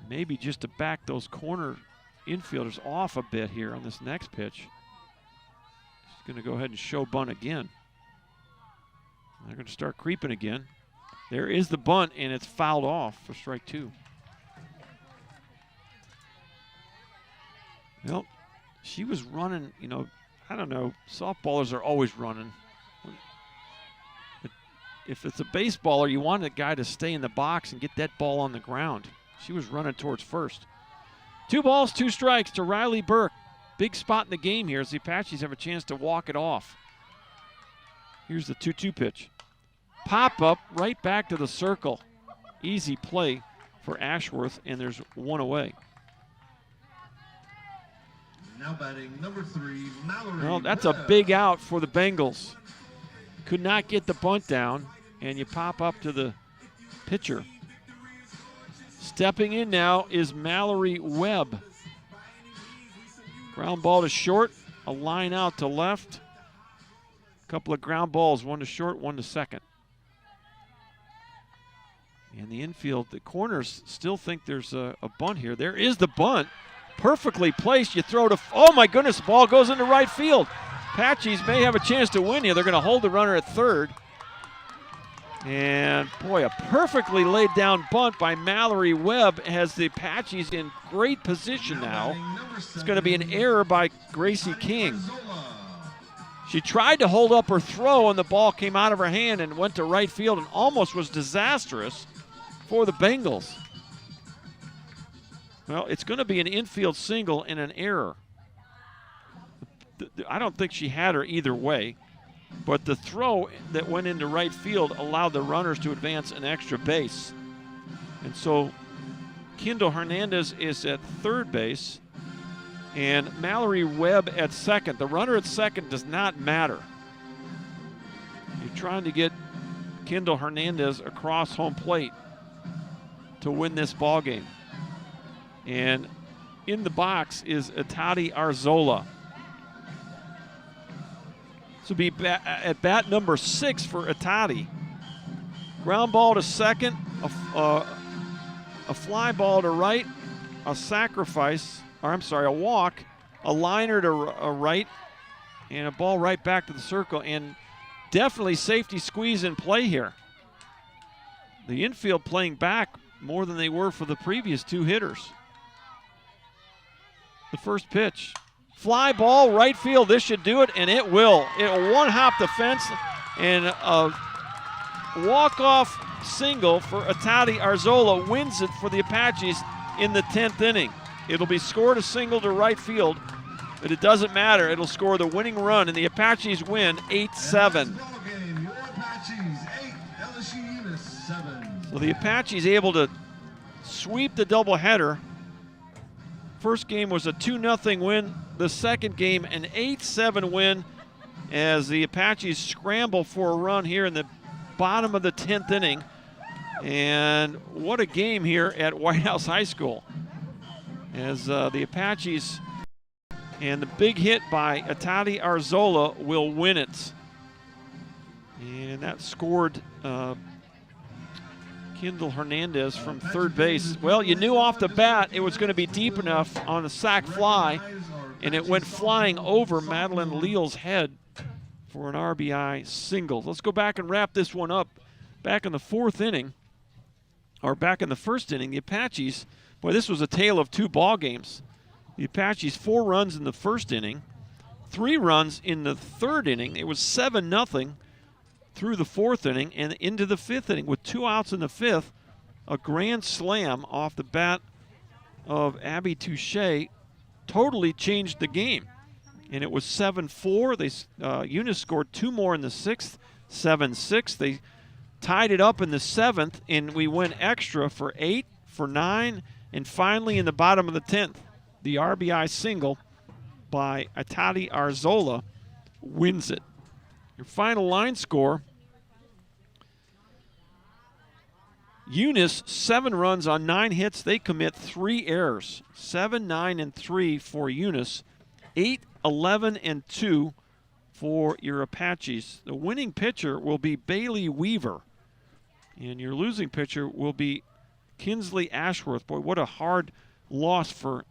Maybe just to back those corner infielders off a bit here on this next pitch. She's going to go ahead and show bunt again. They're going to start creeping again. There is the bunt, and it's fouled off for strike 2. Well, she was running, you know, I don't know. Softballers are always running. But if it's a baseballer, you want a guy to stay in the box and get that ball on the ground. She was running towards first. 2 balls, 2 strikes to Riley Burke. Big spot in the game here as the Apaches have a chance to walk it off. Here's the 2-2 pitch. Pop up right back to the circle. Easy play for Ashworth, and there's 1 away. Now batting number 3, Mallory. Well, that's a big out for the Bengals. Could not get the bunt down, and you pop up to the pitcher. Stepping in now is Mallory Webb. Ground ball to short, a line out to left. A couple of ground balls, 1 to short, 1 to second. And the infield, the corners still think there's a bunt here. There is the bunt. Perfectly placed. You throw to, oh my goodness, the ball goes into right field. Apaches may have a chance to win here. They're going to hold the runner at third. And boy, a perfectly laid down bunt by Mallory Webb has the Apaches in great position now. It's going to be an error by Gracie King. She tried to hold up her throw, and the ball came out of her hand and went to right field and almost was disastrous for the Bengals. Well, it's going to be an infield single and an error. I don't think she had her either way, but the throw that went into right field allowed the runners to advance an extra base. And so Kendall Hernandez is at third base and Mallory Webb at second. The runner at second does not matter. You're trying to get Kendall Hernandez across home plate to win this ball game. And in the box is Atati Arzola. This will be at bat number 6 for Atati. Ground ball to second, a fly ball to right, a sacrifice, or I'm sorry, a walk, a liner to right, and a ball right back to the circle. And definitely safety squeeze in play here. The infield playing back more than they were for the previous two hitters. The first pitch. Fly ball, right field. This should do it, and it will. It'll one-hop the fence, and a walk-off single for Atati Arzola wins it for the Apaches in the 10th inning. It'll be scored a single to right field, but it doesn't matter. It'll score the winning run, and the Apaches win 8-7. Your Apaches 8, LSU-Eunice 7. So the Apaches able to sweep the doubleheader. First game was a 2-0 win. The second game, an 8-7 win as the Apaches scramble for a run here in the bottom of the 10th inning. And what a game here at Whitehouse High School as the Apaches and the big hit by Atati Arzola will win it. And that scored Kendall Hernandez from third base. Well, you knew off the bat it was going to be deep enough on the sac fly, and it went flying over Madeline Leal's head for an RBI single. Let's go back and wrap this one up. Back in the fourth inning, or back in the first inning, the Apaches, boy, this was a tale of two ball games. The Apaches 4 runs in the first inning, 3 runs in the third inning. It was 7-0 through the fourth inning and into the fifth inning with 2 outs in the fifth. A grand slam off the bat of Abby Touche totally changed the game. And it was 7-4. Eunice scored 2 more in the sixth, 7-6. They tied it up in the seventh, and we went extra for 8, for 9, and finally in the bottom of the 10th, the RBI single by Atati Arzola wins it. Your final line score, Eunice, 7 runs on 9 hits. They commit 3 errors. 7, 9, and 3 for Eunice. 8, 11, and 2 for your Apaches. The winning pitcher will be Bailey Weaver. And your losing pitcher will be Kinsley Ashworth. Boy, what a hard loss for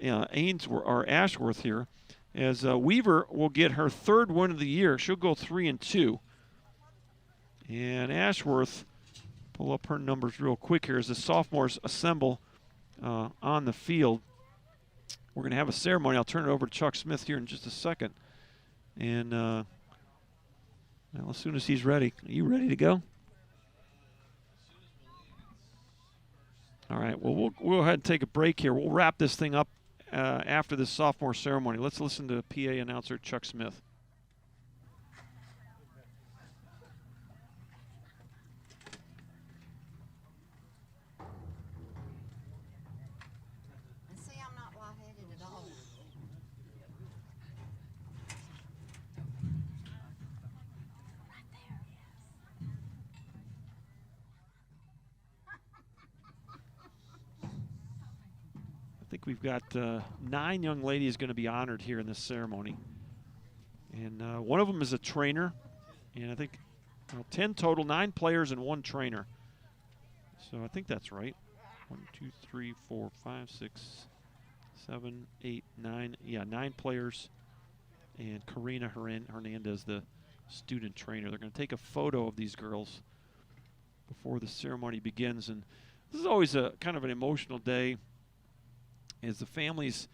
Ainsworth or Ashworth here. As Weaver will get her 3rd win of the year. She'll go 3-2. And Ashworth, pull up her numbers real quick here as the sophomores assemble on the field. We're going to have a ceremony. I'll turn it over to Chuck Smith here in just a second. And well, as soon as he's ready. Are you ready to go? All right, well, we'll go ahead and take a break here. We'll wrap this thing up after this sophomore ceremony. Let's listen to PA announcer Chuck Smith. See, I'm not lightheaded at all. I think we've got 9 young ladies going to be honored here in this ceremony. And one of them is a trainer. And I think 10 total, 9 players and 1 trainer. So I think that's right. 1, 2, 3, 4, 5, 6, 7, 8, 9. Yeah, 9 players. And Karina Hernandez, the student trainer. They're going to take a photo of these girls before the ceremony begins. And this is always a kind of an emotional day, as the families,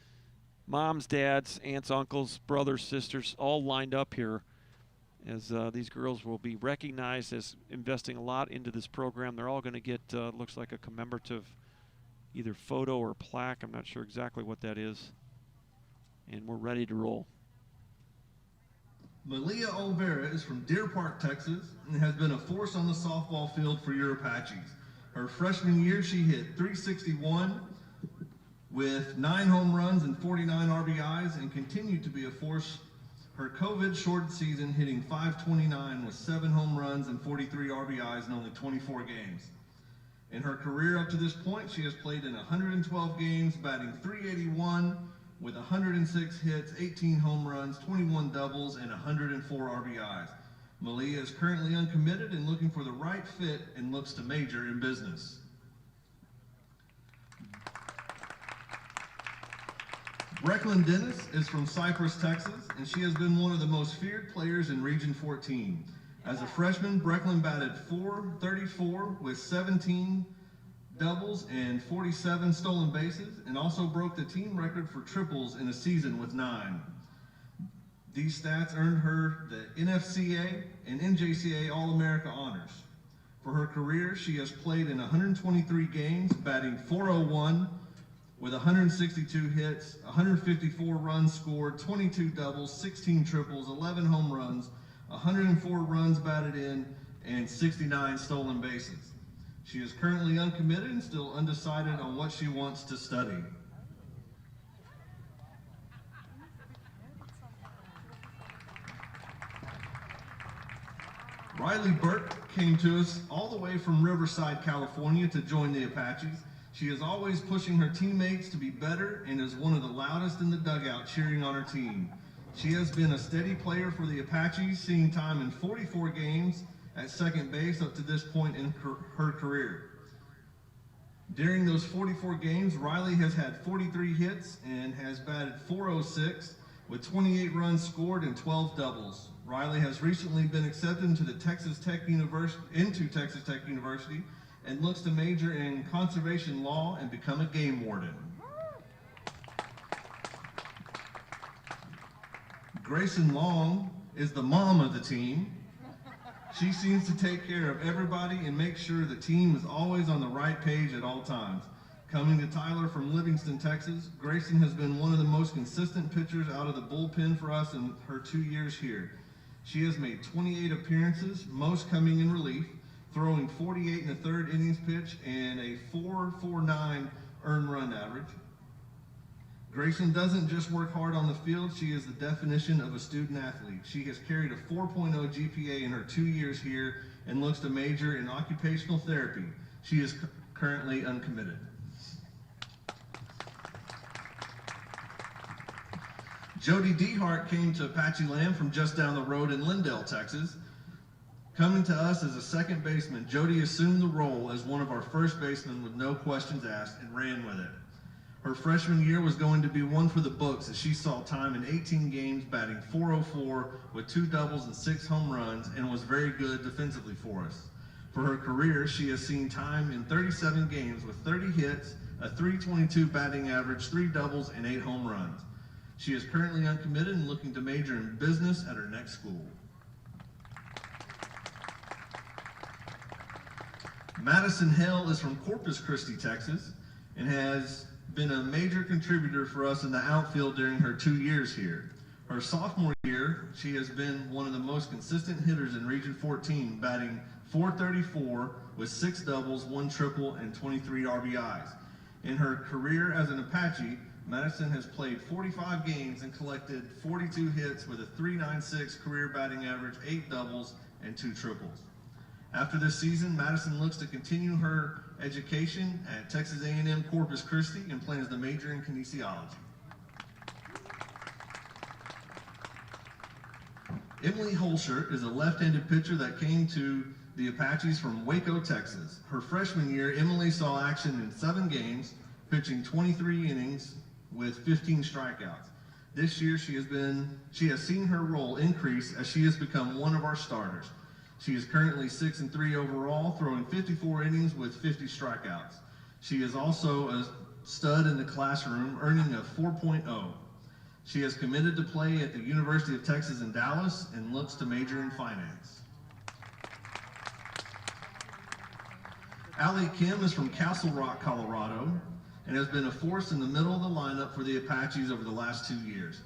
moms, dads, aunts, uncles, brothers, sisters, all lined up here as these girls will be recognized as investing a lot into this program. They're all going to get, looks like a commemorative either photo or plaque. I'm not sure exactly what that is. And we're ready to roll. Malia Olvera is from Deer Park, Texas, and has been a force on the softball field for your Apaches. Her freshman year, she hit .361 with 9 home runs and 49 RBIs, and continued to be a force her COVID-shortened season, hitting .529 with 7 home runs and 43 RBIs in only 24 games. In her career up to this point, she has played in 112 games, batting .381 with 106 hits, 18 home runs, 21 doubles, and 104 RBIs. Malia is currently uncommitted and looking for the right fit and looks to major in business. Brecklin Dennis is from Cypress, Texas, and she has been one of the most feared players in Region 14. As a freshman, Brecklin batted .434 with 17 doubles and 47 stolen bases, and also broke the team record for triples in a season with 9. These stats earned her the NFCA and NJCA All-America honors. For her career, she has played in 123 games, batting .401 with 162 hits, 154 runs scored, 22 doubles, 16 triples, 11 home runs, 104 runs batted in, and 69 stolen bases. She is currently uncommitted and still undecided on what she wants to study. Riley Burke came to us all the way from Riverside, California to join the Apaches. She is always pushing her teammates to be better and is one of the loudest in the dugout cheering on her team. She has been a steady player for the Apaches, seeing time in 44 games at second base up to this point in her career. During those 44 games, Riley has had 43 hits and has batted .406 with 28 runs scored and 12 doubles. Riley has recently been accepted into Texas Tech University and looks to major in conservation law and become a game warden. Grayson Long is the mom of the team. She seems to take care of everybody and make sure the team is always on the right page at all times. Coming to Tyler from Livingston, Texas, Grayson has been one of the most consistent pitchers out of the bullpen for us in her 2 years here. She has made 28 appearances, most coming in relief, throwing 48 1/3 innings pitch and a .449 earned run average. Grayson doesn't just work hard on the field, she is the definition of a student athlete. She has carried a 4.0 GPA in her 2 years here and looks to major in occupational therapy. She is currently uncommitted. Jody Dehart came to Apache land from just down the road in Lindale, Texas. Coming to us as a second baseman, Jody assumed the role as one of our first basemen with no questions asked and ran with it. Her freshman year was going to be one for the books as she saw time in 18 games, batting .404 with 2 doubles and 6 home runs, and was very good defensively for us. For her career, she has seen time in 37 games with 30 hits, a .322 batting average, 3 doubles, and 8 home runs. She is currently uncommitted and looking to major in business at her next school. Madison Hale is from Corpus Christi, Texas, and has been a major contributor for us in the outfield during her 2 years here. Her sophomore year, she has been one of the most consistent hitters in Region 14, batting .434 with 6 doubles, 1 triple, and 23 RBIs. In her career as an Apache, Madison has played 45 games and collected 42 hits with a .396 career batting average, 8 doubles, and 2 triples. After this season, Madison looks to continue her education at Texas A&M Corpus Christi and plans to major in kinesiology. Emily Holscher is a left-handed pitcher that came to the Apaches from Waco, Texas. Her freshman year, Emily saw action in 7 games, pitching 23 innings with 15 strikeouts. This year, she has seen her role increase as she has become one of our starters. She is currently 6-3 overall, throwing 54 innings with 50 strikeouts. She is also a stud in the classroom, earning a 4.0. She is committed to play at the University of Texas in Dallas and looks to major in finance. Allie Kim is from Castle Rock, Colorado, and has been a force in the middle of the lineup for the Apaches over the last 2 years.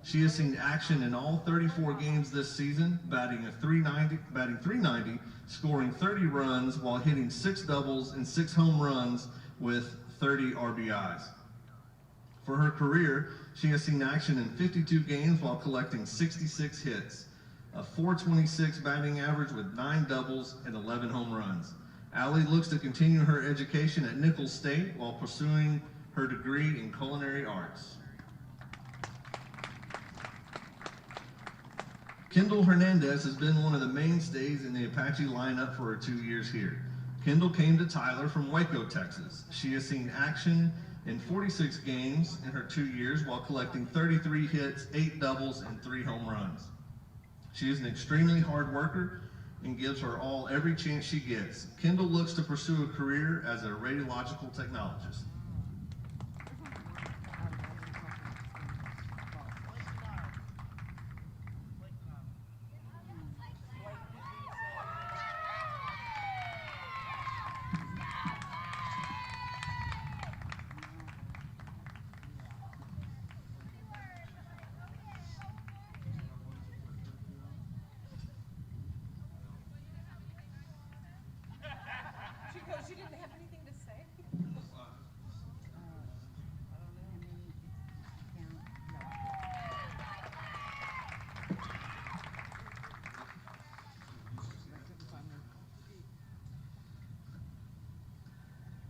She has seen action in all 34 games this season, batting .390, scoring 30 runs while hitting 6 doubles and 6 home runs with 30 RBIs. For her career, she has seen action in 52 games while collecting 66 hits, a .426 batting average with 9 doubles and 11 home runs. Allie looks to continue her education at Nicholls State while pursuing her degree in culinary arts. Kendall Hernandez has been one of the mainstays in the Apache lineup for her 2 years here. Kendall came to Tyler from Waco, Texas. She has seen action in 46 games in her 2 years while collecting 33 hits, 8 doubles, and 3 home runs. She is an extremely hard worker and gives her all every chance she gets. Kendall looks to pursue a career as a radiological technologist. She didn't have anything to say.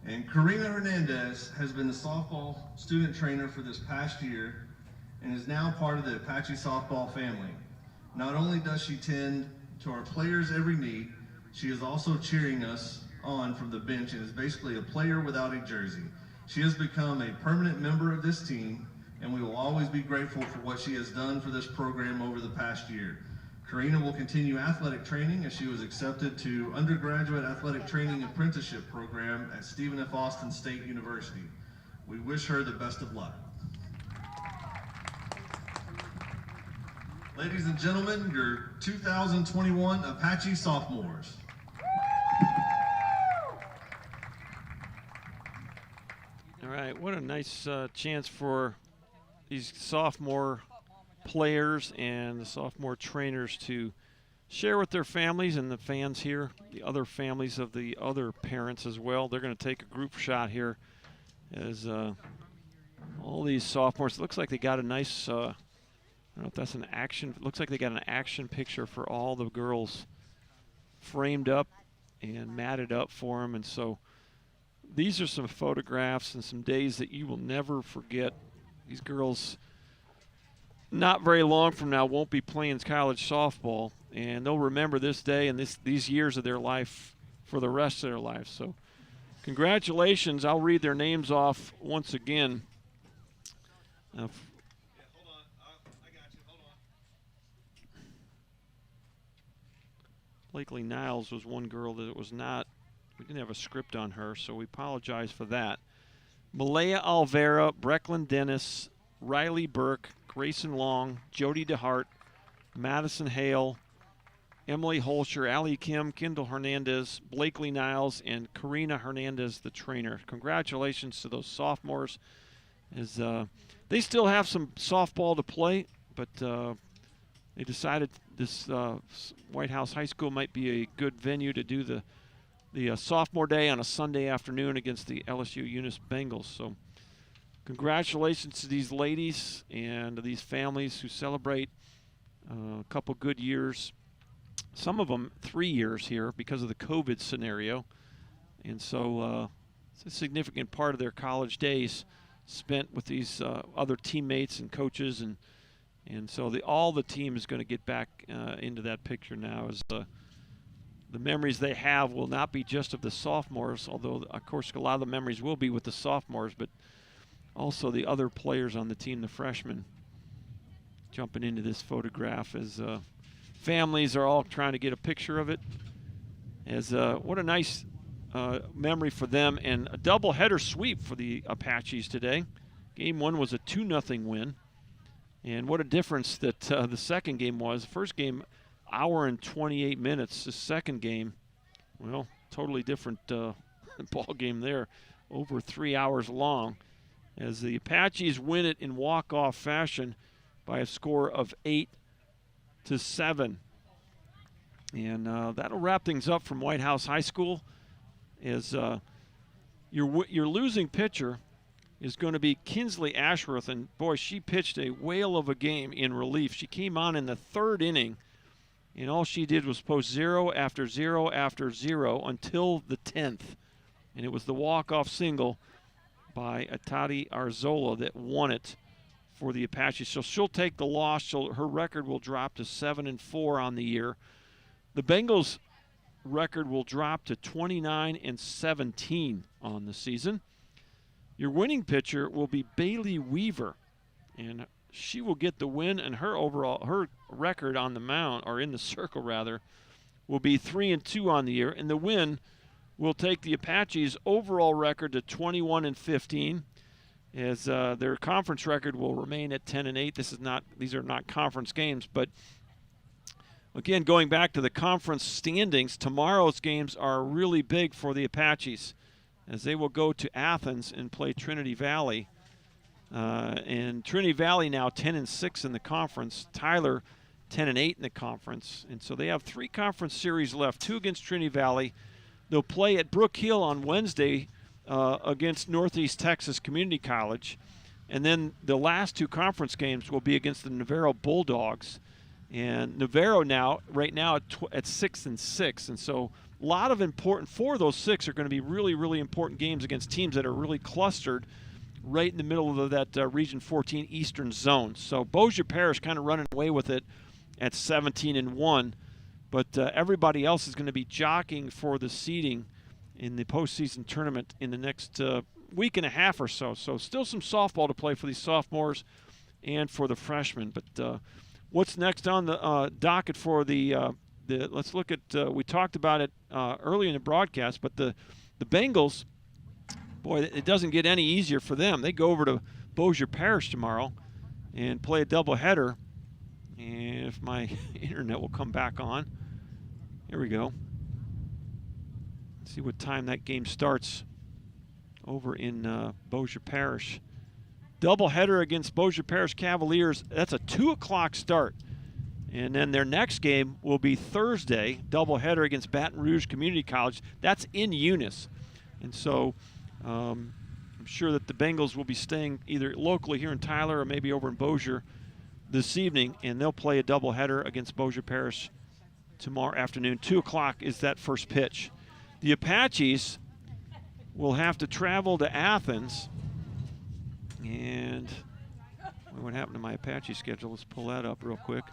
And Karina Hernandez has been the softball student trainer for this past year and is now part of the Apache softball family. Not only does she tend to our players' every need, she is also cheering us on from the bench and is basically a player without a jersey. She has become a permanent member of this team, and we will always be grateful for what she has done for this program over the past year. Karina will continue athletic training as she was accepted to undergraduate athletic training apprenticeship program at Stephen F. Austin State University. We wish her the best of luck. Ladies and gentlemen, your 2021 Apache Sophomores. All right, what a nice chance for these sophomore players and the sophomore trainers to share with their families and the fans here, the other families of the other parents as well. They're going to take a group shot here as all these sophomores. It looks like they got a nice, I don't know if that's an action, it looks like they got an action picture for all the girls framed up and matted up for them. And so these are some photographs and some days that you will never forget. These girls, not very long from now, won't be playing college softball, and they'll remember this day and these years of their life for the rest of their life. So congratulations. I'll read their names off once again. Hold on. I got you. Hold on. Blakely Niles was one girl that was not, we didn't have a script on her, so we apologize for that. Malaya Alvera, Brecklin Dennis, Riley Burke, Grayson Long, Jody DeHart, Madison Hale, Emily Holscher, Allie Kim, Kendall Hernandez, Blakely Niles, and Karina Hernandez, the trainer. Congratulations to those sophomores. As they still have some softball to play, but they decided this Whitehouse High School might be a good venue to do the sophomore day on a Sunday afternoon against the LSU-Eunice Bengals. So congratulations to these ladies and these families who celebrate a couple good years. Some of them 3 years here because of the COVID scenario. And so it's a significant part of their college days spent with these other teammates and coaches. And so all the team is going to get back into that picture now as the memories they have will not be just of the sophomores, although, of course, a lot of the memories will be with the sophomores, but also the other players on the team, the freshmen, jumping into this photograph as families are all trying to get a picture of it. As what a nice memory for them, and a doubleheader sweep for the Apaches today. Game one was a 2-0 win, and what a difference that the second game was. First game, hour and 28 minutes. The second game, well, totally different ball game there, over 3 hours long, as the Apaches win it in walk-off fashion by a score of 8-7. And that'll wrap things up from Whitehouse High School. As your losing pitcher is going to be Kinsley Ashworth, and boy, she pitched a whale of a game in relief. She came on in the third inning, and all she did was post 0 after 0 after 0 until the 10th. And it was the walk-off single by Atati Arzola that won it for the Apaches. So she'll take the loss. Her record will drop to 7-4 on the year. The Bengals' record will drop to 29-17 on the season. Your winning pitcher will be Bailey Weaver, and she will get the win, and her record on the mound, or in the circle rather, will be 3-2 on the year, and the win will take the Apaches' overall record to 21-15, as their conference record will remain at 10-8. These are not conference games, but again, going back to the conference standings, tomorrow's games are really big for the Apaches, as they will go to Athens and play Trinity Valley. And Trinity Valley now 10-6 in the conference. Tyler 10-8 in the conference. And so they have 3 conference series left, 2 against Trinity Valley. They'll play at Brook Hill on Wednesday against Northeast Texas Community College. And then the last 2 conference games will be against the Navarro Bulldogs. And Navarro right now at 6-6. And so a lot of important, 4 of those 6 are going to be really, really important games against teams that are really clustered right in the middle of that Region 14 Eastern Zone. So Bossier Parish kind of running away with it at 17-1, but everybody else is going to be jockeying for the seeding in the postseason tournament in the next week and a half or so. So still some softball to play for these sophomores and for the freshmen. But what's next on the docket for let's look at, we talked about it earlier in the broadcast, but the Bengals, boy, it doesn't get any easier for them. They go over to Bossier Parish tomorrow and play a doubleheader. And if my internet will come back on, here we go. Let's see what time that game starts over in Bossier Parish. Doubleheader against Bossier Parish Cavaliers. That's a 2 o'clock start. And then their next game will be Thursday, doubleheader against Baton Rouge Community College. That's in Eunice. And so I'm sure that the Bengals will be staying either locally here in Tyler or maybe over in Bossier this evening, and they'll play a doubleheader against Bossier Parish tomorrow afternoon. 2 o'clock is that first pitch. The Apaches will have to travel to Athens. And what happened to my Apache schedule? Let's pull that up real quick.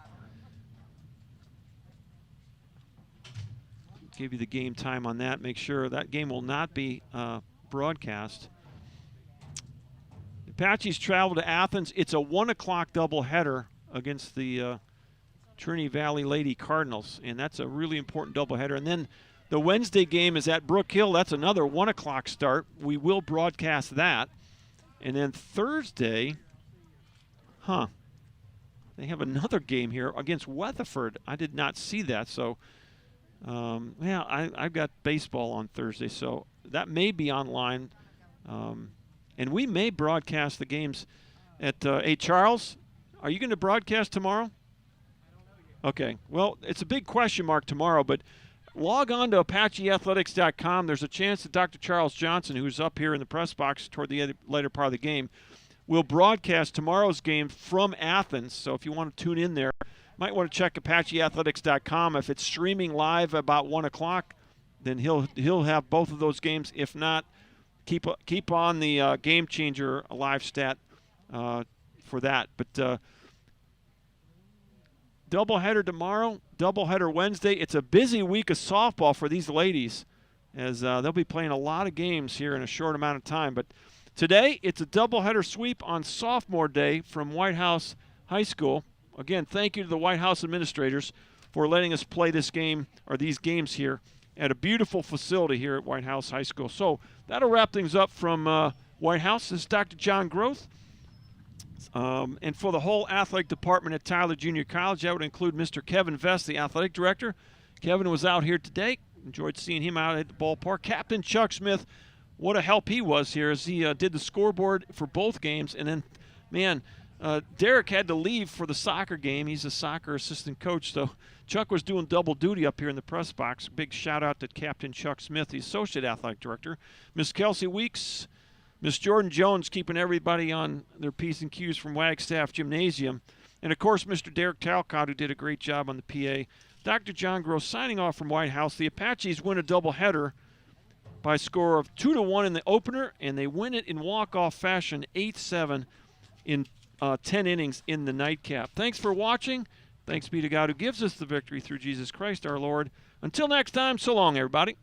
Give you the game time on that. Make sure that game will not be broadcast. The Apaches travel to Athens. It's a 1 o'clock doubleheader against the Trinity Valley Lady Cardinals, and that's a really important doubleheader. And then the Wednesday game is at Brook Hill. That's another 1 o'clock start. We will broadcast that. And then Thursday, they have another game here against Weatherford. I did not see that, so I've got baseball on Thursday, so that may be online. And we may broadcast the games at hey, Charles, are you going to broadcast tomorrow? Okay, well, it's a big question mark tomorrow, but log on to ApacheAthletics.com. There's a chance that Dr. Charles Johnson, who's up here in the press box toward the later part of the game, will broadcast tomorrow's game from Athens. So if you want to tune in there, might want to check ApacheAthletics.com. If it's streaming live about 1 o'clock, then he'll have both of those games. If not, keep on the Game Changer live stat for that. But doubleheader tomorrow, doubleheader Wednesday. It's a busy week of softball for these ladies, as they'll be playing a lot of games here in a short amount of time. But today, it's a doubleheader sweep on Sophomore Day from Whitehouse High School. Again, thank you to the Whitehouse administrators for letting us play this game, or these games here, at a beautiful facility here at Whitehouse High School. So that'll wrap things up from Whitehouse. This is Dr. John Groth. And for the whole athletic department at Tyler Junior College, that would include Mr. Kevin Vest, the athletic director. Kevin was out here today. Enjoyed seeing him out at the ballpark. Captain Chuck Smith, what a help he was here as he did the scoreboard for both games. And then, man, Derek had to leave for the soccer game. He's a soccer assistant coach, so Chuck was doing double duty up here in the press box. Big shout-out to Captain Chuck Smith, the associate athletic director. Miss Kelsey Weeks, Miss Jordan Jones keeping everybody on their P's and Q's from Wagstaff Gymnasium. And, of course, Mr. Derek Talcott, who did a great job on the PA. Dr. John Gross signing off from Whitehouse. The Apaches win a doubleheader by a score of 2-1 in the opener, and they win it in walk-off fashion, 8-7 in 10 innings in the nightcap. Thanks for watching. Thanks be to God who gives us the victory through Jesus Christ our Lord. Until next time, so long, everybody.